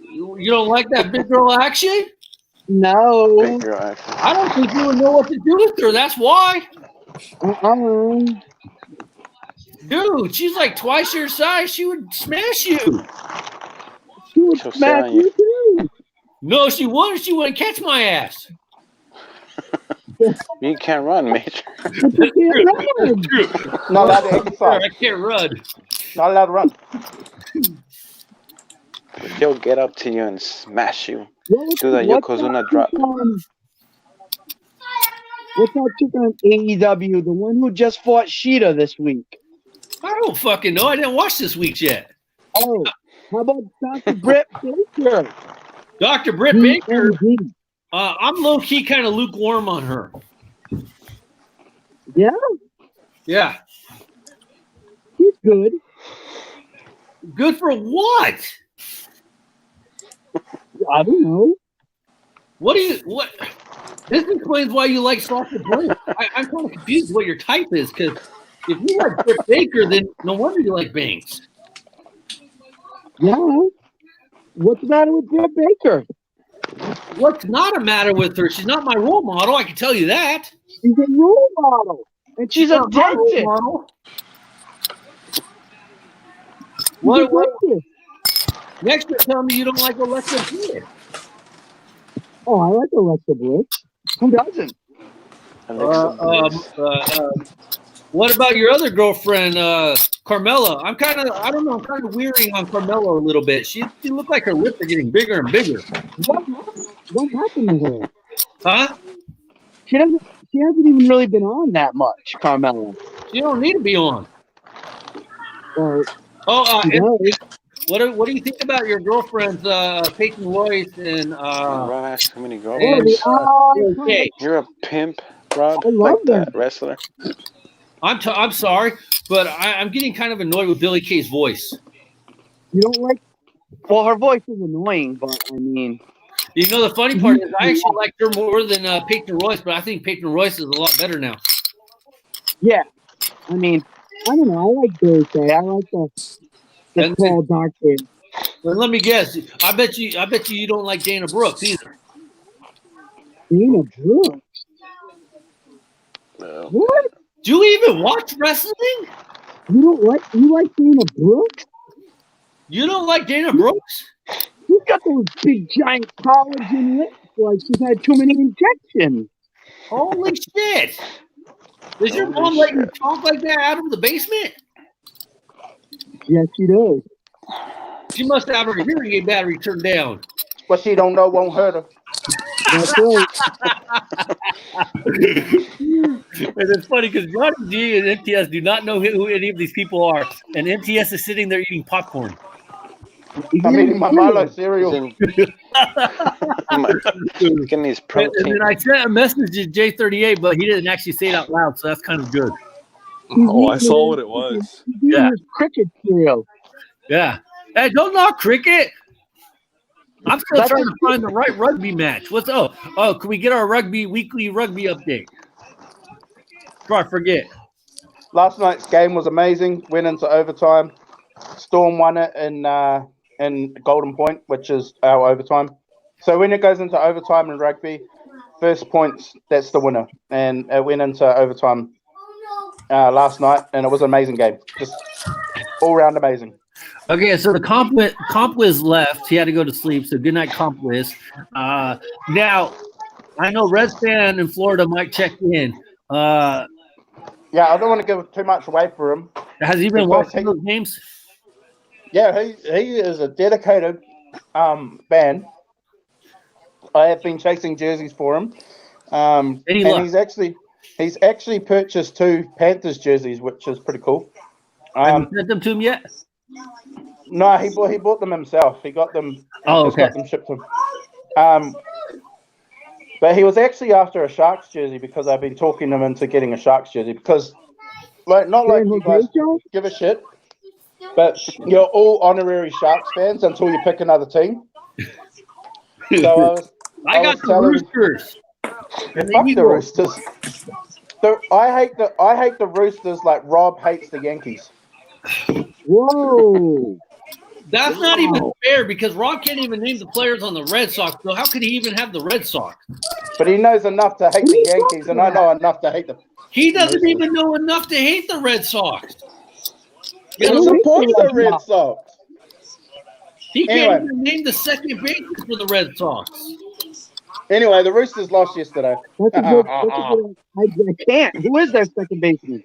Speaker 1: You don't like that big girl action?
Speaker 3: No.
Speaker 6: Big girl action.
Speaker 1: I don't think you would know what to do with her. That's why. Dude, she's like twice your size. She would smash you.
Speaker 3: She would
Speaker 6: She'll
Speaker 3: smash
Speaker 6: sit on
Speaker 3: you too.
Speaker 1: No, she wouldn't. She wouldn't catch my ass.
Speaker 6: You can't run, Major.
Speaker 3: But you can't run.
Speaker 7: Not allowed to exercise.
Speaker 1: I can't run.
Speaker 7: Not allowed to run.
Speaker 6: He'll get up to you and smash you.
Speaker 3: What's
Speaker 6: Do the Yokozuna drop.
Speaker 3: What's that chick on AEW? The one who just fought Sheeta this week.
Speaker 1: I don't fucking know. I didn't watch this week's yet.
Speaker 3: Oh, How about Dr. Britt Baker?
Speaker 1: Dr. Britt Baker.
Speaker 3: DMD.
Speaker 1: I'm low key kind of lukewarm on her.
Speaker 3: Yeah,
Speaker 1: Yeah.
Speaker 3: she's good.
Speaker 1: Good for what?
Speaker 3: I don't know.
Speaker 1: What? This explains why you like Sasha Banks. I'm kind of confused what your type is, because if you like Britt Baker, then no wonder you like Banks.
Speaker 3: Yeah. What's the matter with Britt Baker?
Speaker 1: What's not a matter with her? She's not my role model. I can tell you that.
Speaker 3: She's a role model, and she's a
Speaker 1: not my role
Speaker 3: dentist.
Speaker 1: model.
Speaker 3: She's
Speaker 1: What?
Speaker 3: a dentist.
Speaker 1: Next, you're telling me you don't like Alexa Bliss.
Speaker 3: Oh, I like Alexa Bliss. Who doesn't?
Speaker 1: What about your other girlfriend, Carmella? I'm kind of weary on Carmella a little bit. She looked like her lips are getting bigger and bigger.
Speaker 3: What happened to her?
Speaker 1: Huh?
Speaker 3: She hasn't even really been on that much, Carmella.
Speaker 1: You don't need to be on.
Speaker 3: No.
Speaker 1: What do you think about your girlfriends, Peyton Royce and
Speaker 6: Rob has too many girlfriends.
Speaker 1: okay.
Speaker 6: You're a pimp, Rob.
Speaker 3: I love
Speaker 6: Like
Speaker 3: them.
Speaker 6: that wrestler.
Speaker 1: I'm sorry, but I'm getting kind of annoyed with Billie Kay's voice.
Speaker 3: You don't like? Well, her voice is annoying, but I mean,
Speaker 1: You know, the funny part is I actually like her more than Peyton Royce, but I think Peyton Royce is a lot better now.
Speaker 3: yeah. I mean, I don't know. I like Billy Kay. I like the tall, dark kid.
Speaker 1: But let me guess. I bet you don't like Dana Brooks either.
Speaker 3: Dana Brooks.
Speaker 6: No.
Speaker 3: What?
Speaker 1: Do you even watch wrestling?
Speaker 3: You like Dana Brooks?
Speaker 1: You don't like Dana Brooks?
Speaker 3: She's got those big giant collagen lips like she's had too many injections.
Speaker 1: Holy shit! Does your
Speaker 6: Holy
Speaker 1: mom let you
Speaker 6: shit.
Speaker 1: talk like that out of the basement?
Speaker 3: Yes, she does.
Speaker 1: She must have her hearing aid battery turned down.
Speaker 7: What she don't know won't hurt her.
Speaker 3: That's right.
Speaker 1: And it's funny because Johnny G and MTS do not know who any of these people are, and MTS is sitting there eating popcorn.
Speaker 7: I'm eating my Milo cereal.
Speaker 6: Getting these
Speaker 1: And
Speaker 6: protein.
Speaker 1: then I sent a message to J38, but he didn't actually say it out loud, so that's kind of good.
Speaker 4: Oh, I saw what it was.
Speaker 1: Yeah.
Speaker 3: Cricket cereal.
Speaker 1: Yeah. Hey, don't knock cricket. I'm still trying to find the right rugby match. Can we get our weekly rugby update? Before I forget.
Speaker 7: Last night's game was amazing. Went into overtime. Storm won it in Golden Point, which is our overtime. So when it goes into overtime in rugby, first points, that's the winner. And it went into overtime last night, and it was an amazing game. Just all round amazing.
Speaker 1: Okay, so the Comp-Wiz left. He had to go to sleep, so good night, Comp-Wiz. Now, I know Reds fan in Florida might check in.
Speaker 7: Yeah, I don't want to give too much away for him.
Speaker 1: Has he been watching those games?
Speaker 7: Yeah, he is a dedicated fan. I have been chasing jerseys for him. And he's actually purchased 2 Panthers jerseys, which is pretty cool.
Speaker 1: Have you sent them to him yet?
Speaker 7: No, he bought them himself. He got them.
Speaker 1: Oh, okay.
Speaker 7: Got them shipped to him. But he was actually after a Sharks jersey because I've been talking him into getting a Sharks jersey because, not like you guys give a shit, but you're all honorary Sharks fans until you pick another team. So
Speaker 1: I got the Roosters.
Speaker 7: Fuck the Roosters. I hate the Roosters like Rob hates the Yankees.
Speaker 3: Whoa.
Speaker 1: That's not even fair because Rob can't even name the players on the Red Sox. So how could he even have the Red Sox?
Speaker 7: But he knows enough to hate the Yankees, and I know enough to hate them.
Speaker 1: He doesn't even know enough to hate the Red Sox.
Speaker 7: He supports the Red Sox.
Speaker 1: He can't even name the second baseman for the Red Sox.
Speaker 7: Anyway, the Roosters lost yesterday.
Speaker 3: I can't. Who is their second baseman?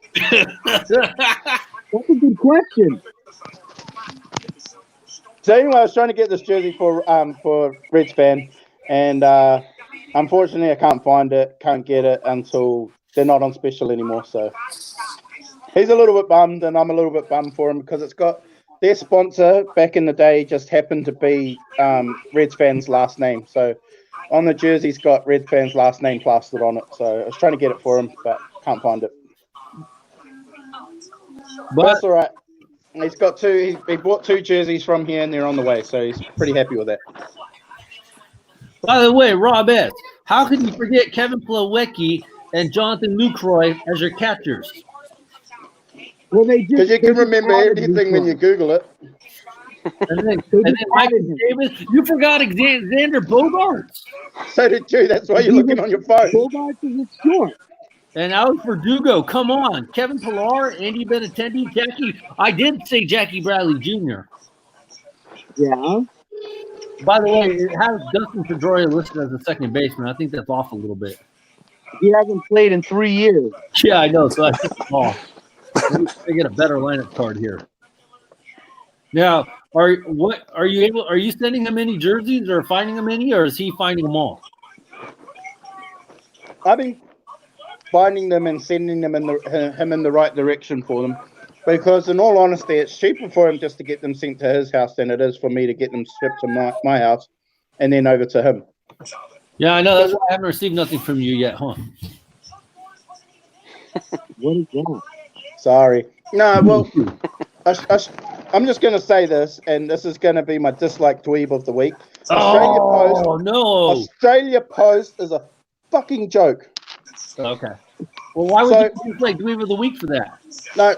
Speaker 3: That's a good question.
Speaker 7: So anyway, I was trying to get this jersey for Reds fan, and unfortunately, I can't find it. Can't get it until they're not on special anymore. So he's a little bit bummed, and I'm a little bit bummed for him because their sponsor back in the day just happened to be Reds fans' last name. So on the jersey's got Reds fans' last name plastered on it. So I was trying to get it for him, but can't find it. But that's all right. He's got two. He bought 2 jerseys from here, and they're on the way. So he's pretty happy with that.
Speaker 1: By the way, Rob S., how can you forget Kevin Plawecki and Jonathan Lucroy as your catchers?
Speaker 3: Well, they
Speaker 7: Because you can remember anything when you Google it.
Speaker 1: And then Michael Davis. You forgot Xander Bogaerts.
Speaker 7: So did you. That's why you're looking on your phone.
Speaker 3: Bogaerts is a short.
Speaker 1: And Alex Verdugo. Come on. Kevin Pillar, Andy Benintendi, Jackie. I did say Jackie Bradley Jr.
Speaker 3: Yeah.
Speaker 1: By the way, it has Dustin Pedroia listed as a second baseman. I think that's off a little bit.
Speaker 3: He hasn't played in 3 years.
Speaker 1: Yeah, I know. So I think it's off. They get a better lineup card here. Now, are you sending him any jerseys or finding him any, or is he finding them all?
Speaker 7: I've been finding them and sending them him in the right direction for them. Because in all honesty, it's cheaper for him just to get them sent to his house than it is for me to get them shipped to my house and then over to him.
Speaker 1: Yeah, I know. That's why I haven't received nothing from you yet, huh?
Speaker 3: What is that?
Speaker 7: Sorry. No, well, I'm just going to say this, and this is going to be my dislike dweeb of the week. Australia Post is a fucking joke.
Speaker 1: Okay. Well, why would you dislike dweeb of the week for that?
Speaker 7: No,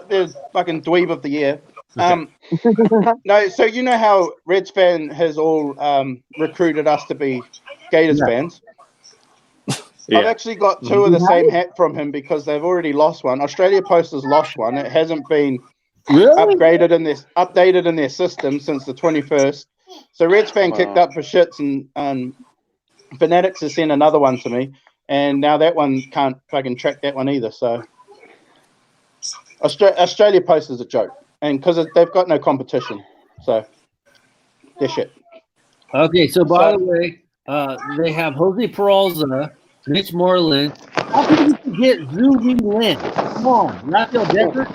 Speaker 7: there's fucking dweeb of the year. Okay. No, so you know how Reds fan has all recruited us to be Gators fans? Yeah. I've actually got 2 of the same hat from him because they've already lost one. Australia Post has lost one. It hasn't been updated in their system since the 21st. So Reds fan kicked up for shits and Fanatics has sent another one to me. And now that one can't fucking track that one either. So Australia Post is a joke. And because they've got no competition. So they're shit.
Speaker 1: Okay, so by the way, they have Jose Peralta, Mitch Moreland. How can you forget Zhu Wing Lin? Come on, Rafael Devers?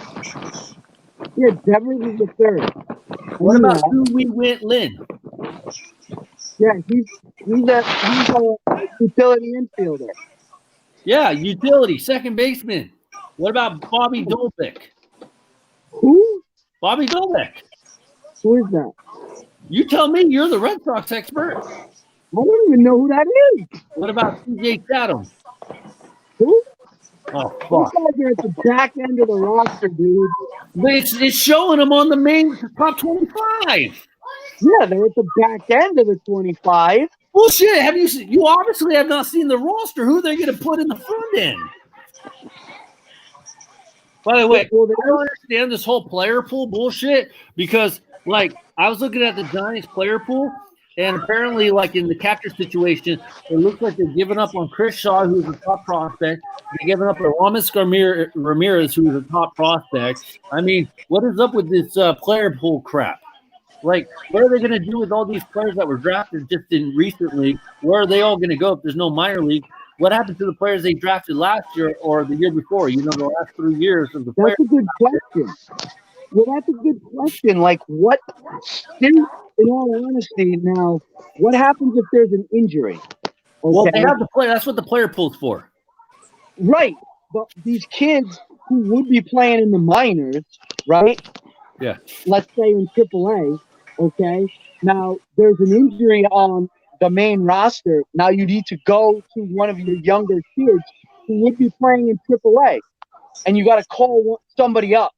Speaker 3: Yeah, Devers is the third.
Speaker 1: What about Zhu Wing Lin?
Speaker 3: Yeah, he's a utility infielder.
Speaker 1: Yeah, utility, second baseman. What about Bobby Dolbeck?
Speaker 3: Who?
Speaker 1: Bobby Dolbeck.
Speaker 3: Who is that?
Speaker 1: You tell me. You're the Red Sox expert.
Speaker 3: I don't even know who that is.
Speaker 1: What about C.J. Chatham?
Speaker 3: Who?
Speaker 1: Oh, fuck.
Speaker 3: Those guys are at the back end of the roster, dude.
Speaker 1: But it's showing them on the main top 25.
Speaker 3: Yeah, they're at the back end of the 25.
Speaker 1: Bullshit. Have you seen? You obviously have not seen the roster. Who are they going to put in the front end? By the way, I don't understand this whole player pool bullshit because, like, I was looking at the Giants player pool, and apparently, like, in the catcher situation, it looks like they're giving up on Chris Shaw, who's a top prospect. They're giving up on Ramis Ramirez, who's a top prospect. I mean, what is up with this player pool crap? Like, what are they going to do with all these players that were drafted just recently? Where are they all going to go if there's no minor league? What happened to the players they drafted last year or the year before? You know, the last 3 years of the players.
Speaker 3: That's a good question. Well, that's a good question. Like, what? In all honesty, now, what happens if there's an injury? Okay.
Speaker 1: Well, they have the player. That's what the player pool's for.
Speaker 3: Right. But these kids who would be playing in the minors, right?
Speaker 1: Yeah.
Speaker 3: Let's say in AAA, okay? Now, there's an injury on the main roster. Now you need to go to one of your younger kids who would be playing in AAA, and you got to call somebody up.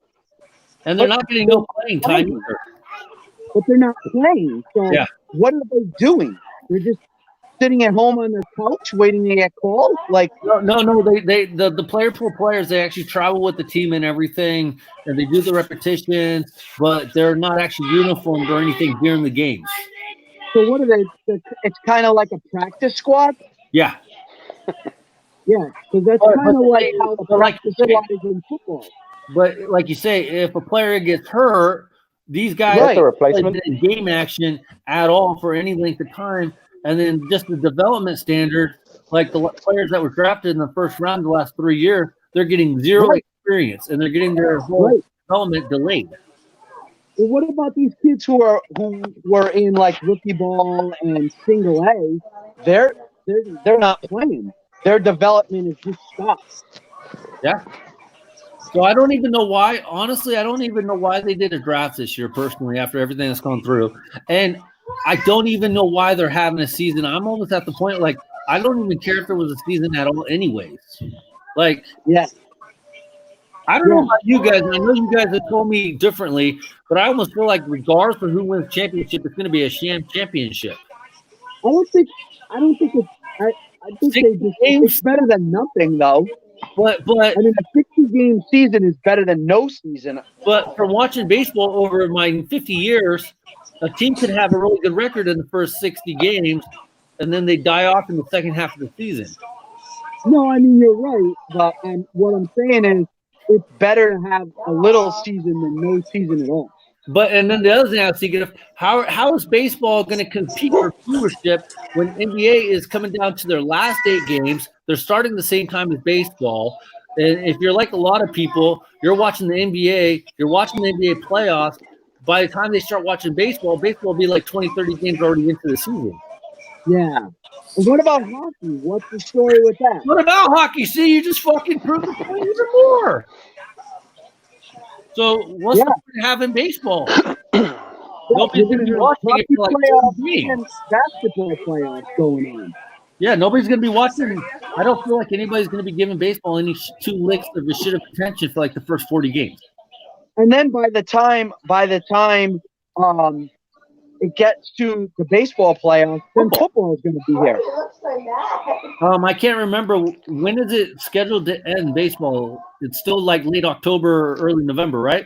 Speaker 1: And they're not getting no playing time either.
Speaker 3: But they're not playing. So what are they doing? They're just sitting at home on their couch waiting to get called? Like
Speaker 1: no. The player pool players, they actually travel with the team and everything, and they do the repetition, but they're not actually uniformed or anything during the games.
Speaker 3: So what are they? It's kind of like a practice squad?
Speaker 1: Yeah.
Speaker 3: Yeah, because that's kind of like how a practice squad is in football.
Speaker 1: But like you say, if a player gets hurt, these guys play game action at all for any length of time. And then just the development standard, like the players that were drafted in the first round the last 3 years, they're getting zero experience, and they're getting their whole development delayed.
Speaker 3: Well, what about these kids who were in like rookie ball and single A? They're not playing. Their development is just stopped.
Speaker 1: Yeah. So I don't even know why. Honestly, I don't even know why they did a draft this year. Personally, after everything that's gone through, and I don't even know why they're having a season. I'm almost at the point like I don't even care if there was a season at all, anyways. Like,
Speaker 3: Yeah.
Speaker 1: I don't know about you guys, and I know you guys have told me differently, but I almost feel like regardless of who wins championship, it's going to be a sham championship.
Speaker 3: I don't think it's. I think
Speaker 1: 60
Speaker 3: they just.
Speaker 1: games?
Speaker 3: It's better than nothing, though.
Speaker 1: But
Speaker 3: I mean, a 60-game season is better than no season.
Speaker 1: But from watching baseball over my 50 years, a team could have a really good record in the first 60 games, and then they die off in the second half of the season.
Speaker 3: No, I mean, you're right. But what I'm saying is it's better to have a little season than no season at all.
Speaker 1: But and then the other thing I was thinking of, how is baseball going to compete for viewership when NBA is coming down to their last 8 games? They're starting the same time as baseball. And if you're like a lot of people, you're watching the NBA, you're watching the NBA playoffs. By the time they start watching baseball will be like 20, 30 games already into the season.
Speaker 3: Yeah. And what about hockey? What's the story with that?
Speaker 1: What about hockey? See, you just fucking proved the point even more. So what's the point of having baseball? Nobody's going to be watching it for like 2 games.
Speaker 3: And basketball playoffs going on.
Speaker 1: Yeah, nobody's going to be watching. I don't feel like anybody's going to be giving baseball any 2 licks of a shit of attention for like the first 40 games.
Speaker 3: And then by the time it gets to the baseball playoffs, then football is going to be here.
Speaker 1: I can't remember when is it scheduled to end baseball. It's still like late October or early November, right?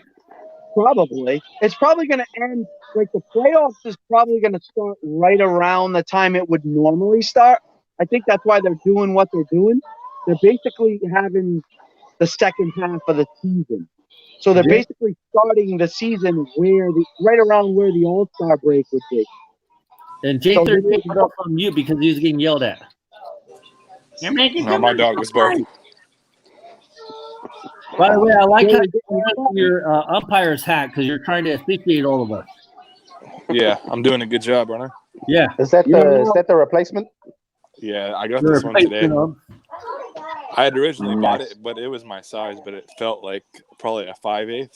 Speaker 3: Probably. It's probably going to end like the playoffs is probably going to start right around the time it would normally start. I think that's why they're doing what they're doing. They're basically having the second half of the season. So they're basically starting the season right around where the All-Star break would be.
Speaker 1: And J38 put up on mute because he was getting yelled at. You're making
Speaker 4: my dog was barking.
Speaker 1: By the way, I like how your umpire's hat because you're trying to officiate all of us.
Speaker 4: Yeah, I'm doing a good job, aren't I?
Speaker 1: Yeah.
Speaker 7: Is that the replacement?
Speaker 4: Yeah, I got this one today. I had originally bought it, but it was my size, but it felt like probably a 5/8.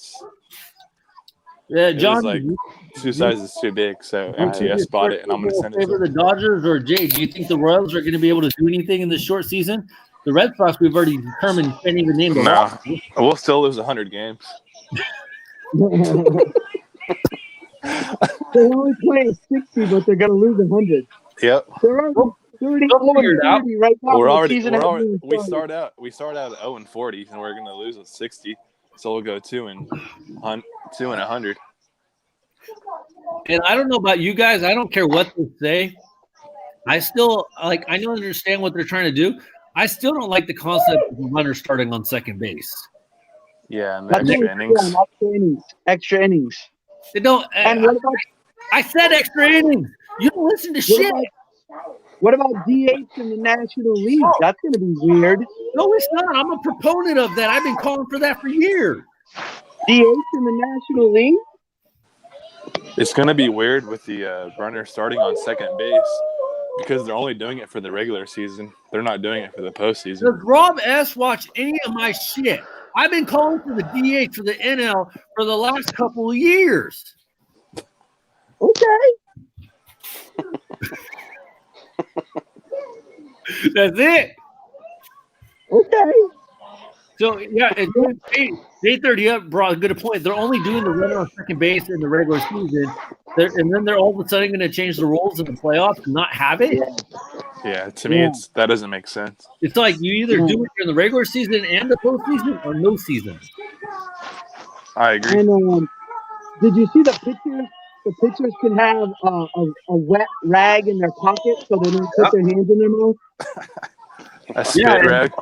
Speaker 1: Yeah, John.
Speaker 4: It was like 2 sizes too big, so MTS bought it, and I'm going to send it to
Speaker 1: the Dodgers or Jay? Do you think the Royals are going to be able to do anything in this short season? The Red Sox, we've already determined, can't even name them.
Speaker 4: No, we'll still lose 100 games.
Speaker 3: They're only playing 60, but they're going to lose 100.
Speaker 4: Yep.
Speaker 3: They're already 30 right now.
Speaker 4: We start out at 0-40, and we're going to lose at 60. So we'll go 2 and 100.
Speaker 1: And I don't know about you guys. I don't care what they say. I still I don't understand what they're trying to do. I still don't like the concept of a runner starting on second base.
Speaker 4: Yeah, and
Speaker 3: Extra innings.
Speaker 1: They don't.
Speaker 3: And what about?
Speaker 1: I said extra innings. You don't listen to shit.
Speaker 3: What about DH in the National League? That's going to be weird.
Speaker 1: No, it's not. I'm a proponent of that. I've been calling for that for years.
Speaker 3: DH in the National League?
Speaker 4: It's going to be weird with the runner starting on second base because they're only doing it for the regular season. They're not doing it for the postseason.
Speaker 1: Does Rob S. watch any of my shit? I've been calling for the DH for the NL for the last couple of years.
Speaker 3: Okay.
Speaker 1: That's it.
Speaker 3: Okay.
Speaker 1: So, yeah, J30 up brought a good point. They're only doing the runner on second base in the regular season, and then they're all of a sudden going to change the rules in the playoffs and not have it.
Speaker 4: Yeah, to me, that doesn't make sense.
Speaker 1: It's like you either do it during the regular season and the postseason or no season.
Speaker 4: I agree.
Speaker 3: And did you see the pictures? The pitchers can have a wet rag in their pocket so they don't put their hands in their mouth.
Speaker 4: A spit rag.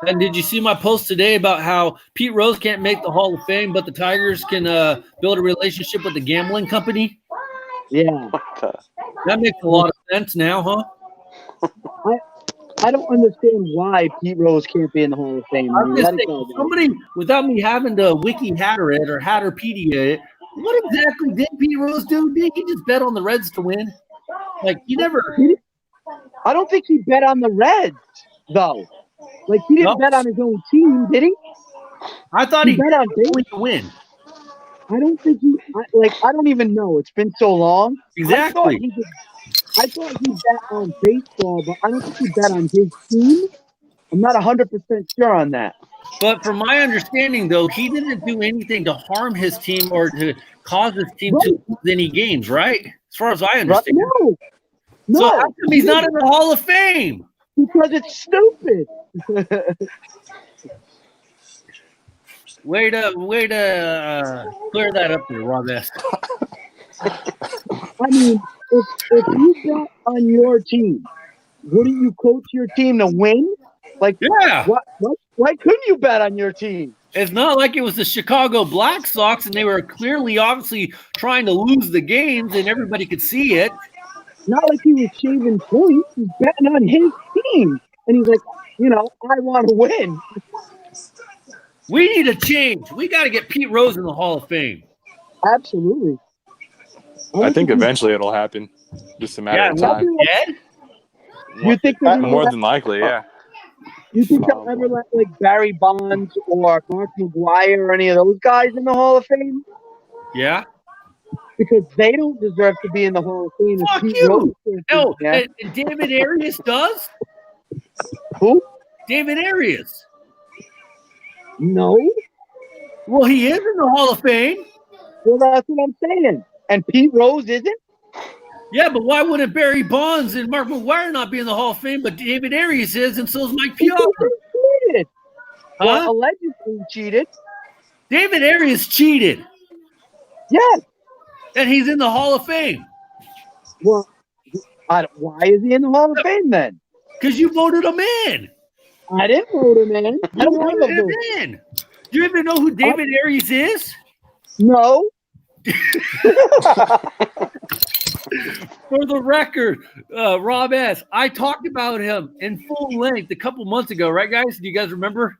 Speaker 1: And did you see my post today about how Pete Rose can't make the Hall of Fame, but the Tigers can build a relationship with the gambling company?
Speaker 3: Yeah.
Speaker 1: That makes a lot of sense now, huh?
Speaker 3: I don't understand why Pete Rose can't be in the Hall of Fame.
Speaker 1: Somebody, without me having to wiki hatter it or Hatterpedia it, What exactly did Pete Rose do? Did he just bet on the Reds to win? Like he never.
Speaker 3: I don't think he bet on the Reds though. Like he didn't
Speaker 1: No.
Speaker 3: bet on his own team, did he?
Speaker 1: I thought
Speaker 3: He
Speaker 1: he
Speaker 3: bet on
Speaker 1: only to win.
Speaker 3: I don't think he. I don't even know. It's been so long.
Speaker 1: Exactly.
Speaker 3: I thought he bet on baseball, but I don't think he bet on his team. I'm not 100% sure on that.
Speaker 1: But from my understanding, though, he didn't do anything to harm his team or to cause his team to lose any games, right? As far as I understand.
Speaker 3: No.
Speaker 1: So how come he's not in the Hall of Fame?
Speaker 3: Because it's stupid.
Speaker 1: Way to clear that up there, Rob S.
Speaker 3: I mean, if you bet on your team, wouldn't you coach your team to win? Like,
Speaker 1: yeah.
Speaker 3: Why couldn't you bet on your team?
Speaker 1: It's not like it was the Chicago Black Sox and they were clearly, obviously trying to lose the games and everybody could see it.
Speaker 3: Not like he was shaving points. He's betting on his team. And he's like, I want to win.
Speaker 1: We need a change. We got to get Pete Rose in the Hall of Fame.
Speaker 3: Absolutely.
Speaker 4: I think eventually it'll happen. Just a matter of time.
Speaker 3: You think
Speaker 4: more than likely, yeah.
Speaker 3: You think they'll ever let like Barry Bonds or Mark McGwire or any of those guys in the Hall of Fame?
Speaker 1: Yeah.
Speaker 3: Because they don't deserve to be in the Hall of Fame.
Speaker 1: Fuck you. No, and David Arias does?
Speaker 3: Who?
Speaker 1: David Arias.
Speaker 3: No.
Speaker 1: Well, he is in the Hall of Fame.
Speaker 3: Well, that's what I'm saying. And Pete Rose isn't?
Speaker 1: Yeah, but why wouldn't Barry Bonds and Mark McGwire not be in the Hall of Fame, but David Arias is, and so is Mike Piazza?
Speaker 3: Cheated.
Speaker 1: Huh?
Speaker 3: Well, allegedly cheated.
Speaker 1: David Arias cheated.
Speaker 3: Yes.
Speaker 1: And he's in the Hall of Fame.
Speaker 3: Well, why is he in the Hall of Fame then?
Speaker 1: Because you voted him in.
Speaker 3: I didn't vote him in. I don't have a vote.
Speaker 1: In. Do you even know who David Arias is?
Speaker 3: No.
Speaker 1: For the record, Rob S., I talked about him in full length a couple months ago, right, guys? Do you guys remember?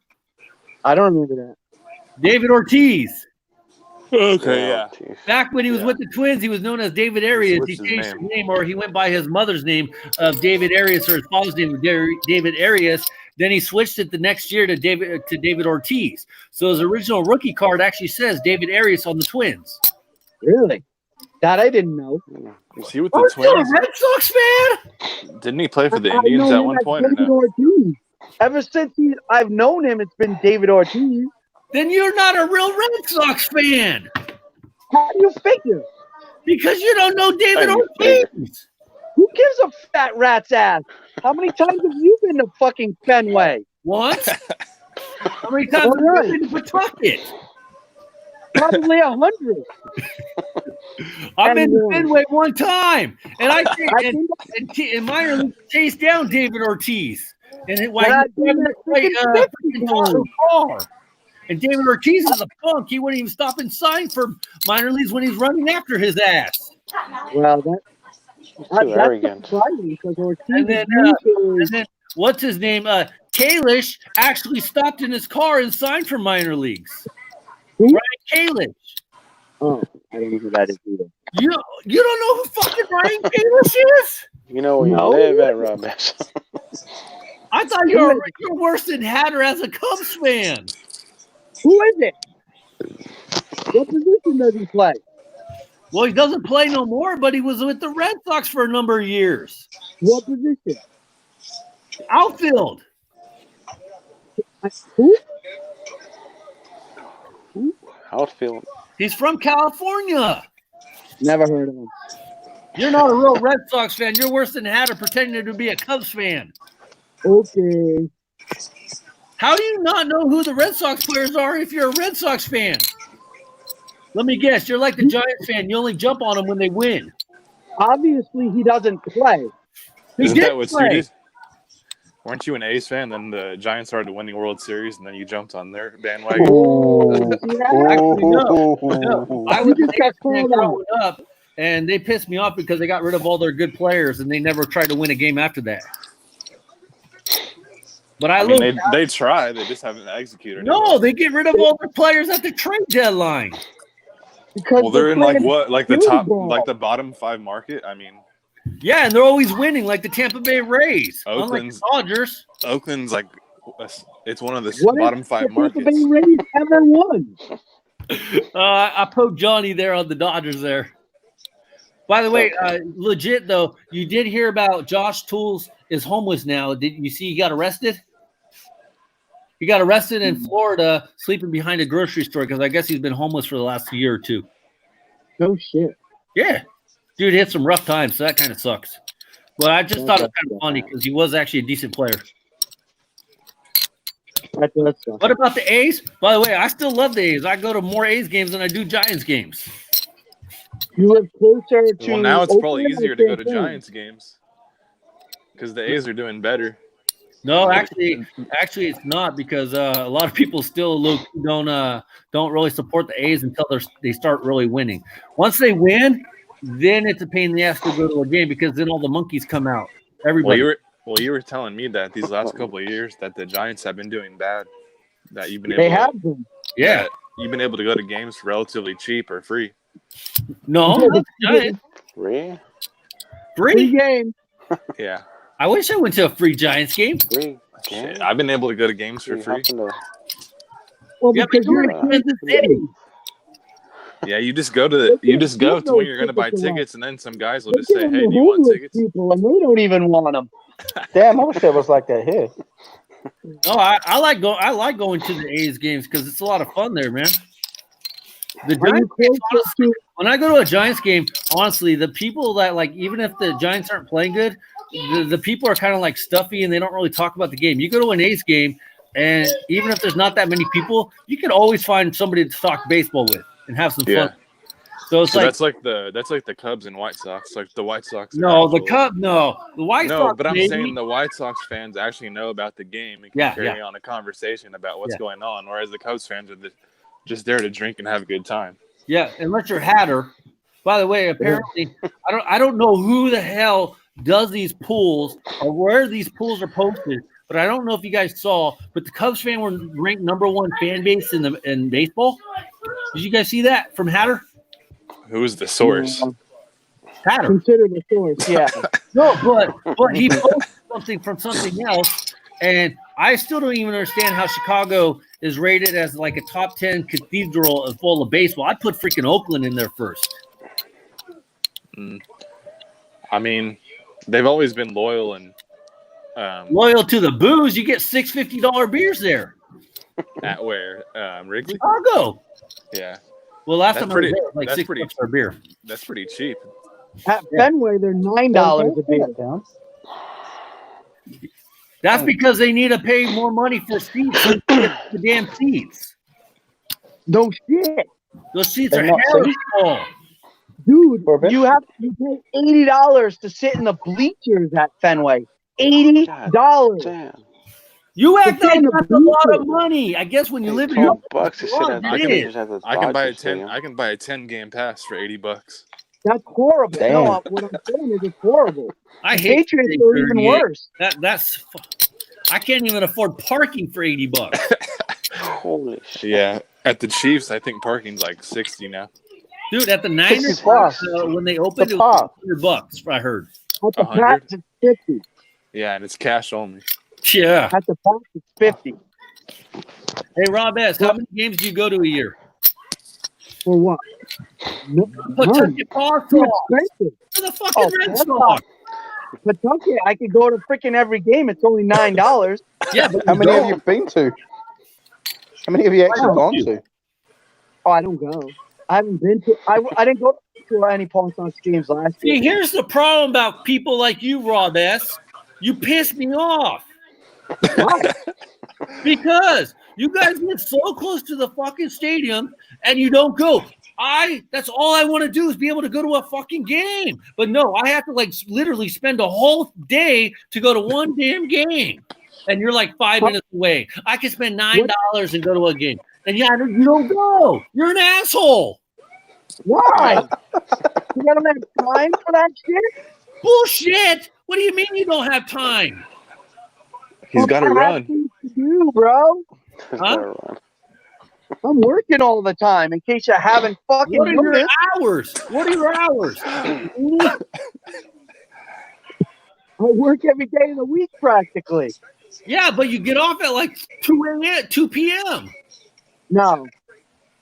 Speaker 3: I don't remember that.
Speaker 1: David Ortiz.
Speaker 4: Okay, yeah.
Speaker 1: Back when he was with the Twins, he was known as David Arias. He changed his name, or he went by his mother's name of David Arias, or his father's name of David Arias. Then he switched it the next year to David Ortiz. So his original rookie card actually says David Arias on the Twins.
Speaker 3: Really? That I didn't know.
Speaker 4: Was he with the Twins?
Speaker 1: You a Red Sox fan?
Speaker 4: Didn't he play for the Indians at one point?
Speaker 3: David Ortiz. Ever since I've known him, it's been David Ortiz.
Speaker 1: Then you're not a real Red Sox fan.
Speaker 3: How do you figure?
Speaker 1: Because you don't know David Ortiz.
Speaker 3: Who gives a fat rat's ass? How many times have you been to fucking Fenway?
Speaker 1: Once? How many times have you been to Pawtucket?
Speaker 3: Probably 100.
Speaker 1: I've been to Fenway one time, and I and minor league chased down David Ortiz, and it was car. And David Ortiz is a punk. He wouldn't even stop and sign for minor leagues when he's running after his ass.
Speaker 3: Well, that's
Speaker 6: arrogant.
Speaker 3: surprising because Ortiz.
Speaker 1: And then what's his name? Kalish actually stopped in his car and signed for minor leagues.
Speaker 3: Who?
Speaker 1: Ryan Kalish.
Speaker 3: Oh, I don't know who that is either.
Speaker 1: You don't know who fucking Ryan Kalish is?
Speaker 6: You know where you live at, Rob.
Speaker 1: I thought you're worse than Hatter as a Cubs fan.
Speaker 3: Who is it? What position does he play?
Speaker 1: Well, he doesn't play no more, but he was with the Red Sox for a number of years.
Speaker 3: What position?
Speaker 1: Outfield.
Speaker 3: Who?
Speaker 6: Outfield.
Speaker 1: He's from California.
Speaker 3: Never heard of him.
Speaker 1: You're not a real Red Sox fan. You're worse than Hatter pretending to be a Cubs fan.
Speaker 3: Okay.
Speaker 1: How do you not know who the Red Sox players are if you're a Red Sox fan? Let me guess. You're like the Giants fan. You only jump on them when they win.
Speaker 3: Obviously, he doesn't play.
Speaker 4: Isn't that what you did? Weren't you an A's fan? Then the Giants started winning World Series, and then you jumped on their bandwagon.
Speaker 1: Actually, no. I was an A's fan growing up, and they pissed me off because they got rid of all their good players, and they never tried to win a game after that. But
Speaker 4: they try. They just haven't executed.
Speaker 1: No, they get rid of all their players at the trade deadline.
Speaker 3: Because
Speaker 4: Well, they're in
Speaker 3: playing
Speaker 4: like the
Speaker 3: field
Speaker 4: top,
Speaker 3: goal.
Speaker 4: like the bottom 5 market. I mean,
Speaker 1: Yeah, and they're always winning, like the Tampa Bay Rays.
Speaker 4: Oakland's-
Speaker 1: Unlike the Dodgers.
Speaker 4: Oakland's like it's one of the
Speaker 3: What
Speaker 4: bottom
Speaker 3: if
Speaker 4: 5
Speaker 3: the Tampa Bay
Speaker 4: markets.
Speaker 3: Rays ever won?
Speaker 1: I poked Johnny there on the Dodgers there. By the way, legit though, you did hear about Josh Tools is homeless now. Did you see he got arrested? He got arrested in Florida, sleeping behind a grocery store because I guess he's been homeless for the last year or two.
Speaker 3: No shit.
Speaker 1: Yeah, dude hit some rough times, so that kind of sucks. But I just thought it was kind of funny because he was actually a decent player.
Speaker 3: That does suck.
Speaker 1: What about the A's? By the way, I still love the A's. I go to more A's games than I do Giants games.
Speaker 3: You live closer to.
Speaker 4: Well, now it's probably
Speaker 3: Oakland or
Speaker 4: easier to go to
Speaker 3: San Fran?
Speaker 4: Giants games because the A's are doing better.
Speaker 1: No, actually, it's not because a lot of people still don't really support the A's until they start really winning. Once they win, then it's a pain in the ass to go to a game because then all the monkeys come out. Everybody.
Speaker 4: You were telling me that these last couple of years that the Giants have been doing bad. That you've been able.
Speaker 3: They have been.
Speaker 1: Yeah.
Speaker 4: that you've been able to go to games relatively cheap or free.
Speaker 1: No, not the Giants.
Speaker 6: Free?
Speaker 3: Free game.
Speaker 4: Yeah.
Speaker 1: I wish I went to a free Giants game.
Speaker 6: Free?
Speaker 4: Shit, I've been able to go to games for free.
Speaker 3: Well,
Speaker 1: Yeah,
Speaker 3: because
Speaker 1: but
Speaker 3: you're
Speaker 1: you're
Speaker 3: in
Speaker 1: in
Speaker 3: Kansas
Speaker 1: the city.
Speaker 3: City.
Speaker 4: Yeah, you just go to when you're going to buy tickets, and then some guys will just say,
Speaker 3: They're
Speaker 4: "Hey,
Speaker 3: giving
Speaker 4: do you want
Speaker 3: homeless
Speaker 4: tickets?"
Speaker 3: people, and they don't even want them.
Speaker 7: Damn, I wish it was like that here.
Speaker 1: No, I like going to the A's games because it's a lot of fun there, man. The
Speaker 3: Are you
Speaker 1: Giants games,
Speaker 3: closer to?
Speaker 1: when I go to a Giants game, honestly, the people that like, even if the Giants aren't playing good, the people are kind of like stuffy and they don't really talk about the game. You go to an A's game, and even if there's not that many people, you can always find somebody to talk baseball with and have some
Speaker 4: Yeah.
Speaker 1: fun. So it's
Speaker 4: So
Speaker 1: like
Speaker 4: that's like the Cubs and White Sox. Like the White Sox. are
Speaker 1: no, the
Speaker 4: actual-
Speaker 1: the White
Speaker 4: No,
Speaker 1: Sox.
Speaker 4: but I'm
Speaker 1: maybe.
Speaker 4: saying the White Sox fans actually know about the game and can
Speaker 1: Yeah,
Speaker 4: carry
Speaker 1: yeah.
Speaker 4: on a conversation about what's
Speaker 1: Yeah.
Speaker 4: going on, whereas the Cubs fans are just there to drink and have a good time.
Speaker 1: Yeah, unless you're Hatter. By the way, apparently, I don't know who the hell does these pools or where these pools are posted, but I don't know if you guys saw. But the Cubs fan were ranked #1 fan base in baseball. Did you guys see that from Hatter?
Speaker 4: Who is the source?
Speaker 1: Hatter.
Speaker 3: Consider the source. Yeah.
Speaker 1: No, but he posted something from something else, and I still don't even understand how Chicago is rated as like a top 10 cathedral full of baseball. I'd put freaking Oakland in there first.
Speaker 4: I mean, they've always been loyal and
Speaker 1: Loyal to the booze, you get $6.50 beers there.
Speaker 4: at where Wrigley.
Speaker 1: Chicago.
Speaker 4: Yeah,
Speaker 1: Well, last
Speaker 4: That's
Speaker 1: time
Speaker 4: pretty-
Speaker 1: I was there, it was like
Speaker 4: that's
Speaker 1: $6
Speaker 4: pretty-
Speaker 1: for a beer.
Speaker 4: that's pretty cheap.
Speaker 3: At Fenway, they're $9 a beer.
Speaker 1: That's because they need to pay more money for seats than the damn seats.
Speaker 3: No shit,
Speaker 1: Those seats
Speaker 7: They're
Speaker 1: are
Speaker 7: not
Speaker 1: hella
Speaker 7: cheap.
Speaker 1: small.
Speaker 3: dude.
Speaker 7: Corbin?
Speaker 3: You pay $80 to sit in the bleachers at Fenway. $80.
Speaker 6: Damn.
Speaker 1: You act
Speaker 3: It's on
Speaker 1: like
Speaker 3: the
Speaker 1: that's a lot
Speaker 3: bleachers.
Speaker 1: of money. I guess when you live in
Speaker 6: $12
Speaker 1: your
Speaker 6: to sit at
Speaker 1: it
Speaker 6: the
Speaker 1: is.
Speaker 6: bleachers at the
Speaker 4: I can buy a
Speaker 6: Dodgers Stadium.
Speaker 4: I can buy a 10-game pass for $80.
Speaker 3: That's horrible.
Speaker 7: Damn.
Speaker 3: No, what I'm saying is it's horrible.
Speaker 1: I
Speaker 3: The
Speaker 1: hate
Speaker 3: Patriots
Speaker 1: paying
Speaker 3: are even
Speaker 1: 38.
Speaker 3: worse.
Speaker 1: That's I can't even afford parking for $80.
Speaker 6: Holy shit.
Speaker 4: Yeah, at the Chiefs, I think parking's like 60 now.
Speaker 1: Dude, at the Niners,
Speaker 7: 60 bucks.
Speaker 1: when they opened,
Speaker 7: The
Speaker 1: it was
Speaker 7: pop.
Speaker 1: $100. I heard.
Speaker 3: At the
Speaker 4: 100?
Speaker 3: Pats, it's 50.
Speaker 4: Yeah, and it's cash only.
Speaker 1: Yeah.
Speaker 3: At the Pats, it's 50.
Speaker 1: Hey, Rob S., how many games do you go to a year?
Speaker 3: For what? No,
Speaker 1: Kentucky Paw
Speaker 3: too
Speaker 1: Sox.
Speaker 3: expensive.
Speaker 1: For the fucking
Speaker 3: Oh,
Speaker 1: Red
Speaker 3: Paw
Speaker 1: Sox.
Speaker 3: Kentucky, I could go to freaking every game. It's only $9.
Speaker 1: Yeah, but
Speaker 7: How
Speaker 1: you
Speaker 7: many have
Speaker 1: don't.
Speaker 7: you been to? How many have you actually
Speaker 1: don't.
Speaker 7: gone to?
Speaker 3: Oh, I don't go. I haven't been to. I didn't go to any Pawn Sox games last
Speaker 1: See,
Speaker 3: year.
Speaker 1: here's the problem about people like you, Rob S. You piss me off.
Speaker 3: Why?
Speaker 1: Because you guys get so close to the fucking stadium and you don't go. That's all I want to do is be able to go to a fucking game. But no, I have to like literally spend a whole day to go to one damn game. And you're like 5 minutes away. I can spend $9 and go to a game. And yeah, you don't go. You're an asshole.
Speaker 3: Why? You gotta have time for that shit.
Speaker 1: Bullshit. What do you mean you don't have time?
Speaker 4: He's got to
Speaker 3: I have
Speaker 4: run.
Speaker 3: things to do, bro.
Speaker 1: Huh?
Speaker 3: I'm working all the time. In case you haven't fucking
Speaker 1: What are your
Speaker 3: noticed,
Speaker 1: hours? What are your hours?
Speaker 3: I work every day of the week practically.
Speaker 1: Yeah, but you get off at like 2 p.m.
Speaker 3: No,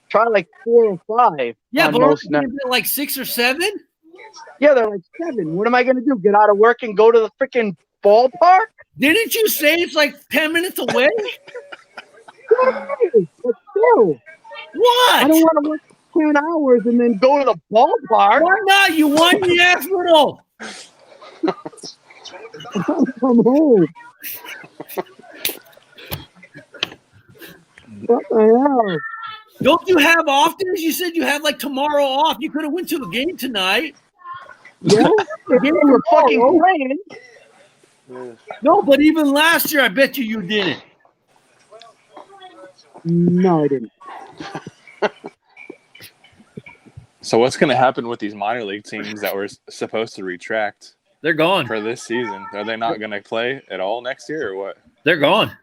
Speaker 3: try like 4 or 5.
Speaker 1: Yeah,
Speaker 3: on
Speaker 1: but
Speaker 3: most
Speaker 1: aren't
Speaker 3: nights.
Speaker 1: you at like 6 or 7?
Speaker 3: Yeah, they're like 7. What am I gonna do? Get out of work and go to the freaking ballpark?
Speaker 1: Didn't you say it's like 10 minutes away?
Speaker 3: Hey, but still,
Speaker 1: What?
Speaker 3: I don't want to work 10 hours and then go to the ballpark.
Speaker 1: Why not? You won the hospital.
Speaker 3: Come home. What the hell?
Speaker 1: Don't you have off days? You said you had like tomorrow off. You could have went to a game tonight.
Speaker 3: Yeah, if they were fucking playing.
Speaker 1: No, but even last year, I bet you didn't.
Speaker 3: No, I didn't.
Speaker 4: So what's going to happen with these minor league teams that were supposed to retract
Speaker 1: They're gone.
Speaker 4: for this season? Are they not going to play at all next year or what?
Speaker 1: They're gone.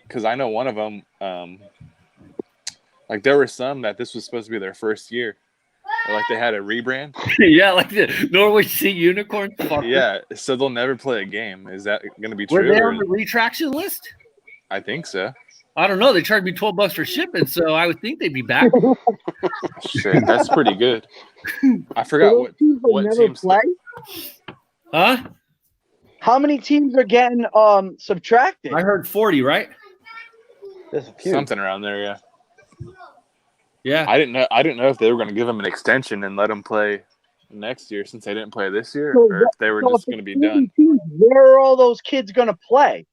Speaker 4: Because I know one of them, like there were some that this was supposed to be their first year. Or like they had a rebrand.
Speaker 1: Yeah, like the Norwich Sea Unicorn.
Speaker 4: Yeah, so they'll never play a game. Is that going to be
Speaker 1: Were
Speaker 4: true?
Speaker 1: they on the retraction list?
Speaker 4: I think so.
Speaker 1: I don't know. They charged me $12 for shipping, so I would think they'd be back.
Speaker 4: Shit, that's pretty good. I forgot
Speaker 3: So those teams will
Speaker 4: what
Speaker 3: never
Speaker 4: teams.
Speaker 3: play?
Speaker 1: Huh?
Speaker 3: How many teams are getting subtracted?
Speaker 1: I heard 40, right?
Speaker 7: There's a few.
Speaker 4: Something around there, yeah.
Speaker 1: Yeah.
Speaker 4: I didn't know if they were going to give them an extension and let them play next year since they didn't play this year,
Speaker 3: So
Speaker 4: or if they were
Speaker 3: So
Speaker 4: just
Speaker 3: if
Speaker 4: going to be
Speaker 3: it's 40
Speaker 4: done.
Speaker 3: teams, where are all those kids going to play?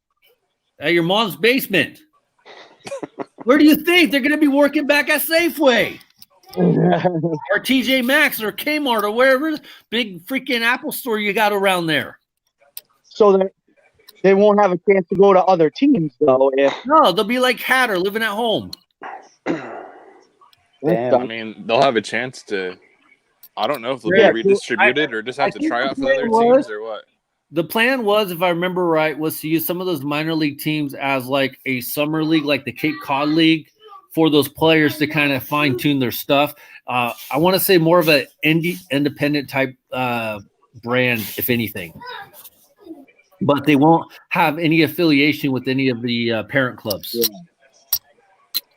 Speaker 1: At your mom's basement. Where do you think they're going to be working back at Safeway or TJ Maxx or Kmart or wherever big freaking Apple store you got around there?
Speaker 3: So that they won't have a chance to go to other teams, though. If
Speaker 1: No, they'll be like Hatter living at home.
Speaker 7: Damn.
Speaker 4: I mean, they'll have a chance to. I don't know if they'll
Speaker 1: Yeah,
Speaker 4: be redistributed or just have
Speaker 1: I
Speaker 4: to
Speaker 1: think
Speaker 4: try
Speaker 1: the
Speaker 4: out for the other
Speaker 1: plan
Speaker 4: teams or what.
Speaker 1: The plan was, if I remember right, was to use some of those minor league teams as like a summer league, like the Cape Cod League, for those players to kind of fine tune their stuff. I want to say more of an independent type brand, if anything. But they won't have any affiliation with any of the parent clubs.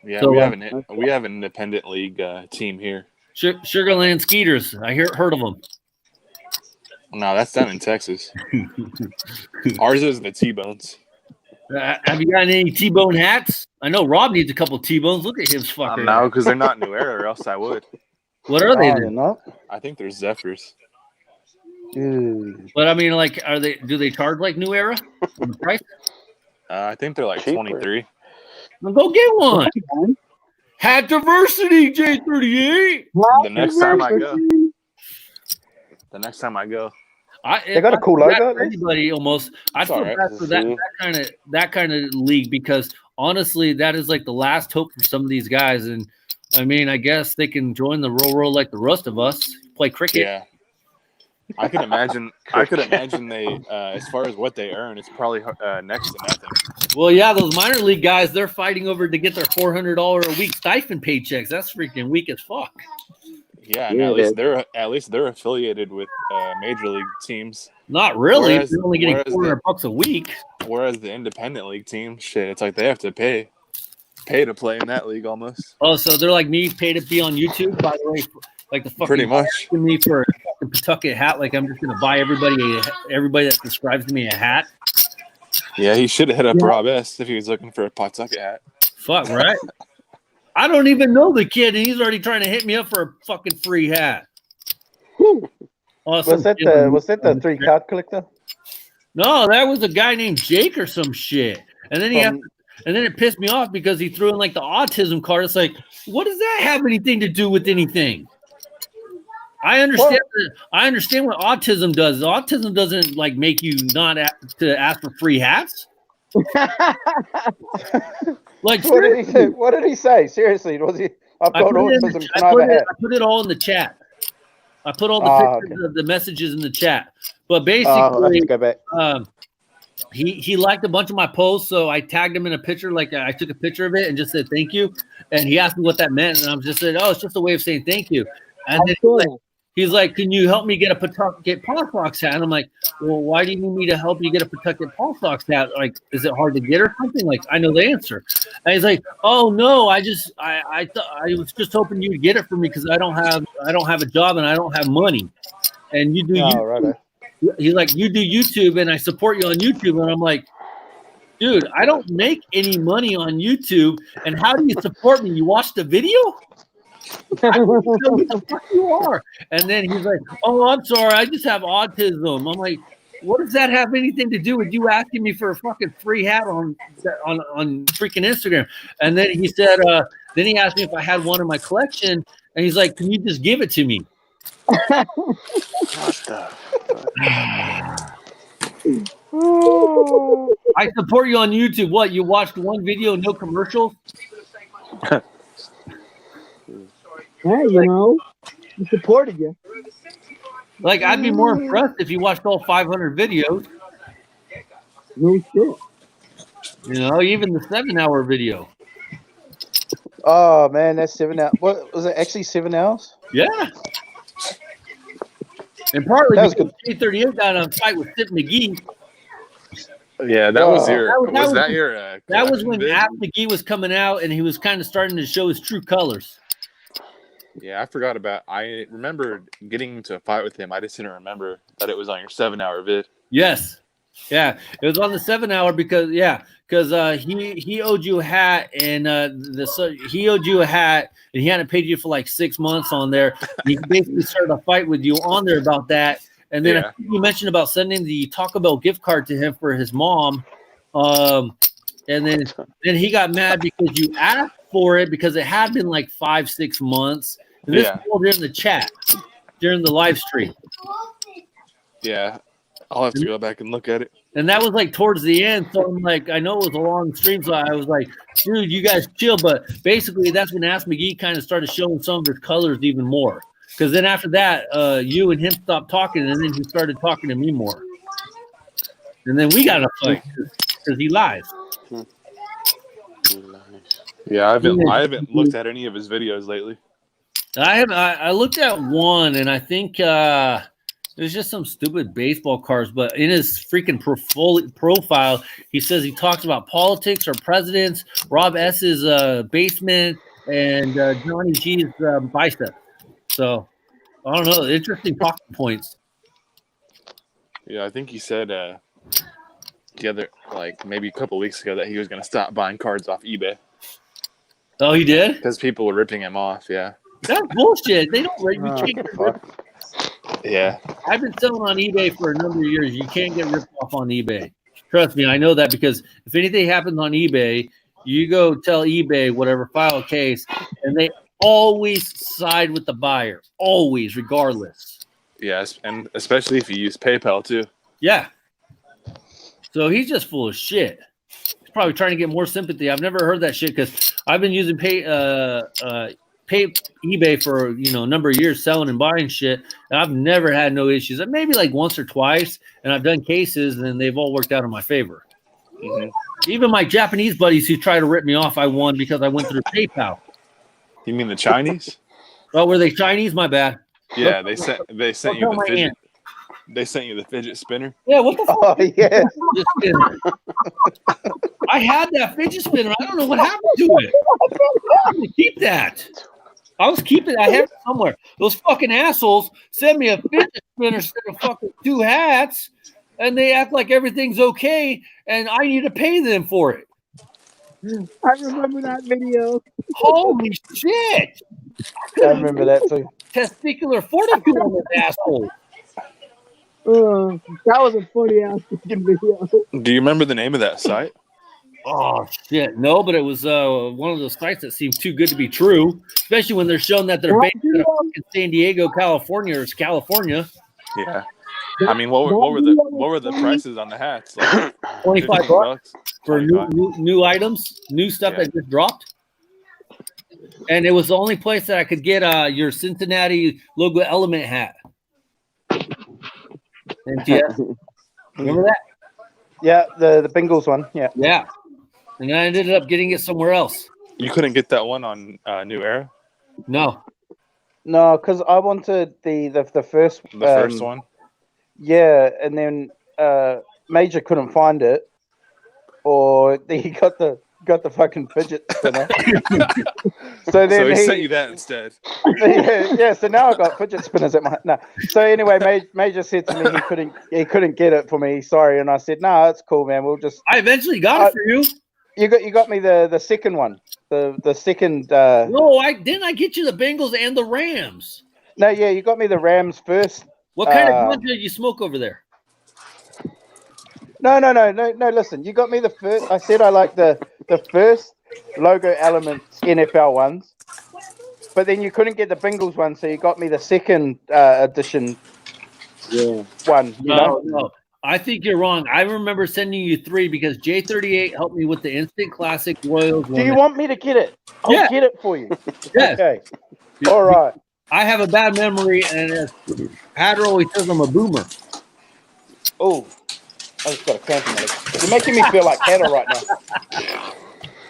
Speaker 4: Yeah,
Speaker 1: So,
Speaker 4: we have an independent league team here.
Speaker 1: Sugarland Skeeters. I heard of them.
Speaker 4: No, that's down in Texas. Ours is the T-Bones.
Speaker 1: Have you got any T-bone hats? I know Rob needs a couple T-bones. Look at his fucker.
Speaker 4: No, because they're not New Era, or else I would.
Speaker 1: What are they
Speaker 7: Oh,
Speaker 1: then?
Speaker 7: you're not?
Speaker 4: I think they're Zephyrs.
Speaker 7: Dude.
Speaker 1: But I mean, like, do they charge like New Era on the price?
Speaker 4: I think they're like
Speaker 6: Cheaper.
Speaker 4: 23.
Speaker 1: Well, go get one. Hat diversity, J38.
Speaker 4: The next time I go. The next time I go.
Speaker 7: They got a cool
Speaker 1: I feel bad
Speaker 7: logo,
Speaker 1: for
Speaker 7: at least.
Speaker 1: anybody almost. I
Speaker 4: It's
Speaker 1: feel
Speaker 4: all right.
Speaker 1: bad for that kind of league because honestly, that is like the last hope for some of these guys. And I mean, I guess they can join the roll like the rest of us, play cricket.
Speaker 4: Yeah. I can imagine. They, as far as what they earn, it's probably next to nothing.
Speaker 1: Well, yeah, those minor league guys, they're fighting over to get their $400 a week stipend paychecks. That's freaking weak as fuck.
Speaker 4: Yeah, and
Speaker 3: Yeah,
Speaker 4: at least they're affiliated with major league teams.
Speaker 1: Not really.
Speaker 4: Whereas-
Speaker 1: They're only getting
Speaker 4: whereas
Speaker 1: $400 a week.
Speaker 4: Whereas the independent league team, shit, it's like they have to pay to play in that league almost.
Speaker 1: Oh, so they're like me, pay to be on YouTube. By the way, like the fucking
Speaker 4: Pretty much.
Speaker 1: asking me for a fucking Pawtucket hat. Like I'm just gonna buy everybody that subscribes to me a hat.
Speaker 4: Yeah, he should have hit up Rob S if he was looking for a Pawtucket hat.
Speaker 1: Fuck right. I don't even know the kid, and he's already trying to hit me up for a fucking free hat. Awesome.
Speaker 7: Was that the 3 card collector?
Speaker 1: No, that was a guy named Jake or some shit. And then and then it pissed me off because he threw in like the autism card. It's like, what does that have anything to do with anything? I understand. I understand what autism does. Autism doesn't like make you not to ask for free hats. Like
Speaker 7: What did he say? What did he say? Seriously, was he? I've got autism. Can I have a hat?
Speaker 1: I put it all in the chat. I put all the pictures of the messages in the chat. But basically,
Speaker 7: Let's go back.
Speaker 1: he liked a bunch of my posts, so I tagged him in a picture. Like I took a picture of it and just said thank you. And he asked me what that meant, and I'm just said, oh, it's just a way of saying thank you. And then he's like, can you help me get a Pawtucket Paw Sox hat? And I'm like, well, why do you need me to help you get a Pawtucket Paw Sox hat? Like, is it hard to get or something? Like, I know the answer. And he's like, oh no, I was just hoping you'd get it for me because I don't have a job and I don't have money. And you do.
Speaker 7: Right.
Speaker 1: He's like, you do YouTube, and I support you on YouTube. And I'm like, dude, I don't make any money on YouTube. And how do you support me? You watch the video? I don't know who the fuck you are. And then he's like, oh, I'm sorry. I just have autism. I'm like, what does that have anything to do with you asking me for a fucking free hat on freaking Instagram? And then he said, then he asked me if I had one in my collection. And he's like, can you just give it to me?
Speaker 8: What the
Speaker 1: I support you on YouTube. What? You watched one video, no commercials?
Speaker 3: Hey, he supported you.
Speaker 1: Like, I'd be more impressed if you watched all 500 videos.
Speaker 3: No shit.
Speaker 1: Even the 7-hour video.
Speaker 7: Oh man, that's 7 hours. What was it? Actually, 7 hours?
Speaker 1: Yeah. And partly
Speaker 7: That was
Speaker 1: because K38 got on a fight with Tip McGee.
Speaker 4: Yeah, that was your.
Speaker 1: That was when App McGee was coming out, and he was kind of starting to show his true colors.
Speaker 4: Yeah, I forgot about. I remember getting into a fight with him. I just didn't remember that it was on your 7-hour vid.
Speaker 1: Yes. Yeah, it was on the 7-hour because he owed you a hat, and he owed you a hat, and he hadn't paid you for like 6 months on there. He basically started a fight with you on there about that, and then I think you mentioned about sending the Taco Bell gift card to him for his mom, and then he got mad because you asked for it because it had been like 5-6 months. And this was all during the chat, during the live stream.
Speaker 4: Yeah. I'll have to go back and look at it.
Speaker 1: And that was like towards the end. So I'm like, I know it was a long stream. So I was like, dude, you guys chill. But basically, that's when Ask McGee kind of started showing some of his colors even more. Because then after that, you and him stopped talking. And then he started talking to me more. And then we got a fight because he lies.
Speaker 4: Yeah, I haven't looked at any of his videos lately.
Speaker 1: I looked at one, and I think there's just some stupid baseball cards. But in his freaking profile, he says he talks about politics or presidents, Rob S's basement, and Johnny G's bicep. So I don't know. Interesting talking points.
Speaker 4: Yeah, I think he said maybe a couple weeks ago that he was going to stop buying cards off eBay.
Speaker 1: Oh, he did?
Speaker 4: Because people were ripping him off. Yeah.
Speaker 1: That's bullshit. They don't rip.
Speaker 4: Yeah.
Speaker 1: I've been selling on eBay for a number of years. You can't get ripped off on eBay. Trust me, I know that because if anything happens on eBay, you go tell eBay whatever, file a case, and they always side with the buyer. Always, regardless.
Speaker 4: Yes, and especially if you use PayPal too.
Speaker 1: Yeah. So he's just full of shit. He's probably trying to get more sympathy. I've never heard that shit because I've been using eBay for a number of years selling and buying shit, and I've never had no issues. Maybe like once or twice, and I've done cases and they've all worked out in my favor. Mm-hmm. Even my Japanese buddies who try to rip me off, I won because I went through PayPal.
Speaker 4: You mean the Chinese?
Speaker 1: Oh, were they Chinese? My bad.
Speaker 4: Yeah, they sent you the fidget. They sent you the fidget spinner.
Speaker 1: Yeah, what the fuck?
Speaker 7: Oh yeah.
Speaker 1: I had that fidget spinner. I don't know what happened to it. I'm gonna keep that. I was keeping it. I have it somewhere. Those fucking assholes send me a fidget spinner instead of fucking 2 hats, and they act like everything's okay, and I need to pay them for it.
Speaker 3: I remember that video.
Speaker 1: Holy shit!
Speaker 7: I remember that too.
Speaker 1: Testicular fortitude on this asshole.
Speaker 3: That was a funny ass fucking video.
Speaker 4: Do you remember the name of that site?
Speaker 1: Oh shit, no, but it was one of those sites that seemed too good to be true, especially when they're showing that they're based in San Diego, California, or it's California.
Speaker 4: Yeah, I mean, what were the prices on the hats? Like
Speaker 1: $25 for new items, new stuff that just dropped. And it was the only place that I could get your Cincinnati logo element hat. NTS. Remember that?
Speaker 7: Yeah, the Bengals one. Yeah.
Speaker 1: Yeah, and I ended up getting it somewhere else.
Speaker 4: You couldn't get that one on New Era,
Speaker 1: No,
Speaker 7: No, because I wanted the first
Speaker 4: the first one.
Speaker 7: Yeah, and then Major couldn't find it, or he got the fucking fidget spinner. So then
Speaker 4: So he sent you that instead.
Speaker 7: yeah. So now I got fidget spinners at my no. So anyway, Major said to me he couldn't get it for me. Sorry, and I said no, it's cool, man. We'll just.
Speaker 1: I eventually got it for you.
Speaker 7: You got me the second one, the second.
Speaker 1: No, I didn't. I get you the Bengals and the Rams.
Speaker 7: No, yeah, you got me the Rams first.
Speaker 1: What kind of ganja did you smoke over there?
Speaker 7: No. Listen, you got me the first. I said I like the first logo elements NFL ones, but then you couldn't get the Bengals one, so you got me the second edition.
Speaker 3: Yeah.
Speaker 7: One.
Speaker 1: No. I think you're wrong. I remember sending you 3 because J38 helped me with the Instant Classic Royals.
Speaker 7: Do you want me to get it? I'll get it for you.
Speaker 1: Yes.
Speaker 7: Okay. All right.
Speaker 1: I have a bad memory, and Hatter always says I'm a boomer.
Speaker 7: Oh, I just got a cramp in my leg. You're making me feel like Hatter right now.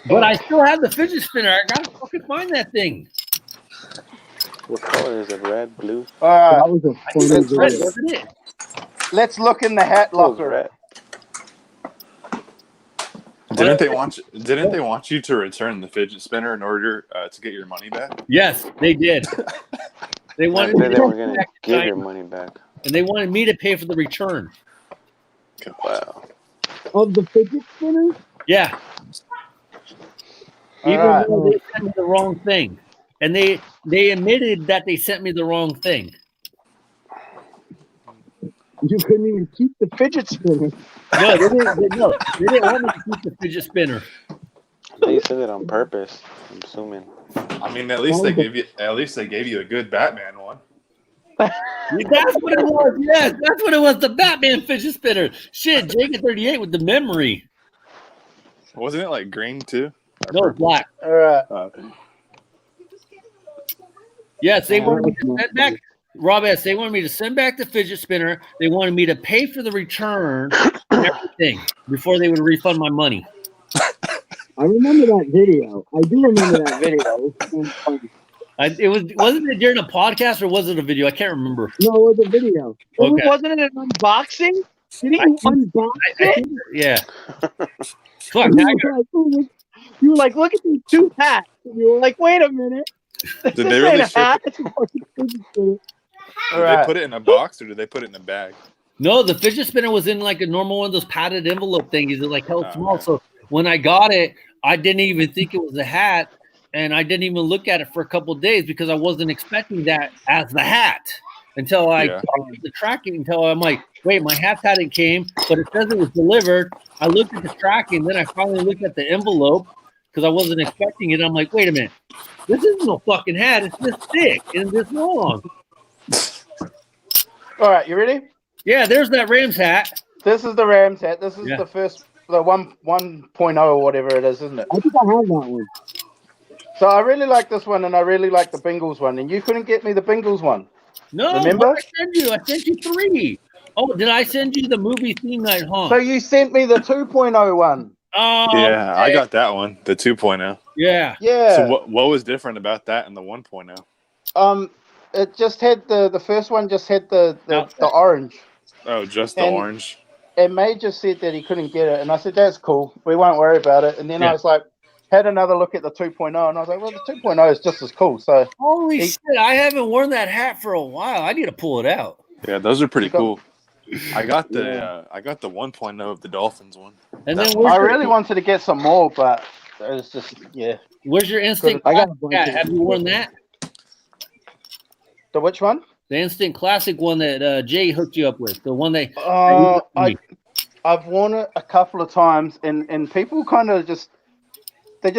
Speaker 1: But I still have the fidget spinner. I gotta fucking find that thing.
Speaker 6: What color is it? Red, blue?
Speaker 7: All right.
Speaker 3: That was a funny
Speaker 1: It's red,
Speaker 3: video.
Speaker 1: wasn't it?
Speaker 7: Let's look in the hat
Speaker 6: Oh, it's
Speaker 7: locker.
Speaker 6: red.
Speaker 4: Didn't they want you to return the fidget spinner in order to get your money back?
Speaker 1: Yes, they did. They
Speaker 6: I
Speaker 1: wanted
Speaker 6: said
Speaker 1: me
Speaker 6: they
Speaker 1: to
Speaker 6: were going to
Speaker 1: back
Speaker 6: give
Speaker 1: time,
Speaker 6: your money back.
Speaker 1: and they wanted me to pay for the return.
Speaker 6: Wow.
Speaker 3: Of the fidget spinner?
Speaker 1: Yeah.
Speaker 7: All
Speaker 1: Even
Speaker 7: right.
Speaker 1: though they sent me the wrong thing. And they admitted that they sent me the wrong thing.
Speaker 3: You couldn't even keep the fidget spinner.
Speaker 1: No, they didn't want me to keep the fidget spinner.
Speaker 6: They said it on purpose, I'm assuming.
Speaker 4: I mean, at least they gave you a good Batman one.
Speaker 1: That's what it was. Yes, that's what it was. The Batman fidget spinner. Shit, Jacob 38 with the memory.
Speaker 4: Wasn't it like green too?
Speaker 1: No, it's black.
Speaker 7: All right.
Speaker 1: Yes, they wanted me to send back. Rob S. They wanted me to send back the fidget spinner. They wanted me to pay for the return and everything before they would refund my money.
Speaker 3: I remember that video. I do remember that video. It was funny.
Speaker 1: Wasn't it during a podcast or was it a video? I can't remember.
Speaker 3: No, it was a video.
Speaker 1: Okay.
Speaker 3: Wasn't it an unboxing? Did he unbox it?
Speaker 1: Yeah. Fuck, now I got-
Speaker 3: You were like, look at these 2 hats. And you were like, wait a minute.
Speaker 4: Did
Speaker 3: This
Speaker 4: they
Speaker 3: ain't
Speaker 4: really
Speaker 3: a hat. It's a fucking fidget spinner.
Speaker 4: Did they put it in a box or did they put it in a bag?
Speaker 1: No, the fidget spinner was in like a normal one of those padded envelope thingies. They're like held
Speaker 4: Oh,
Speaker 1: small.
Speaker 4: okay.
Speaker 1: So when I got it, I didn't even think it was a hat. And I didn't even look at it for a couple of days because I wasn't expecting that as the hat until I
Speaker 4: Yeah.
Speaker 1: checked the tracking. Until I'm like, wait, my hat hadn't came, but it says it was delivered. I looked at the tracking, then I finally looked at the envelope because I wasn't expecting it. I'm like, wait a minute, this isn't no fucking hat. It's this thick and this long.
Speaker 7: All right. You ready?
Speaker 1: Yeah, there's that Rams hat.
Speaker 7: This is the Rams hat. This is
Speaker 1: Yeah.
Speaker 7: the first, the 1.0 or whatever it is, isn't it?
Speaker 3: I think I have that one.
Speaker 7: So I really like this one, and I really like the Bengals one, and you couldn't get me the Bengals one.
Speaker 1: No,
Speaker 7: Remember?
Speaker 1: what did I send you? I sent you 3. Oh, did I send you the movie theme night, huh?
Speaker 7: So you sent me the 2.0 one.
Speaker 1: Oh,
Speaker 4: Yeah, I
Speaker 1: okay.
Speaker 4: got that one, the 2.0.
Speaker 1: Yeah.
Speaker 7: Yeah.
Speaker 4: So what was different about that and the 1.0?
Speaker 7: It just had the first one just had the orange.
Speaker 4: Oh, just the
Speaker 7: And-
Speaker 4: orange.
Speaker 7: And Major said that he couldn't get it, and I said that's cool. We won't worry about it. And then
Speaker 1: Yeah.
Speaker 7: I was like, had another look at the 2.0, and I was like, well, the 2.0 is just as cool. So
Speaker 1: Holy
Speaker 7: Hey.
Speaker 1: shit, I haven't worn that hat for a while. I need to pull it out.
Speaker 4: Yeah, those are pretty
Speaker 7: You got-
Speaker 4: cool. I got the 1.0 of the Dolphins one.
Speaker 1: And
Speaker 4: That
Speaker 1: then
Speaker 4: one.
Speaker 7: I really wanted to get some more, but it's just
Speaker 1: where's your instant
Speaker 3: I got a
Speaker 1: classic
Speaker 3: bunch
Speaker 1: hat?
Speaker 3: of
Speaker 1: Have you worn that?
Speaker 7: the which one?
Speaker 1: The instant classic one that Jay hooked you up with. The one they
Speaker 7: I've worn it a couple of times, and people kind of just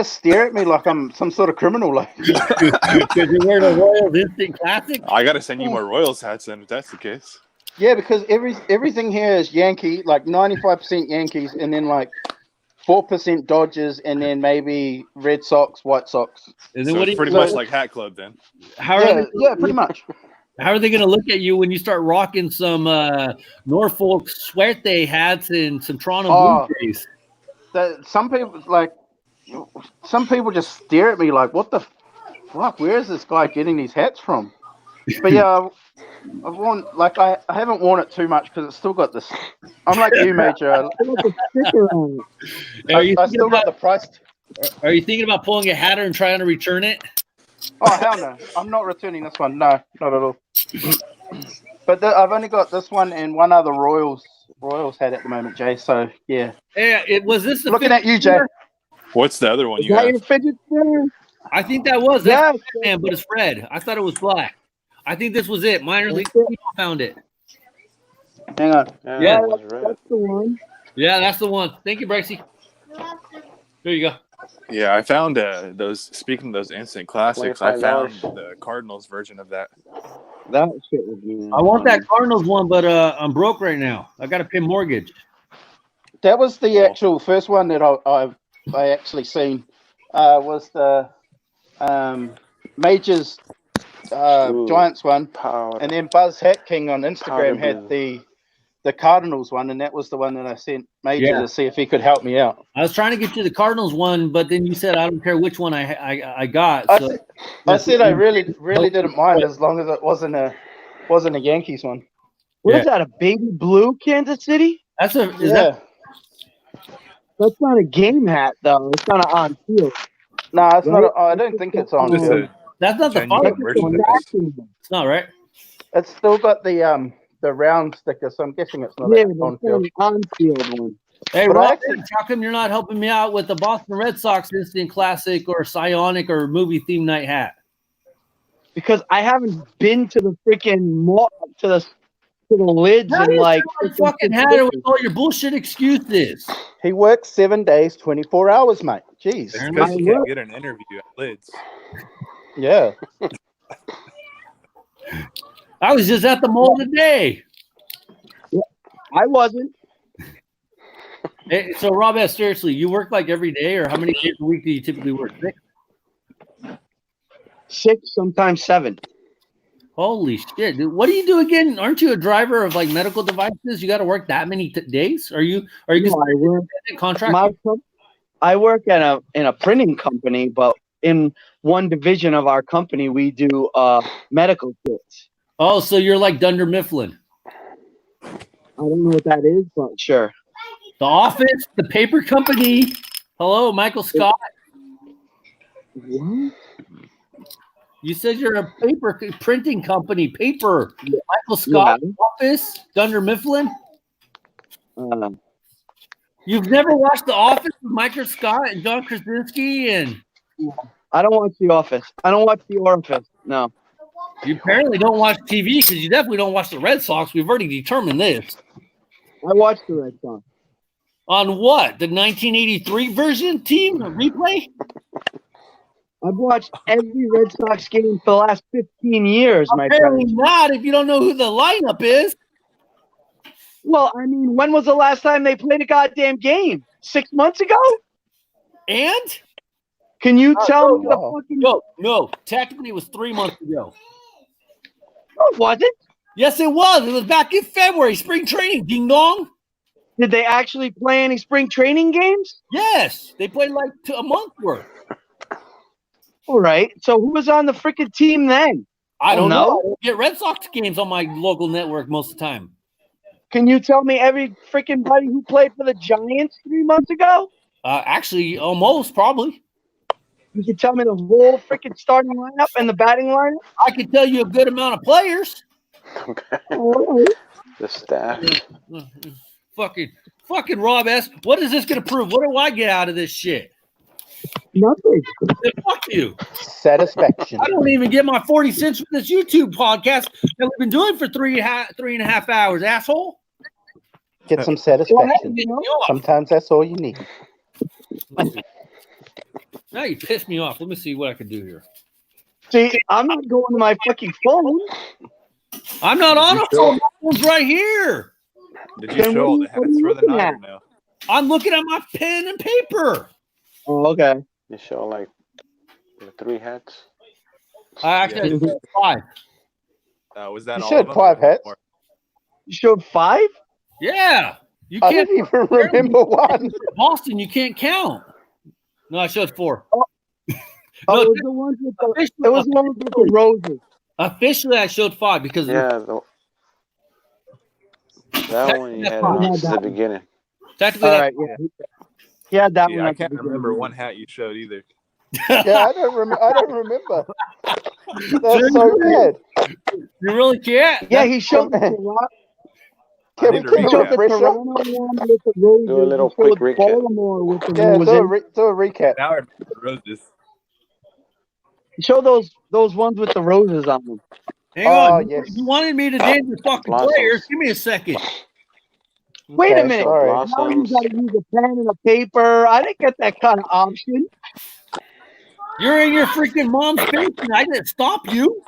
Speaker 7: stare at me like I'm some sort of criminal. Like,
Speaker 1: because you're wearing a Royals instant classic.
Speaker 4: I got to send you more Royals hats then if that's the case.
Speaker 7: yeah, because everything here is Yankee, like 95% Yankees, and then like 4% Dodgers, and then maybe Red Sox, White Sox.
Speaker 1: And then
Speaker 4: So
Speaker 1: what do
Speaker 4: it's
Speaker 1: you
Speaker 4: pretty much like Hat Club then.
Speaker 1: how
Speaker 7: Yeah,
Speaker 1: are they,
Speaker 7: yeah, pretty much.
Speaker 1: How are they going to look at you when you start rocking some Norfolk Suerte hats and some Toronto
Speaker 7: Oh.
Speaker 1: Blue Jays?
Speaker 7: Some people just stare at me like, what the fuck? Where is this guy getting these hats from? But yeah, I haven't worn it too much because it's still got this. I'm like you, Major.
Speaker 3: Put like a sticker on it.
Speaker 1: Are
Speaker 7: I still got the price.
Speaker 1: Are you thinking about pulling a hat and trying to return it?
Speaker 7: Oh hell no! I'm not returning this one. No, not at all. But I've only got this one and one other Royals hat at the moment, Jay. So yeah.
Speaker 1: Yeah, was this the
Speaker 7: Looking at you, Jay?
Speaker 4: What's the other one
Speaker 3: Is
Speaker 4: you
Speaker 3: that
Speaker 4: have?
Speaker 3: your fidget spinner?
Speaker 1: I think that was
Speaker 3: Yeah.
Speaker 1: Batman, but it's red. I thought it was black. I think this was it. Minor League found it.
Speaker 7: Hang on.
Speaker 1: Yeah.
Speaker 6: it was red.
Speaker 3: That's the one.
Speaker 1: Yeah, that's the one. Thank you, Brexy. Here you go.
Speaker 4: Yeah, I found those. Speaking of those instant classics, I found
Speaker 6: $25.
Speaker 4: the Cardinals version of that.
Speaker 3: That shit was good.
Speaker 1: I want that Cardinals one, but I'm broke right now. I got to pay mortgage.
Speaker 7: That was the actual first one that I actually seen. Was the Majors Giants one,
Speaker 6: Powder.
Speaker 7: and then Buzz Hat King on Instagram
Speaker 6: Powder
Speaker 7: had the Cardinals one, and that was the one that I sent Major
Speaker 1: Yeah.
Speaker 7: to see if he could help me out.
Speaker 1: I was trying to get you the Cardinals one, but then you said I don't care which one I got. So
Speaker 7: I said I really didn't mind as long as it wasn't a Yankees one.
Speaker 3: What
Speaker 1: Yeah.
Speaker 3: is that? A baby blue Kansas City?
Speaker 1: that's a is
Speaker 7: Yeah.
Speaker 1: that
Speaker 3: That's not a game hat though. It's not an on field.
Speaker 7: No, it's
Speaker 3: Right?
Speaker 7: not. I don't think it's on.
Speaker 4: Just
Speaker 7: field.
Speaker 4: a
Speaker 1: that's not the
Speaker 4: genuine
Speaker 1: fun.
Speaker 4: merchandise.
Speaker 1: It's not right.
Speaker 7: It's still got the round sticker, so I'm guessing it's not
Speaker 3: Yeah,
Speaker 7: on
Speaker 3: but it's
Speaker 7: field.
Speaker 3: an on field one.
Speaker 1: Hey,
Speaker 7: But I
Speaker 1: Rob,
Speaker 7: actually-
Speaker 1: how come you're not helping me out with the Boston Red Sox instant classic or psionic or movie theme night hat?
Speaker 3: Because I haven't been to the freaking mall to the lids
Speaker 1: How do
Speaker 3: and
Speaker 1: you
Speaker 3: like
Speaker 1: like fucking hat it with all your bullshit excuses?
Speaker 7: He works 7 days, 24 hours, mate. Jeez.
Speaker 4: It's because you
Speaker 3: I
Speaker 4: can't
Speaker 3: will.
Speaker 4: get an interview at Lids.
Speaker 7: Yeah.
Speaker 1: I was just at the mall today.
Speaker 3: I wasn't.
Speaker 1: Hey, so, Rob S., seriously, you work like every day, or how many days a week do you typically work? 6?
Speaker 3: 6, sometimes 7.
Speaker 1: Holy shit, dude! What do you do again? Aren't you a driver of like medical devices? You got to work that many days? Are you
Speaker 3: No,
Speaker 1: just
Speaker 3: I work.
Speaker 1: contract?
Speaker 3: I work in a printing company, but in one division of our company, we do medical kits.
Speaker 1: Oh, so you're like Dunder Mifflin.
Speaker 3: I don't know what that is, but sure.
Speaker 1: The Office, the paper company. Hello, Michael Scott.
Speaker 3: What?
Speaker 1: You said you're a paper printing company. Paper. Michael Scott,
Speaker 3: Yeah.
Speaker 1: Office, Dunder Mifflin.
Speaker 3: Uh,
Speaker 1: You've never watched The Office with Michael Scott and John Krasinski, and
Speaker 3: I don't watch The Office. I don't watch The Orifice. No.
Speaker 1: you apparently don't watch TV because you definitely don't watch the Red Sox. We've already determined this.
Speaker 3: I watch the Red Sox.
Speaker 1: On what? The 1983 version team replay?
Speaker 3: I've watched every Red Sox game for the last 15 years, my
Speaker 1: Apparently
Speaker 3: friend.
Speaker 1: not if you don't know who the lineup is.
Speaker 3: Well, I mean, when was the last time they played a goddamn game? 6 months ago?
Speaker 1: And?
Speaker 3: Can you tell me the
Speaker 7: wow.
Speaker 3: fucking...
Speaker 1: No. Technically, it was 3 months ago.
Speaker 3: No, it wasn't.
Speaker 1: Yes, it was. It was back in February. Spring training. Ding dong.
Speaker 3: Did they actually play any spring training games?
Speaker 1: Yes. They played like a month worth.
Speaker 3: All right. So who was on the freaking team then?
Speaker 1: I don't
Speaker 3: know.
Speaker 1: know. I don't get Red Sox games on my local network most of the time.
Speaker 3: Can you tell me every freaking buddy who played for the Giants 3 months ago?
Speaker 1: Actually, almost, probably.
Speaker 3: You can tell me the whole freaking starting lineup and the batting lineup?
Speaker 1: I can tell you a good amount of players.
Speaker 6: Okay.
Speaker 3: All right.
Speaker 6: The staff.
Speaker 1: Fucking Rob S. What is this going to prove? What do I get out of this shit?
Speaker 3: Nothing.
Speaker 1: Then fuck you.
Speaker 7: Satisfaction.
Speaker 1: I don't even get my 40 cents from this YouTube podcast that we've been doing for three and a half hours, asshole.
Speaker 7: Get some
Speaker 3: Well,
Speaker 7: satisfaction.
Speaker 3: you know,
Speaker 7: Sometimes that's all you need.
Speaker 1: Now you pissed me off. Let me see what I can do here.
Speaker 3: see, I'm not going to my fucking phone.
Speaker 1: I'm not on a phone. My phone's right here.
Speaker 4: Did you show all the hats for the night or no?
Speaker 1: I'm looking at my pen and paper.
Speaker 3: Oh, okay.
Speaker 6: You show like the 3 hats.
Speaker 1: I actually have 5.
Speaker 4: Was that
Speaker 7: You
Speaker 4: all
Speaker 7: said
Speaker 4: of them?
Speaker 7: 5 hats.
Speaker 4: Or-
Speaker 3: You showed 5?
Speaker 1: Yeah. You
Speaker 7: I
Speaker 1: can't
Speaker 7: didn't even remember one.
Speaker 1: Boston, you can't count. No, I showed 4.
Speaker 3: Oh,
Speaker 1: No,
Speaker 3: it was the ones with the,
Speaker 1: officially,
Speaker 3: it was the ones with the roses.
Speaker 1: officially I showed 5 because
Speaker 8: Yeah, that one you had
Speaker 1: All
Speaker 8: announced at the beginning.
Speaker 1: technically
Speaker 3: All
Speaker 1: that's
Speaker 3: right, yeah. He had that
Speaker 4: Yeah,
Speaker 3: one.
Speaker 4: I
Speaker 3: at the
Speaker 4: can't remember
Speaker 3: beginning.
Speaker 4: one hat you showed either.
Speaker 7: Yeah, I don't remember. That's so bad.
Speaker 1: You really can't?
Speaker 3: Yeah,
Speaker 1: That's
Speaker 3: he showed the
Speaker 7: Can
Speaker 3: Toronto,
Speaker 7: we
Speaker 4: need to
Speaker 7: keep a
Speaker 3: showed the
Speaker 7: refresher?
Speaker 3: Toronto one with the roses.
Speaker 8: Do a little
Speaker 3: He
Speaker 8: quick
Speaker 3: showed
Speaker 8: recap.
Speaker 3: Baltimore with the
Speaker 7: Yeah,
Speaker 3: roses.
Speaker 7: do a recap.
Speaker 4: Now I remember the roses.
Speaker 3: He showed those ones with the roses on them.
Speaker 1: Hang
Speaker 7: Oh,
Speaker 1: on.
Speaker 7: yes.
Speaker 1: You wanted me to name the fucking
Speaker 8: Blossoms.
Speaker 1: players. Give me a second.
Speaker 3: Wait a
Speaker 7: Okay,
Speaker 3: minute.
Speaker 7: sorry.
Speaker 3: Now you
Speaker 8: Blossoms.
Speaker 3: got to use a pen and a paper. I didn't get that kind of option.
Speaker 1: You're in your freaking mom's basement. I didn't stop you.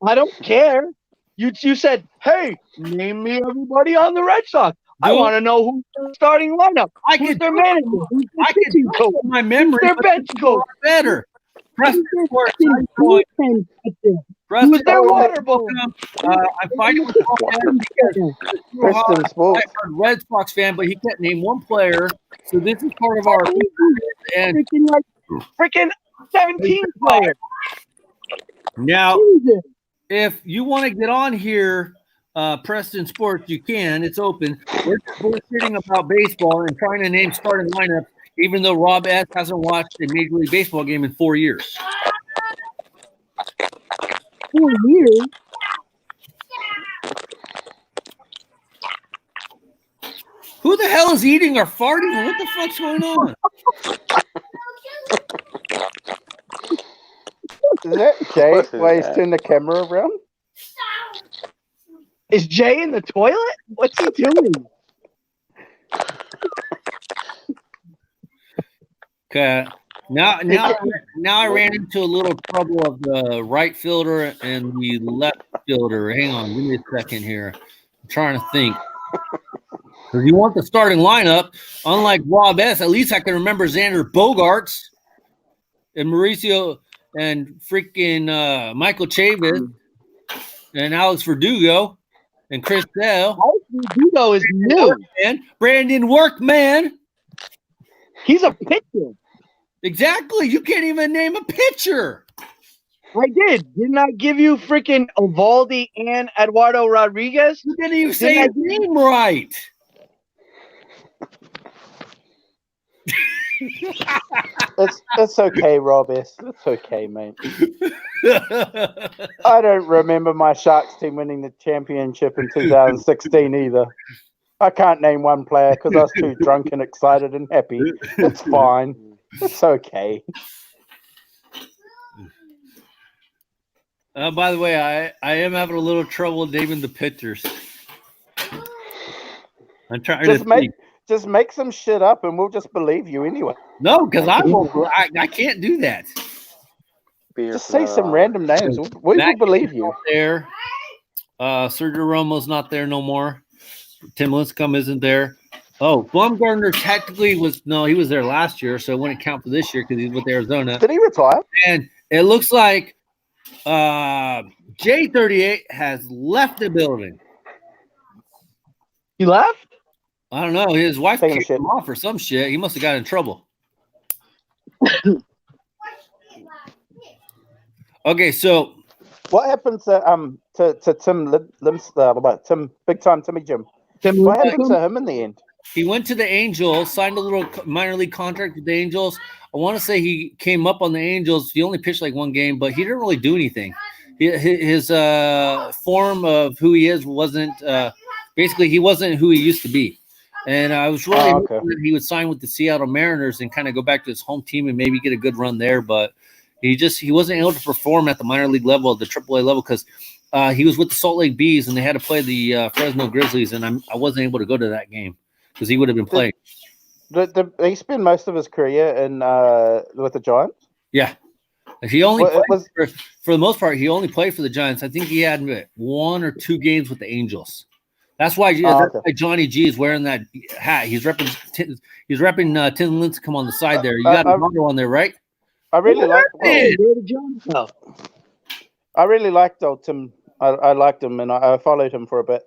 Speaker 3: I don't care. You said, hey, name me everybody on the Red Sox. I
Speaker 1: Dude.
Speaker 3: want to know who's their starting lineup.
Speaker 1: I
Speaker 3: Who's
Speaker 1: could
Speaker 3: their
Speaker 1: do it.
Speaker 3: manager? Who's their
Speaker 1: I could
Speaker 3: pitching
Speaker 1: do it
Speaker 3: coach?
Speaker 1: from my memory.
Speaker 3: Who's their
Speaker 1: but
Speaker 3: bench
Speaker 1: you are
Speaker 3: coach?
Speaker 1: better. Preston
Speaker 3: Who's their
Speaker 1: Sports.
Speaker 3: fucking bullpen pitcher?
Speaker 1: Preston
Speaker 3: Who's their
Speaker 1: Sports.
Speaker 3: water boy?
Speaker 1: I'm fighting with Paul because
Speaker 7: Preston Sports.
Speaker 1: I'm a Red Sox fan, but he can't name one player. So this is part of our and
Speaker 3: Freaking 17 players.
Speaker 1: now
Speaker 3: Jesus.
Speaker 1: if you want to get on here, Preston Sports, you can. It's open. We're just bullshitting about baseball and trying to name starting lineups, even though Rob S. hasn't watched a Major League Baseball game in 4 years.
Speaker 3: 4 years?
Speaker 1: Who the hell is eating or farting? What the fuck's going on?
Speaker 7: Is that Jay?
Speaker 8: What is
Speaker 7: Why he's
Speaker 8: that?
Speaker 7: turned the camera around?
Speaker 3: Is Jay in the toilet? What's he doing?
Speaker 1: Okay. Now I ran into a little trouble of the right fielder and the left fielder. Hang on, give me a second here. I'm trying to think. Because you want the starting lineup, unlike Rob S., at least I can remember Xander Bogaerts and Mauricio and freaking Michael Chavis and Alex Verdugo and Chris Sale.
Speaker 3: Alex Verdugo is new.
Speaker 1: Brandon Workman.
Speaker 3: He's a pitcher.
Speaker 1: Exactly. You can't even name a pitcher.
Speaker 3: I did. Didn't I give you freaking Evaldi and Eduardo Rodriguez?
Speaker 1: You didn't even say his name right.
Speaker 7: It's okay, Rob S. It's okay, mate. I don't remember my Sharks team winning the championship in 2016 either. I can't name one player because I was too drunk and excited and happy. It's fine. It's okay.
Speaker 1: By the way, I am having a little trouble naming the pitchers. I'm trying to think.
Speaker 7: Just make some shit up and we'll just believe you anyway.
Speaker 1: No, because I can't do that.
Speaker 7: Just say some random names. We will believe you.
Speaker 1: There, Sergio Romo's not there no more. Tim Lincecum isn't there. Oh, Bumgarner technically he was there last year, so it wouldn't count for this year because he's with Arizona.
Speaker 7: Did he retire?
Speaker 1: And it looks like J38 has left the building.
Speaker 3: He left?
Speaker 1: I don't know. His wife
Speaker 7: Taking a
Speaker 1: kicked
Speaker 7: shit.
Speaker 1: him off or some shit. He must have got in trouble. Okay, so
Speaker 7: What happened to Tim Big Time Timmy Jim? What happened to him in the end?
Speaker 1: he went to the Angels, signed a little minor league contract with the Angels. I want to say he came up on the Angels. He only pitched like one game, but he didn't really do anything. His form of who he is wasn't basically he wasn't who he used to be. And I was really hoping that he would sign with the Seattle Mariners and kind of go back to his home team and maybe get a good run there. But he wasn't able to perform at the minor league level, the AAA level, because he was with the Salt Lake Bees and they had to play the Fresno Grizzlies, and I wasn't able to go to that game because he would have been playing.
Speaker 7: Did he spend most of his career in with the Giants?
Speaker 1: Yeah. He only
Speaker 7: Well,
Speaker 1: for the most part, he only played for the Giants. I think he had 1 or 2 games with the Angels. That's why Johnny G is wearing that hat. He's repping Tim Lincecum on the side there. You got a logo on there, right?
Speaker 7: I really liked old Tim I liked him, and I followed him for a bit.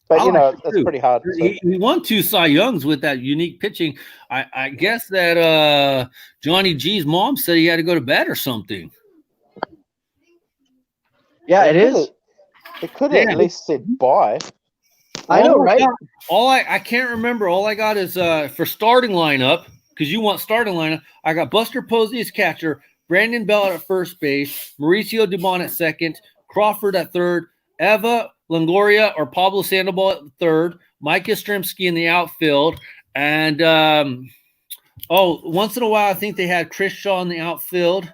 Speaker 7: But, you know, it's pretty hard. So.
Speaker 1: He won 2 Cy Youngs with that unique pitching. I guess that Johnny G's mom said he had to go to bed or something.
Speaker 3: Yeah, it is.
Speaker 7: It could have at least said bye.
Speaker 3: I know, right?
Speaker 1: I can't remember. All I got is for starting lineup, because you want starting lineup. I got Buster Posey as catcher, Brandon Bell at first base, Mauricio Dubon at second, Crawford at third, Eva Longoria or Pablo Sandoval at third, Mike Yastrzemski in the outfield, and once in a while I think they had Chris Shaw in the outfield.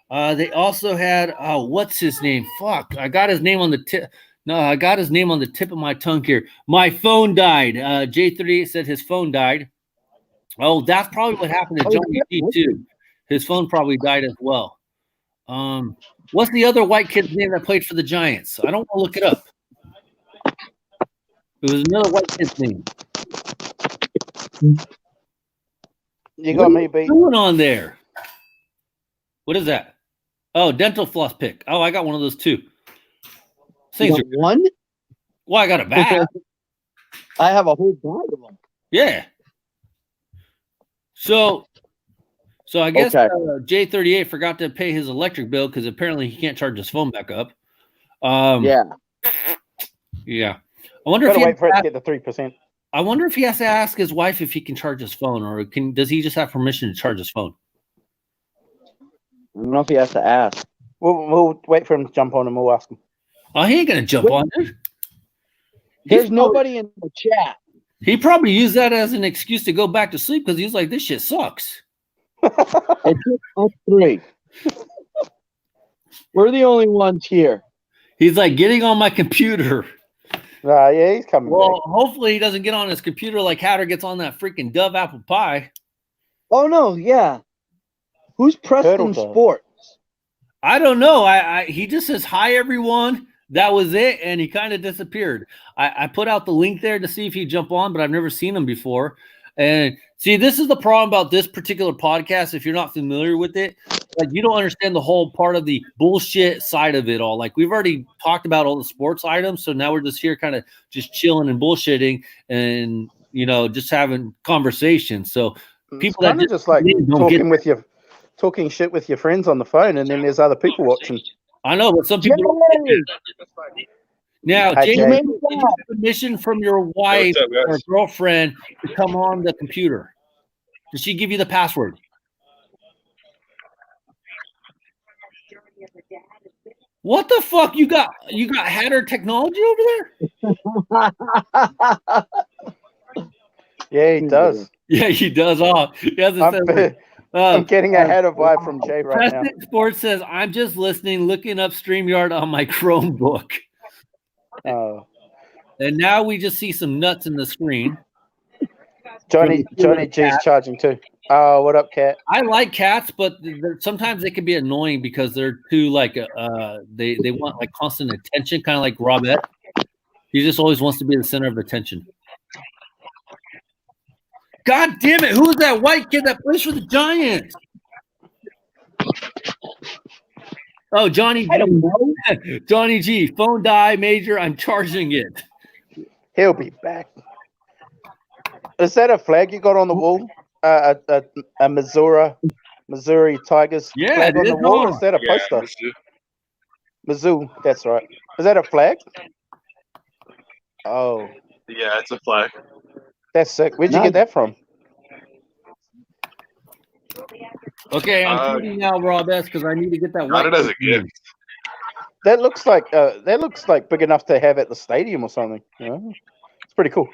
Speaker 1: They also had what's his name? Fuck, I got his name on the tip. No, I got his name on the tip of my tongue here. My phone died. J38 said his phone died. Oh, that's probably what happened to Johnny G too. His phone probably died as well. What's the other white kid's name that played for the Giants? I don't want to look it up. It was another white kid's name.
Speaker 7: You got me beat.
Speaker 1: What's going on there? What is that? Oh, dental floss pick. Oh, I got one of those too.
Speaker 3: You got one?
Speaker 1: Well, I got a bag.
Speaker 3: I have a whole bag of them.
Speaker 1: Yeah. So I guess J38 forgot to pay his electric bill because apparently he can't charge his phone back up. Yeah. I wonder if he
Speaker 7: wait for it to get the 3%.
Speaker 1: I wonder if he has to ask his wife if he can charge his phone, or does he just have permission to charge his phone?
Speaker 3: I don't know if he has to ask.
Speaker 7: We'll wait for him to jump on and we'll ask him.
Speaker 1: Oh, he ain't gonna jump on it.
Speaker 3: There's nobody in the chat.
Speaker 1: He probably used that as an excuse to go back to sleep because he's like, this shit sucks.
Speaker 3: It took us 3. We're the only ones here.
Speaker 1: He's like getting on my computer.
Speaker 7: Yeah, he's coming back.
Speaker 1: Hopefully he doesn't get on his computer like Hatter gets on that freaking Dove apple pie.
Speaker 3: Oh, no, yeah. Who's Preston Sports?
Speaker 1: I don't know. He just says, hi, everyone. That was it, and he kind of disappeared. I put out the link there to see if he'd jump on, but I've never seen him before. And see, this is the problem about this particular podcast. If you're not familiar with it, like you don't understand the whole part of the bullshit side of it all. Like we've already talked about all the sports items, so now we're just here kind of just chilling and bullshitting and, you know, just having conversations. So people that
Speaker 7: just like talking shit with your friends on the phone, and then there's other people watching.
Speaker 1: I know, but some people don't get it. Now, Jay, did you have permission from your wife or girlfriend to come on the computer? Did she give you the password? What the fuck? You got Hatter technology over there?
Speaker 7: Yeah, he does.
Speaker 1: Yeah, he does.
Speaker 7: I'm getting a Hatter vibe from Jay right now.
Speaker 1: Preston Sports says, I'm just listening, looking up StreamYard on my Chromebook.
Speaker 7: Oh.
Speaker 1: And now we just see some nuts in the screen.
Speaker 7: Johnny G's charging too. Oh, what up, Cat?
Speaker 1: I like cats, but sometimes they can be annoying because they're too like they want like constant attention, kind of like Robert. He just always wants to be the center of attention. God damn it! Who's that white kid that plays for the Giants? Oh, Johnny G. Johnny G. Phone die, Major. I'm charging it.
Speaker 7: He'll be back. Is that a flag you got on the wall? A Missouri Tigers flag on the wall? Or is that a poster? Mizzou, that's right. Is that a flag? Oh.
Speaker 4: Yeah, it's a flag.
Speaker 7: That's sick. Where'd you get that from?
Speaker 1: Okay, I'm tweeting now, Rob S, because I need to get that.
Speaker 4: Got it as a gift.
Speaker 7: That looks like big enough to have at the stadium or something. You know? It's pretty cool.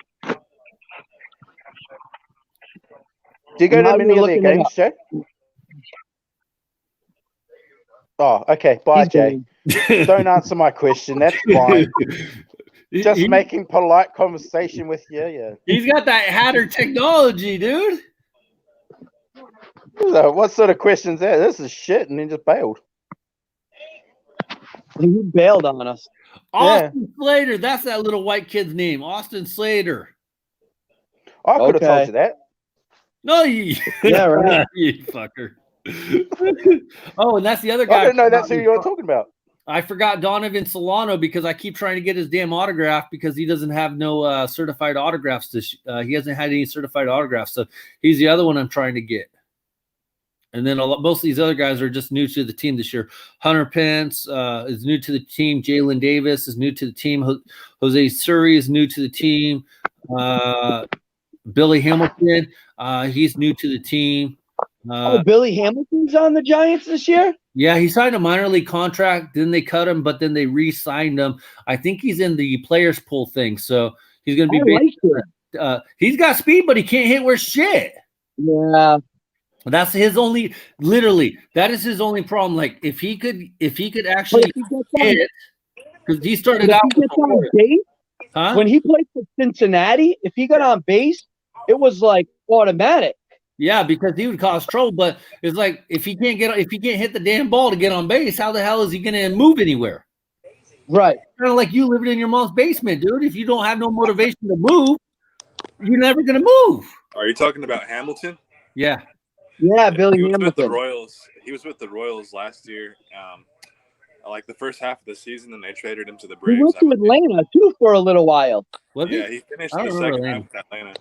Speaker 7: Do you go to many of their games, Jay? Oh, okay. Bye, Jay. Don't answer my question. That's fine. Just making polite conversation with you. Yeah.
Speaker 1: He's got that Hatter technology, dude.
Speaker 7: So what sort of questions that? This is shit, and then just bailed.
Speaker 3: He bailed on us.
Speaker 1: Austin Slater. That's that little white kid's name. Austin Slater.
Speaker 7: I could have told you that.
Speaker 1: No, you.
Speaker 3: Yeah, right.
Speaker 1: You fucker. Oh, and that's the other guy.
Speaker 7: I didn't know that's who you were talking about.
Speaker 1: I forgot Donovan Solano because I keep trying to get his damn autograph because he doesn't have no certified autographs. He hasn't had any certified autographs, so he's the other one I'm trying to get. And then most of these other guys are just new to the team this year. Hunter Pence is new to the team. Jalen Davis is new to the team. Jose Suri is new to the team. Billy Hamilton, he's new to the team.
Speaker 3: Billy Hamilton's on the Giants this year?
Speaker 1: Yeah, he signed a minor league contract. Then they cut him, but then they re-signed him. I think he's in the players pool thing, so he's going to be. He's got speed, but he can't hit worth shit.
Speaker 3: Yeah.
Speaker 1: That's his only, literally, that is his only problem. Like, if he could actually hit, because he started out
Speaker 3: on base, when he played for Cincinnati, if he got on base, it was like automatic.
Speaker 1: Yeah, because he would cause trouble. But it's like if he can't hit the damn ball to get on base, how the hell is he going to move anywhere?
Speaker 3: Right.
Speaker 1: Kind of like you living in your mom's basement, dude. If you don't have no motivation to move, you're never going to move.
Speaker 4: Are you talking about Hamilton?
Speaker 1: Yeah.
Speaker 3: Yeah, Billy
Speaker 4: He was
Speaker 3: Hamilton.
Speaker 4: with the Royals. He was with the Royals last year. Like the first half of the season, and they traded him to the Braves.
Speaker 3: He went to Atlanta too for a little while.
Speaker 4: He finished the second half with Atlanta.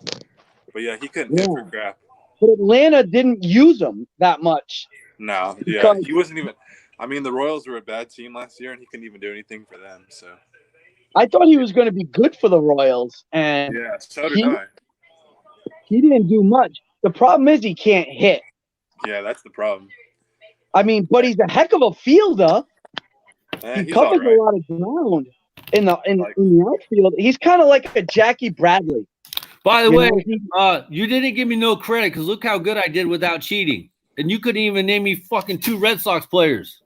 Speaker 4: But yeah, he couldn't hit for crap.
Speaker 3: But Atlanta didn't use him that much.
Speaker 4: No, yeah, he wasn't even. I mean, the Royals were a bad team last year, and he couldn't even do anything for them. So
Speaker 3: I thought he was going to be good for the Royals, and
Speaker 4: yeah, so did I.
Speaker 3: He didn't do much. The problem is he can't hit.
Speaker 4: Yeah, that's the problem.
Speaker 3: I mean, but he's a heck of a fielder. He covers a lot of ground in the outfield. He's kind of like a Jackie Bradley.
Speaker 1: By the way, you didn't give me no credit because look how good I did without cheating. And you couldn't even name me fucking 2 Red Sox players.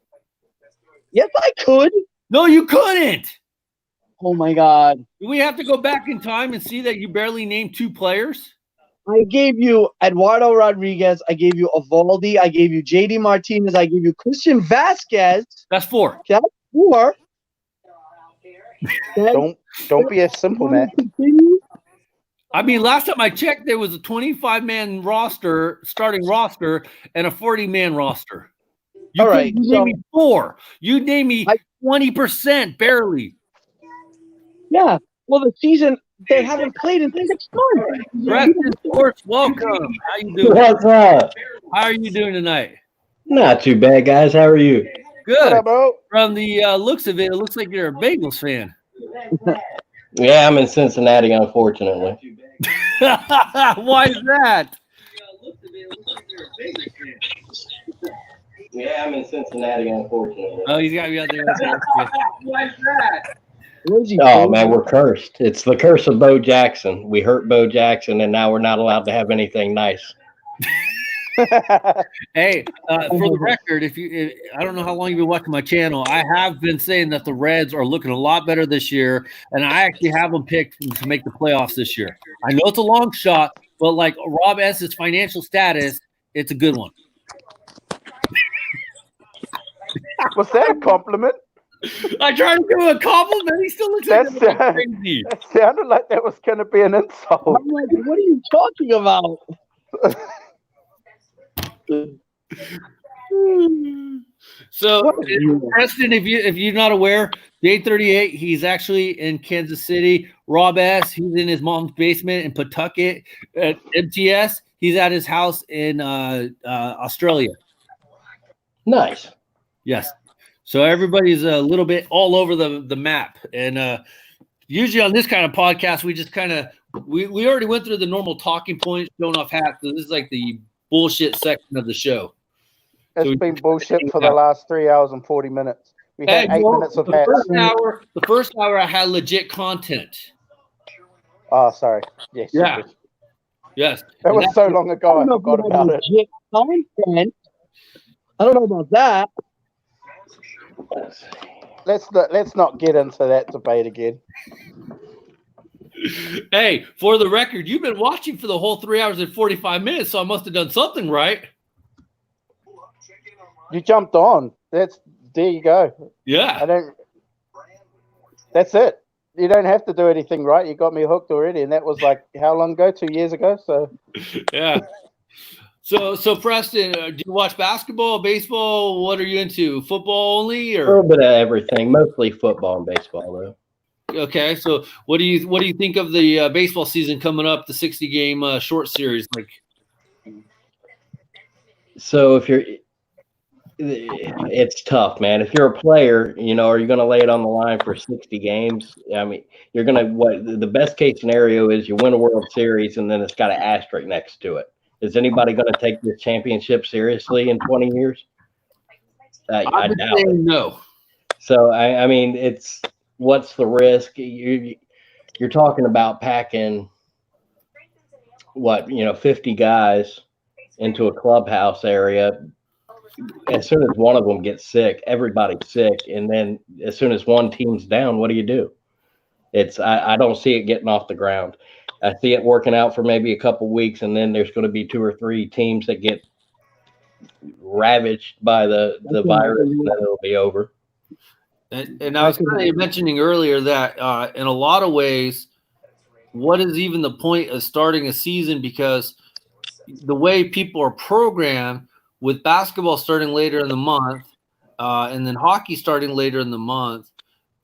Speaker 3: Yes, I could.
Speaker 1: No, you couldn't.
Speaker 3: Oh, my God.
Speaker 1: Do we have to go back in time and see that you barely named 2 players?
Speaker 3: I gave you Eduardo Rodriguez. I gave you Evaldi. I gave you J.D. Martinez. I gave you Christian Vasquez.
Speaker 1: That's 4.
Speaker 3: That's 4.
Speaker 7: Don't be a simple man.
Speaker 1: I mean, last time I checked, there was a 25-man roster, starting roster, and a 40-man roster. You named me 4. You named me 20%, barely.
Speaker 3: Yeah. Well, the season, they haven't played in 6 months.
Speaker 1: Preston Sports, welcome. How you doing?
Speaker 9: What's up?
Speaker 1: How are you doing tonight?
Speaker 9: Not too bad, guys. How are you?
Speaker 1: Good.
Speaker 7: Up, bro?
Speaker 1: From the looks of it, it looks like you're a Bengals fan.
Speaker 9: Yeah, I'm in Cincinnati, unfortunately.
Speaker 1: Why is that?
Speaker 9: Yeah, I'm in Cincinnati, unfortunately.
Speaker 1: Oh, he's got me out there. Why is that?
Speaker 9: Oh, man, we're cursed. It's the curse of Bo Jackson. We hurt Bo Jackson, and now we're not allowed to have anything nice.
Speaker 1: Hey, for the record, I don't know how long you've been watching my channel, I have been saying that the Reds are looking a lot better this year, and I actually have them picked to make the playoffs this year. I know it's a long shot, but like Rob S.'s financial status, it's a good one.
Speaker 7: Was that a compliment?
Speaker 1: I tried to give him a compliment. He still looks like crazy.
Speaker 7: That sounded like that was going to be an insult.
Speaker 3: I'm like, what are you talking about?
Speaker 1: So, Preston, if you're not aware, J38, he's actually in Kansas City. Rob S, he's in his mom's basement in Pawtucket. At MTS, he's at his house in Australia.
Speaker 9: Nice.
Speaker 1: Yes. So everybody's a little bit all over the map. And usually on this kind of podcast, we just kind of we already went through the normal talking points, showing off hats. So this is like the bullshit section of the show.
Speaker 7: It's been bullshit for the last 3 hours and 40 minutes. We had 8 minutes of hats.
Speaker 1: The first hour I had legit content.
Speaker 7: Oh, sorry. Yes.
Speaker 1: Yeah. Yes.
Speaker 7: That was so long ago, I forgot about it.
Speaker 3: Legit content. I don't know about that.
Speaker 7: Let's not get into that debate again.
Speaker 1: Hey, for the record, you've been watching for the whole 3 hours and 45 minutes, so I must have done something right.
Speaker 7: You jumped on. There you go.
Speaker 1: Yeah.
Speaker 7: That's it. You don't have to do anything right. You got me hooked already, and that was like how long ago? 2 years ago. So
Speaker 1: yeah. So Preston, do you watch basketball, baseball? What are you into? Football only,
Speaker 9: A
Speaker 1: or
Speaker 9: little bit of everything, mostly football and baseball, though.
Speaker 1: okay? So what do you think of the baseball season coming up? The 60-game short series, like.
Speaker 9: So it's tough, man. If you're a player, are you going to lay it on the line for 60 games? I mean, you're going to the best case scenario is you win a World Series and then it's got an asterisk next to it. Is anybody going to take this championship seriously in 20 years? I doubt it.
Speaker 1: No.
Speaker 9: So I mean, it's what's the risk? You're talking about packing 50 guys into a clubhouse area. As soon as one of them gets sick, everybody's sick, and then as soon as one team's down, what do? I don't see it getting off the ground. I see it working out for maybe a couple weeks, and then there's going to be 2 or 3 teams that get ravaged by the virus, and then it'll be over.
Speaker 1: And I was kind of mentioning earlier that in a lot of ways, what is even the point of starting a season? Because the way people are programmed, with basketball starting later in the month and then hockey starting later in the month,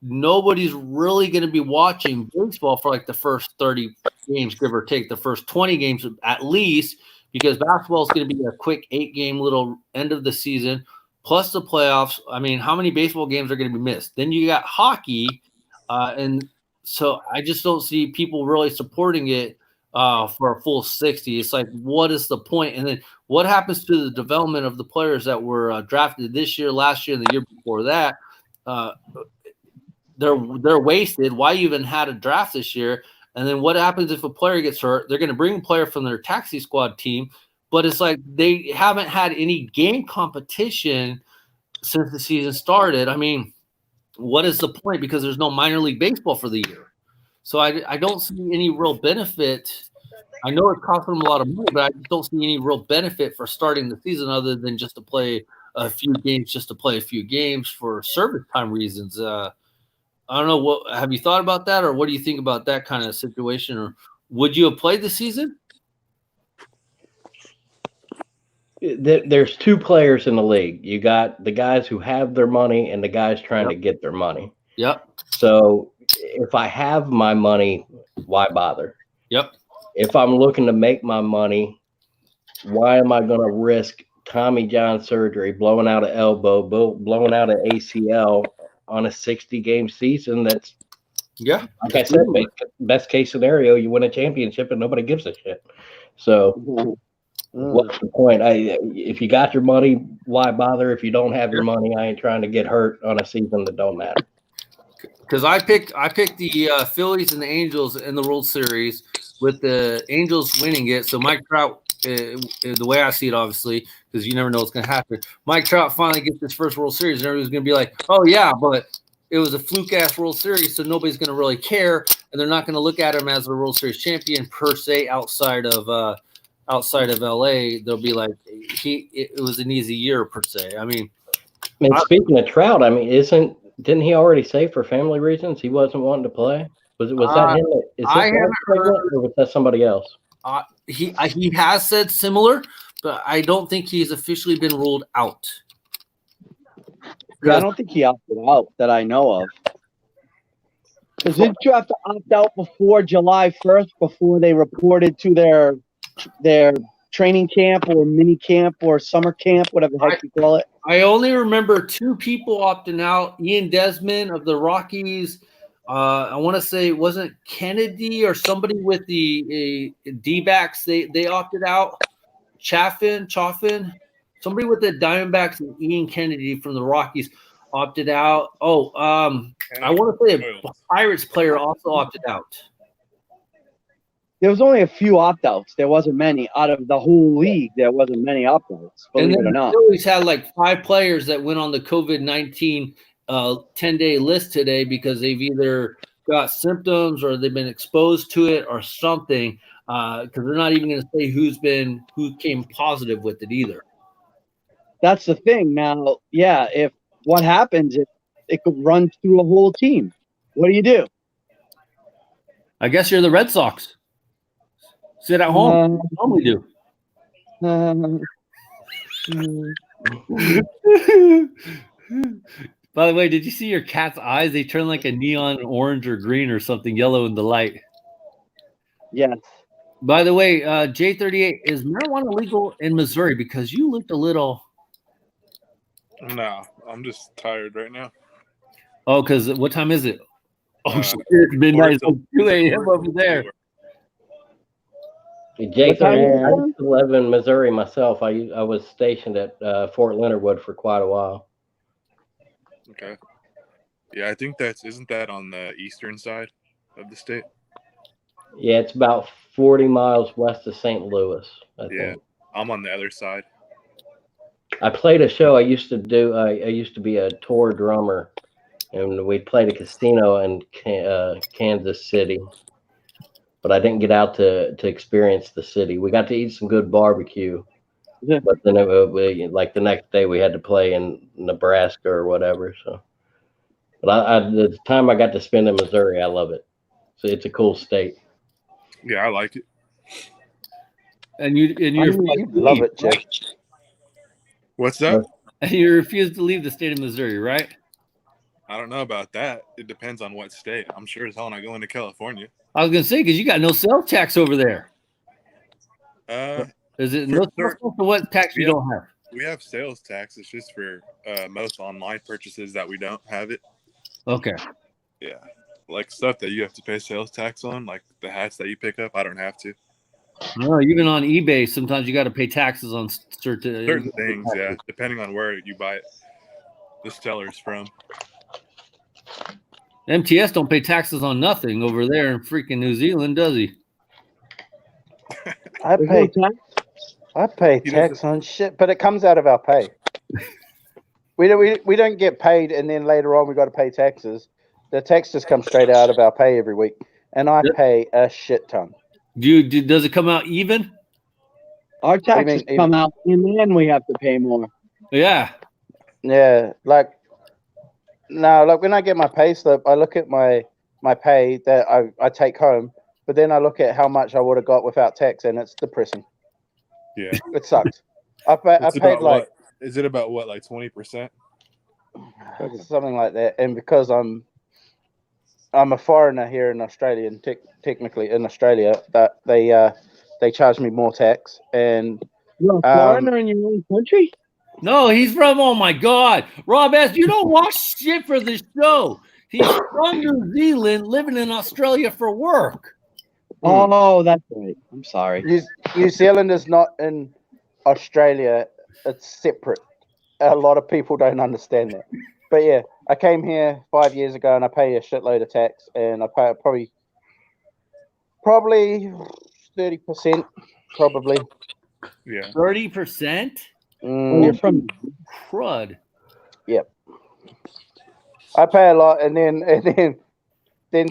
Speaker 1: nobody's really going to be watching baseball for like the first 30 games, give or take, the first 20 games at least, because basketball is going to be a quick 8-game little end of the season, plus the playoffs. I mean, how many baseball games are going to be missed? Then you got hockey, and so I just don't see people really supporting it for a full 60. It's like, what is the point? And then what happens to the development of the players that were drafted this year, last year, and the year before that? They're wasted. Why even had a draft this year? And then what happens if a player gets hurt? They're going to bring a player from their taxi squad team, but it's like they haven't had any game competition since the season started. I mean, what is the point? Because there's no minor league baseball for the year. So I don't see any real benefit. I know it's costing them a lot of money, but I just don't see any real benefit for starting the season other than just to play a few games, for service time reasons. I don't know. What have you thought about that, or what do you think about that kind of situation? Or would you have played the season?
Speaker 9: There's 2 players in the league. You got the guys who have their money and the guys trying to get their money.
Speaker 1: Yep.
Speaker 9: So if I have my money, why bother?
Speaker 1: Yep.
Speaker 9: If I'm looking to make my money, why am I going to risk Tommy John surgery, blowing out an elbow, blowing out an ACL on a 60-game season? That's,
Speaker 1: like
Speaker 9: I said, best case scenario, you win a championship and nobody gives a shit. So what's the point? If you got your money, why bother? If you don't have your money, I ain't trying to get hurt on a season that don't matter.
Speaker 1: Because I picked the Phillies and the Angels in the World Series, with the Angels winning it. So Mike Trout, the way I see it, obviously, because you never know what's going to happen, Mike Trout finally gets his first World Series, and everybody's going to be like, oh, yeah, but it was a fluke-ass World Series, so nobody's going to really care, and they're not going to look at him as a World Series champion per se outside of LA. They'll be like, it was an easy year per se. I mean,
Speaker 9: speaking of Trout, I mean, didn't he already say for family reasons he wasn't wanting to play? Was that him?
Speaker 1: I haven't heard,
Speaker 9: or was that somebody else?
Speaker 1: He has said similar, but I don't think he's officially been ruled out.
Speaker 3: Yeah, I don't think he opted out that I know of. Because didn't you have to opt out before July 1st, before they reported to their training camp or mini camp or summer camp, whatever the heck you call it?
Speaker 1: I only remember 2 people opting out. Ian Desmond of the Rockies. I want to say it wasn't Kennedy or somebody with the D-backs. They opted out. Chaffin, somebody with the Diamondbacks, and Ian Kennedy from the Rockies opted out. Oh, I want to say a Pirates player also opted out.
Speaker 3: There was only a few opt-outs. There wasn't many. Out of the whole league, there wasn't many opt-outs, believe it or not.
Speaker 1: The Phillies had like 5 players that went on the COVID-19 10-day list today because they've either got symptoms or they've been exposed to it or something, because they're not even going to say who came positive with it either.
Speaker 3: That's the thing. Now, yeah, if what happens, it could run through a whole team. What do you do?
Speaker 1: I guess you're the Red Sox. Sit at home. Normally do. By the way, did you see your cat's eyes? They turn like a neon orange or green or something yellow in the light.
Speaker 3: Yes.
Speaker 1: By the way, J38, is marijuana legal in Missouri? Because you looked a little.
Speaker 4: No, I'm just tired right now.
Speaker 1: Oh, because what time is it? Oh, shit,
Speaker 4: Uh,
Speaker 1: midnight.
Speaker 4: Four
Speaker 1: It's 2 a.m. over there.
Speaker 9: J38, I used to live in Missouri myself. I was stationed at Fort Leonard Wood for quite a while.
Speaker 4: Okay. Yeah, I think isn't that on the eastern side of the state?
Speaker 9: Yeah, it's about 40 miles west of St. Louis, I think.
Speaker 4: I'm on the other side.
Speaker 9: I played a show. I used to be a tour drummer, and we played a casino in Kansas City. But I didn't get out to experience the city. We got to eat some good barbecue, but then like the next day we had to play in Nebraska or whatever. So, but the time I got to spend in Missouri, I love it. So it's a cool state.
Speaker 4: Yeah, I like it.
Speaker 1: And you
Speaker 7: love it, Jake.
Speaker 4: What's that?
Speaker 1: And you refuse to leave the state of Missouri, right?
Speaker 4: I don't know about that. It depends on what state. I'm sure as hell not going to California.
Speaker 1: I was gonna say because you got no sales tax over there. Is it no sales tax or what tax you don't have?
Speaker 4: We have sales tax. It's just for most online purchases that we don't have it.
Speaker 1: Okay.
Speaker 4: Yeah, like stuff that you have to pay sales tax on, like the hats that you pick up. I don't have to.
Speaker 1: No, even on eBay, sometimes you got to pay taxes on certain
Speaker 4: things. Yeah, depending on where you buy it, the seller's from.
Speaker 1: MTS don't pay taxes on nothing over there in freaking New Zealand, does he?
Speaker 7: I pay tax on shit, but it comes out of our pay. We don't get paid, and then later on we got to pay taxes. The tax just comes straight out of our pay every week, and I pay a shit ton.
Speaker 1: Does it come out even?
Speaker 3: Our taxes come out, and then we have to pay more.
Speaker 1: Yeah.
Speaker 7: Yeah, like when I get my pay slip, I look at my pay that I take home, but then I look at how much I would have got without tax, and it's depressing.
Speaker 4: Yeah,
Speaker 7: it sucks. I paid like.
Speaker 4: Is it about what, like 20%?
Speaker 7: Something like that, and because I'm a foreigner here in Australia, and technically in Australia, that they charge me more tax. And
Speaker 3: you're a foreigner in your own country?
Speaker 1: No, he's from. Oh my God, Rob S. You don't watch shit for the show. He's from New Zealand, living in Australia for work.
Speaker 3: Oh, that's right. I'm sorry.
Speaker 7: New Zealand is not in Australia. It's separate. A lot of people don't understand that. But yeah, I came here 5 years ago, and I pay a shitload of tax, and I pay probably 30%, probably.
Speaker 4: Yeah.
Speaker 1: 30%?
Speaker 3: You're from
Speaker 1: crud.
Speaker 7: Yep. I pay a lot, and then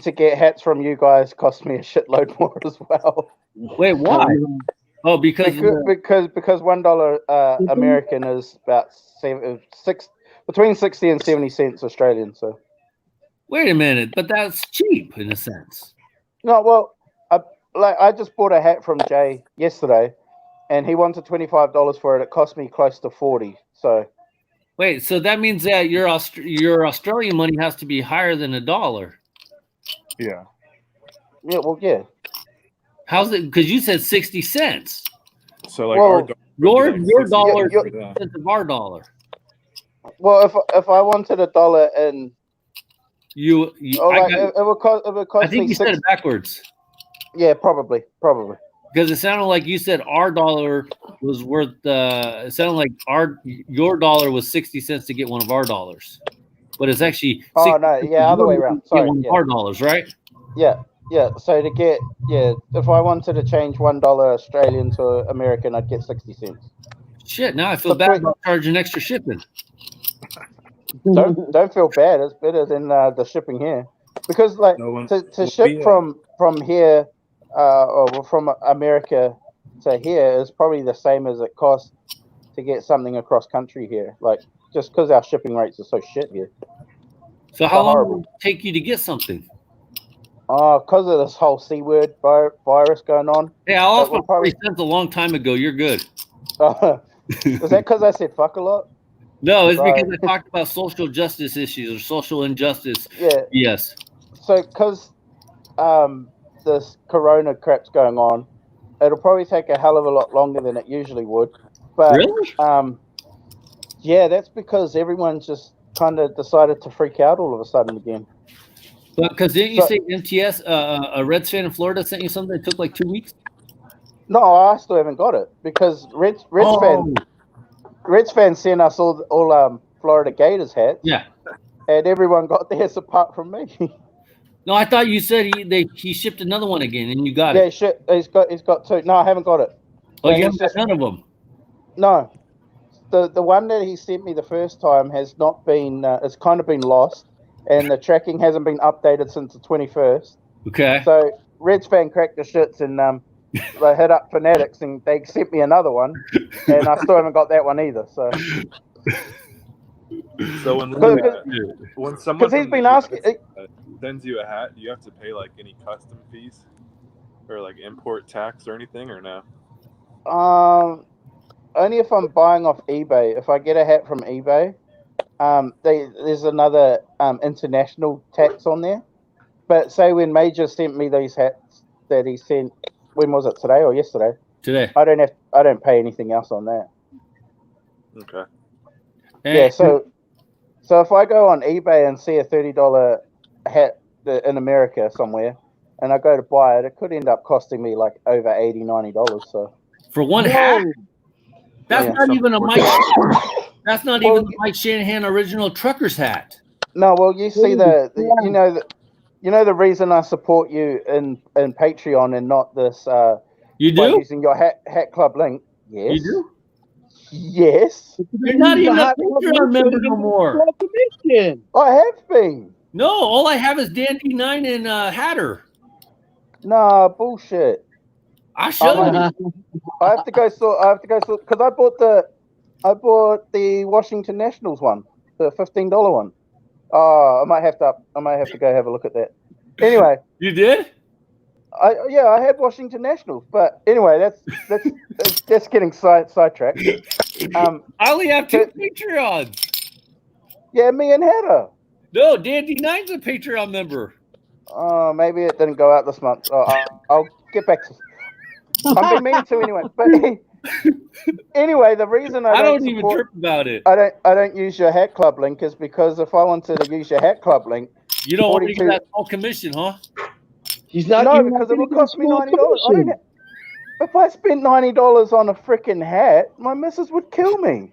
Speaker 7: to get hats from you guys cost me a shitload more as well.
Speaker 1: Wait, why? Oh, because $1 American is about between 60 and 70 cents Australian. So wait a minute, but that's cheap in a sense.
Speaker 7: No, well, I just bought a hat from Jay yesterday, and he wanted $25 for it. It cost me close to 40. So
Speaker 1: wait, so that means that your Australian money has to be higher than $1.
Speaker 4: Yeah.
Speaker 7: Yeah. Well, yeah.
Speaker 1: How's it? Because you said 60 cents.
Speaker 4: So like
Speaker 1: your dollar is 60 cents of our dollar.
Speaker 7: Well, if I wanted $1 and
Speaker 1: it
Speaker 7: would cost
Speaker 1: I think you said it backwards.
Speaker 7: Yeah, probably.
Speaker 1: Because it sounded like you said our dollar was worth. It sounded like your dollar was 60 cents to get one of our dollars, but it's actually.
Speaker 7: Oh no! Yeah, other way around. Sorry,
Speaker 1: one of our dollars, right?
Speaker 7: Yeah. So if I wanted to change $1 Australian to American, I'd get 60 cents.
Speaker 1: Shit! Now I feel bad about charging extra shipping.
Speaker 7: Don't feel bad. It's better than the shipping here, because like to ship from here or from America to here is probably the same as it costs to get something across country here. Like just because our shipping rates are so shit here.
Speaker 1: So how long will it take you to get something?
Speaker 7: Because of this whole C word virus going on.
Speaker 1: Yeah, I lost my 40 cents a long time ago. You're good.
Speaker 7: Was that because I said fuck a lot?
Speaker 1: No, it's
Speaker 7: Sorry.
Speaker 1: because I talked about social justice issues or social injustice.
Speaker 7: Yeah.
Speaker 1: Yes.
Speaker 7: So, because this corona crap's going on, it'll probably take a hell of a lot longer than it usually would. But
Speaker 1: Really?
Speaker 7: yeah, that's because everyone's just kind of decided to freak out all of a sudden again.
Speaker 1: But because didn't you
Speaker 7: So-
Speaker 1: say MTS, a Reds fan in Florida sent you something that took like 2 weeks?
Speaker 7: No, I still haven't got it because Reds fans sent us all Florida Gators hats.
Speaker 1: Yeah.
Speaker 7: And everyone got theirs apart from me.
Speaker 1: No, I thought you said he shipped another one again and you got
Speaker 7: Yeah,
Speaker 1: it.
Speaker 7: shit. He's got two. No, I haven't got it.
Speaker 1: Oh,
Speaker 7: And
Speaker 1: you
Speaker 7: he's
Speaker 1: haven't got none of them.
Speaker 7: No, the one that he sent me the first time has not been. It's kind of been lost, and the tracking hasn't been updated since the 21st.
Speaker 1: Okay.
Speaker 7: So Reds fan cracked the shits and they hit up Fanatics and they sent me another one, and I still haven't got that one either. So
Speaker 4: So when someone
Speaker 7: he's
Speaker 4: from
Speaker 7: been
Speaker 4: the US,
Speaker 7: asking.
Speaker 4: sends you a hat, do you have to pay like any custom fees or like import tax or anything, or no?
Speaker 7: Only if I'm buying off eBay. If I get a hat from eBay, there's another international tax on there. But say when Major sent me these hats that he sent, when was it, today or yesterday?
Speaker 1: Today.
Speaker 7: I don't pay anything else on that.
Speaker 4: Okay.
Speaker 7: Yeah, so if I go on eBay and see a $30 hat in America somewhere, and I go to buy it, it could end up costing me like over $80, $90. So
Speaker 1: for one hat? That's
Speaker 7: Yeah.
Speaker 1: not even a Mike. That's not even the Mike Shanahan original trucker's hat.
Speaker 7: No, well, you see you know the reason I support you in Patreon and not this.
Speaker 1: You
Speaker 7: by
Speaker 1: do?
Speaker 7: using your hat club link. Yes.
Speaker 1: You do?
Speaker 7: Yes.
Speaker 1: You're not even a Patreon member no more.
Speaker 7: I have been.
Speaker 1: No, all I have is Dandy 9 and Hatter.
Speaker 7: Nah, bullshit.
Speaker 1: I should.
Speaker 7: I have to go because I bought the Washington Nationals one, the $15 one. I might have to go have a look at that. Anyway,
Speaker 1: You did?
Speaker 7: I had Washington Nationals, but anyway, that's getting sidetracked.
Speaker 1: I only have 2 Patreons.
Speaker 7: Yeah, me and Hatter.
Speaker 1: No, Dandy 9's a Patreon member.
Speaker 7: Oh, maybe it didn't go out this month. I'll get back to. I'm being mean to anyway, but anyway, the reason I don't
Speaker 1: even trip about it.
Speaker 7: I don't use your hat club link is because if I wanted to use your hat club link,
Speaker 1: You don't want to get that small commission, huh?
Speaker 3: He's not.
Speaker 7: No, because it will cost me $90. If I spent $90 on a freaking hat, my missus would kill me.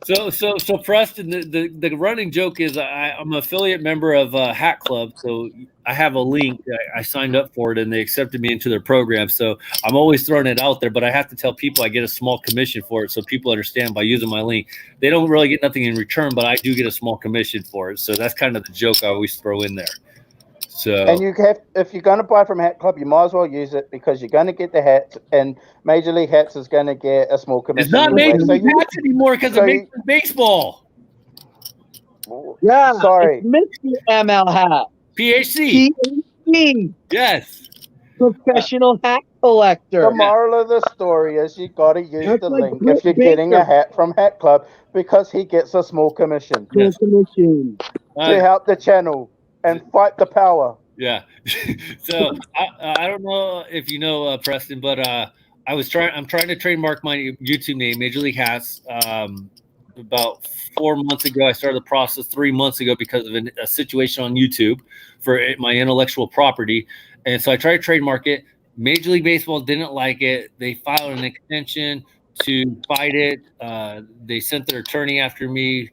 Speaker 1: So Preston, the running joke is I'm an affiliate member of Hat Club, so I have a link. I signed up for it, and they accepted me into their program. So I'm always throwing it out there, but I have to tell people I get a small commission for it, so people understand by using my link. They don't really get nothing in return, but I do get a small commission for it. So that's kind of the joke I always throw in there. So
Speaker 7: And if you're going to buy from Hat Club, you might as well use it because you're going to get the hats, and Major League Hats is going to get a small commission.
Speaker 1: it's not
Speaker 7: anyway.
Speaker 1: Major League Hats anymore because of Major League Baseball.
Speaker 3: Yeah.
Speaker 7: Sorry.
Speaker 3: It's Mr. ML Hat.
Speaker 1: PHC.
Speaker 3: PhD.
Speaker 1: Yes.
Speaker 3: Professional hat collector.
Speaker 7: The moral of the story is you got to use
Speaker 3: That's
Speaker 7: the
Speaker 3: like
Speaker 7: link
Speaker 3: Britt
Speaker 7: if you're getting a
Speaker 3: Baker.
Speaker 7: hat from Hat Club because he gets a small commission
Speaker 1: Yes.
Speaker 3: Commission.
Speaker 7: to help the channel and fight the power.
Speaker 1: Yeah. So I don't know if you know Preston, but I'm trying to trademark my YouTube name, Major League Hats. About 4 months ago, I started the process 3 months ago because of a situation on YouTube for my intellectual property. And so I tried to trademark it. Major League Baseball didn't like it. They filed an extension to fight it. They sent their attorney after me,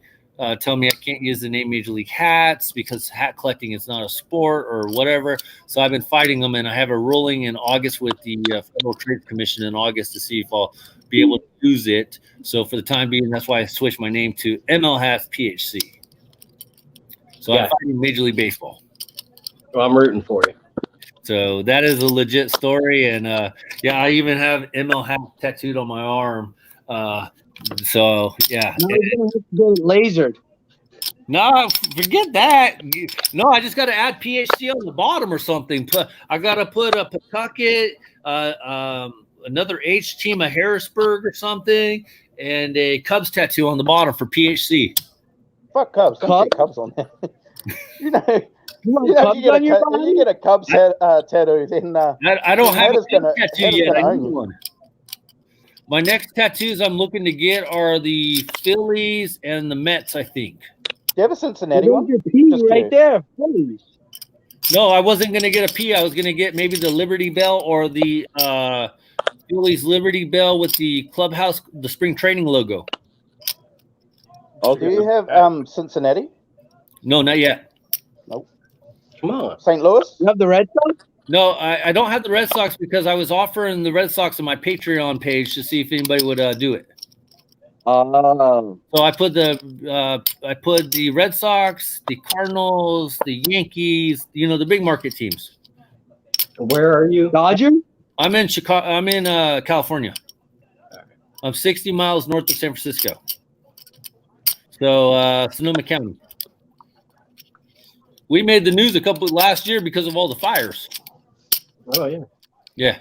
Speaker 1: telling me I can't use the name Major League Hats because hat collecting is not a sport or whatever. So I've been fighting them, and I have a ruling in August with the Federal Trade Commission in August to see if I'll be able to use it. So for the time being, that's why I switched my name to ML Hats PHC. So I'm fighting Major League Baseball.
Speaker 9: Well, I'm rooting for you.
Speaker 1: So that is a legit story, and I even have ML Hat tattooed on my arm. So yeah.
Speaker 3: Now he's gonna have to get it lasered.
Speaker 1: No, forget that. No, I just got to add PhD on the bottom or something. I got to put a Pawtucket, another H team, a Harrisburg or something, and a Cubs tattoo on the bottom for PHC.
Speaker 7: Fuck Cubs. Don't get Cubs on there. You know, if you get a Cubs tattoo, then
Speaker 1: I don't have a tattoo yet. I need
Speaker 7: you.
Speaker 1: one. My next tattoos I'm looking to get are the Phillies and the Mets, I think.
Speaker 7: Do you have a Cincinnati one?
Speaker 3: Your P right there, Phillies.
Speaker 1: No, I wasn't going to get a P. I was going to get maybe the Liberty Bell or the Phillies Liberty Bell with the clubhouse, the spring training logo.
Speaker 7: Okay. Do you have Cincinnati?
Speaker 1: No, not yet.
Speaker 7: Nope.
Speaker 9: Come on.
Speaker 7: St. Louis?
Speaker 3: You have the Red Sox?
Speaker 1: No, I don't have the Red Sox because I was offering the Red Sox on my Patreon page to see if anybody would do it. So I put the Red Sox, the Cardinals, the Yankees, the big market teams.
Speaker 9: Where are you?
Speaker 3: Dodger?
Speaker 1: I'm in Chicago. I'm in California. I'm 60 miles north of San Francisco. So Sonoma County. We made the news last year because of all the fires.
Speaker 9: Oh yeah.
Speaker 1: Yeah.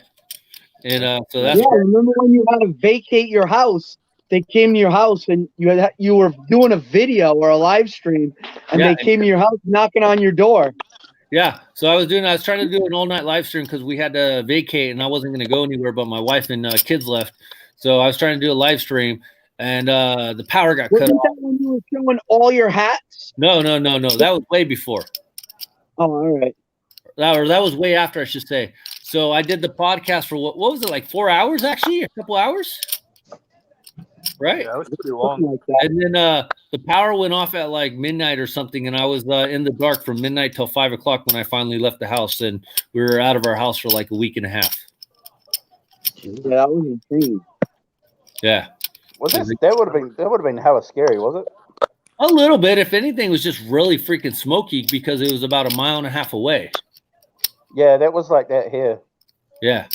Speaker 1: And so that's
Speaker 3: remember when you had to vacate your house? They came to your house and you were doing a video or a live stream, and they came to your house knocking on your door.
Speaker 1: Yeah. So I was trying to do an all-night live stream because we had to vacate and I wasn't going to go anywhere, but my wife and kids left. So I was trying to do a live stream, and the power got cut off.
Speaker 3: Wasn't that when you were showing all your hats?
Speaker 1: No. That was way before.
Speaker 3: Oh, all right.
Speaker 1: That was way after, I should say. So I did the podcast for what was it, like 4 hours, actually? A couple hours? Right?
Speaker 4: Yeah, that was pretty long.
Speaker 3: Like that.
Speaker 1: And then the power went off at like midnight or something, and I was in the dark from midnight till 5 o'clock when I finally left the house, and we were out of our house for like a week and a half.
Speaker 3: Yeah, that was insane.
Speaker 1: Yeah.
Speaker 7: Was that would have been hella scary, was it?
Speaker 1: A little bit. If anything, it was just really freaking smoky because it was about 1.5 miles away.
Speaker 7: Yeah, that was like that here.
Speaker 1: Yeah.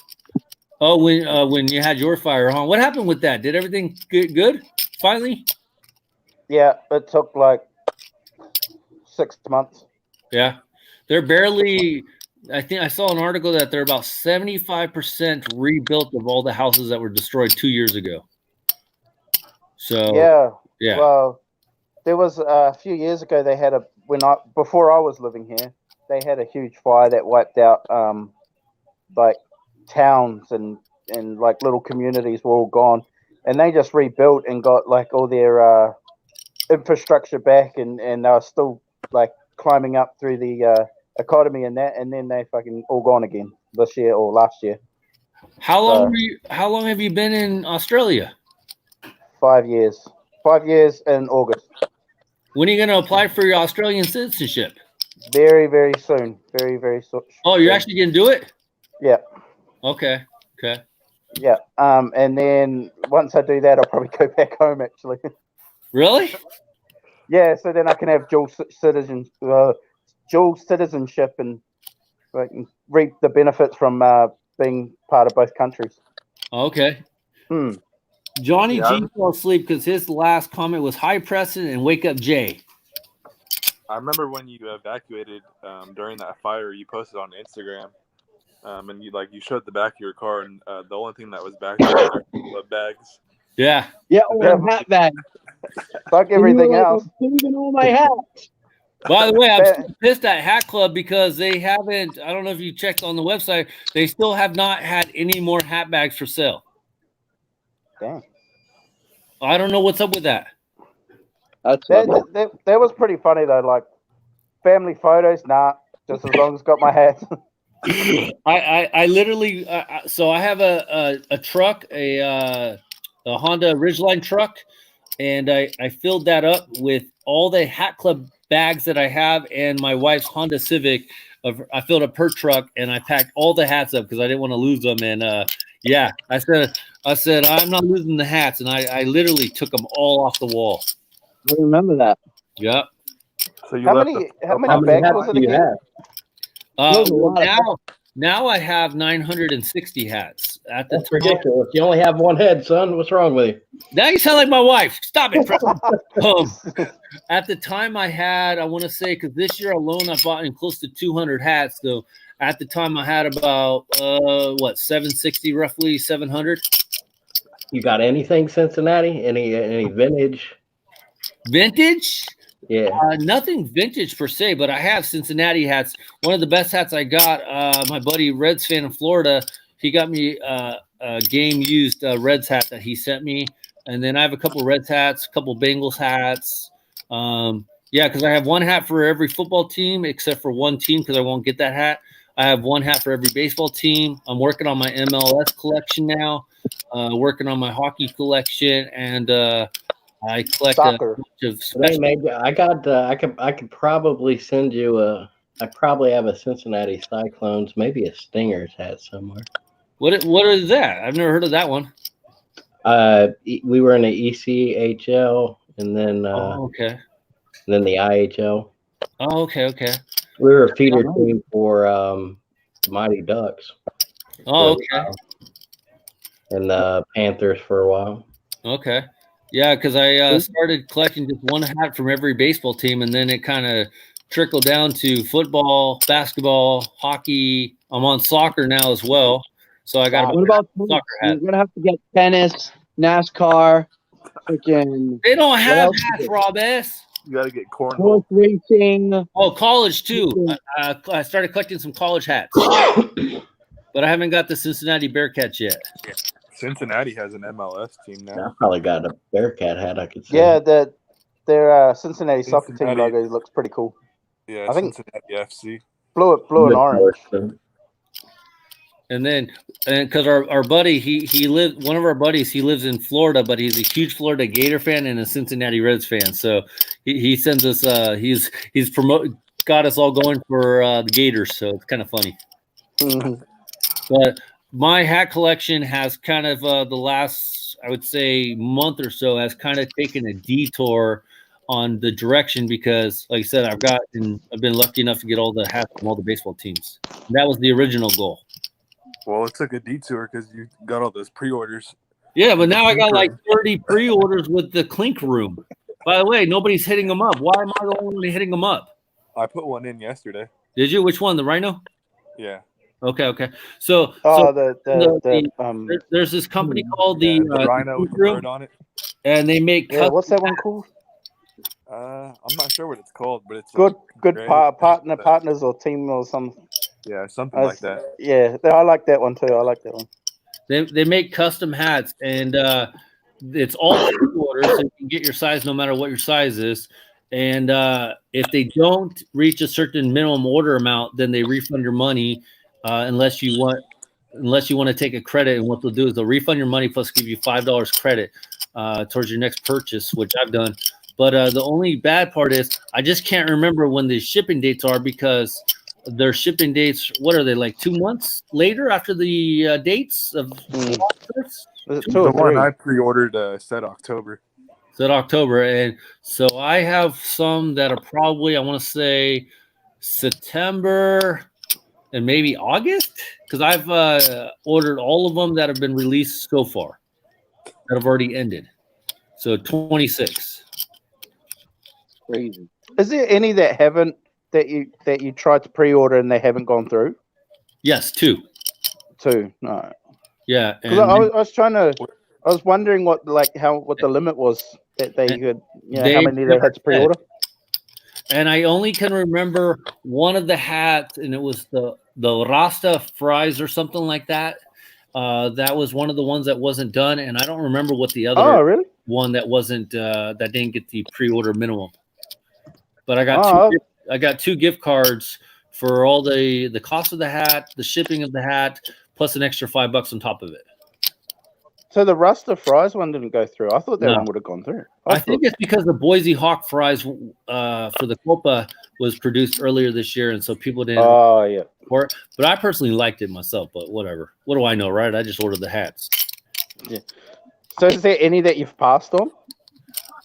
Speaker 1: Oh, when you had your fire on, what happened with that? Did everything get good finally?
Speaker 7: Yeah, it took like 6 months.
Speaker 1: Yeah, they're barely. I think I saw an article that they're about 75% rebuilt of all the houses that were destroyed 2 years ago. So yeah.
Speaker 7: Well, there was a few years ago they had before I was living here, they had a huge fire that wiped out like towns and like little communities were all gone, and they just rebuilt and got like all their infrastructure back, and they were still like climbing up through the economy and that, and then they fucking all gone again this year or last year.
Speaker 1: How long have you been in Australia?
Speaker 7: 5 years. 5 years in August.
Speaker 1: When are you going to apply for your Australian citizenship?
Speaker 7: Very, very soon. Very, very soon.
Speaker 1: Oh, you're actually going to do it?
Speaker 7: Yeah.
Speaker 1: Okay.
Speaker 7: Yeah. And then once I do that, I'll probably go back home, actually.
Speaker 1: Really?
Speaker 7: Yeah, so then I can have dual citizenship and I can reap the benefits from being part of both countries.
Speaker 1: Okay. Johnny G fell asleep because his last comment was hi Preston and wake up Jay.
Speaker 4: I remember when you evacuated during that fire, you posted on Instagram, and you showed the back of your car, and the only thing that was back there were glove bags.
Speaker 1: Yeah.
Speaker 3: Yeah, hat bag.
Speaker 7: Fuck everything else.
Speaker 3: I'm saving all my hats.
Speaker 1: By the way, I'm still pissed at Hat Club because they haven't. I don't know if you checked on the website. They still have not had any more hat bags for sale.
Speaker 7: Dang.
Speaker 1: I don't know what's up with that.
Speaker 7: That was pretty funny though. Like family photos, nah. Just as long as it's got my hat.
Speaker 1: I literally. So I have a truck, a Honda Ridgeline truck, and I filled that up with all the Hat Club bags that I have, and my wife's Honda Civic. I filled up her truck, and I packed all the hats up because I didn't want to lose them. And yeah, I said I'm not losing the hats, and I literally took them all off the wall.
Speaker 3: I remember that.
Speaker 1: Yep.
Speaker 7: So how many bags was it again?
Speaker 1: Now I have 960 hats.
Speaker 9: That's ridiculous. You only have one head, son. What's wrong with you?
Speaker 1: Now you sound like my wife. Stop it. At the time I had, I want to say, because this year alone I bought in close to 200 hats. So At the time, I had about 760, roughly 700.
Speaker 9: You got anything Cincinnati? Any vintage?
Speaker 1: Vintage?
Speaker 9: Yeah.
Speaker 1: Nothing vintage per se, but I have Cincinnati hats. One of the best hats I got, my buddy Reds fan in Florida, he got me a game used Reds hat that he sent me. And then I have a couple Reds hats, a couple Bengals hats. Yeah, because I have one hat for every football team except for one team because I won't get that hat. I have one hat for every baseball team. I'm working on my MLS collection now, working on my hockey collection, and I collect
Speaker 7: Soccer.
Speaker 1: a bunch of
Speaker 9: Hey,
Speaker 1: special.
Speaker 9: maybe I could probably send you I probably have a Cincinnati Cyclones, maybe a Stingers hat somewhere.
Speaker 1: What is that? I've never heard of that one.
Speaker 9: We were in the ECHL and then
Speaker 1: Okay.
Speaker 9: then the IHL.
Speaker 1: Oh, okay.
Speaker 9: We were a feeder team for the Mighty Ducks.
Speaker 1: Oh, okay.
Speaker 9: And the Panthers for a while.
Speaker 1: Okay. Yeah, because I started collecting just one hat from every baseball team, and then it kind of trickled down to football, basketball, hockey. I'm on soccer now as well, so I got
Speaker 3: What about
Speaker 1: soccer
Speaker 3: You're
Speaker 1: hat.
Speaker 3: gonna have to get tennis, NASCAR, freaking
Speaker 1: They don't have
Speaker 3: else?
Speaker 1: hats, Rob S.
Speaker 4: You got to get cornhole.
Speaker 3: horse racing.
Speaker 1: Oh, college too. I started collecting some college hats, but I haven't got the Cincinnati Bearcats yet.
Speaker 4: Cincinnati has an MLS team now.
Speaker 9: I probably got a Bearcat hat I could see.
Speaker 7: Yeah, their Cincinnati soccer team
Speaker 4: Cincinnati.
Speaker 7: logo looks pretty cool.
Speaker 4: Yeah,
Speaker 7: I think-
Speaker 4: Cincinnati FC.
Speaker 7: Blue and orange.
Speaker 1: And then, because our buddy, one of our buddies, he lives in Florida, but he's a huge Florida Gator fan and a Cincinnati Reds fan. So he sends us, he's got us all going for the Gators. So it's kind of funny.
Speaker 7: Mhm.
Speaker 1: But my hat collection has kind of the last, I would say, month or so has kind of taken a detour on the direction because, like I said, I've been lucky enough to get all the hats from all the baseball teams. That was the original goal.
Speaker 4: Well, it took a detour because you got all those pre-orders.
Speaker 1: Yeah, but now I got like 30 pre-orders with the Clink Room. By the way, nobody's hitting them up. Why am I the only one hitting them up?
Speaker 4: I put one in yesterday.
Speaker 1: Did you? Which one? The Rhino?
Speaker 4: Yeah.
Speaker 1: Okay. So, there's this company called
Speaker 4: The
Speaker 1: the
Speaker 4: rhino with
Speaker 1: Clink
Speaker 4: the
Speaker 1: Room,
Speaker 4: bird on it.
Speaker 1: and they make
Speaker 7: Yeah, what's that one called?
Speaker 4: I'm not sure what it's called, but it's
Speaker 7: Good
Speaker 4: great.
Speaker 7: partners or team or something.
Speaker 4: Yeah, something like that.
Speaker 7: Yeah, I like that one too. I like that one.
Speaker 1: They make custom hats, and it's all pre-order, so you can get your size no matter what your size is. And if they don't reach a certain minimum order amount, then they refund your money unless you want to take a credit. And what they'll do is they'll refund your money plus give you $5 credit towards your next purchase, which I've done. But the only bad part is I just can't remember when the shipping dates are because their shipping dates, what are they, like 2 months later after the dates of
Speaker 7: Was it 2
Speaker 4: The
Speaker 7: or
Speaker 4: one
Speaker 7: 3?
Speaker 4: I pre-ordered said October.
Speaker 1: said October. And so I have some that are probably, I want to say September and maybe August because I've ordered all of them that have been released so far that have already ended. So 26.
Speaker 3: Crazy.
Speaker 7: Is there any that haven't that you tried to pre-order and they haven't gone through?
Speaker 1: Yes, 2.
Speaker 7: 2, no.
Speaker 1: Yeah.
Speaker 7: Because I was wondering what the limit was that they could, how many they had to pre-order.
Speaker 1: And I only can remember one of the hats, and it was the Rasta fries or something like that. That was one of the ones that wasn't done, and I don't remember what the other one that wasn't that didn't get the pre-order minimum. But I got 2 gift cards for all the cost of the hat, the shipping of the hat, plus an extra $5 on top of it.
Speaker 7: So the Rasta fries one didn't go through. I thought that one would have gone through.
Speaker 1: I think it's because the Boise Hawk fries for the Copa was produced earlier this year, and so people didn't.
Speaker 7: Oh yeah.
Speaker 1: But I personally liked it myself. But whatever. What do I know, right? I just ordered the hats.
Speaker 7: Yeah. So is there any that you've passed on?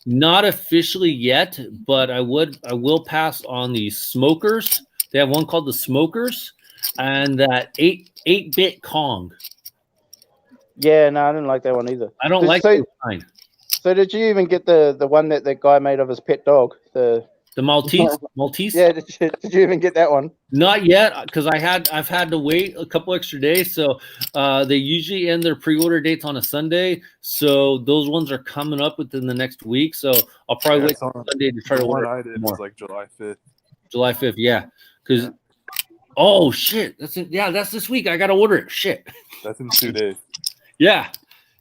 Speaker 1: Not officially yet, but I will pass on the Smokers. They have one called the Smokers, and that 8-bit Kong.
Speaker 7: Yeah, no, I didn't like that one either.
Speaker 1: I don't like the design.
Speaker 7: So did you even get the one that guy made of his pet dog? The
Speaker 1: The Maltese.
Speaker 7: Yeah, did you even get that one?
Speaker 1: Not yet, because I've had to wait a couple extra days. So they usually end their pre-order dates on a Sunday. So those ones are coming up within the next week. So I'll probably wait till Sunday to try to order
Speaker 4: one I did
Speaker 1: more.
Speaker 4: was like July 5th.
Speaker 1: July 5th, yeah. Because oh shit, that's this week. I gotta order it. Shit.
Speaker 4: That's in 2 days.
Speaker 1: Yeah.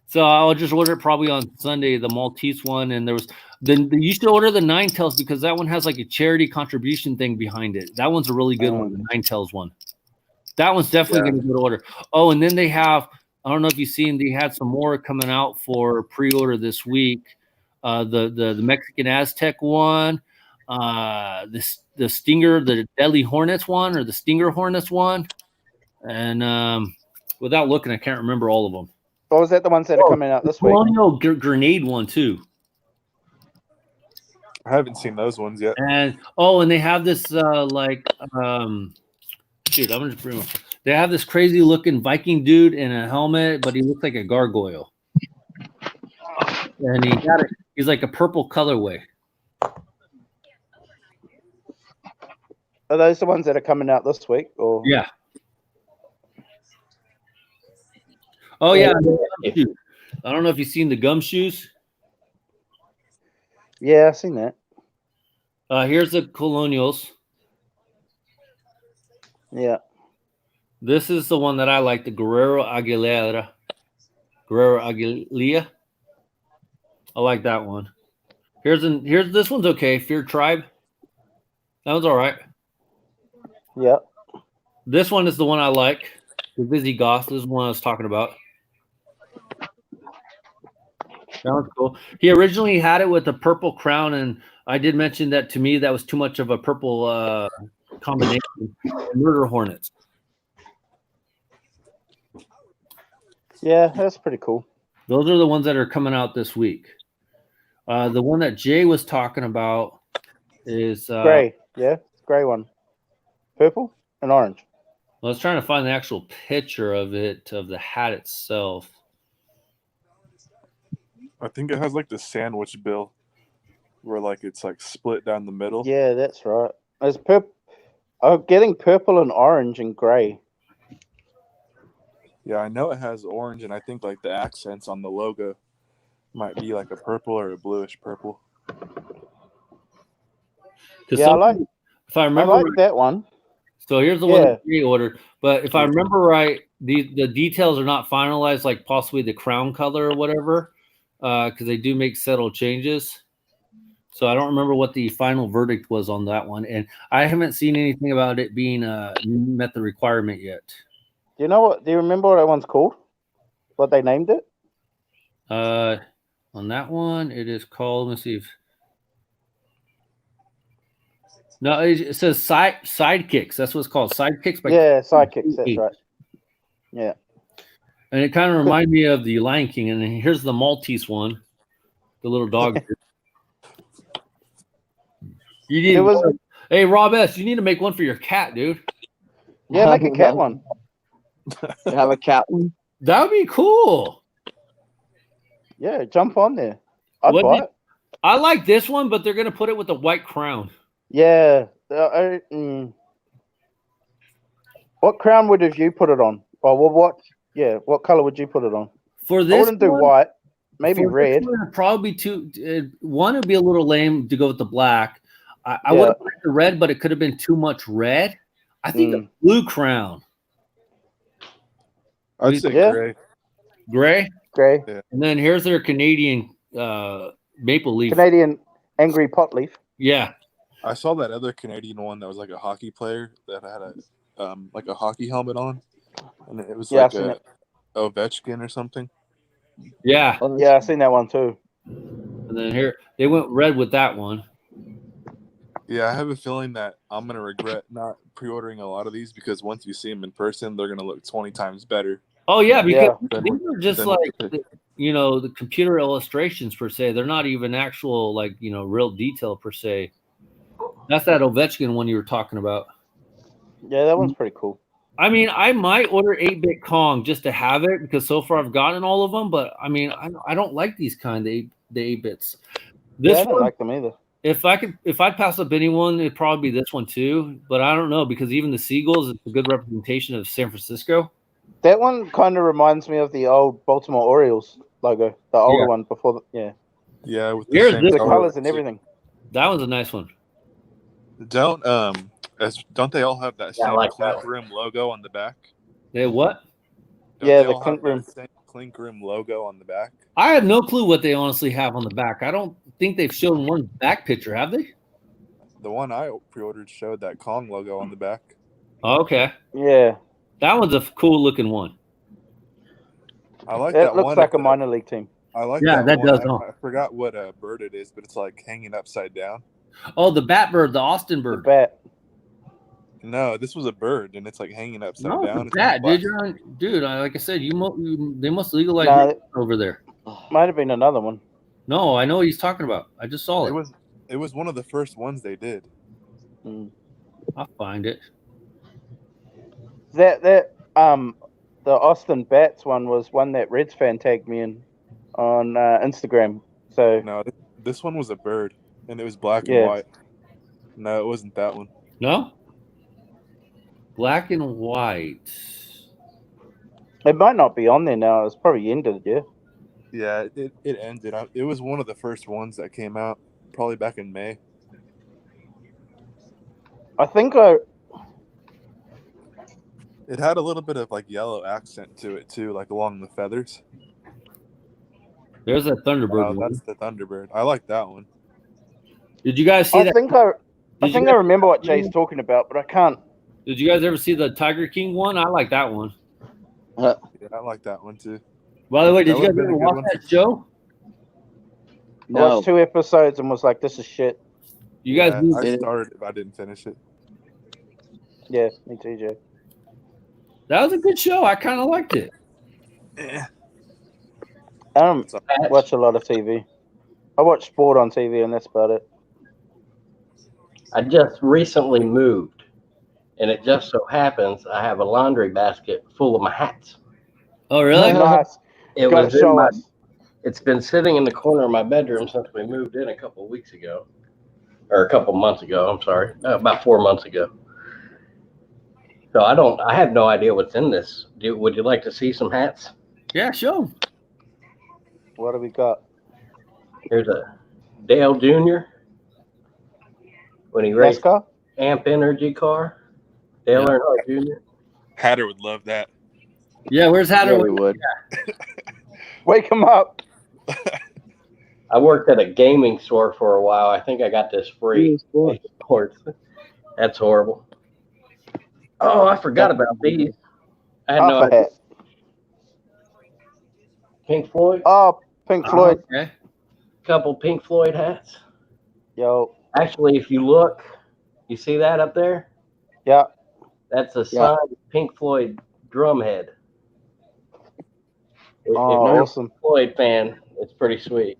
Speaker 1: So I'll just order it probably on Sunday, the Maltese one. And there was you should order the Nine Tails because that one has like a charity contribution thing behind it. That one's a really good one, the Nine Tails one. That one's definitely going to go to order. Oh, and then they have, I don't know if you've seen, they had some more coming out for pre-order this week. The Mexican Aztec one, the Stinger, the Deadly Hornets one, or the Stinger Hornets one. And without looking, I can't remember all of them.
Speaker 7: Or was that the ones that are coming out this week?
Speaker 1: Colonial Grenade one too.
Speaker 4: I haven't seen those ones yet.
Speaker 1: And they have this shoot, I'm gonna just bring. They have this crazy looking Viking dude in a helmet, but he looks like a gargoyle. And he's like a purple colorway.
Speaker 7: Are those the ones that are coming out this week? Or
Speaker 1: yeah. Oh yeah. I don't know if you've seen the gumshoes.
Speaker 7: Yeah, I've seen that.
Speaker 1: Here's the Colonials.
Speaker 7: Yeah.
Speaker 1: This is the one that I like, the Guerrero Aguilera. Guerrero Aguilera. I like that one. Here's this one's okay. Fear Tribe. That one's all right.
Speaker 7: Yeah.
Speaker 1: This one is the one I like. The Visigoth. This is the one I was talking about. That one's cool. He originally had it with a purple crown, and I did mention that to me that was too much of a purple combination. Murder Hornets.
Speaker 7: Yeah, that's pretty cool.
Speaker 1: Those are the ones that are coming out this week. The one that Jay was talking about is
Speaker 7: gray. Yeah, gray one. Purple and orange.
Speaker 1: I was trying to find the actual picture of it, of the hat itself.
Speaker 4: I think it has like the sandwich bill where like it's like split down the middle.
Speaker 7: Yeah, that's right. It's purple. I'm getting purple and orange and gray.
Speaker 4: Yeah, I know it has orange, and I think like the accents on the logo might be like a purple or a bluish purple.
Speaker 7: Yeah,
Speaker 1: if I remember,
Speaker 7: I like that one.
Speaker 1: So here's the one that we ordered. But if I remember right, the details are not finalized, like possibly the crown color or whatever, because they do make subtle changes. So I don't remember what the final verdict was on that one, and I haven't seen anything about it being met the requirement yet.
Speaker 7: Do you know what? Do you remember what that one's called? What they named it?
Speaker 1: On that one, it is called. Let me see if. No, it says sidekicks. That's what it's called. Sidekicks.
Speaker 7: Sidekicks. That's right. Yeah.
Speaker 1: And it kind of reminded me of the Lion King. And here's the Maltese one, the little dog. Hey, Rob S., you need to make one for your cat, dude.
Speaker 7: Yeah, make a cat one.
Speaker 3: Have a cat one.
Speaker 1: That would be cool.
Speaker 7: Yeah, jump on there. I'd buy it.
Speaker 1: I like this one, but they're going to put it with a white crown.
Speaker 7: Yeah. What crown would have you put it on? What color would you put it on?
Speaker 1: For this,
Speaker 7: I wouldn't do white. Maybe red.
Speaker 1: Probably one would be a little lame to go with the black. I would have liked the red, but it could have been too much red. I think a blue crown.
Speaker 4: I'd say gray.
Speaker 1: Gray?
Speaker 7: Gray.
Speaker 4: Yeah.
Speaker 1: And then here's their Canadian maple leaf.
Speaker 7: Canadian angry pot leaf.
Speaker 1: Yeah.
Speaker 4: I saw that other Canadian one that was like a hockey player that had like a hockey helmet on, and it was like a Ovechkin or something.
Speaker 1: Yeah.
Speaker 7: Yeah, I've seen that one too.
Speaker 1: And then here they went red with that one.
Speaker 4: Yeah, I have a feeling that I'm gonna regret not pre-ordering a lot of these because once you see them in person, they're gonna look 20 times better.
Speaker 1: Oh yeah, because these are just like the computer illustrations per se. They're not even actual real detail per se. That's that Ovechkin one you were talking about.
Speaker 7: Yeah, that one's pretty cool.
Speaker 1: I mean, I might order 8-bit Kong just to have it because so far I've gotten all of them. But I mean, I don't like these kind of the 8-bits.
Speaker 7: I don't like them either.
Speaker 1: If I'd pass up anyone, it'd probably be this one too. But I don't know because even the Seagulls, it's a good representation of San Francisco.
Speaker 7: That one kind of reminds me of the old Baltimore Orioles logo, the older one before.
Speaker 4: Yeah, with
Speaker 1: Here's
Speaker 4: the
Speaker 1: this
Speaker 7: the
Speaker 4: same
Speaker 7: colors and everything.
Speaker 1: That one's a nice one.
Speaker 4: Don't they all have that
Speaker 9: Yeah, I
Speaker 4: same
Speaker 9: like that
Speaker 4: Clink
Speaker 9: one.
Speaker 4: Room logo on the back?
Speaker 1: They what?
Speaker 4: Don't
Speaker 7: Yeah,
Speaker 4: they
Speaker 7: the
Speaker 4: all
Speaker 7: Clink
Speaker 4: have that
Speaker 7: Room.
Speaker 4: same Clink Room logo on the back?
Speaker 1: I have no clue what they honestly have on the back. I don't think they've shown one back picture, have they?
Speaker 4: The one I pre-ordered showed that Kong logo on the back.
Speaker 1: Oh, okay.
Speaker 7: Yeah,
Speaker 1: That one's a cool looking one.
Speaker 4: I like
Speaker 7: it
Speaker 4: that
Speaker 7: looks
Speaker 4: one.
Speaker 7: like a minor league team.
Speaker 4: I like
Speaker 1: Yeah, that
Speaker 4: one.
Speaker 1: does,
Speaker 4: I,
Speaker 1: huh?
Speaker 4: I forgot what bird it is, but it's like hanging upside down.
Speaker 1: Oh, the bat bird, the Austin
Speaker 7: The
Speaker 1: bird.
Speaker 7: bat.
Speaker 4: No, this was a bird, and it's like hanging upside
Speaker 1: No,
Speaker 4: down.
Speaker 1: it's a bat, dude. Like I said, they must legalize
Speaker 7: No,
Speaker 1: it over there.
Speaker 7: might have been another one.
Speaker 1: No, I know what he's talking about. I just saw it.
Speaker 4: It was one of the first ones they did.
Speaker 1: I'll find it.
Speaker 7: The Austin Bats one was one that Reds fan tagged me in on Instagram. So
Speaker 4: No, this one was a bird, and it was black
Speaker 7: Yeah.
Speaker 4: and white. No, it wasn't that one.
Speaker 1: No? Black and white.
Speaker 7: it might not be on there now. It's probably ended, yeah.
Speaker 4: Yeah, it ended. It was one of the first ones that came out, probably back in May.
Speaker 7: I think
Speaker 4: It had a little bit of like yellow accent to it too, like along the feathers.
Speaker 1: There's that Thunderbird
Speaker 4: Oh,
Speaker 1: one.
Speaker 4: that's the Thunderbird. I like that one.
Speaker 1: Did you guys see
Speaker 7: I
Speaker 1: that?
Speaker 7: think I remember what Jay's talking about, but I can't.
Speaker 1: Did you guys ever see the Tiger King one? I like that one.
Speaker 4: Yeah, I like that one too.
Speaker 1: By the way, did
Speaker 4: That
Speaker 1: you guys
Speaker 4: would've been
Speaker 1: ever
Speaker 4: a good
Speaker 1: watch
Speaker 4: one.
Speaker 1: that show?
Speaker 7: I watched 2 episodes and was like, this is shit.
Speaker 1: You guys
Speaker 4: Yeah,
Speaker 1: knew
Speaker 4: I started it, but I didn't finish it.
Speaker 7: Yeah, me too, Jay.
Speaker 1: that was a good show. I kind of liked it.
Speaker 7: I don't watch a lot of TV. I watch sport on TV, and that's about it.
Speaker 9: I just recently moved, and it just so happens I have a laundry basket full of my hats.
Speaker 1: Oh, really?
Speaker 7: Nice.
Speaker 9: It
Speaker 7: Gotta
Speaker 9: was in
Speaker 7: show
Speaker 9: my.
Speaker 7: us.
Speaker 9: It's been sitting in the corner of my bedroom since we moved in a couple of weeks ago, or a couple months ago. I'm sorry, about 4 months ago. So I have no idea what's in this. Would you like to see some hats?
Speaker 1: Yeah, show 'em.
Speaker 7: What do we got?
Speaker 9: Here's a Dale Jr. when he raced
Speaker 7: NASCAR?
Speaker 9: Amp Energy car. Dale Earnhardt Jr.
Speaker 4: Hatter would love that.
Speaker 1: Yeah, where's Hatter?
Speaker 10: Yeah, we would.
Speaker 7: Wake him up.
Speaker 9: I worked at a gaming store for a while. I think I got this free. Sports. That's horrible. Oh, I forgot about these. I had no
Speaker 7: Half a
Speaker 9: idea.
Speaker 7: hat.
Speaker 9: Pink Floyd.
Speaker 7: Oh, Pink Floyd.
Speaker 1: Okay.
Speaker 9: Couple Pink Floyd hats.
Speaker 7: Yo.
Speaker 9: Actually, if you look, you see that up there?
Speaker 7: Yeah.
Speaker 9: That's a signed Pink Floyd drum head. If you're
Speaker 7: Awesome.
Speaker 9: a Floyd fan, it's pretty sweet.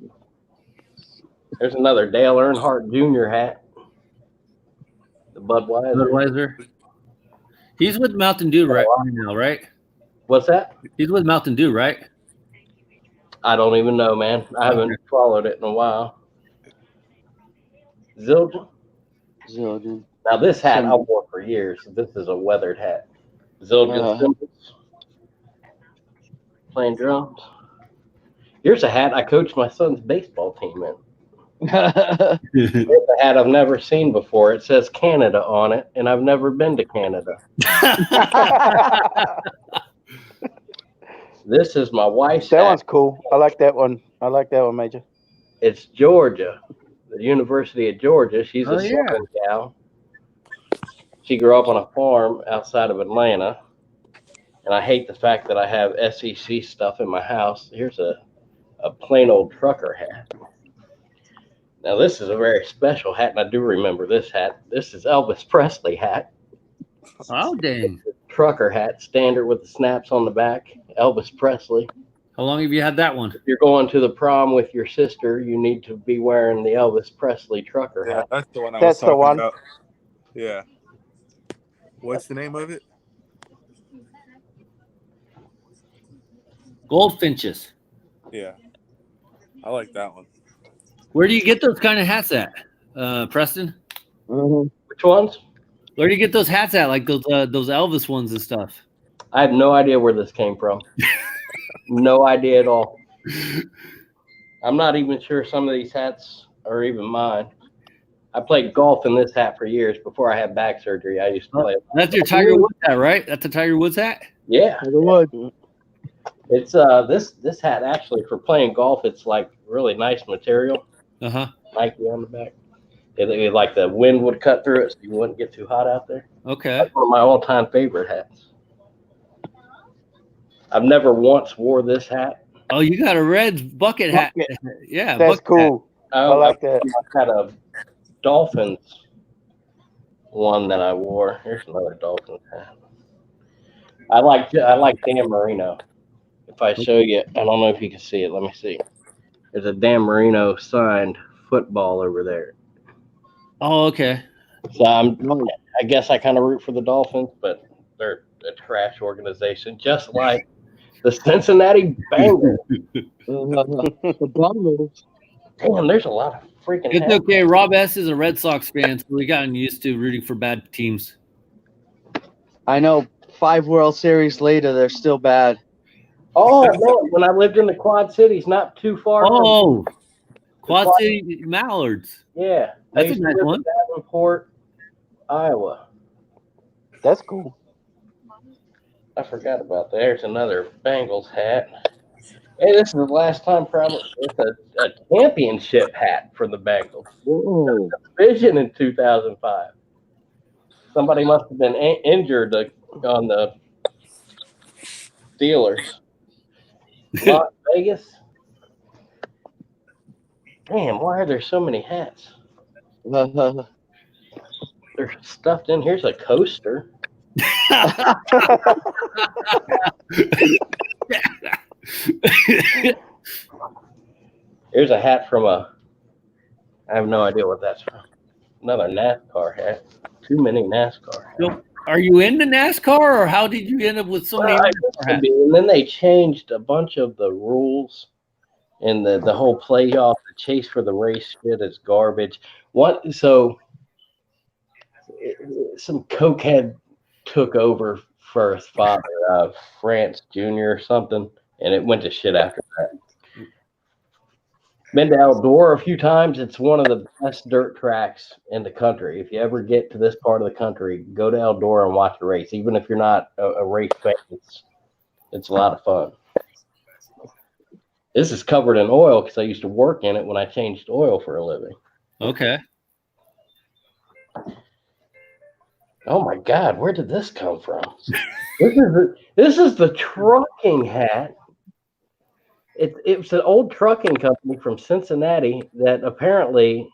Speaker 9: There's another Dale Earnhardt Jr. hat. The
Speaker 1: Budweiser. He's with Mountain Dew right now, right?
Speaker 9: What's that?
Speaker 1: He's with Mountain Dew, right?
Speaker 9: I don't even know, man. I haven't followed it in a while. Zildjian. Now this hat I wore for years. This is a weathered hat. Zildjian symbols. Playing drums. Here's a hat I coached my son's baseball team in. It's a hat I've never seen before. It says Canada on it, and I've never been to Canada. This is my wife's
Speaker 7: That
Speaker 9: hat.
Speaker 7: one's cool. I like that one. I like that one, Major.
Speaker 9: It's Georgia, the University of Georgia. She's a Southern gal. She grew up on a farm outside of Atlanta. And I hate the fact that I have SEC stuff in my house. Here's a plain old trucker hat. Now, this is a very special hat, and I do remember this hat. This is Elvis Presley hat.
Speaker 1: Oh, dang.
Speaker 9: Trucker hat, standard with the snaps on the back. Elvis Presley.
Speaker 1: How long have you had that one?
Speaker 9: If you're going to the prom with your sister, you need to be wearing the Elvis Presley trucker
Speaker 4: Yeah,
Speaker 9: hat.
Speaker 4: that's the one I
Speaker 7: That's
Speaker 4: was
Speaker 7: the
Speaker 4: talking
Speaker 7: one.
Speaker 4: about. Yeah. What's the name of it?
Speaker 1: Goldfinches.
Speaker 4: Yeah. I like that one.
Speaker 1: Where do you get those kind of hats at? Preston?
Speaker 9: Which ones?
Speaker 1: Where do you get those hats at? Like those Elvis ones and stuff.
Speaker 9: I have no idea where this came from. No idea at all. I'm not even sure some of these hats are even mine. I played golf in this hat for years before I had back surgery. I used to play.
Speaker 1: That's your Tiger Woods hat, right? That's a Tiger Woods hat?
Speaker 9: Yeah.
Speaker 3: Tiger Woods.
Speaker 9: It's this hat actually for playing golf. It's like really nice material. Nike on the back. It like the wind would cut through it, so you wouldn't get too hot out there.
Speaker 1: Okay.
Speaker 9: That's one of my all-time favorite hats. I've never once wore this hat.
Speaker 1: Oh, you got a red bucket hat. Yeah,
Speaker 7: That's cool.
Speaker 9: I
Speaker 7: like that.
Speaker 9: I had a Dolphins one that I wore. Here's another Dolphins hat. I like Dan Marino. If I show you, I don't know if you can see it. Let me see. There's a Dan Marino signed football over there.
Speaker 1: Oh, okay.
Speaker 9: So I guess I kind of root for the Dolphins, but they're a trash organization, just like the Cincinnati Bengals.
Speaker 3: The Bengals.
Speaker 9: Damn, there's a lot of freaking.
Speaker 1: It's okay. Rob S is a Red Sox fan, so we gotten used to rooting for bad teams.
Speaker 3: I know. 5 World Series later, they're still bad.
Speaker 9: Oh, no, when I lived in the Quad Cities, not too far.
Speaker 1: Oh, Quad City Mallards.
Speaker 9: Yeah,
Speaker 1: that's a nice one.
Speaker 9: Davenport, Iowa.
Speaker 7: That's cool.
Speaker 9: I forgot about that. There's another Bengals hat. Hey, this is the last time probably it's a championship hat for the Bengals.
Speaker 3: Whoa.
Speaker 9: Division in 2005. Somebody must have been injured on the Steelers. Las Vegas. Damn, why are there so many hats? They're stuffed in. Here's a coaster. Here's a hat from I have no idea what that's from. Another NASCAR hat. Too many NASCAR hats.
Speaker 1: So, are you into NASCAR, or how did you end up with so many NASCAR hats?
Speaker 9: And then they changed a bunch of the rules, and the whole playoff, the chase for the race shit is garbage. Some cokehead took over for his father, France Jr. or something, and it went to shit after that. Been to Eldora a few times. It's one of the best dirt tracks in the country. If you ever get to this part of the country, go to Eldora and watch a race. Even if you're not a race fan, it's a lot of fun. This is covered in oil because I used to work in it when I changed oil for a living.
Speaker 1: Okay.
Speaker 9: Oh my God, where did this come from? This is the trucking hat. It's an old trucking company from Cincinnati that apparently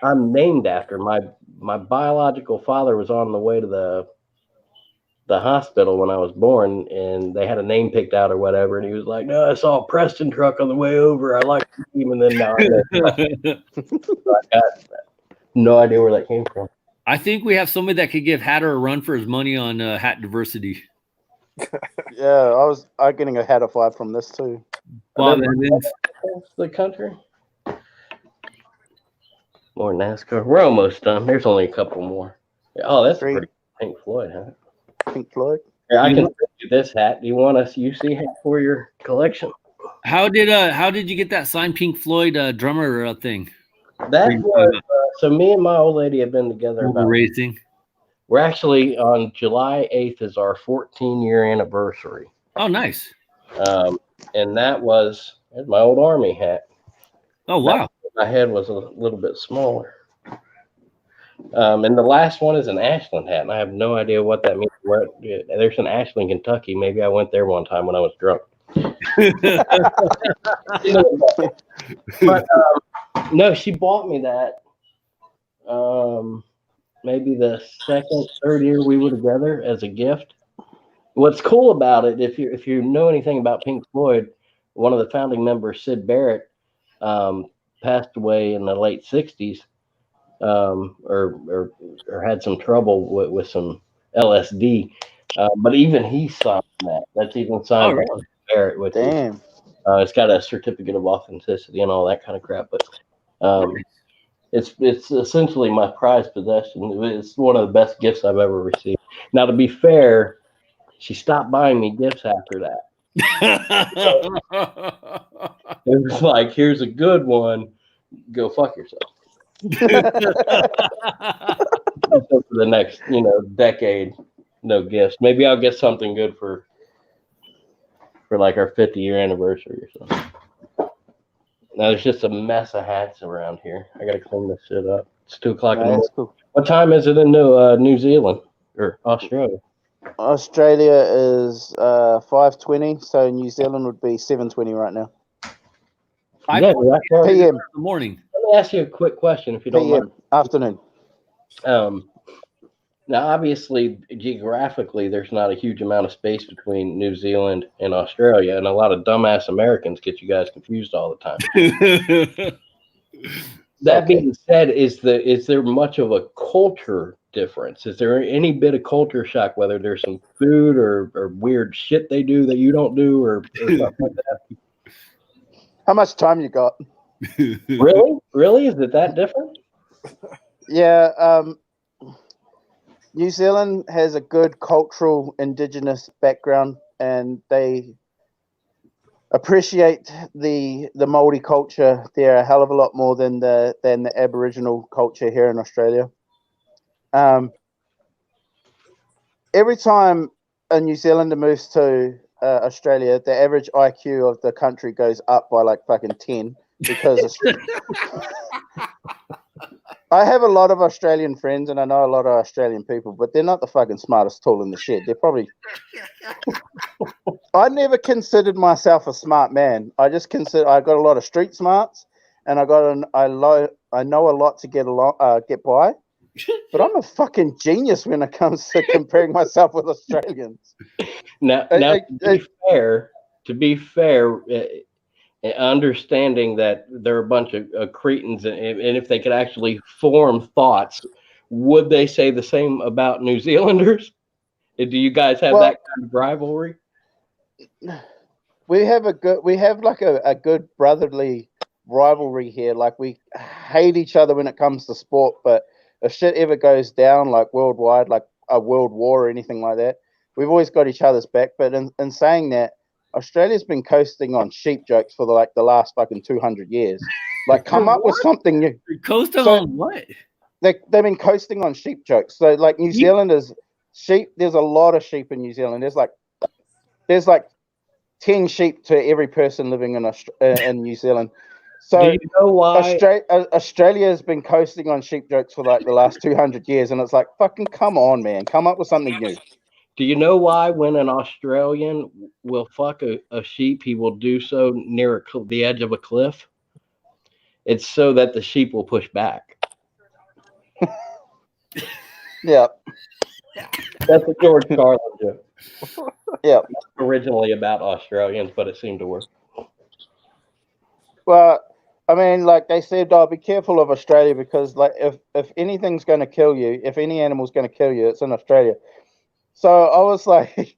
Speaker 9: I'm named after. My biological father was on the way to the hospital when I was born, and they had a name picked out or whatever, and he was like, "No, I saw a Preston truck on the way over. I like the team," and then now I got no idea where that came from.
Speaker 1: I think we have somebody that could give Hatter a run for his money on hat diversity.
Speaker 7: Yeah, I'm getting a hat of 5 from this too.
Speaker 1: Bob
Speaker 9: The country. More NASCAR. We're almost done. There's only a couple more. Oh, that's pretty Pink Floyd hat.
Speaker 7: Pink Floyd.
Speaker 9: Yeah, I can send you this hat. Do you want a UC hat for your collection?
Speaker 1: How did you get that signed Pink Floyd drummer thing?
Speaker 9: That was so. Me and my old lady have been together about
Speaker 1: racing.
Speaker 9: We're actually on July 8th is our 14-year anniversary.
Speaker 1: Oh, nice.
Speaker 9: And that's my old Army hat.
Speaker 1: Oh, wow.
Speaker 9: My head was a little bit smaller. And the last one is an Ashland hat, and I have no idea what that means. There's an Ashland, Kentucky. Maybe I went there one time when I was drunk. But no, she bought me that. Maybe the second, third year we were together as a gift. What's cool about it, if you know anything about Pink Floyd, one of the founding members, Sid Barrett, passed away in the late 60s, or had some trouble with some LSD. But even he signed that. That's even signed by Barrett. With it's got a certificate of authenticity and all that kind of crap. But It's essentially my prized possession. It's one of the best gifts I've ever received. Now, to be fair, she stopped buying me gifts after that. It was like, here's a good one. Go fuck yourself. So for the next, decade, no gifts. Maybe I'll get something good for like our 50-year anniversary or something. Now there's just a mess of hats around here. I gotta clean this shit up. It's 2:00 in the morning.
Speaker 7: Cool.
Speaker 9: What time is it in New Zealand or Australia?
Speaker 7: Australia is 5:20, so New Zealand would be 7:20 right now.
Speaker 9: Yeah,
Speaker 7: PM.
Speaker 1: The morning.
Speaker 9: Let me ask you a quick question, if you don't mind.
Speaker 7: Afternoon.
Speaker 9: Now, obviously, geographically, there's not a huge amount of space between New Zealand and Australia, and a lot of dumbass Americans get you guys confused all the time. That being said, is there much of a culture difference? Is there any bit of culture shock, whether there's some food or weird shit they do that you don't do or something like that?
Speaker 7: How much time you got?
Speaker 9: Really? Is it that different?
Speaker 7: Yeah. New Zealand has a good cultural indigenous background, and they appreciate the Māori culture there a hell of a lot more than the Aboriginal culture here in Australia. Every time a New Zealander moves to Australia, the average IQ of the country goes up by like fucking 10 because I have a lot of Australian friends and I know a lot of Australian people, but they're not the fucking smartest tool in the shed. They're probably. I never considered myself a smart man. I just consider I got a lot of street smarts, and I know a lot to get by. But I'm a fucking genius when it comes to comparing myself with Australians.
Speaker 9: Now, to be fair, understanding that they're a bunch of cretins, and if they could actually form thoughts, would they say the same about New Zealanders? Do you guys have that kind of rivalry?
Speaker 7: We have a good brotherly rivalry here. Like, we hate each other when it comes to sport, but if shit ever goes down, like worldwide, like a world war or anything like that, we've always got each other's back. But in saying that, Australia's been coasting on sheep jokes for the last fucking 200 years. Like, come up with something new.
Speaker 1: Coasting on what?
Speaker 7: They've been coasting on sheep jokes. So, like, New Zealanders, sheep. There's a lot of sheep in New Zealand. There's like 10 sheep to every person living in New Zealand. So,
Speaker 9: do you know why
Speaker 7: Australia has been coasting on sheep jokes for like the last 200 years, and it's like, fucking come on, man, come up with something new.
Speaker 9: Do you know why when an Australian will fuck a sheep, he will do so near the edge of a cliff? It's so that the sheep will push back.
Speaker 7: Yeah.
Speaker 9: That's a George Carlin joke.
Speaker 7: Yeah.
Speaker 9: Originally about Australians, but it seemed to work.
Speaker 7: Well, I mean, like they said, be careful of Australia because, like, if anything's going to kill you, if any animal's going to kill you, it's in Australia. So I was like,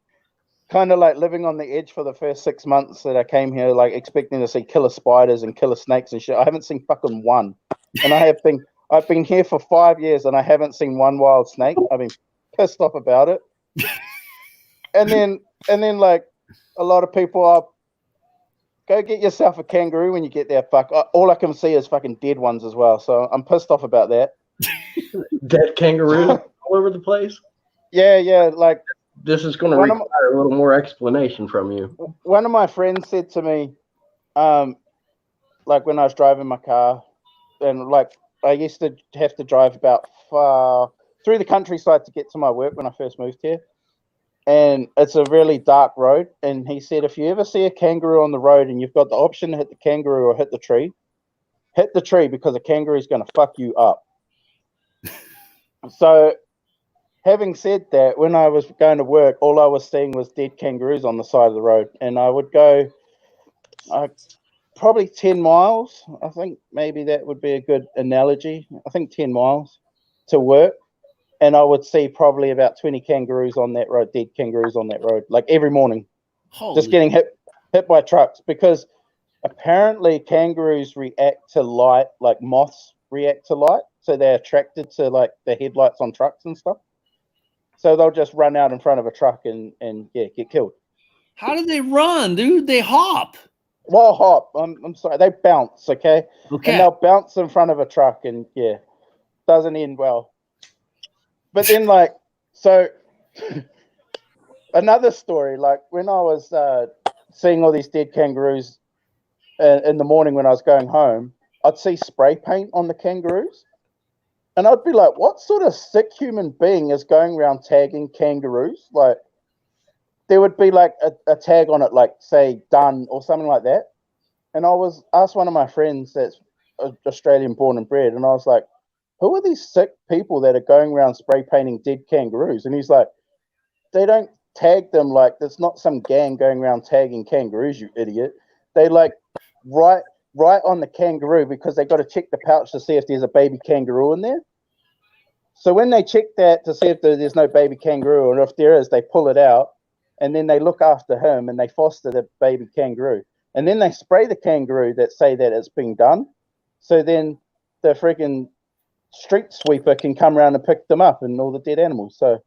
Speaker 7: kind of like living on the edge for the first 6 months that I came here, like expecting to see killer spiders and killer snakes and shit. I haven't seen fucking one, and I've been here for 5 years and I haven't seen one wild snake. I've been pissed off about it. and then like a lot of people are. Go get yourself a kangaroo when you get there. Fuck. All I can see is fucking dead ones as well. So I'm pissed off about that.
Speaker 9: Dead kangaroos all over the place?
Speaker 7: Yeah. Like,
Speaker 9: this is going to require a little more explanation from you.
Speaker 7: One of my friends said to me, like when I was driving my car, and like I used to have to drive about far through the countryside to get to my work when I first moved here. And it's a really dark road. And he said, if you ever see a kangaroo on the road and you've got the option to hit the kangaroo or hit the tree because a kangaroo is going to fuck you up. So, having said that, when I was going to work, all I was seeing was dead kangaroos on the side of the road. And I would go probably 10 miles. I think maybe that would be a good analogy. I think 10 miles to work. And I would see probably about 20 kangaroos on that road, dead kangaroos on that road, like every morning. Just getting hit by trucks, because apparently kangaroos react to light like moths react to light, so they're attracted to like the headlights on trucks and stuff. So they'll just run out in front of a truck and get killed.
Speaker 1: How do they run, dude? They hop.
Speaker 7: Well, hop. I'm sorry, they bounce. Okay.
Speaker 1: Okay.
Speaker 7: And they'll bounce in front of a truck, and doesn't end well. But then, like, so another story, like when I was seeing all these dead kangaroos in the morning when I was going home, I'd see spray paint on the kangaroos. And I'd be like, what sort of sick human being is going around tagging kangaroos? Like, there would be like a tag on it, like, say, done or something like that. And I was asked one of my friends that's Australian born and bred, and I was like, who are these sick people that are going around spray painting dead kangaroos? And he's like, they don't tag them like there's not some gang going around tagging kangaroos, you idiot. They like write on the kangaroo because they got to check the pouch to see if there's a baby kangaroo in there. So when they check that to see if there's no baby kangaroo, or if there is, they pull it out, and then they look after him and they foster the baby kangaroo. And then they spray the kangaroo that say that it's been done. So then the freaking street sweeper can come around and pick them up and all the dead animals. So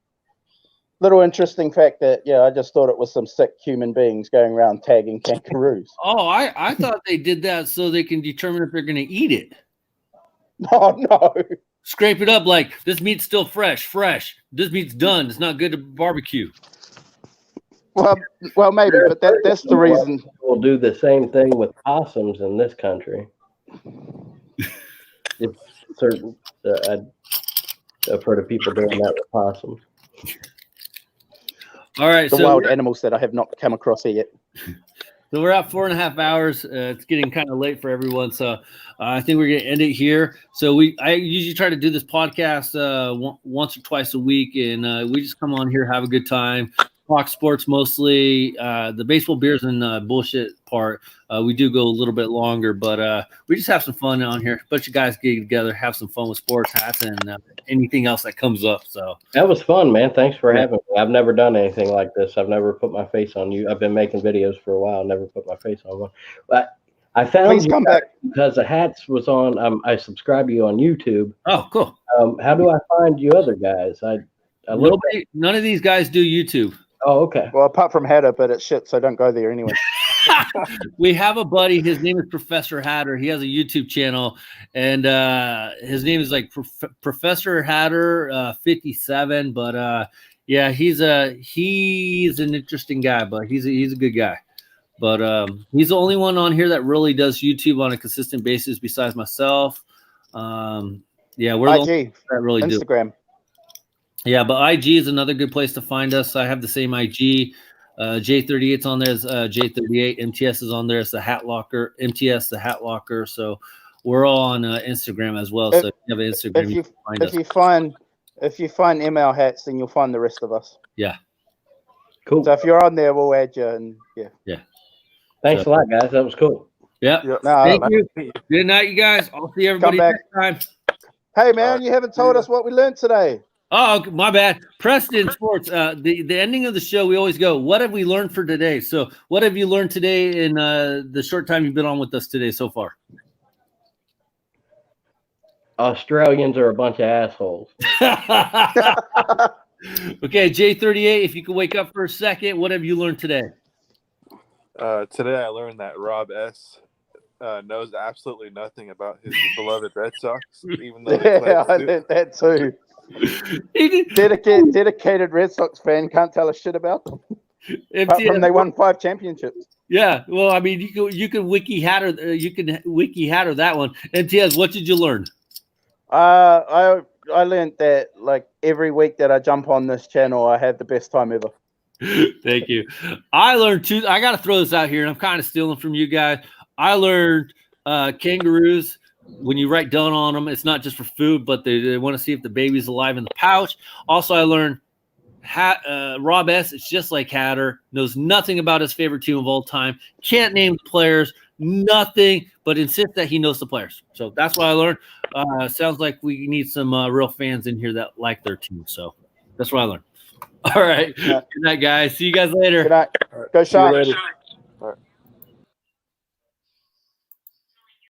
Speaker 7: little interesting fact that, I just thought it was some sick human beings going around tagging kangaroos.
Speaker 1: Oh, I thought they did that so they can determine if they're going to eat it.
Speaker 7: Oh, no.
Speaker 1: Scrape it up like, this meat's still fresh. This meat's done. It's not good to barbecue.
Speaker 7: Well, maybe, but that's the reason.
Speaker 9: We'll do the same thing with possums in this country. It's certain. I've heard of people doing that with possums.
Speaker 1: All right,
Speaker 7: the wild animals that I have not come across here yet.
Speaker 1: So we're at 4.5 hours. It's getting kind of late for everyone, so I think we're going to end it here. So I usually try to do this podcast once or twice a week, and we just come on here, have a good time, talk sports mostly. The baseball, beers, and bullshit part, we do go a little bit longer, but we just have some fun on here. A bunch of guys get together, have some fun with sports, hats, and anything else that comes up. So
Speaker 9: that was fun, man. Thanks for having me. I've never done anything like this. I've never put my face on you. I've been making videos for a while. Never put my face on one. But I found you back because the hats was on. I subscribe to you on YouTube.
Speaker 1: Oh, cool.
Speaker 9: How do I find you other guys?
Speaker 1: None of these guys do YouTube.
Speaker 9: Oh, okay.
Speaker 7: Well, apart from Hatter, but it's shit, so don't go there anyway.
Speaker 1: We have a buddy. His name is Professor Hatter. He has a YouTube channel, and his name is like Professor Hatter 57. But he's an interesting guy, but he's a good guy. But he's the only one on here that really does YouTube on a consistent basis besides myself. We're the only that really
Speaker 7: Instagram.
Speaker 1: do. Yeah, but IG is another good place to find us. I have the same IG. J38's on there. J38. MTS is on there. It's the Hat Locker. MTS, the Hat Locker. So we're all on Instagram as well. So if you have an Instagram, you can find us.
Speaker 7: If you find ML hats, then you'll find the rest of us.
Speaker 1: Yeah.
Speaker 9: Cool.
Speaker 7: So if you're on there, we'll add you. And
Speaker 1: yeah.
Speaker 9: Thanks a lot, guys. That was cool.
Speaker 1: Yeah. Thank you. Good night, you guys. I'll see everybody next time.
Speaker 7: Hey, man, you haven't told us what we learned today.
Speaker 1: Oh, my bad. Preston Sports, the ending of the show, we always go, what have we learned for today? So what have you learned today in the short time you've been on with us today so far?
Speaker 9: Australians are a bunch of assholes.
Speaker 1: Okay, J38, if you could wake up for a second, what have you learned today?
Speaker 4: Today I learned that Rob S. Knows absolutely nothing about his beloved Red Sox, even though
Speaker 7: I learned that too. Dedicated Red Sox fan, can't tell us shit about them. Apart from they won 5 championships.
Speaker 1: Yeah, well, I mean, you can wiki hatter that one. MTS, what did you learn?
Speaker 7: I learned that like every week that I jump on this channel, I have the best time ever.
Speaker 1: Thank you. I learned too. I got to throw this out here, and I'm kind of stealing from you guys. I learned kangaroos. When you write done on them, it's not just for food, but they want to see if the baby's alive in the pouch. Also, I learned Rob S. It's just like Hatter, knows nothing about his favorite team of all time, can't name the players, nothing, but insists that he knows the players. So that's what I learned. Sounds like we need some real fans in here that like their team. So that's what I learned. All right. Good night, guys. See you guys later.
Speaker 7: Good night. Go Sharks.